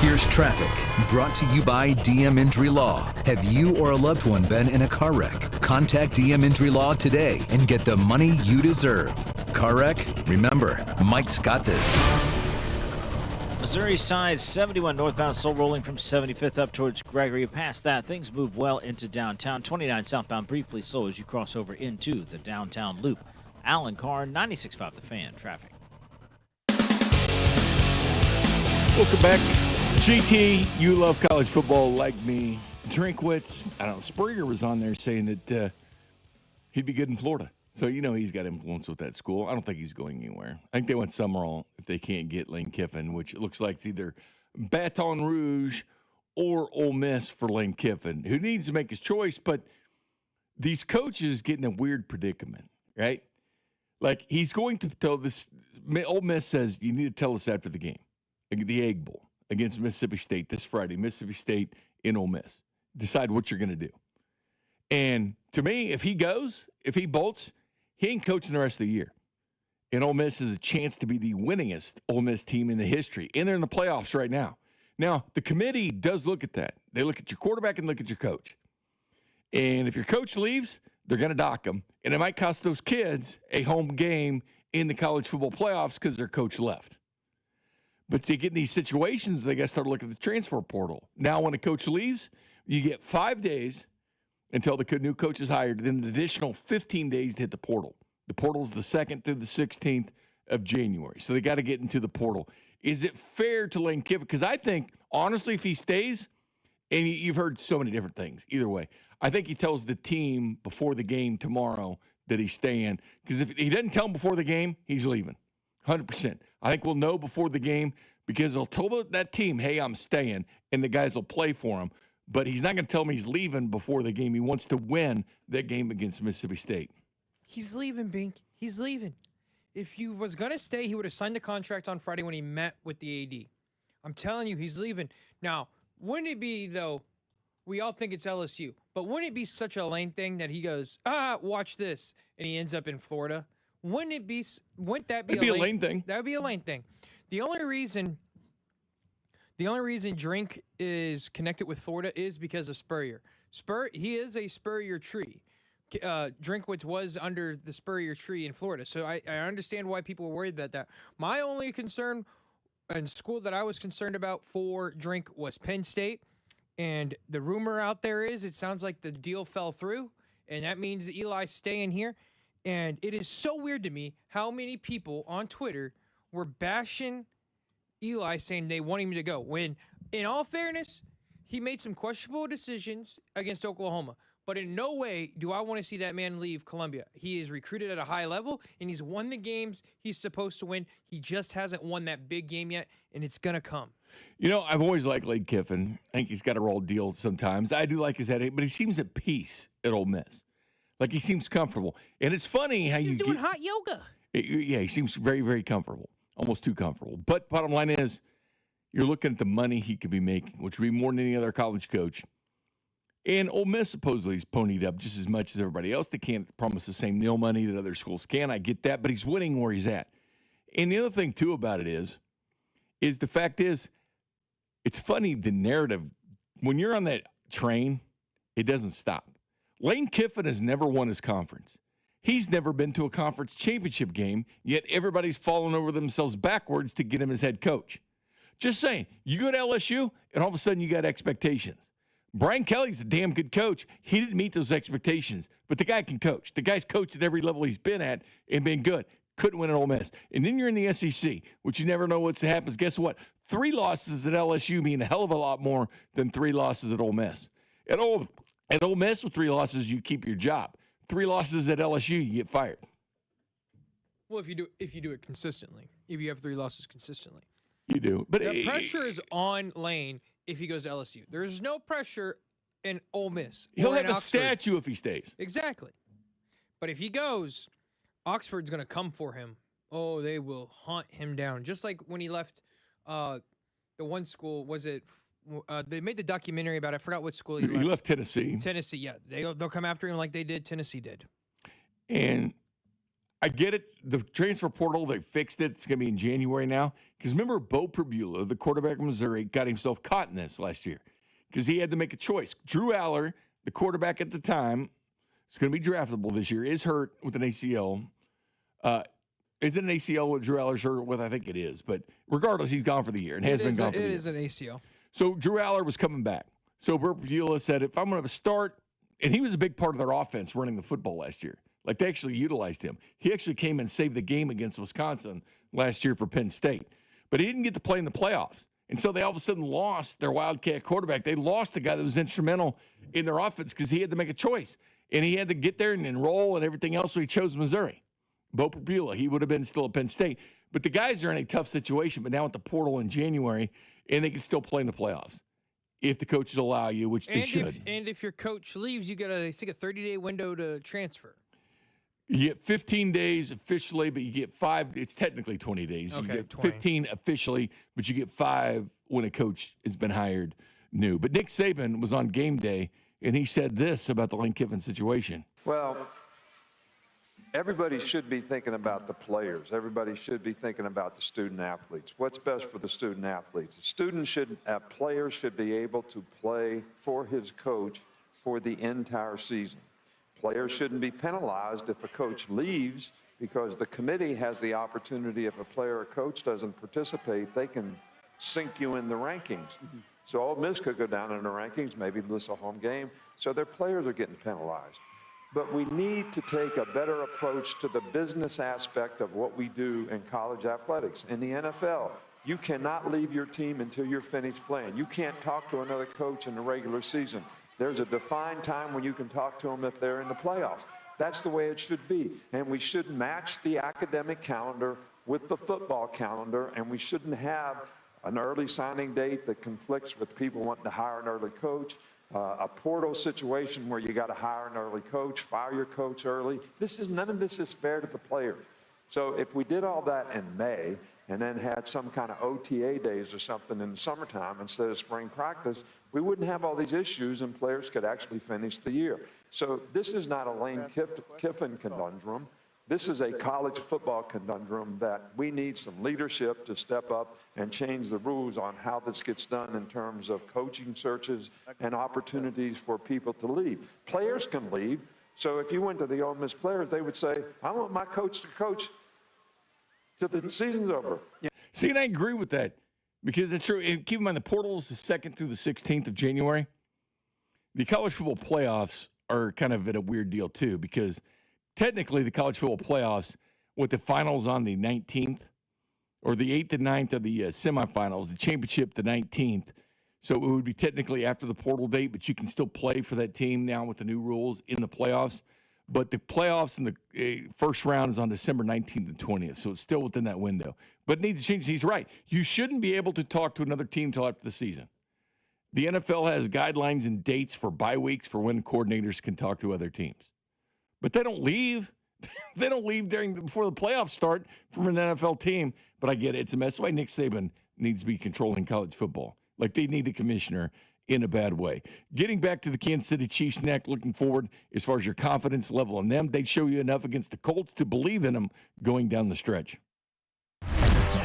Speaker 3: Here's traffic, brought to you by DM Injury Law. Have you or a loved one been in a car wreck? Contact DM Injury Law today and get the money you deserve. Car wreck? Remember, Mike's got this.
Speaker 14: Missouri side 71 northbound, slow rolling from 75th up towards Gregory. Past that, things move well into downtown. 29 southbound, briefly slow as you cross over into the downtown loop. Alan Carr, 96.5 The Fan, traffic.
Speaker 1: Welcome back. GT, you love college football like me. Drinkwitz, I don't know, Spurrier was on there saying that he'd be good in Florida. So, you know, he's got influence with that school. I don't think he's going anywhere. I think they want Summerall if they can't get Lane Kiffin, which it looks like it's either Baton Rouge or Ole Miss for Lane Kiffin, who needs to make his choice. But these coaches get in a weird predicament, right? Like, he's going to tell this. Ole Miss says, you need to tell us after the game, the Egg Bowl against Mississippi State this Friday. Mississippi State in Ole Miss. Decide what you're going to do. And to me, if he goes, if he bolts, he ain't coaching the rest of the year. And Ole Miss is a chance to be the winningest Ole Miss team in the history. And they're in the playoffs right now. Now, the committee does look at that. They look at your quarterback and look at your coach. And if your coach leaves, they're going to dock him. And it might cost those kids a home game in the college football playoffs because their coach left. But to get in these situations, they got to start looking at the transfer portal. Now, when a coach leaves, you get 5 days until the new coach is hired, then an additional 15 days to hit the portal. The portal is the 2nd through the 16th of January. So they got to get into the portal. Is it fair to Lane Kiffin? Because I think, honestly, if he stays, and you've heard so many different things, either way, I think he tells the team before the game tomorrow that he's staying. Because if he doesn't tell them before the game, he's leaving. 100%. I think we'll know before the game because he'll tell that team, hey, I'm staying, and the guys will play for him. But he's not going to tell them he's leaving before the game. He wants to win that game against Mississippi State.
Speaker 2: He's leaving, Bink. He's leaving. If he was going to stay, he would have signed the contract on Friday when he met with the AD. I'm telling you, he's leaving. Now, wouldn't it be, though, we all think it's LSU, but wouldn't it be such a Lane thing that he goes, watch this, and he ends up in Florida? Wouldn't that be a Lane thing? That would be a Lane thing. The only reason Drink is connected with Florida is because of Spurrier. He is a Spurrier tree. Drinkwitz was under the Spurrier tree in Florida. So I understand why people were worried about that. My only concern and school that I was concerned about for Drink was Penn State. And the rumor out there is it sounds like the deal fell through, and that means that Eli's staying here. And it is so weird to me how many people on Twitter were bashing Eli, saying they want him to go. When, in all fairness, he made some questionable decisions against Oklahoma. But in no way do I want to see that man leave Columbia. He is recruited at a high level, and he's won the games he's supposed to win. He just hasn't won that big game yet, and it's going to come.
Speaker 1: You know, I've always liked Lane Kiffin. I think he's got a roll deal sometimes. I do like his headache, but he seems at peace at Ole Miss. Like, he seems comfortable. And it's funny how
Speaker 2: he's doing hot yoga.
Speaker 1: Yeah, he seems very, very comfortable. Almost too comfortable. But bottom line is, you're looking at the money he could be making, which would be more than any other college coach. And Ole Miss supposedly is ponied up just as much as everybody else. They can't promise the same nil money that other schools can. I get that, but he's winning where he's at. And the other thing, too, about it is the fact is, it's funny, the narrative, when you're on that train, it doesn't stop. Lane Kiffin has never won his conference. He's never been to a conference championship game, yet everybody's falling over themselves backwards to get him as head coach. Just saying, you go to LSU, and all of a sudden you got expectations. Brian Kelly's a damn good coach. He didn't meet those expectations, but the guy can coach. The guy's coached at every level he's been at and been good. Couldn't win at Ole Miss. And then you're in the SEC, which you never know what's happens. Guess what? 3 losses at LSU mean a hell of a lot more than 3 losses at Ole Miss. At Ole Miss with 3 losses, you keep your job. 3 losses at LSU, you get fired.
Speaker 2: Well, if you do it consistently, if you have 3 losses consistently,
Speaker 1: you do. But
Speaker 2: the pressure is on Lane if he goes to LSU. There's no pressure in Ole Miss.
Speaker 1: He'll have a statue if he stays.
Speaker 2: Exactly. But if he goes, Oxford's going to come for him. Oh, they will hunt him down. Just like when he left the one school, was it they made the documentary about it. I forgot what school he left.
Speaker 1: He left Tennessee.
Speaker 2: Tennessee, yeah. They'll come after him like they did. Tennessee did.
Speaker 1: And I get it. The transfer portal, they fixed it. It's going to be in January now. Because remember, Bo Prabula, the quarterback of Missouri, got himself caught in this last year because he had to make a choice. Drew Aller, the quarterback at the time, is going to be draftable this year, is hurt with an ACL. Is it an ACL what Drew Aller's hurt with? I think it is. But regardless, he's gone for the year and has been gone for the year.
Speaker 2: It is an ACL.
Speaker 1: So Drew Aller was coming back. So Bo Prabula said, if I'm going to start, and he was a big part of their offense running the football last year. Like, they actually utilized him. He actually came and saved the game against Wisconsin last year for Penn State. But he didn't get to play in the playoffs. And so they all of a sudden lost their Wildcat quarterback. They lost the guy that was instrumental in their offense because he had to make a choice. And he had to get there and enroll and everything else, so he chose Missouri. Bo Prabula, he would have been still at Penn State. But the guys are in a tough situation, but now at the portal in January, and they can still play in the playoffs if the coaches allow you, which they should.
Speaker 2: And if your coach leaves, you get I think, a 30-day window to transfer.
Speaker 1: You get 15 days officially, but you get 5. It's technically 20 days.
Speaker 2: Okay,
Speaker 1: you get
Speaker 2: 20.
Speaker 1: 15 officially, but you get 5 when a coach has been hired new. But Nick Saban was on game day, and he said this about the Lane Kiffin situation.
Speaker 7: Well, everybody should be thinking about the players. Everybody should be thinking about the student athletes. What's best for the student athletes? Players should be able to play for his coach for the entire season. Players shouldn't be penalized if a coach leaves because the committee has the opportunity, if a player or coach doesn't participate, they can sink you in the rankings. So Ole Miss could go down in the rankings, maybe miss a home game. So their players are getting penalized. But we need to take a better approach to the business aspect of what we do in college athletics. In the NFL, you cannot leave your team until you're finished playing. You can't talk to another coach in the regular season. There's a defined time when you can talk to them if they're in the playoffs. That's the way it should be. And we should match the academic calendar with the football calendar, and we shouldn't have an early signing date that conflicts with people wanting to hire an early coach, a portal situation where you got to hire an early coach, fire your coach early. None of this is fair to the players. So if we did all that in May and then had some kind of OTA days or something in the summertime instead of spring practice, we wouldn't have all these issues and players could actually finish the year. So this is not a Lane Kiffin conundrum. This is a college football conundrum that we need some leadership to step up and change the rules on how this gets done in terms of coaching searches and opportunities for people to leave. Players can leave. So if you went to the Ole Miss players, they would say, I want my coach to coach till the season's over.
Speaker 1: See, and I agree with that because it's true. And keep in mind, the portal is the 2nd through the 16th of January. The college football playoffs are kind of at a weird deal, too, because technically the college football playoffs, with the finals on the 19th, or the 8th and 9th of the semifinals, the championship the 19th. So it would be technically after the portal date, but you can still play for that team now with the new rules in the playoffs. But the playoffs in the first round is on December 19th and 20th, so it's still within that window. But it needs to change. He's right. You shouldn't be able to talk to another team until after the season. The NFL has guidelines and dates for bye weeks for when coordinators can talk to other teams. But they don't leave. They don't leave before the playoffs start from an NFL team. But I get it. It's a mess. That's why Nick Saban needs to be controlling college football. Like they need a commissioner in a bad way. Getting back to the Kansas City Chiefs neck, looking forward as far as your confidence level in them, they'd show you enough against the Colts to believe in them going down the stretch.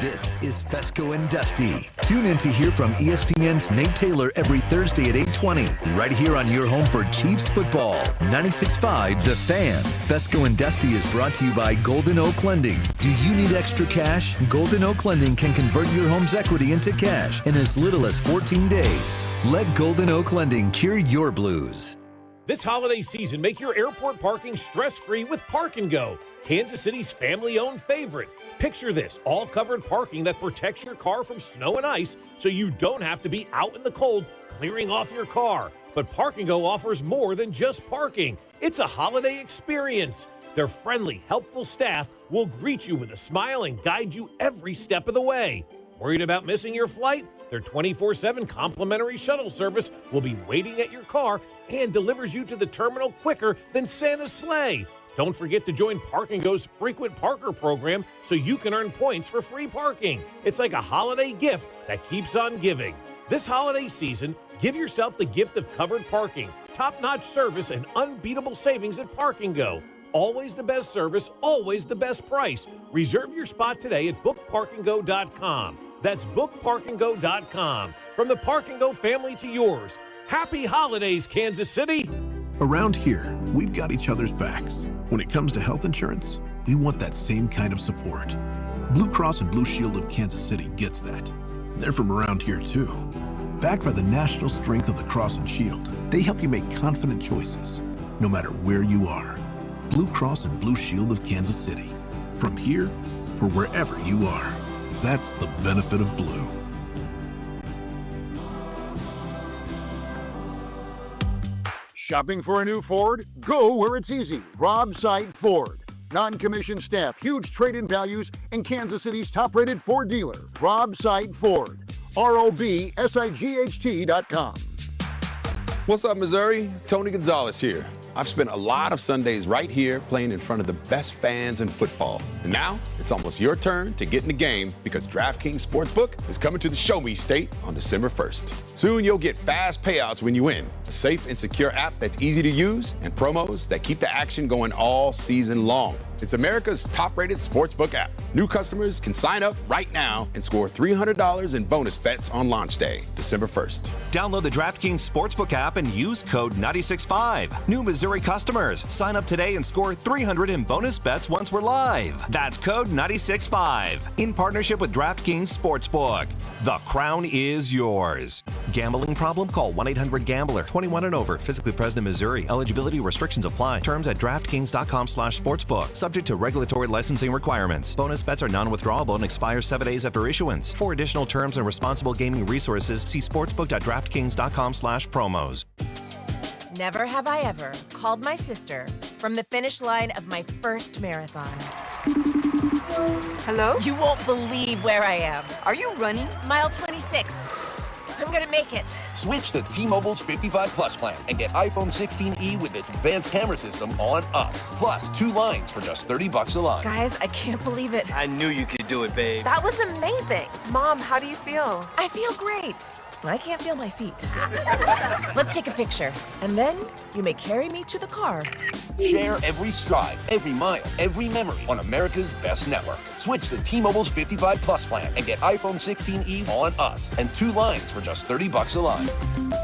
Speaker 3: This is Fescoe and Dusty. Tune in to hear from ESPN's Nate Taylor every Thursday at 8:20, right here on your home for Chiefs football. 96.5 The Fan. Fescoe and Dusty is brought to you by Golden Oak Lending. Do you need extra cash? Golden Oak Lending can convert your home's equity into cash in as little as 14 days. Let Golden Oak Lending cure your blues.
Speaker 8: This holiday season, make your airport parking stress-free with Park & Go, Kansas City's family-owned favorite. Picture this, all-covered parking that protects your car from snow and ice so you don't have to be out in the cold clearing off your car. But Park & Go offers more than just parking. It's a holiday experience. Their friendly, helpful staff will greet you with a smile and guide you every step of the way. Worried about missing your flight? Their 24/7 complimentary shuttle service will be waiting at your car and delivers you to the terminal quicker than Santa's sleigh. Don't forget to join Park & Go's Frequent Parker program so you can earn points for free parking. It's like a holiday gift that keeps on giving. This holiday season, give yourself the gift of covered parking, top-notch service, and unbeatable savings at Park & Go. Always the best service, always the best price. Reserve your spot today at bookparkandgo.com. That's bookparkandgo.com. From the Park & Go family to yours. Happy holidays, Kansas City.
Speaker 9: Around here, we've got each other's backs. When it comes to health insurance, we want that same kind of support. Blue Cross and Blue Shield of Kansas City gets that. They're from around here too. Backed by the national strength of the Cross and Shield, they help you make confident choices, no matter where you are. Blue Cross and Blue Shield of Kansas City. From here, for wherever you are. That's the benefit of blue.
Speaker 10: Shopping for a new Ford? Go where it's easy. Rob Sight Ford. Non-commissioned staff, huge trade-in values, and Kansas City's top-rated Ford dealer. Rob Sight Ford. ROBSIGHT.com.
Speaker 11: What's up, Missouri? Tony Gonzalez here. I've spent a lot of Sundays right here playing in front of the best fans in football. And now it's almost your turn to get in the game because DraftKings Sportsbook is coming to the Show Me State on December 1st. Soon you'll get fast payouts when you win, a safe and secure app that's easy to use, and promos that keep the action going all season long. It's America's top-rated sportsbook app. New customers can sign up right now and score $300 in bonus bets on launch day, December 1st.
Speaker 12: Download the DraftKings Sportsbook app and use code 965. New Missouri customers, sign up today and score $300 in bonus bets once we're live. That's code 965. In partnership with DraftKings Sportsbook. The crown is yours. Gambling problem? Call 1-800-GAMBLER. 21 and over. Physically present in Missouri. Eligibility restrictions apply. Terms at DraftKings.com/sportsbook. Subject to regulatory licensing requirements. Bonus bets are non-withdrawable and expire 7 days after issuance. For additional terms and responsible gaming resources, see sportsbook.draftkings.com/promos.
Speaker 13: Never have I ever called my sister from the finish line of my first marathon. Hello? You won't believe where I am. Are you running? Mile 26. I'm gonna make it.
Speaker 15: Switch to T-Mobile's 55 Plus plan and get iPhone 16e with its advanced camera system on us. Plus, 2 lines for just $30 a line.
Speaker 13: Guys, I can't believe it.
Speaker 15: I knew you could do it, babe.
Speaker 13: That was amazing. Mom, how do you feel? I feel great. I can't feel my feet. Let's take a picture. And then you may carry me to the car.
Speaker 15: Share every stride, every mile, every memory on America's best network. Switch to T-Mobile's 55 Plus plan and get iPhone 16e on us and 2 lines for just $30 a line.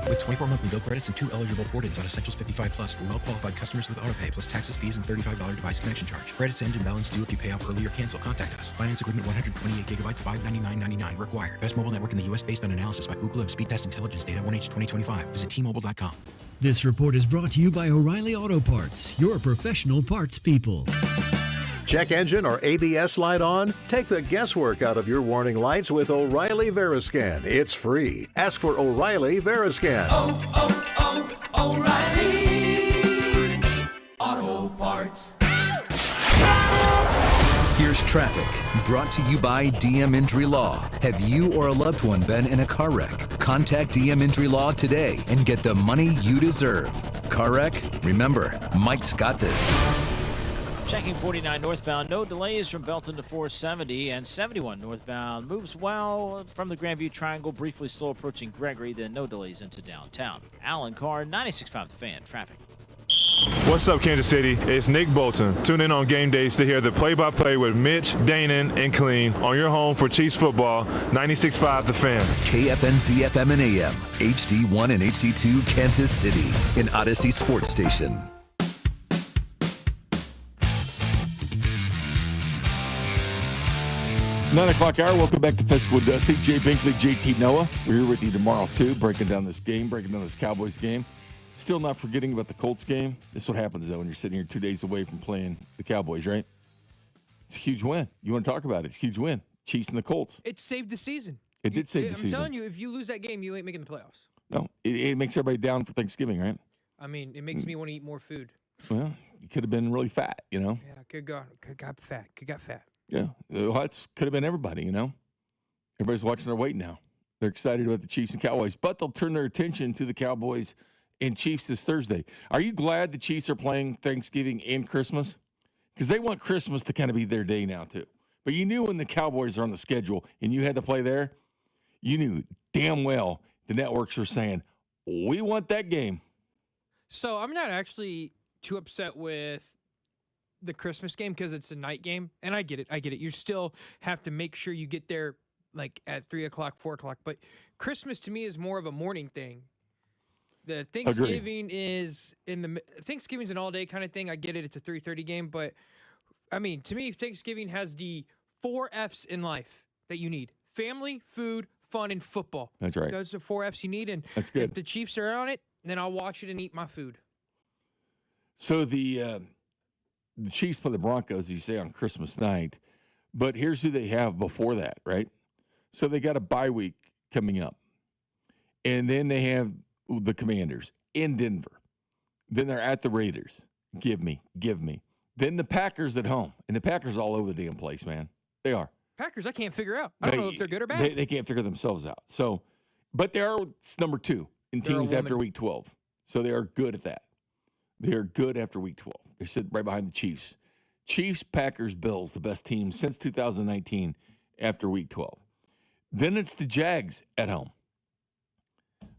Speaker 16: With 24 monthly bill credits and 2 eligible port-ins on Essentials 55 Plus for well-qualified customers with autopay plus taxes, fees, and $35 device connection charge. Credits end and balance due if you pay off early or cancel. Contact us. Finance agreement 128 gigabytes, $599.99 required. Best mobile network in the U.S. based on analysis by Ookla of Speed Test Intelligence data 1H 2025. Visit T-Mobile.com.
Speaker 5: This report is brought to you by O'Reilly Auto Parts, your professional parts people.
Speaker 18: Check engine or ABS light on? Take the guesswork out of your warning lights with O'Reilly Veriscan. It's free. Ask for O'Reilly Veriscan.
Speaker 19: O'Reilly Auto Parts.
Speaker 3: Here's traffic, brought to you by DM Injury Law. Have you or a loved one been in a car wreck? Contact DM Injury Law today and get the money you deserve. Car wreck? Remember, Mike's got this.
Speaker 14: Checking 49 northbound, no delays from Belton to 470, and 71 northbound moves well from the Grandview Triangle, briefly slow approaching Gregory, then no delays into downtown. Alan Carr, 96.5 The Fan, traffic.
Speaker 20: What's up, Kansas City? It's Nick Bolton. Tune in on game days to hear the play-by-play with Mitch, Danon, and Clean on your home for Chiefs football, 96.5 The Fan.
Speaker 3: KFNC FM and AM, HD1 and HD2 Kansas City, an Odyssey sports station.
Speaker 1: Nine o'clock hour. Welcome back to Fescoe Dusty. Jay Binkley, JT Noah. We're here with you tomorrow, too, breaking down this game, breaking down this Cowboys game. Still not forgetting about the Colts game. This is what happens, though, when you're sitting here 2 days away from playing the Cowboys, right? It's a huge win. You want to talk about it. It's a huge win. Chiefs and the Colts.
Speaker 2: It saved the season.
Speaker 1: It did save the season.
Speaker 2: I'm telling you, if you lose that game, you ain't making the playoffs.
Speaker 1: No, it makes everybody down for Thanksgiving, right?
Speaker 2: I mean, it makes me want to eat more food.
Speaker 1: Well, you could have been really fat, you know?
Speaker 2: Yeah, could got fat. Could got fat.
Speaker 1: Yeah, well, that could have been everybody, you know? Everybody's watching their weight now. They're excited about the Chiefs and Cowboys, but they'll turn their attention to the Cowboys and Chiefs this Thursday. Are you glad the Chiefs are playing Thanksgiving and Christmas? Because they want Christmas to kind of be their day now, too. But you knew when the Cowboys are on the schedule and you had to play there, you knew damn well the networks were saying, we want that game.
Speaker 2: So I'm not actually too upset with the Christmas game because it's a night game. And I get it. You still have to make sure you get there like at 3 o'clock, 4 o'clock. But Christmas to me is more of a morning thing. The Thanksgiving Thanksgiving's an all day kind of thing. I get it. It's a 3:30 game. But I mean, to me, Thanksgiving has the 4 F's in life that you need: family, food, fun, and football.
Speaker 1: That's right.
Speaker 2: Those are 4 F's you need. And
Speaker 1: that's good.
Speaker 2: If the Chiefs are on it, then I'll watch it and eat my food.
Speaker 1: So the Chiefs play the Broncos, you say, on Christmas night. But here's who they have before that, right? So they got a bye week coming up. And then they have the Commanders in Denver. Then they're at the Raiders. Give me. Then the Packers at home. And the Packers all over the damn place, man. They are.
Speaker 2: Packers, I can't figure out. I don't know if they're good or bad.
Speaker 1: They can't figure themselves out. So, but they are number 2 in teams after week 12. So they are good at that. They are good after week 12. They're sitting right behind the Chiefs. Chiefs, Packers, Bills, the best team since 2019 after week 12. Then it's the Jags at home,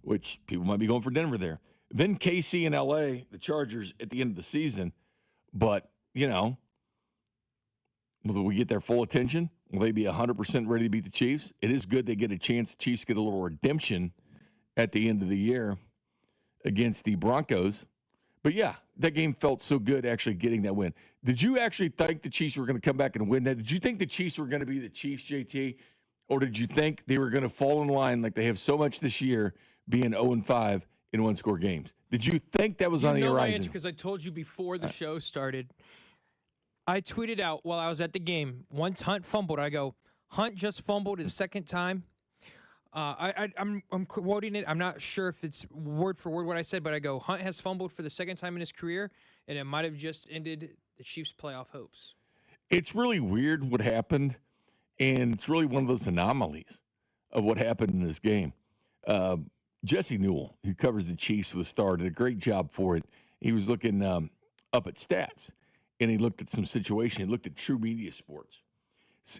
Speaker 1: which people might be going for Denver there. Then KC and LA, the Chargers at the end of the season. But, you know, will we get their full attention? Will they be 100% ready to beat the Chiefs? It is good they get a chance. The Chiefs get a little redemption at the end of the year against the Broncos. But, yeah, that game felt so good actually getting that win. Did you actually think the Chiefs were going to come back and win that? Did you think the Chiefs were going to be the Chiefs, JT? Or did you think they were going to fall in line like they have so much this year, being 0-5 in one-score games? Did you think that was on the horizon?
Speaker 2: Because I told you before the show started, I tweeted out while I was at the game, once Hunt fumbled, I go, Hunt just fumbled his second time. I'm quoting it. I'm not sure if it's word for word what I said, but I go, Hunt has fumbled for the second time in his career, and it might have just ended the Chiefs' playoff hopes.
Speaker 1: It's really weird what happened, and it's really one of those anomalies of what happened in this game. Jesse Newell, who covers the Chiefs for the Star, did a great job for it. He was looking up at stats, and he looked at some situation. He looked at True Media Sports.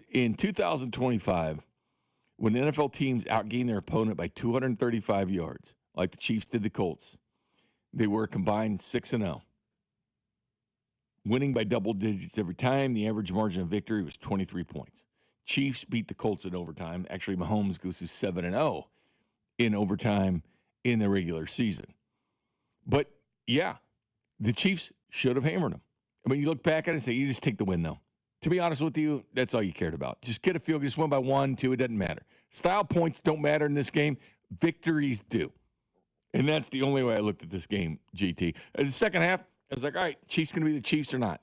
Speaker 1: In 2025, when NFL teams outgained their opponent by 235 yards, like the Chiefs did the Colts, they were combined 6-0. winning by double digits every time. The average margin of victory was 23 points. Chiefs beat the Colts in overtime. Actually, Mahomes goes to 7-0 in overtime in the regular season. But, yeah, the Chiefs should have hammered them. I mean, you look back at it and say, you just take the win, though. To be honest with you, that's all you cared about. Just get a field goal, just win by 1, 2, it doesn't matter. Style points don't matter in this game. Victories do. And that's the only way I looked at this game, GT. In the second half, I was like, all right, Chiefs going to be the Chiefs or not?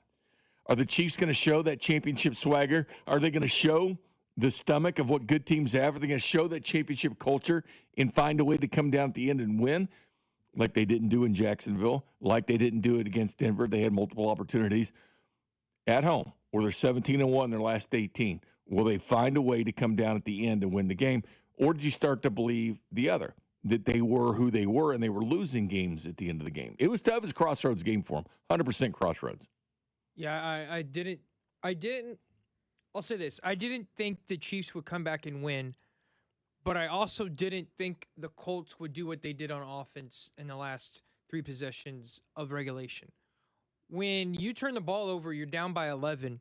Speaker 1: Are the Chiefs going to show that championship swagger? Are they going to show the stomach of what good teams have? Are they going to show that championship culture and find a way to come down at the end and win like they didn't do in Jacksonville, like they didn't do it against Denver? They had multiple opportunities at home where they're 17-1 their last 18. Will they find a way to come down at the end and win the game? Or did you start to believe the other, that they were who they were and they were losing games at the end of the game? It was tough. It was a crossroads game for them, 100% crossroads.
Speaker 2: Yeah, I didn't. I'll say this. I didn't think the Chiefs would come back and win, but I also didn't think the Colts would do what they did on offense in the last 3 possessions of regulation. When you turn the ball over, you're down by 11,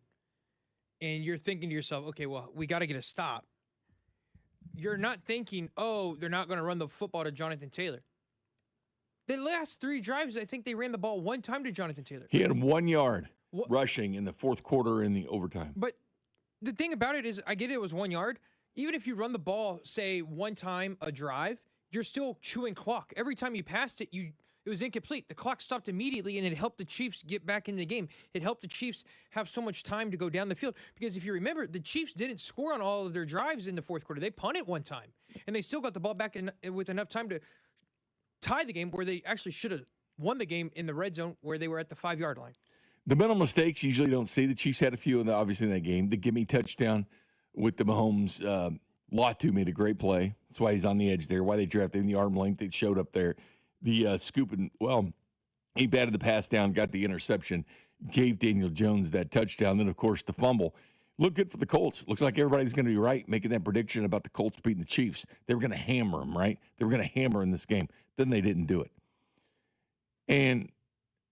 Speaker 2: and you're thinking to yourself, okay, well, we got to get a stop. You're not thinking, oh, they're not going to run the football to Jonathan Taylor. The last 3 drives, I think they ran the ball 1 time to Jonathan Taylor.
Speaker 1: He had 1 yard rushing in the fourth quarter in the overtime.
Speaker 2: But the thing about it is, I get it was 1 yard. Even if you run the ball, say, 1 time a drive, you're still chewing clock. Every time you passed it, it was incomplete. The clock stopped immediately, and it helped the Chiefs get back in the game. It helped the Chiefs have so much time to go down the field. Because if you remember, the Chiefs didn't score on all of their drives in the fourth quarter. They punted 1 time, and they still got the ball back with enough time to tie the game, where they actually should have won the game in the red zone where they were at the 5-yard line.
Speaker 1: The mental mistakes you usually don't see. The Chiefs had a few, obviously, in that game. The gimme touchdown with the Mahomes. Latu made a great play. That's why he's on the edge there. Why they drafted him, the arm length that showed up there. The scooping, he batted the pass down, got the interception, gave Daniel Jones that touchdown. Then, of course, the fumble. Looked good for the Colts. Looks like everybody's going to be right making that prediction about the Colts beating the Chiefs. They were going to hammer them, right? They were going to hammer in this game. Then they didn't do it. And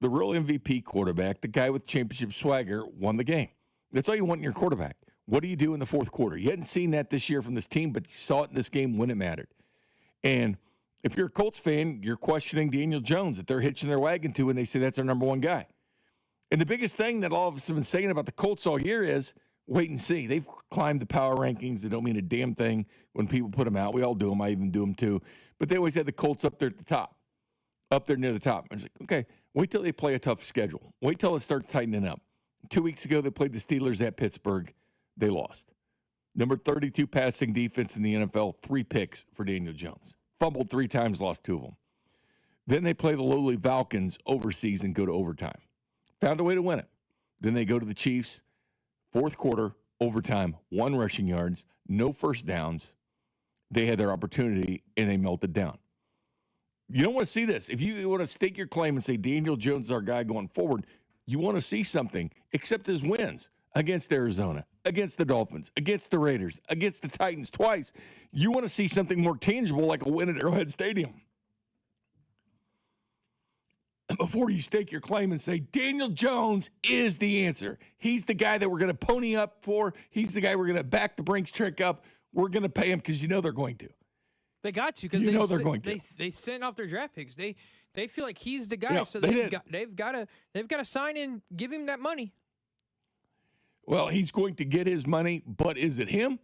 Speaker 1: the real MVP quarterback, the guy with championship swagger, won the game. That's all you want in your quarterback. What do you do in the fourth quarter? You hadn't seen that this year from this team, but you saw it in this game when it mattered. And if you're a Colts fan, you're questioning Daniel Jones that they're hitching their wagon to, and they say that's our number 1 guy. And the biggest thing that all of us have been saying about the Colts all year is wait and see. They've climbed the power rankings. They don't mean a damn thing when people put them out. We all do them. I even do them too. But they always had the Colts up there at the top, up there near the top. I was like, okay, wait till they play a tough schedule. Wait till it starts tightening up. 2 weeks ago, they played the Steelers at Pittsburgh. They lost. Number 32 passing defense in the NFL, 3 picks for Daniel Jones. Fumbled 3 times, lost 2 of them. Then they play the lowly Falcons overseas and go to overtime. Found a way to win it. Then they go to the Chiefs, fourth quarter, overtime, 1 rushing yards, no first downs. They had their opportunity, and they melted down. You don't want to see this. If you want to stake your claim and say Daniel Jones is our guy going forward, you want to see something except his wins against Arizona, against the Dolphins, against the Raiders, against the Titans twice. You want to see something more tangible like a win at Arrowhead Stadium. Before you stake your claim and say, Daniel Jones is the answer. He's the guy that we're going to pony up for. He's the guy we're going to back the Brinks trick up. We're going to pay him because you know they're going to.
Speaker 2: They got to because
Speaker 1: they're going to.
Speaker 2: They sent off their draft picks. They feel like he's the guy,
Speaker 1: Yeah,
Speaker 2: so
Speaker 1: they
Speaker 2: they've got to sign and give him that money.
Speaker 1: Well, he's going to get his money, but is it him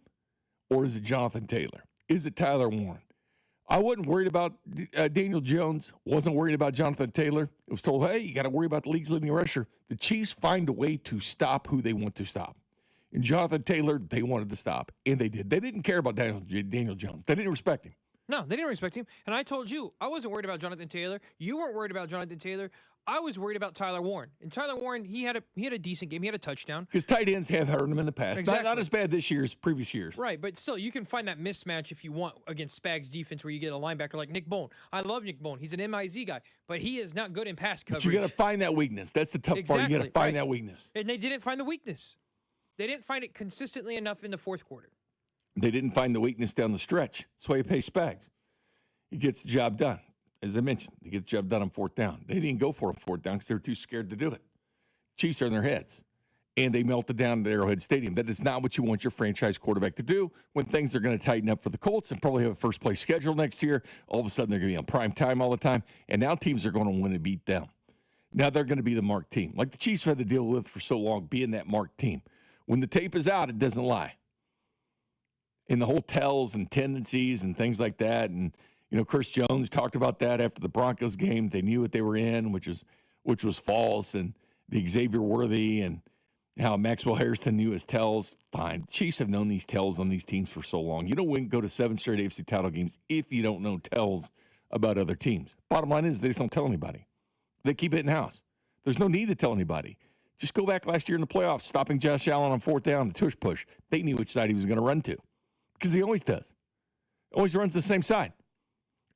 Speaker 1: or is it Jonathan Taylor? Is it Tyler Warren? I wasn't worried about Daniel Jones, wasn't worried about Jonathan Taylor. It was told, hey, you got to worry about the league's leading rusher. The Chiefs find a way to stop who they want to stop. And Jonathan Taylor, they wanted to stop, and they did. They didn't care about Daniel Jones. They didn't respect him.
Speaker 2: No, they didn't respect him. And I told you, I wasn't worried about Jonathan Taylor. You weren't worried about Jonathan Taylor. I was worried about Tyler Warren. And Tyler Warren, he had a decent game. He had a touchdown.
Speaker 1: Because tight ends have hurt him in the past.
Speaker 2: Exactly.
Speaker 1: Not as bad this year as previous years.
Speaker 2: Right, but still, you can find that mismatch if you want against Spags' defense where you get a linebacker like Nick Bone. I love Nick Bone. He's an MIZ guy, but he is not good in pass coverage.
Speaker 1: But you got to find that weakness. That's the tough part. You got to find that weakness.
Speaker 2: And they didn't find the weakness. They didn't find it consistently enough in the fourth quarter.
Speaker 1: They didn't find the weakness down the stretch. That's why you pay Spags. He gets the job done. As I mentioned, they get the job done on fourth down. They didn't go for a fourth down because they were too scared to do it. Chiefs are in their heads. And they melted down at Arrowhead Stadium. That is not what you want your franchise quarterback to do when things are going to tighten up for the Colts and probably have a first-place schedule next year. All of a sudden, they're going to be on prime time all the time, and now teams are going to want to beat them. Now they're going to be the marked team, like the Chiefs had to deal with for so long, being that marked team. When the tape is out, it doesn't lie. And the whole tells and tendencies and things like that, and Chris Jones talked about that after the Broncos game. They knew what they were in, which was false, and the Xavier Worthy and how Maxwell Hairston knew his tells. Fine. Chiefs have known these tells on these teams for so long. You don't go to 7 straight AFC title games if you don't know tells about other teams. Bottom line is they just don't tell anybody. They keep it in-house. There's no need to tell anybody. Just go back last year in the playoffs, stopping Josh Allen on 4th down, the tush push. They knew which side he was going to run to because he always does. Always runs the same side.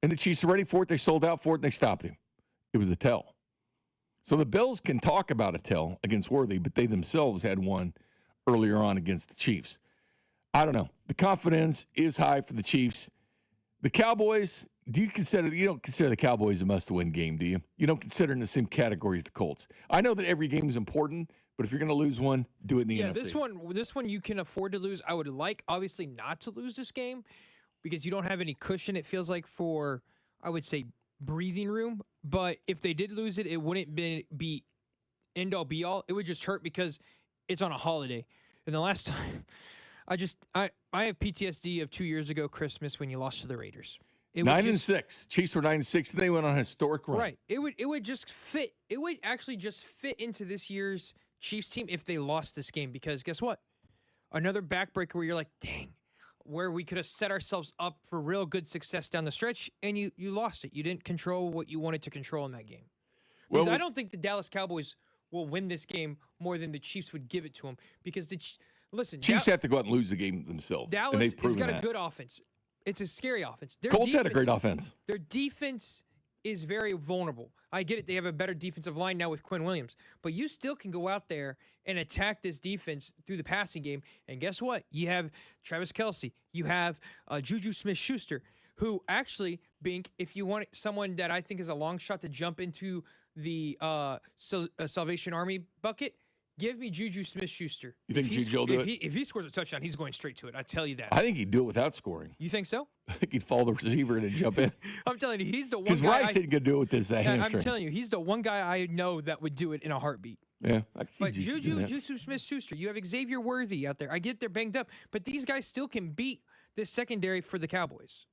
Speaker 1: And the Chiefs are ready for it. They sold out for it, and they stopped him. It was a tell. So the Bills can talk about a tell against Worthy, but they themselves had one earlier on against the Chiefs. I don't know. The confidence is high for the Chiefs. The Cowboys, you don't consider the Cowboys a must-win game, do you? You don't consider in the same category as the Colts. I know that every game is important, but if you're going to lose one, do it in the NFC.
Speaker 2: This one you can afford to lose. I would like, obviously, not to lose this game because you don't have any cushion, it feels like, for, I would say, breathing room. But if they did lose it, it wouldn't be end-all, be-all. It would just hurt because it's on a holiday. And the last time, I have PTSD of 2 years ago Christmas when you lost to the Raiders.
Speaker 1: 9-6. Chiefs were 9-6, and they went on a historic run.
Speaker 2: Right. It would just fit. It would actually just fit into this year's Chiefs team if they lost this game. Because guess what? Another backbreaker where you're like, dang, where we could have set ourselves up for real good success down the stretch, and you lost it. You didn't control what you wanted to control in that game. Because I don't think the Dallas Cowboys will win this game more than the Chiefs would give it to them. Because
Speaker 1: Chiefs have to go out and lose the game themselves.
Speaker 2: Dallas has got a good offense. It's a scary offense.
Speaker 1: Colts had a great offense.
Speaker 2: Their defense is very vulnerable. I get it. They have a better defensive line now with Quinn Williams. But you still can go out there and attack this defense through the passing game. And guess what? You have Travis Kelce. You have Juju Smith-Schuster, who actually, Bink, if you want someone that I think is a long shot to jump into the Salvation Army bucket, give me Juju Smith-Schuster.
Speaker 1: You think Juju will do it?
Speaker 2: If he scores a touchdown, he's going straight to it. I tell you that.
Speaker 1: I think he'd do it without scoring.
Speaker 2: You think so?
Speaker 1: I think he'd follow the receiver and jump in.
Speaker 2: I'm telling you, he's the one guy.
Speaker 1: Because Rice isn't going to do it with this hamstring.
Speaker 2: I'm telling you, he's the one guy I know that would do it in a heartbeat.
Speaker 1: Yeah, I can see
Speaker 2: But Juju Smith-Schuster, you have Xavier Worthy out there. I get they're banged up, but these guys still can beat this secondary for the Cowboys.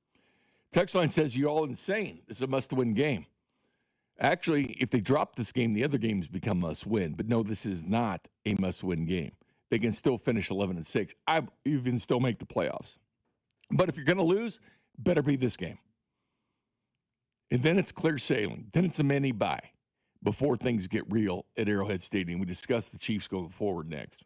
Speaker 1: Text line says, you're all insane. This is a must-win game. Actually, if they drop this game, the other games become must-win. But no, this is not a must-win game. They can still finish 11-6. I even still make the playoffs. But if you're going to lose, better be this game. And then it's clear sailing. Then it's a mini-bye before things get real at Arrowhead Stadium. We discuss the Chiefs going forward next.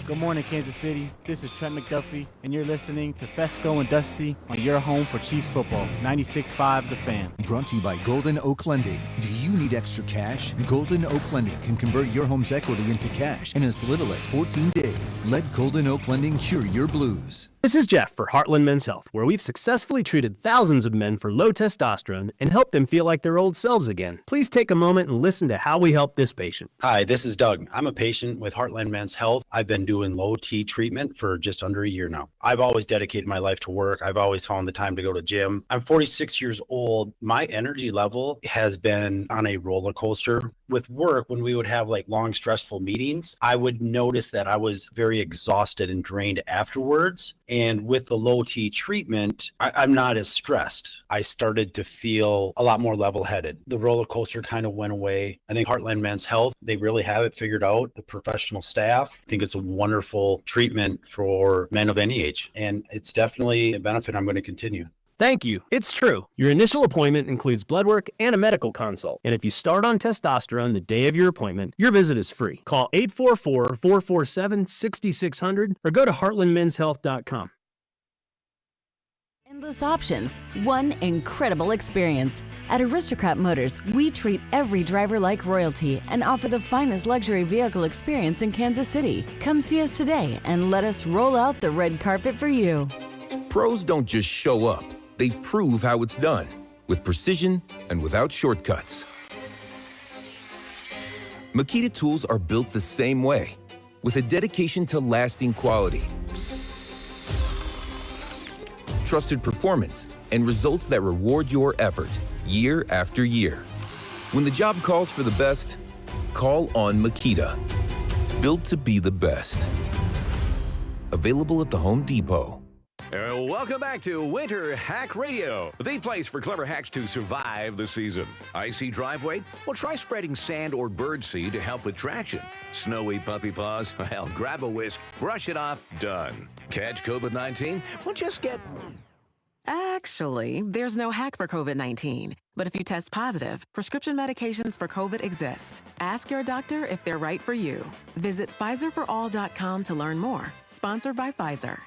Speaker 21: Good morning, Kansas City. This is Trent McDuffie, and you're listening to Fescoe and Dusty on your home for Chiefs football, 96.5 The Fan.
Speaker 3: Brought to you by Golden Oak Lending. Do you need extra cash? Golden Oak Lending can convert your home's equity into cash in as little as 14 days. Let Golden Oak Lending cure your blues.
Speaker 22: This is Jeff for Heartland Men's Health, where we've successfully treated thousands of men for low testosterone and helped them feel like their old selves again. Please take a moment and listen to how we help this patient.
Speaker 23: Hi, this is Doug. I'm a patient with Heartland Men's Health. I've been doing low T treatment for just under a year now. I've always dedicated my life to work. I've always found the time to go to gym. I'm 46 years old. My energy level has been on a roller coaster. With work, when we would have like long, stressful meetings, I would notice that I was very exhausted and drained afterwards. And with the low T treatment, I'm not as stressed. I started to feel a lot more level-headed. The roller coaster kind of went away. I think Heartland Men's Health, they really have it figured out. The professional staff, I think it's a wonderful treatment for men of any age. And it's definitely a benefit I'm going to continue.
Speaker 22: Thank you. It's true. Your initial appointment includes blood work and a medical consult. And if you start on testosterone the day of your appointment, your visit is free. Call 844-447-6600 or go to heartlandmenshealth.com.
Speaker 24: Endless options, one incredible experience. At Aristocrat Motors, we treat every driver like royalty and offer the finest luxury vehicle experience in Kansas City. Come see us today and let us roll out the red carpet for you.
Speaker 25: Pros don't just show up. They prove how it's done, with precision and without shortcuts. Makita tools are built the same way, with a dedication to lasting quality, trusted performance, and results that reward your effort year after year. When the job calls for the best, call on Makita. Built to be the best. Available at the Home Depot.
Speaker 4: Welcome back to Winter Hack Radio, the place for clever hacks to survive the season. Icy driveway? Well, try spreading sand or birdseed to help with traction. Snowy puppy paws? Well, grab a whisk, brush it off, done. Catch COVID-19? Well, just get...
Speaker 6: Actually, there's no hack for COVID-19. But if you test positive, prescription medications for COVID exist. Ask your doctor if they're right for you. Visit PfizerForAll.com to learn more. Sponsored by Pfizer.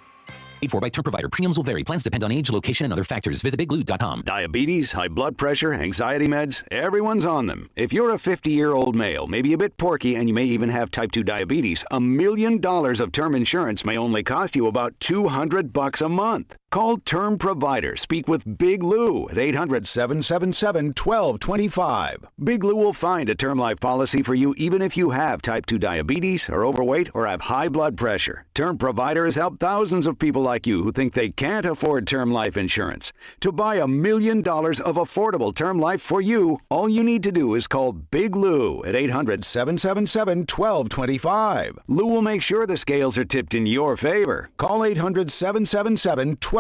Speaker 7: Paid for by term provider. Premiums will vary. Plans depend on age, location, and other factors. Visit BigBlue.com.
Speaker 8: Diabetes, high blood pressure, anxiety meds, everyone's on them. If you're a 50-year-old male, maybe a bit porky, and you may even have type 2 diabetes, $1 million of term insurance may only cost you about $200 a month. Call Term Provider. Speak with Big Lou at 800-777-1225. Big Lou will find a term life policy for you even if you have type 2 diabetes, are overweight, or have high blood pressure. Term Provider has helped thousands of people like you who think they can't afford term life insurance. To buy $1 million of affordable term life for you, all you need to do is call Big Lou at 800-777-1225. Lou will make sure the scales are tipped in your favor. Call 800-777-1225.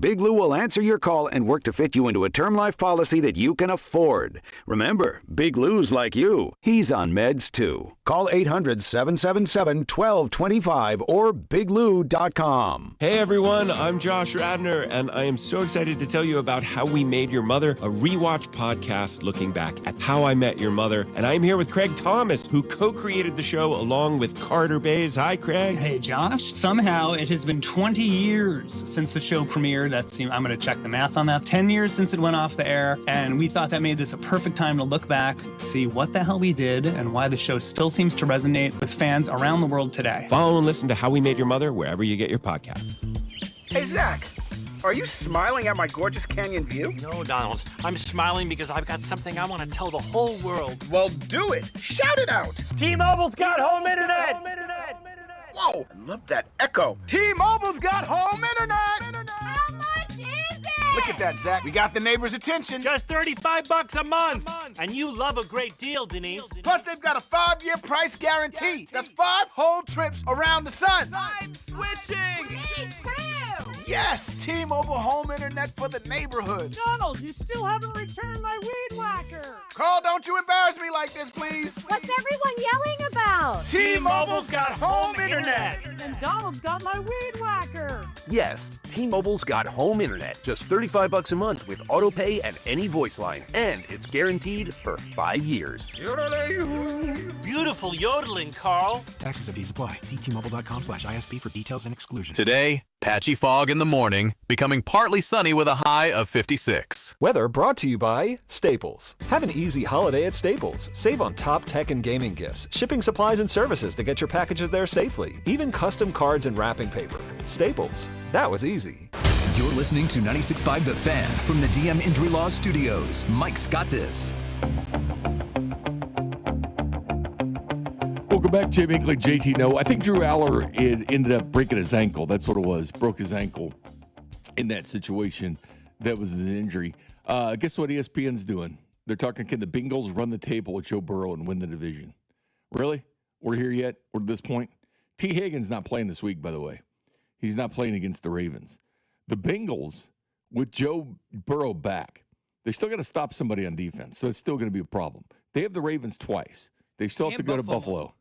Speaker 8: Big Lou will answer your call and work to fit you into a term life policy that you can afford. Remember, Big Lou's like you. He's on meds too. Call 800-777-1225 or biglou.com.
Speaker 17: Hey everyone, I'm Josh Radner, and I am so excited to tell you about How We Made Your Mother, a rewatch podcast looking back at How I Met Your Mother. And I'm here with Craig Thomas, who co-created the show along with Carter Bays. Hi, Craig.
Speaker 26: Hey, Josh. Somehow it has been 20 years since the show premiered. I'm going to check the math on that. 10 years since it went off the air, and we thought that made this a perfect time to look back, see what the hell we did, and why the show still seems to resonate with fans around the world today.
Speaker 17: Follow and listen to How We Made Your Mother wherever you get your podcasts.
Speaker 27: Hey, Zach, are you smiling at my gorgeous canyon view?
Speaker 28: No, Donald. I'm smiling because I've got something I want to tell the whole world.
Speaker 27: Well, do it. Shout it out.
Speaker 28: T-Mobile's got home internet.
Speaker 27: Whoa, I love that echo. T-Mobile's got home internet.
Speaker 29: How much is it?
Speaker 27: Look at that, Zach. We got the neighbors' attention.
Speaker 28: Just $35 a month. And you love a great deal, Denise.
Speaker 27: Plus, they've got a 5-year price guarantee. That's 5 whole trips around the sun.
Speaker 29: I'm switching. Me too.
Speaker 27: Yes, T-Mobile home internet for the neighborhood.
Speaker 29: Donald, you still haven't returned my weed whacker.
Speaker 27: Carl, don't you embarrass me like this, please.
Speaker 29: What's everyone yelling about?
Speaker 28: T-Mobile's got home internet.
Speaker 29: And Donald's got my weed whacker.
Speaker 15: Yes, T-Mobile's got home internet. Just $35 a month with auto pay and any voice line. And it's guaranteed for 5 years.
Speaker 28: Beautiful yodeling, Carl.
Speaker 16: Taxes and fees apply. See T-Mobile.com/ISP for details and exclusions.
Speaker 30: Today, patchy fog in the morning, becoming partly sunny with a high of 56.
Speaker 31: Weather brought to you by Staples. Have an easy holiday at Staples. Save on top tech and gaming gifts, shipping supplies and services to get your packages there safely, even custom cards and wrapping paper. Staples. That was easy.
Speaker 3: You're listening to 96.5 The Fan from the DM Injury Law Studios. Mike's got this.
Speaker 1: Welcome back, Jay Binkley, JT. No, I think Drew Aller ended up breaking his ankle. That's what it was. Broke his ankle in that situation. That was his injury. Guess what ESPN's doing? They're talking, can the Bengals run the table with Joe Burrow and win the division? Really? We're here yet? We're at this point? T. Higgins not playing this week, by the way. He's not playing against the Ravens. The Bengals, with Joe Burrow back, they still got to stop somebody on defense, so it's still going to be a problem. They have the Ravens twice. They still have to go to Buffalo.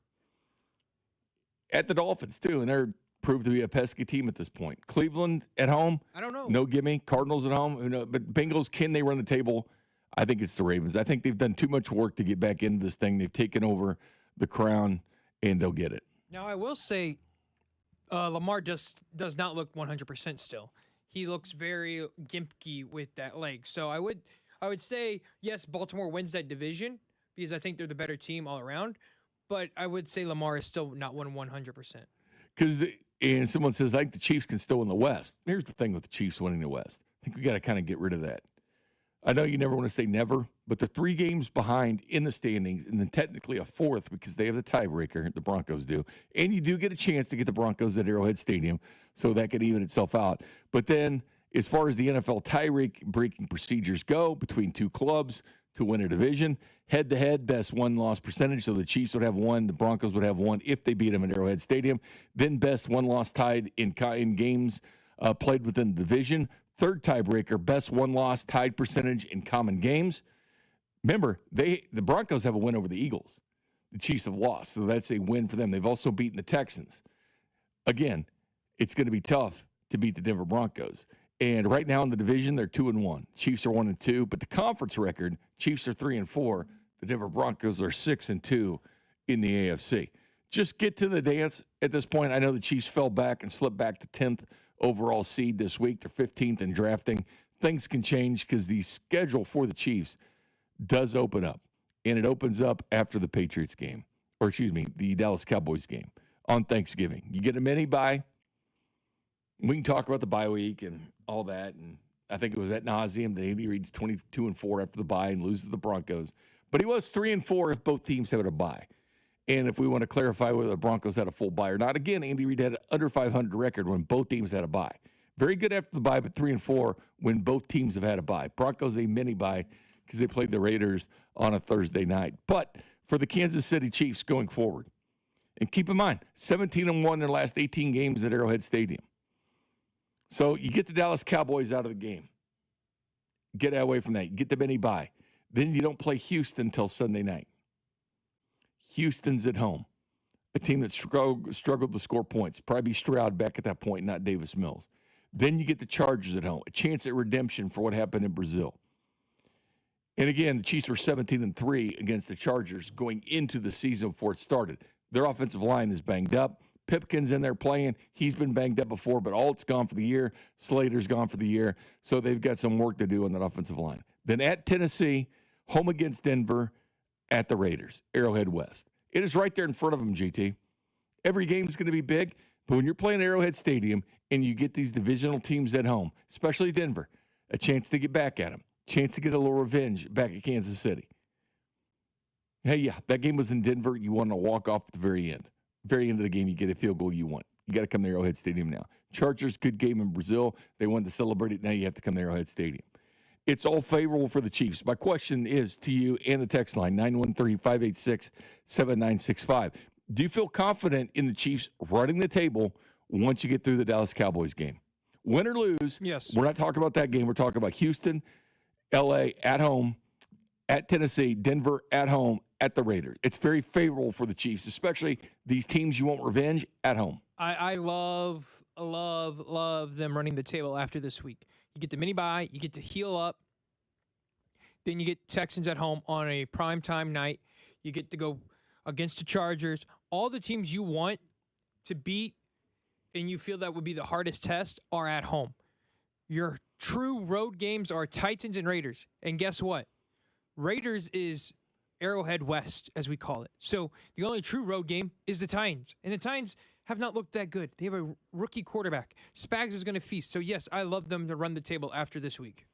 Speaker 1: At the Dolphins, too, and they're proved to be a pesky team at this point. Cleveland at home?
Speaker 2: I don't know.
Speaker 1: No gimme. Cardinals at home? But Bengals, can they run the table? I think it's the Ravens. I think they've done too much work to get back into this thing. They've taken over the crown, and they'll get it.
Speaker 2: Now, I will say Lamar does not look 100% still. He looks very gimpy with that leg. So I would say, yes, Baltimore wins that division because I think they're the better team all around. But I would say Lamar is still not 100%.
Speaker 1: Because and someone says, I think the Chiefs can still win the West. Here's the thing with the Chiefs winning the West. I think we got to kind of get rid of that I know you never want to say never, but they're 3 games behind in the standings, and then technically a 4th because they have the tiebreaker, the Broncos do. And you do get a chance to get the Broncos at Arrowhead Stadium, so that could even itself out. But then, as far as the NFL tie-breaking procedures go between 2 clubs to win a division, head-to-head, best win-loss percentage, so the Chiefs would have 1, the Broncos would have 1 if they beat them at Arrowhead Stadium. Then best win-loss tied in games played within the division. 3rd tiebreaker, best one-loss tied percentage in common games. Remember, the Broncos have a win over the Eagles. The Chiefs have lost, so that's a win for them. They've also beaten the Texans. Again, it's going to be tough to beat the Denver Broncos. And right now in the division, they're 2-1. Chiefs are 1-2, but the conference record, Chiefs are 3-4. The Denver Broncos are 6-2 in the AFC. Just get to the dance at this point. I know the Chiefs fell back and slipped back to 10th overall seed this week. They're 15th in drafting. Things can change because the schedule for the Chiefs does open up, and it opens up after the Patriots game, or the Dallas Cowboys game on Thanksgiving. You get a mini bye. We can talk about the bye week and all that, and I think it was ad nauseum that Andy Reid's 22-4 after the bye and loses to the Broncos. But he was 3-4 if both teams had a bye. And if we want to clarify whether the Broncos had a full bye or not, again, Andy Reid had an under 500 record when both teams had a bye. Very good after the bye, but 3-4 when both teams have had a bye. Broncos a mini bye because they played the Raiders on a Thursday night. But for the Kansas City Chiefs going forward, and keep in mind, 17-1 in their last 18 games at Arrowhead Stadium. So you get the Dallas Cowboys out of the game. Get away from that. You get the mini bye. Then you don't play Houston until Sunday night. Houston's at home, a team that struggled to score points. Probably Stroud back at that point, not Davis Mills. Then you get the Chargers at home, a chance at redemption for what happened in Brazil. And again, the Chiefs were 17-3 against the Chargers going into the season before it started. Their offensive line is banged up. Pipkin's in there playing. He's been banged up before, but Alt's gone for the year. Slater's gone for the year. So they've got some work to do on that offensive line. Then at Tennessee, home against Denver, at the Raiders, Arrowhead West. It is right there in front of them, GT. Every game is going to be big, but when you're playing Arrowhead Stadium and you get these divisional teams at home, especially Denver, a chance to get back at them, chance to get a little revenge back at Kansas City. Hey, yeah, that game was in Denver. You want to walk off at the very end. Very end of the game, you get a field goal you want. You got to come to Arrowhead Stadium now. Chargers, good game in Brazil. They wanted to celebrate it. Now you have to come to Arrowhead Stadium. It's all favorable for the Chiefs. My question is to you and the text line, 913-586-7965. Do you feel confident in the Chiefs running the table once you get through the Dallas Cowboys game? Win or lose,
Speaker 2: yes.
Speaker 1: We're not talking about that game. We're talking about Houston, L.A. at home, at Tennessee, Denver at home, at the Raiders. It's very favorable for the Chiefs, especially these teams you want revenge at home.
Speaker 2: I love them running the table after this week. You get the mini bye, you get to heal up. Then you get Texans at home on a primetime night. You get to go against the Chargers. All the teams you want to beat and you feel that would be the hardest test are at home. Your true road games are Titans and Raiders. And guess what? Raiders is Arrowhead West, as we call it. So the only true road game is the Titans. And the Titans have not looked that good. They have a rookie quarterback. Spags is going to feast. So, yes, I love them to run the table after this week.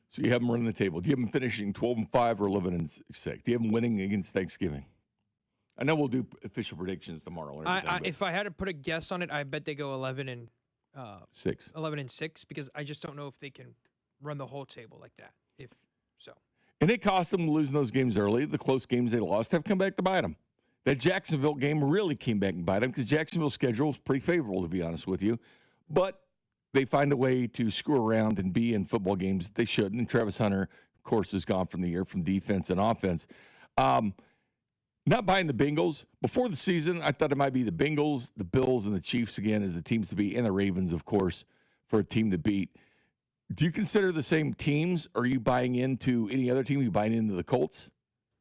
Speaker 1: So you have them running the table. Do you have them finishing 12-5 or 11-6? Do you have them winning against Thanksgiving? I know we'll do official predictions tomorrow.
Speaker 2: If I had to put a guess on it, I bet they go 11-6. 11-6, because I just don't know if they can run the whole table like that. If so.
Speaker 1: And it cost them losing those games early. The close games they lost have come back to bite them. That Jacksonville game really came back and bite them because Jacksonville's schedule is pretty favorable, to be honest with you. But they find a way to screw around and be in football games that they shouldn't. And Travis Hunter, of course, is gone from the year from defense and offense. Not buying the Bengals. Before the season, I thought it might be the Bengals, the Bills, and the Chiefs again as the teams to beat, and the Ravens, of course, for a team to beat. Do you consider the same teams? Or are you buying into any other team? Are you buying into the Colts?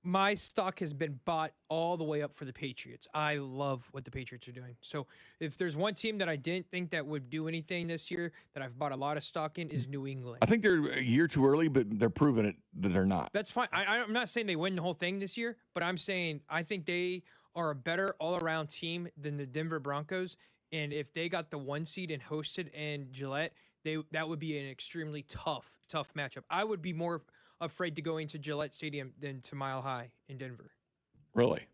Speaker 2: My stock has been bought all the way up for the Patriots. I love what the Patriots are doing. So if there's one team that I didn't think that would do anything this year that I've bought a lot of stock in is New England.
Speaker 1: I think they're a year too early, but they're proving it that they're not.
Speaker 2: That's fine. I'm not saying they win the whole thing this year, but I'm saying I think they are a better all-around team than the Denver Broncos. And if they got the 1 seed and hosted in Gillette, that would be an extremely tough matchup. I would be more afraid to go into Gillette Stadium than to Mile High in Denver.
Speaker 1: Really?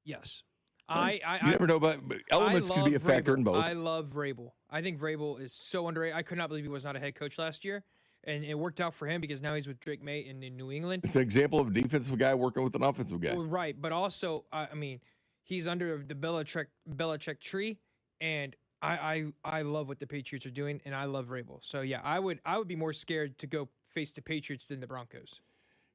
Speaker 2: Yes.
Speaker 1: You never know, but elements can be a factor in both.
Speaker 2: I love Vrabel. I think Vrabel is so underrated. I could not believe he was not a head coach last year, and it worked out for him because now he's with Drake May in New England.
Speaker 1: It's an example of a defensive guy working with an offensive guy.
Speaker 2: Well, right, but also, I mean, he's under the Belichick tree, and I love what the Patriots are doing, and I love Vrabel. So yeah, I would be more scared to go face the Patriots than the Broncos.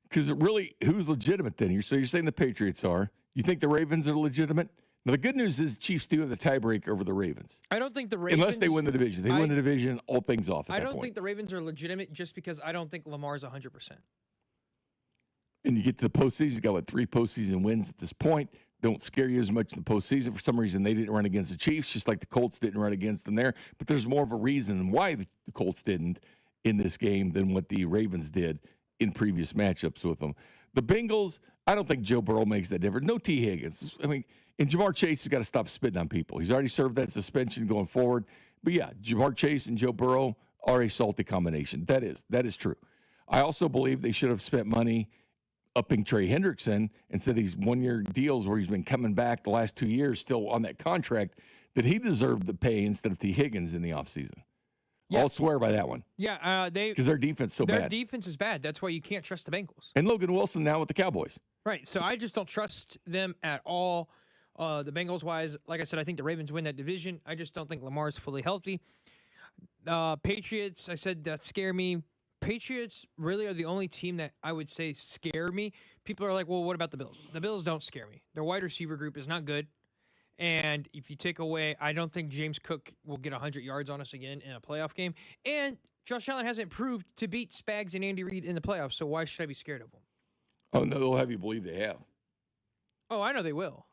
Speaker 1: Because really, who's legitimate then? So you're saying the Patriots are. You think the Ravens are legitimate? Now, the good news is the Chiefs do have the tiebreak over the Ravens.
Speaker 2: I don't think the Ravens...
Speaker 1: Unless they win the division. They win the division, all things off at
Speaker 2: I
Speaker 1: that
Speaker 2: don't
Speaker 1: point.
Speaker 2: think the Ravens are legitimate just because I don't think Lamar's 100%.
Speaker 1: And you get to the postseason, you got, 3 postseason wins at this point. Don't scare you as much in the postseason. For some reason, they didn't run against the Chiefs, just like the Colts didn't run against them there. But there's more of a reason why the Colts didn't in this game than what the Ravens did in previous matchups with them. The Bengals, I don't think Joe Burrow makes that difference. No T. Higgins. I mean, and Jamar Chase has got to stop spitting on people. He's already served that suspension going forward. But yeah, Jamar Chase and Joe Burrow are a salty combination. That is true. I also believe they should have spent money upping Trey Hendrickson instead of these one-year deals where he's been coming back the last 2 years still on that contract, that he deserved the pay instead of T. Higgins in the offseason. Yeah. I'll swear by that one.
Speaker 2: Yeah,
Speaker 1: because their defense is so bad.
Speaker 2: Their defense is bad. That's why you can't trust the Bengals.
Speaker 1: And Logan Wilson now with the Cowboys.
Speaker 2: Right. So I just don't trust them at all. The Bengals-wise, like I said, I think the Ravens win that division. I just don't think Lamar's fully healthy. Patriots, I said that scare me. Patriots really are the only team that I would say scare me. People are like, well, what about the Bills? The Bills don't scare me. Their wide receiver group is not good. And if you take away, I don't think James Cook will get 100 yards on us again in a playoff game. And Josh Allen hasn't proved to beat Spags and Andy Reid in the playoffs, so why should I be scared of them?
Speaker 1: Oh, no, they'll have you believe they have.
Speaker 2: Oh, I know they will.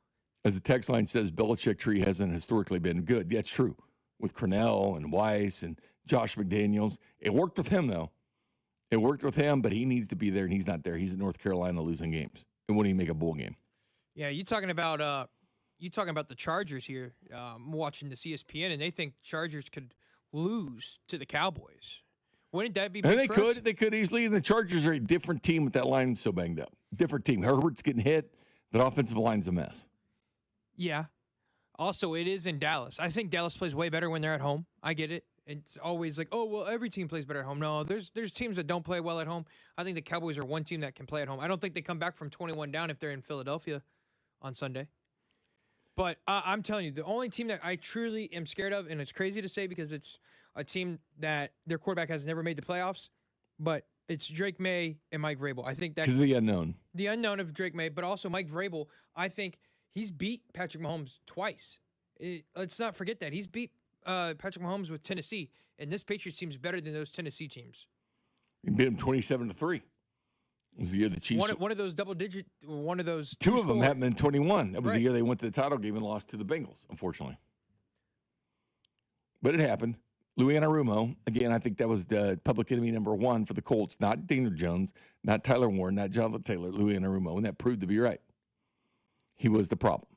Speaker 1: As the text line says, Belichick tree hasn't historically been good. Yeah, it's true. With Cornell and Weiss and Josh McDaniels. It worked with him, though. It worked with him, but he needs to be there, and he's not there. He's in North Carolina losing games. And wouldn't he make a bowl game?
Speaker 2: Yeah, you're talking about the Chargers here. I'm watching the CSPN, and they think Chargers could lose to the Cowboys. Wouldn't that be big
Speaker 1: and
Speaker 2: for us?
Speaker 1: They could easily. The Chargers are a different team with that line so banged up. Different team. Herbert's getting hit. That offensive line's a mess.
Speaker 2: Yeah. Also, it is in Dallas. I think Dallas plays way better when they're at home. I get it. It's always like, oh, well, every team plays better at home. No, there's teams that don't play well at home. I think the Cowboys are one team that can play at home. I don't think they come back from 21 down if they're in Philadelphia on Sunday. But I'm telling you, the only team that I truly am scared of, and it's crazy to say because it's a team that their quarterback has never made the playoffs, but it's Drake May and Mike Vrabel. I think that's
Speaker 1: because of the unknown.
Speaker 2: The unknown of Drake May, but also Mike Vrabel. I think he's beat Patrick Mahomes twice. Let's not forget that. He's beat Patrick Mahomes with Tennessee, and this Patriots team is better than those Tennessee teams.
Speaker 1: He beat him 27-3. It was the year the Chiefs.
Speaker 2: One of those double-digit, one of those.
Speaker 1: Two of them happened in 21. That was
Speaker 2: right.
Speaker 1: The year they went to the title game and lost to the Bengals, unfortunately. But it happened. Louis Anarumo, again, I think that was the public enemy number one for the Colts. Not Daniel Jones, not Tyler Warren, not Jonathan Taylor, Louis Anarumo, and that proved to be right. He was the problem.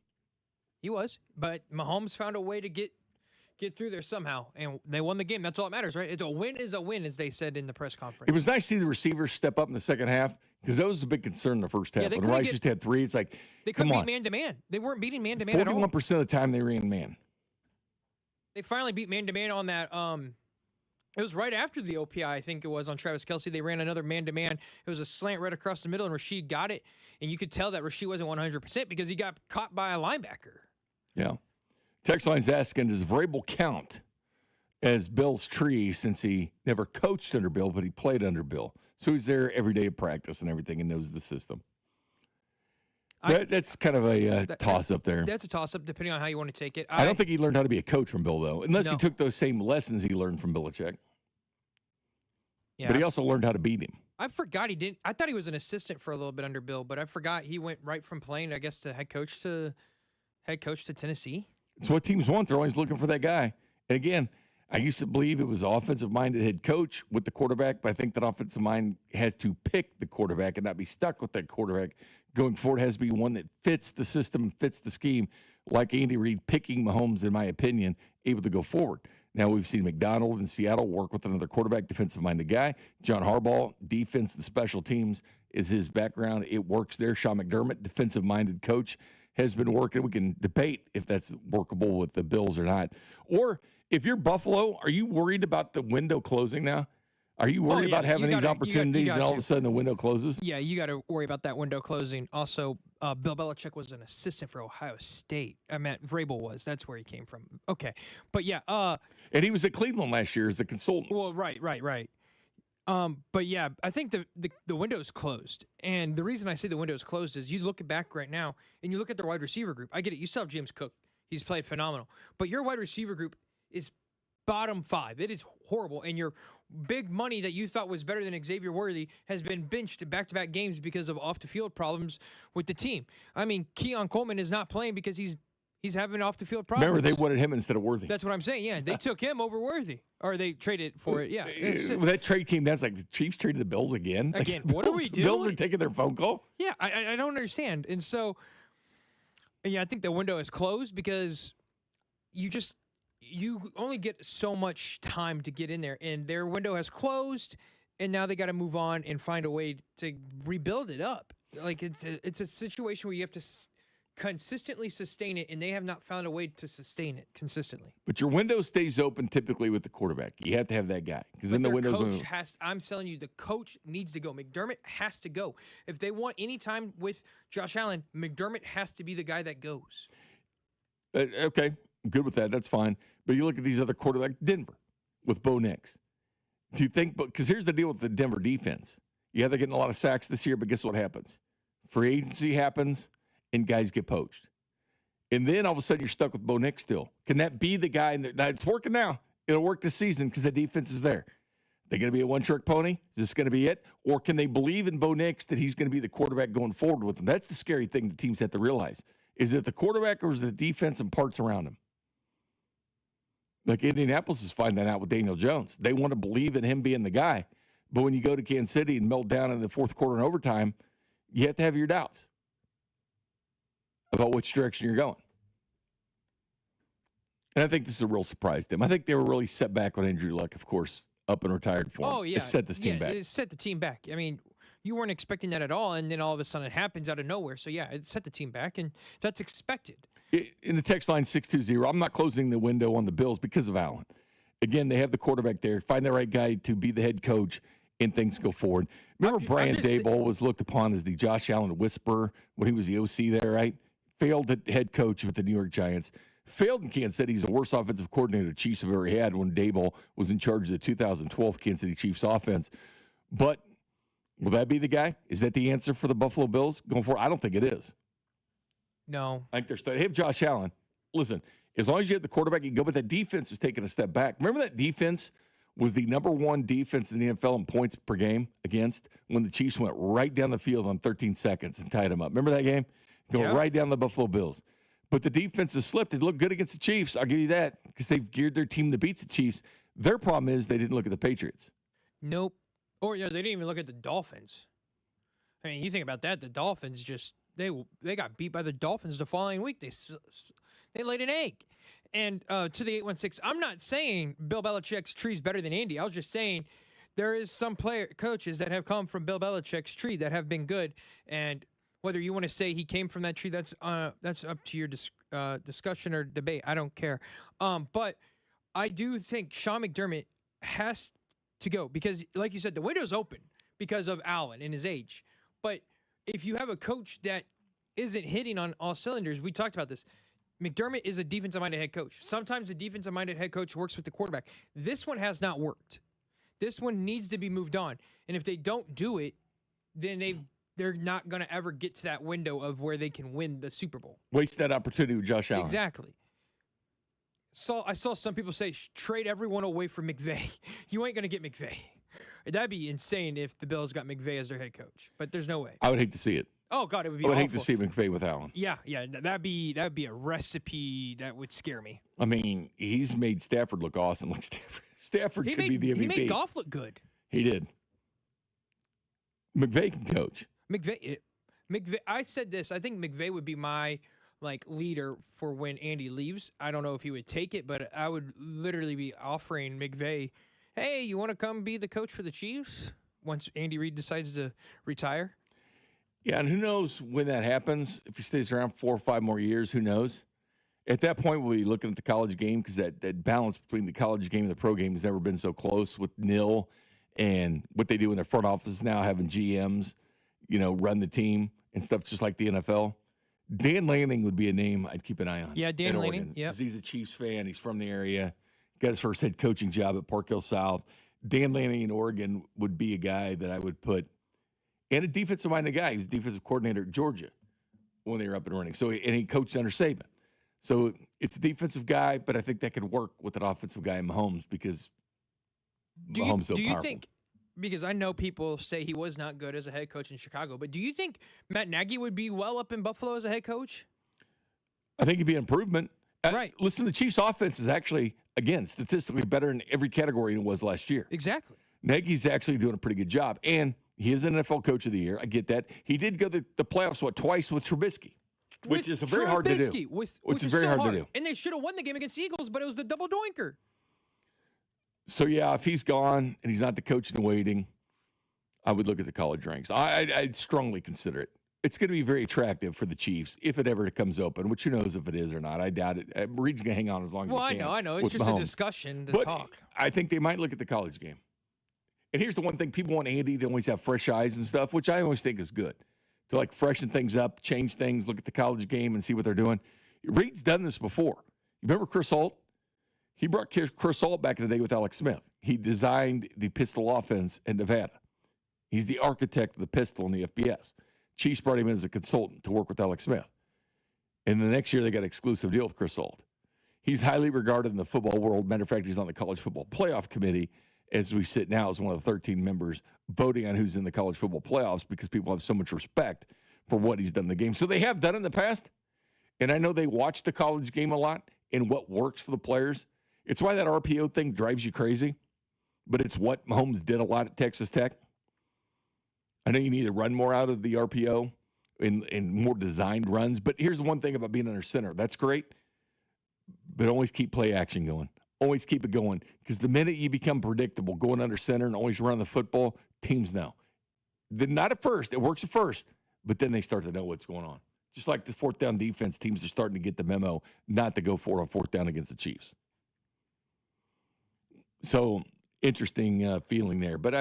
Speaker 2: He was, but Mahomes found a way to get through there somehow, and they won the game. That's all that matters, right? It's a win is a win, as they said in the press conference.
Speaker 1: It was nice to see the receivers step up in the second half because that was a big concern in the first half. When Rice just had 3, it's like,
Speaker 2: they couldn't beat man-to-man. They weren't beating man-to-man at all.
Speaker 1: 41% of the time they ran man.
Speaker 2: They finally beat man-to-man on that. It was right after the OPI, I think it was, on Travis Kelce. They ran another man-to-man. It was a slant right across the middle, and Rashid got it. And you could tell that Rashid wasn't 100% because he got caught by a linebacker.
Speaker 1: Yeah. Text line's asking, does Vrabel count as Bill's tree since he never coached under Bill, but he played under Bill? So he's there every day of practice and everything and knows the system. That's kind of a toss-up there.
Speaker 2: That's a toss-up, depending on how you want to take it.
Speaker 1: I don't think he learned how to be a coach from Bill, though, unless he took those same lessons he learned from Belichick. Yeah. But he also learned how to beat him.
Speaker 2: I forgot he didn't. I thought he was an assistant for a little bit under Bill, but I forgot he went right from playing, I guess, to head coach to Tennessee.
Speaker 1: It's what teams want. They're always looking for that guy. And again, I used to believe it was offensive-minded head coach with the quarterback, but I think that offensive mind has to pick the quarterback and not be stuck with that quarterback. Going forward, has to be one that fits the system, fits the scheme, like Andy Reid picking Mahomes, in my opinion, able to go forward. Now we've seen McDonald in Seattle work with another quarterback, defensive-minded guy. John Harbaugh, defense and special teams is his background. It works there. Sean McDermott, defensive-minded coach, has been working. We can debate if that's workable with the Bills or not. Or if you're Buffalo, are you worried about the window closing now? Are you worried about having these opportunities and all of a sudden the window closes?
Speaker 2: Yeah, you got to worry about that window closing. Also, Bill Belichick was an assistant for Ohio State. I meant Vrabel was. That's where he came from. Okay. But yeah.
Speaker 1: And he was at Cleveland last year as a consultant.
Speaker 2: Well, right. But yeah, I think the window is closed. And the reason I say the window is closed is you look back right now and you look at their wide receiver group. I get it. You still have James Cook. He's played phenomenal. But your wide receiver group is bottom 5. It is horrible. And your big money that you thought was better than Xavier Worthy has been benched in back-to-back games because of off-the-field problems with the team. I mean, Keon Coleman is not playing because he's having off-the-field problems.
Speaker 1: Remember, they wanted him instead of Worthy.
Speaker 2: That's what I'm saying. Yeah, they took him over Worthy. Or they traded for it. Yeah.
Speaker 1: That trade came down. It's like the Chiefs traded the Bills again.
Speaker 2: Again, what are we doing?
Speaker 1: Bills are taking their phone call?
Speaker 2: Yeah, I don't understand. And so, yeah, I think the window is closed because you only get so much time to get in there, and their window has closed, and now they got to move on and find a way to rebuild it up. Like it's a situation where you have to consistently sustain it, and they have not found a way to sustain it consistently.
Speaker 1: But your window stays open typically with the quarterback. You have to have that guy because then the window's
Speaker 2: I'm telling you, the coach needs to go. McDermott has to go. If they want any time with Josh Allen, McDermott has to be the guy that goes.
Speaker 1: Okay, good with that. That's fine. But you look at these other quarterbacks, Denver with Bo Nix. Do you think, because here's the deal with the Denver defense. Yeah, they're getting a lot of sacks this year, but guess what happens? Free agency happens, and guys get poached. And then all of a sudden you're stuck with Bo Nix still. Can that be the guy? It's working now. It'll work this season because the defense is there. They're going to be a one-trick pony? Is this going to be it? Or can they believe in Bo Nix that he's going to be the quarterback going forward with them? That's the scary thing the teams have to realize. Is it the quarterback or is it the defense and parts around him? Like Indianapolis is finding that out with Daniel Jones. They want to believe in him being the guy. But when you go to Kansas City and melt down in the fourth quarter and overtime, you have to have your doubts about which direction you're going. And I think this is a real surprise to them. I think they were really set back on injury luck, of course, up and retired for them.
Speaker 2: Oh, yeah.
Speaker 1: It set this team back.
Speaker 2: It set the team back. I mean, you weren't expecting that at all, and then all of a sudden it happens out of nowhere. So, yeah, it set the team back, and that's expected.
Speaker 1: In the text line 620, I'm not closing the window on the Bills because of Allen. Again, they have the quarterback there. Find the right guy to be the head coach, and things go forward. Remember Brian Daboll was looked upon as the Josh Allen whisperer when he was the OC there, right? Failed at head coach with the New York Giants. Failed in Kansas City. He's the worst offensive coordinator the Chiefs have ever had when Daboll was in charge of the 2012 Kansas City Chiefs offense. But will that be the guy? Is that the answer for the Buffalo Bills going forward? I don't think it is.
Speaker 2: No.
Speaker 1: I think they have Josh Allen. Listen, as long as you have the quarterback, you can go, but that defense is taking a step back. Remember that defense was the number one defense in the NFL in points per game against when the Chiefs went right down the field on 13 seconds and tied them up. Remember that game? Going right down the Buffalo Bills. But the defense has slipped. It looked good against the Chiefs. I'll give you that because they've geared their team to beat the Chiefs. Their problem is they didn't look at the Patriots.
Speaker 2: Nope. Or they didn't even look at the Dolphins. I mean, you think about that. The Dolphins just they got beat by the Dolphins the following week. They laid an egg. And to the 816, I'm not saying Bill Belichick's tree is better than Andy. I was just saying there is some coaches that have come from Bill Belichick's tree that have been good. And whether you want to say he came from that tree, that's up to your discussion or debate. I don't care. But I do think Sean McDermott has to go because, like you said, the window's open because of Allen and his age. But if you have a coach that isn't hitting on all cylinders, we talked about this. McDermott is a defensive-minded head coach. Sometimes a defensive-minded head coach works with the quarterback. This one has not worked. This one needs to be moved on. And if they don't do it, then they're not going to ever get to that window of where they can win the Super Bowl.
Speaker 1: Waste that opportunity with Josh Allen.
Speaker 2: Exactly. I saw some people say, trade everyone away from McVay. You ain't going to get McVay. That'd be insane if the Bills got McVay as their head coach, but there's no way.
Speaker 1: I would hate to see it.
Speaker 2: Oh, God, it would be
Speaker 1: I would
Speaker 2: awful.
Speaker 1: hate to see McVay with Allen.
Speaker 2: Yeah, that'd be a recipe that would scare me.
Speaker 1: I mean, he's made Stafford look awesome. Like Stafford could be the MVP.
Speaker 2: He made Goff look good.
Speaker 1: He did. McVay can coach.
Speaker 2: McVay. I said this. I think McVay would be my leader for when Andy leaves. I don't know if he would take it, but I would literally be offering McVay, hey, you want to come be the coach for the Chiefs once Andy Reid decides to retire?
Speaker 1: Yeah, and who knows when that happens. If he stays around 4 or 5 more years, who knows? At that point, we'll be looking at the college game because that balance between the college game and the pro game has never been so close with nil and what they do in their front office now, having GMs, run the team and stuff just like the NFL. Dan Lanning would be a name I'd keep an eye on.
Speaker 2: Yeah, Dan Lanning. Yeah,
Speaker 1: because he's a Chiefs fan. He's from the area. Got his first head coaching job at Park Hill South. Dan Lanning in Oregon would be a guy that I would put, and a defensive-minded guy. He was defensive coordinator at Georgia when they were up and running. So, and he coached under Saban. So it's a defensive guy, but I think that could work with an offensive guy in Mahomes because Mahomes is so powerful.
Speaker 2: Do you think, because I know people say he was not good as a head coach in Chicago, but do you think Matt Nagy would be well up in Buffalo as a head coach?
Speaker 1: I think he'd be an improvement.
Speaker 2: Right.
Speaker 1: Listen, the Chiefs' offense is actually, again, statistically better in every category than it was last year.
Speaker 2: Exactly.
Speaker 1: Nagy's actually doing a pretty good job, and he is an NFL Coach of the Year. I get that. He did go the playoffs, twice with Trubisky. Which is very hard to do.
Speaker 2: Which is very hard to do. And they should have won the game against the Eagles, but it was the double doinker.
Speaker 1: So, yeah, if he's gone and he's not the coach in waiting, I would look at the college ranks. I'd strongly consider it. It's going to be very attractive for the Chiefs if it ever comes open, which who knows if it is or not. I doubt it. Reed's going to hang on as long as he can.
Speaker 2: Well, I know. It's just
Speaker 1: Mahomes.
Speaker 2: A discussion to talk.
Speaker 1: I think they might look at the college game. And here's the one thing. People want Andy to always have fresh eyes and stuff, which I always think is good. To freshen things up, change things, look at the college game and see what they're doing. Reed's done this before. You remember Chris Holt? He brought Chris Holt back in the day with Alex Smith. He designed the pistol offense in Nevada. He's the architect of the pistol in the FBS. Chiefs brought him in as a consultant to work with Alex Smith. And the next year they got an exclusive deal with Chris Holt. He's highly regarded in the football world. Matter of fact, he's on the College Football Playoff Committee as we sit now as one of the 13 members voting on who's in the college football playoffs because people have so much respect for what he's done in the game. So they have done it in the past, and I know they watch the college game a lot and what works for the players. It's why that RPO thing drives you crazy, but it's what Mahomes did a lot at Texas Tech. I know you need to run more out of the RPO and more designed runs, but here's the one thing about being under center. That's great, but always keep play action going. Always keep it going because the minute you become predictable, going under center and always run the football, teams know. Not at first. It works at first, but then they start to know what's going on. Just like the fourth down defense, teams are starting to get the memo not to go for it on fourth down against the Chiefs. So interesting feeling there. But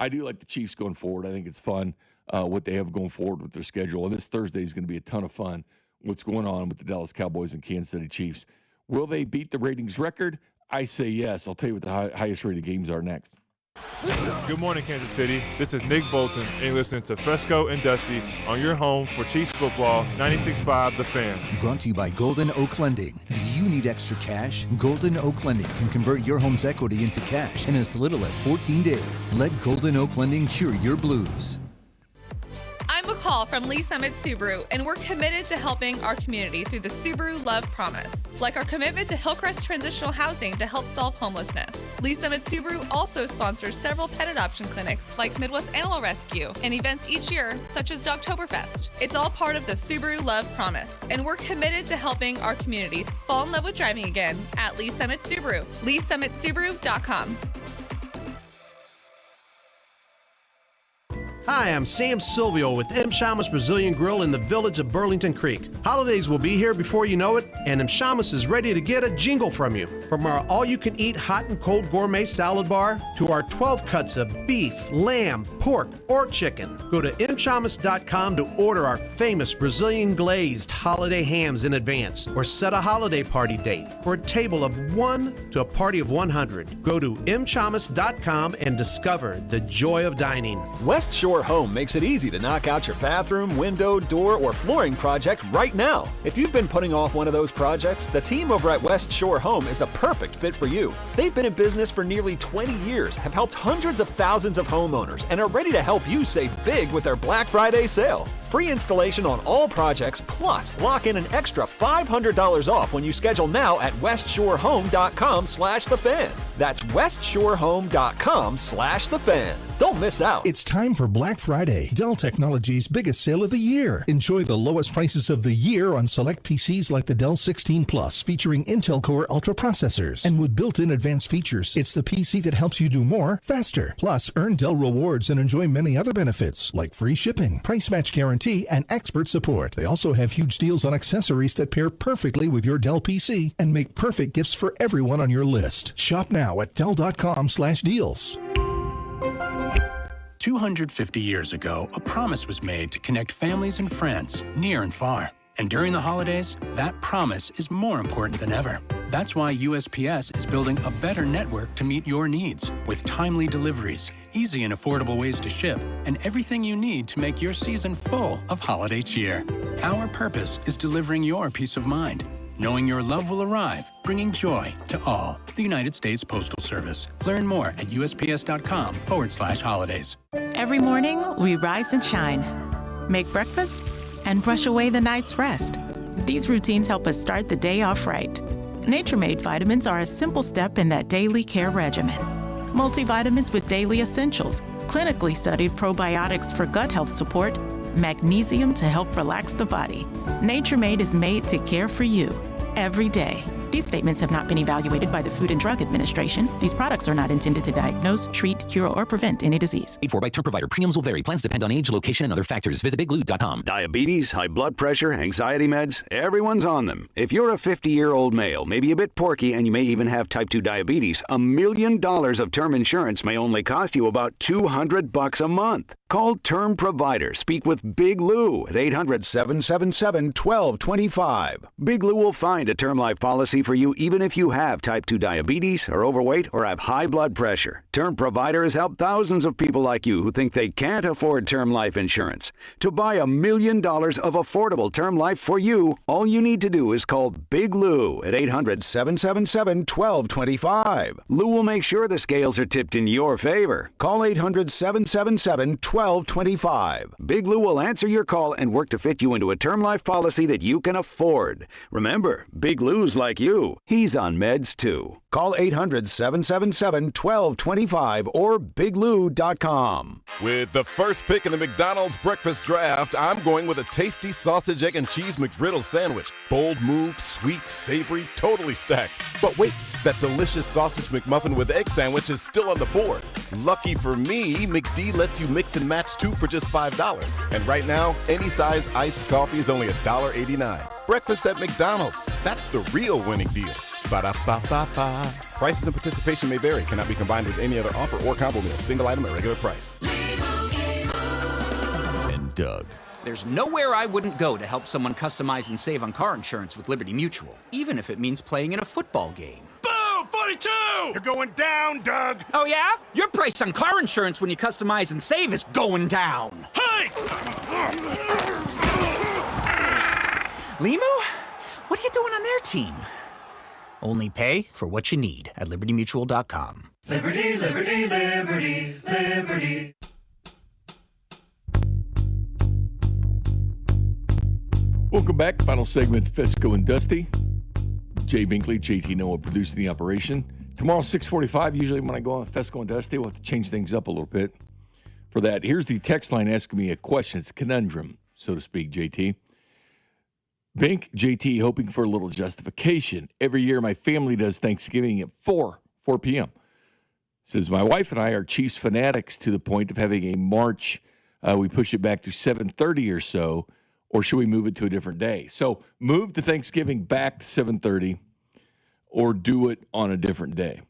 Speaker 1: I do like the Chiefs going forward. I think it's fun what they have going forward with their schedule. And this Thursday is going to be a ton of fun. What's going on with the Dallas Cowboys and Kansas City Chiefs. Will they beat the ratings record? I say yes. I'll tell you what the highest rated games are next.
Speaker 5: Good morning, Kansas City. This is Nick Bolton, and you're listening to Fescoe and Dusty on your home for Chiefs football, 96.5 The Fan.
Speaker 3: Brought to you by Golden Oak Lending. Do you need extra cash? Golden Oak Lending can convert your home's equity into cash in as little as 14 days. Let Golden Oak Lending cure your blues.
Speaker 9: I'm McCall from Lee Summit Subaru, and we're committed to helping our community through the Subaru Love Promise, like our commitment to Hillcrest Transitional Housing to help solve homelessness. Lee Summit Subaru also sponsors several pet adoption clinics like Midwest Animal Rescue and events each year, such as Dogtoberfest. It's all part of the Subaru Love Promise, and we're committed to helping our community fall in love with driving again at Lee Summit Subaru. LeeSummitSubaru.com.
Speaker 10: Hi, I'm Sam Silvio with M. Shamus Brazilian Grill in the village of Burlington Creek. Holidays will be here before you know it, and M. Shamus is ready to get a jingle from you. From our all-you-can-eat hot and cold gourmet salad bar to our 12 cuts of beef, lamb, pork, or chicken. Go to mshamus.com to order our famous Brazilian glazed holiday hams in advance, or set a holiday party date for a table of 1 to a party of 100. Go to mshamus.com and discover the joy of dining.
Speaker 31: West Shore Home makes it easy to knock out your bathroom, window, door, or flooring project right now. If you've been putting off one of those projects, the team over at West Shore Home is the perfect fit for you. They've been in business for nearly 20 years, have helped hundreds of thousands of homeowners, and are ready to help you save big with their Black Friday sale. Free installation on all projects, plus lock in an extra $500 off when you schedule now at westshorehome.com/thefan. That's westshorehome.com/thefan. Don't miss out.
Speaker 11: It's time for Black Friday, Dell Technologies' biggest sale of the year. Enjoy the lowest prices of the year on select PCs like the Dell 16 Plus, featuring Intel Core Ultra processors. And with built-in advanced features, it's the PC that helps you do more, faster. Plus, earn Dell rewards and enjoy many other benefits, like free shipping, price match guarantee, and expert support. They also have huge deals on accessories that pair perfectly with your Dell PC and make perfect gifts for everyone on your list. Shop now at Dell.com/deals.
Speaker 12: 250 years ago, a promise was made to connect families and friends near and far. And during the holidays, that promise is more important than ever. That's why USPS is building a better network to meet your needs, with timely deliveries, easy and affordable ways to ship, and everything you need to make your season full of holiday cheer. Our purpose is delivering your peace of mind, knowing your love will arrive, bringing joy to all. The United States Postal Service. Learn more at USPS.com/holidays.
Speaker 13: Every morning, we rise and shine, make breakfast, and brush away the night's rest. These routines help us start the day off right. Nature-Made vitamins are a simple step in that daily care regimen. Multivitamins with daily essentials, clinically studied probiotics for gut health support, magnesium to help relax the body. Nature-Made is made to care for you every day. These statements have not been evaluated by the Food and Drug Administration. These products are not intended to diagnose, treat, cure, or prevent any disease.
Speaker 7: Paid for by term provider. Premiums will vary. Plans depend on age, location, and other factors. Visit bigblue.com.
Speaker 8: Diabetes, high blood pressure, anxiety meds, everyone's on them. If you're a 50-year-old male, maybe a bit porky, and you may even have type 2 diabetes, $1 million of term insurance may only cost you about $200 a month. Call Term Provider. Speak with Big Lou at 800-777-1225. Big Lou will find a term life policy for you even if you have type 2 diabetes, are overweight, or have high blood pressure. Term Provider has helped thousands of people like you who think they can't afford term life insurance. To buy $1 million of affordable term life for you, all you need to do is call Big Lou at 800-777-1225. Lou will make sure the scales are tipped in your favor. Call 800-777-1225. Big Lou will answer your call and work to fit you into a term life policy that you can afford. Remember, Big Lou's like you. He's on meds too. Call 800-777-1225 or biglou.com.
Speaker 14: With the first pick in the McDonald's breakfast draft, I'm going with a tasty sausage, egg, and cheese McGriddle sandwich. Bold move, sweet, savory, totally stacked. But wait, that delicious sausage McMuffin with egg sandwich is still on the board. Lucky for me, McD lets you mix and match two for just $5. And right now, any size iced coffee is only $1.89. Breakfast at McDonald's. That's the real winning deal. Ba-da-ba-ba-ba. Prices and participation may vary. Cannot be combined with any other offer or combo meal. Single item at regular price. And Doug.
Speaker 18: There's nowhere I wouldn't go to help someone customize and save on car insurance with Liberty Mutual, even if it means playing in a football game.
Speaker 27: Boom! 42! You're going down, Doug!
Speaker 18: Oh, yeah? Your price on car insurance when you customize and save is going down.
Speaker 27: Hey!
Speaker 18: Limu? What are you doing on their team? Only pay for what you need at libertymutual.com.
Speaker 19: Liberty, liberty, liberty, liberty.
Speaker 1: Welcome back. Final segment, Fescoe and Dusty. Jay Binkley, JT Noah producing the operation. Tomorrow, 6:45, usually when I go on Fescoe and Dusty, we'll have to change things up a little bit for that. Here's the text line asking me a question. It's a conundrum, so to speak, JT. Bink JT hoping for a little justification. Every year my family does Thanksgiving at 4 p.m. Says my wife and I are Chiefs fanatics to the point of having a march. We push it back to 7:30 or so, or should we move it to a different day? So move the Thanksgiving back to 7:30 or do it on a different day.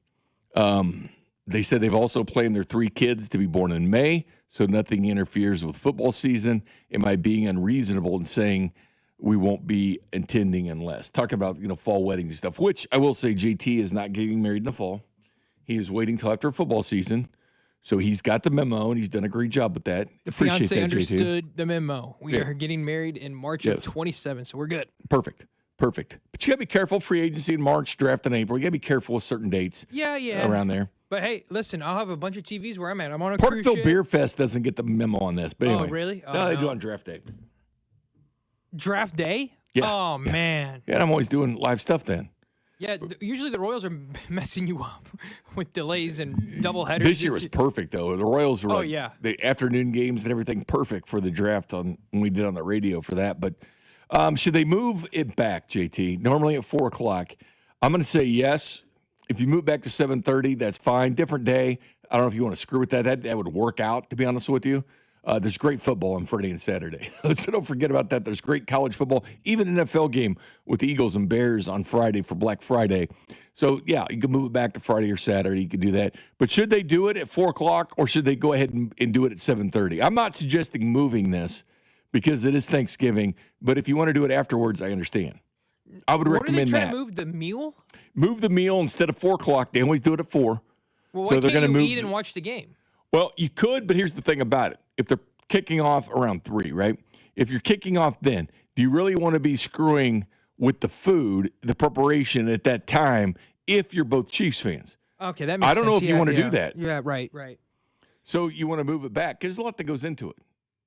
Speaker 1: They said they've also planned their 3 kids to be born in May, so nothing interferes with football season. Am I being unreasonable in saying we won't be attending unless? Talking about, fall weddings and stuff, which I will say JT is not getting married in the fall. He is waiting till after football season. So he's got the memo, and he's done a great job with that.
Speaker 2: The
Speaker 1: Appreciate
Speaker 2: fiance
Speaker 1: that,
Speaker 2: understood
Speaker 1: JT.
Speaker 2: the memo. We are getting married in March of 27, so we're good.
Speaker 1: Perfect. But you got to be careful. Free agency in March, draft in April. You got to be careful with certain dates
Speaker 2: Yeah.
Speaker 1: around there.
Speaker 2: But hey, listen, I'll have a bunch of TVs where I'm at. I'm on a cruise
Speaker 1: Parkville
Speaker 2: ship.
Speaker 1: Beer Fest doesn't get the memo on this. But anyway.
Speaker 2: Oh, really? Oh,
Speaker 1: no, they do
Speaker 2: no.
Speaker 1: on draft day.
Speaker 2: Draft day?
Speaker 1: Yeah.
Speaker 2: Oh, man.
Speaker 1: Yeah, and I'm always doing live stuff then.
Speaker 2: Yeah, usually the Royals are messing you up with delays and double headers.
Speaker 1: This year was perfect, though. The Royals were the afternoon games and everything perfect for the draft when we did on the radio for that. But should they move it back, JT? Normally at 4 o'clock. I'm going to say yes. If you move back to 7:30, that's fine. Different day. I don't know if you want to screw with that. That would work out, to be honest with you. There's great football on Friday and Saturday. So don't forget about that. There's great college football, even an NFL game with the Eagles and Bears on Friday for Black Friday. So, yeah, you can move it back to Friday or Saturday. You can do that. But should they do it at 4 o'clock or should they go ahead and do it at 7:30? I'm not suggesting moving this because it is Thanksgiving. But if you want to do it afterwards, I understand. I would recommend that.
Speaker 2: What are they trying to move the meal?
Speaker 1: Move the meal instead of 4 o'clock. They always do it at 4.
Speaker 2: Well,
Speaker 1: so
Speaker 2: why
Speaker 1: they're
Speaker 2: can't
Speaker 1: going to
Speaker 2: you
Speaker 1: move.
Speaker 2: eat and watch the game?
Speaker 1: Well, you could, but here's the thing about it. If they're kicking off around 3, right? If you're kicking off then, do you really want to be screwing with the food, the preparation at that time if you're both Chiefs fans?
Speaker 2: Okay, that makes sense.
Speaker 1: I don't know if you want to do that.
Speaker 2: Yeah, right.
Speaker 1: So you want to move it back because there's a lot that goes into it.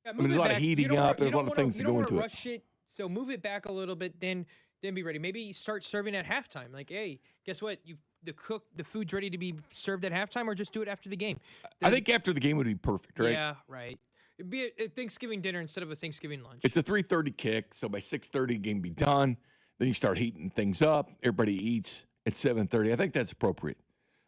Speaker 2: Yeah,
Speaker 1: There's a lot of heating up. There's a lot of things that go into it.
Speaker 2: Rush it, so move it back a little bit, then be ready. Maybe start serving at halftime. Like, hey, guess what? The food's ready to be served at halftime, or just do it after the game.
Speaker 1: I think after the game would be perfect, right?
Speaker 2: Yeah, right. It'd be a Thanksgiving dinner instead of a Thanksgiving lunch.
Speaker 1: It's a 3:30 kick, so by 6:30 the game be done. Then you start heating things up. Everybody eats at 7:30. I think that's appropriate.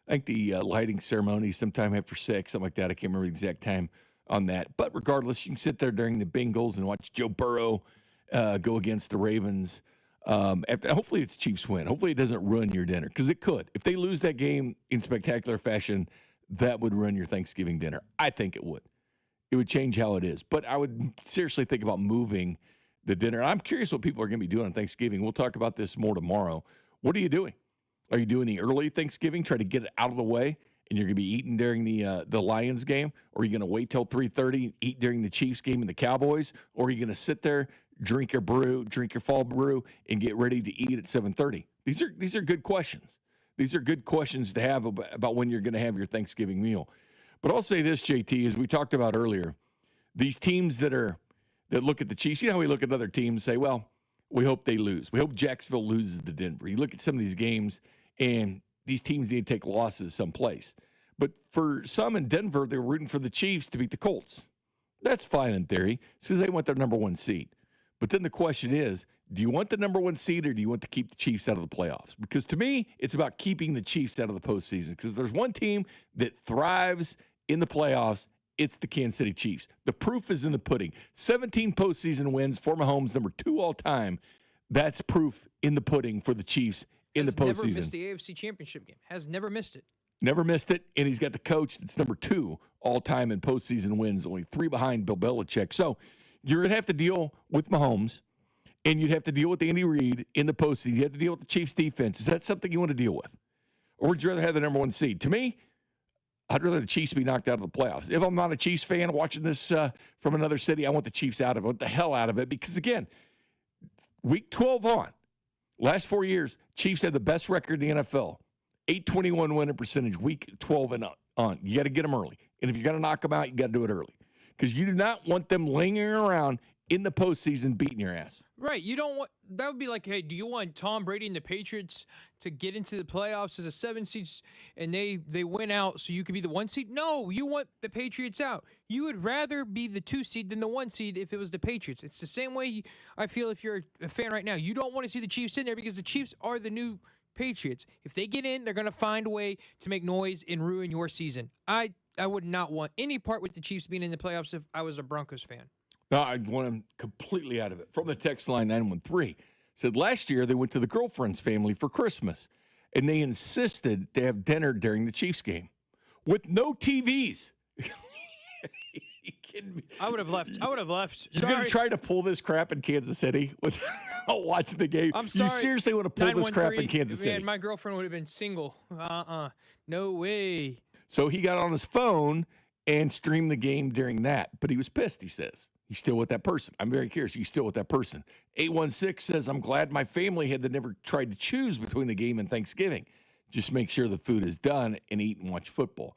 Speaker 1: I think the lighting ceremony sometime after 6, something like that. I can't remember the exact time on that. But regardless, you can sit there during the Bengals and watch Joe Burrow go against the Ravens. Hopefully it's Chiefs win. Hopefully it doesn't ruin your dinner because it could. If they lose that game in spectacular fashion, that would ruin your Thanksgiving dinner. I think it would. It would change how it is. But I would seriously think about moving the dinner. I'm curious what people are going to be doing on Thanksgiving. We'll talk about this more tomorrow. What are you doing? Are you doing the early Thanksgiving, try to get it out of the way, and you're going to be eating during the Lions game? Or are you going to wait till 3:30 and eat during the Chiefs game and the Cowboys? Or are you going to sit there, drink your fall brew, and get ready to eat at 7:30? These are good questions. These are good questions to have about when you're going to have your Thanksgiving meal. But I'll say this, JT, as we talked about earlier, these teams that look at the Chiefs, you know how we look at other teams and say, well, we hope they lose. We hope Jacksonville loses to Denver. You look at some of these games, and these teams need to take losses someplace. But for some in Denver, they're rooting for the Chiefs to beat the Colts. That's fine in theory because they want their number 1 seed. But then the question is, do you want the number 1 seed or do you want to keep the Chiefs out of the playoffs? Because to me, it's about keeping the Chiefs out of the postseason because there's one team that thrives in the playoffs. It's the Kansas City Chiefs. The proof is in the pudding. 17 postseason wins for Mahomes, number 2 all time. That's proof in the pudding for the Chiefs in the postseason.
Speaker 2: Has never missed the AFC Championship game. Has never missed it.
Speaker 1: Never missed it, and he's got the coach that's number 2 all time in postseason wins, only 3 behind Bill Belichick. So you're going to have to deal with Mahomes, and you'd have to deal with Andy Reid in the postseason. You have to deal with the Chiefs' defense. Is that something you want to deal with? Or would you rather have the number 1 seed? To me, I'd rather the Chiefs be knocked out of the playoffs. If I'm not a Chiefs fan watching this from another city, I want the Chiefs out of it. I want the hell out of it because, again, week 12 on, last 4 years, Chiefs had the best record in the NFL. 821 winning percentage, week 12 and on. You got to get them early. And if you're going to knock them out, you got to do it early. Because you do not want them lingering around in the postseason beating your ass.
Speaker 2: Right. You don't want that would be like, hey, do you want Tom Brady and the Patriots to get into the playoffs as a 7 seed and they win out so you could be the 1 seed? No, you want the Patriots out. You would rather be the 2 seed than the 1 seed if it was the Patriots. It's the same way I feel if you're a fan right now. You don't want to see the Chiefs in there because the Chiefs are the new Patriots. If they get in, they're going to find a way to make noise and ruin your season. I would not want any part with the Chiefs being in the playoffs if I was a Broncos fan.
Speaker 1: No, I'd want them completely out of it. From the text line 913, said last year they went to the girlfriend's family for Christmas, and they insisted to have dinner during the Chiefs game with no TVs. You kidding me?
Speaker 2: I would have left.
Speaker 1: You're going to try to pull this crap in Kansas City without watching the game?
Speaker 2: I'm sorry.
Speaker 1: You seriously want to pull this crap in Kansas City?
Speaker 2: Man, my girlfriend would have been single. No way.
Speaker 1: So he got on his phone and streamed the game during that. But he was pissed, he says. You still with that person? I'm very curious. You still with that person? 816 says, I'm glad my family had never tried to choose between the game and Thanksgiving. Just make sure the food is done and eat and watch football.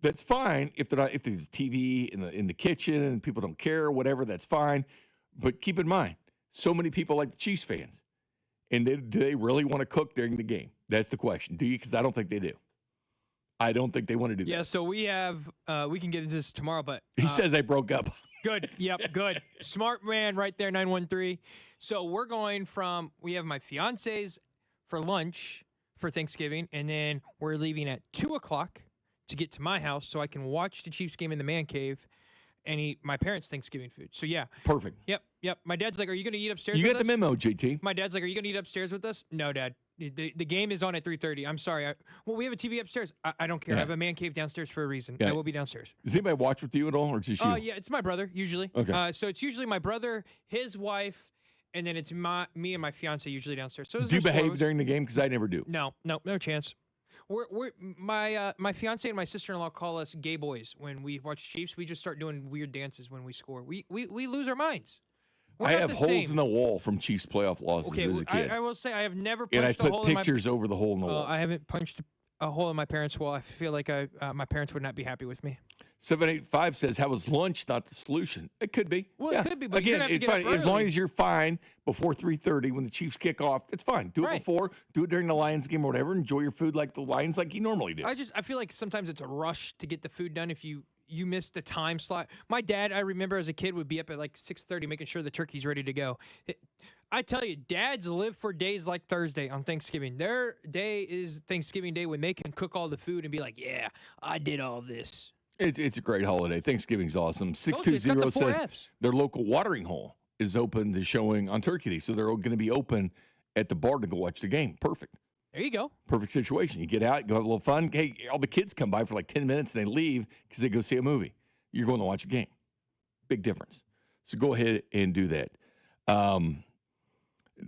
Speaker 1: That's fine if there's TV in the kitchen and people don't care or whatever. That's fine. But keep in mind, so many people like the Chiefs fans, and do they really want to cook during the game? That's the question. Do you? Because I don't think they do. I don't think they want to do that.
Speaker 2: Yeah. So we have. We can get into this tomorrow, but
Speaker 1: He says they broke up.
Speaker 2: Good. Yep. Good. Smart man right there, 913. So we're going from, we have my fiance's for lunch for Thanksgiving, and then we're leaving at 2 o'clock to get to my house so I can watch the Chiefs game in the man cave and eat my parents' Thanksgiving food. So, yeah.
Speaker 1: Perfect.
Speaker 2: Yep. My dad's like, are you going to eat upstairs
Speaker 1: You
Speaker 2: with
Speaker 1: got
Speaker 2: us?
Speaker 1: the memo, JT.
Speaker 2: My dad's like, are you going to eat upstairs with us? No, Dad. The game is on at 3:30. I'm sorry. Well, we have a TV upstairs. I don't care.
Speaker 1: Yeah.
Speaker 2: I have a man cave downstairs for a reason.
Speaker 1: Yeah.
Speaker 2: I will be downstairs.
Speaker 1: Does anybody watch with you at all, or just you?
Speaker 2: Yeah, it's my brother, usually.
Speaker 1: Okay.
Speaker 2: So it's usually my brother, his wife, and then it's me and my fiance usually downstairs. So
Speaker 1: Do you behave during the game? Because I never do.
Speaker 2: No chance. My fiance and my sister-in-law call us gay boys when we watch Chiefs. We just start doing weird dances when we score. We lose our minds. We're
Speaker 1: I
Speaker 2: not
Speaker 1: have
Speaker 2: the
Speaker 1: holes
Speaker 2: same.
Speaker 1: in the wall from Chiefs playoff losses
Speaker 2: Okay,
Speaker 1: as a kid.
Speaker 2: I will say I have never
Speaker 1: and I
Speaker 2: punched a
Speaker 1: put
Speaker 2: hole in my
Speaker 1: pictures over the hole in the wall.
Speaker 2: I haven't punched a hole in my parents' wall. I feel like my parents would not be happy with me.
Speaker 1: 785 says, how was lunch not the solution? It could be.
Speaker 2: Well, it could be, but
Speaker 1: again,
Speaker 2: you're gonna have to
Speaker 1: it's
Speaker 2: get
Speaker 1: fine.
Speaker 2: up
Speaker 1: As long
Speaker 2: early.
Speaker 1: as you're fine before 3:30 when the Chiefs kick off, it's fine. Do it
Speaker 2: Right.
Speaker 1: before, do it during the Lions game or whatever. Enjoy your food like the Lions like you normally do.
Speaker 2: I feel like sometimes it's a rush to get the food done if you miss the time slot. My dad, I remember as a kid, would be up at like 6:30 making sure the turkey's ready to go. I tell you, dads live for days like Thursday on Thanksgiving. Their day is Thanksgiving Day when they can cook all the food and be like, yeah, I did all this.
Speaker 1: It's a great holiday. Thanksgiving's awesome.
Speaker 2: It's got
Speaker 1: 620
Speaker 2: the 4
Speaker 1: says
Speaker 2: Fs.
Speaker 1: their local watering hole is open to showing on Turkey Day. So they're going to be open at the bar to go watch the game. Perfect.
Speaker 2: There you go.
Speaker 1: Perfect situation. You get out, go have a little fun. Hey, all the kids come by for like 10 minutes and they leave because they go see a movie. You're going to watch a game. Big difference. So go ahead and do that.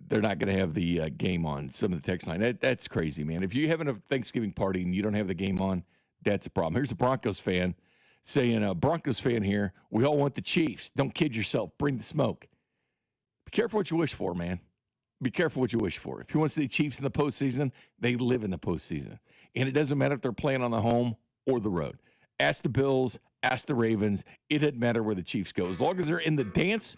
Speaker 1: They're not going to have the game on some of the text line. That's crazy, man. If you're having a Thanksgiving party and you don't have the game on, that's a problem. Here's a Broncos fan saying, Broncos fan here, we all want the Chiefs. Don't kid yourself. Bring the smoke. Be careful what you wish for, man. Be careful what you wish for. If you want to see the Chiefs in the postseason, they live in the postseason. And it doesn't matter if they're playing on the home or the road. Ask the Bills, ask the Ravens. It doesn't matter where the Chiefs go. As long as they're in the dance,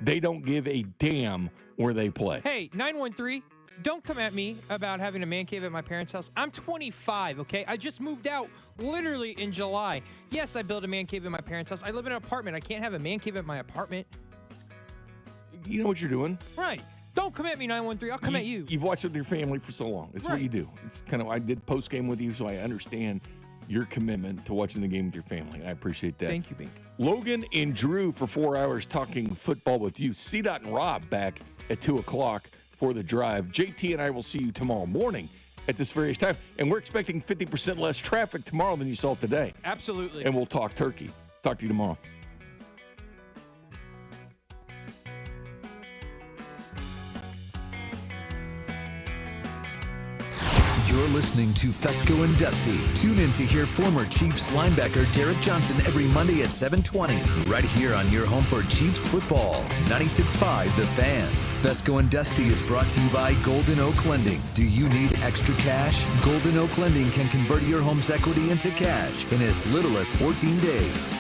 Speaker 1: they don't give a damn where they play.
Speaker 2: Hey, 913, don't come at me about having a man cave at my parents' house. I'm 25, okay? I just moved out literally in July. Yes, I built a man cave at my parents' house. I live in an apartment. I can't have a man cave at my apartment.
Speaker 1: You know what you're doing?
Speaker 2: Right. Don't come at me, 913. I'll come at you.
Speaker 1: You've watched with your family for so long. It's what you do. It's kind of, I did post game with you, so I understand your commitment to watching the game with your family. I appreciate that.
Speaker 2: Thank you, Bink.
Speaker 1: Logan and Drew for 4 hours talking football with you. C-Dot and Rob back at 2 o'clock for the drive. JT and I will see you tomorrow morning at this various time. And we're expecting 50% less traffic tomorrow than you saw today.
Speaker 2: Absolutely.
Speaker 1: And we'll talk turkey. Talk to you tomorrow.
Speaker 3: You're listening to Fescoe and Dusty. Tune in to hear former Chiefs linebacker Derek Johnson every Monday at 7:20, right here on your home for Chiefs football, 96.5 The Fan. Fescoe and Dusty is brought to you by Golden Oak Lending. Do you need extra cash? Golden Oak Lending can convert your home's equity into cash in as little as 14 days.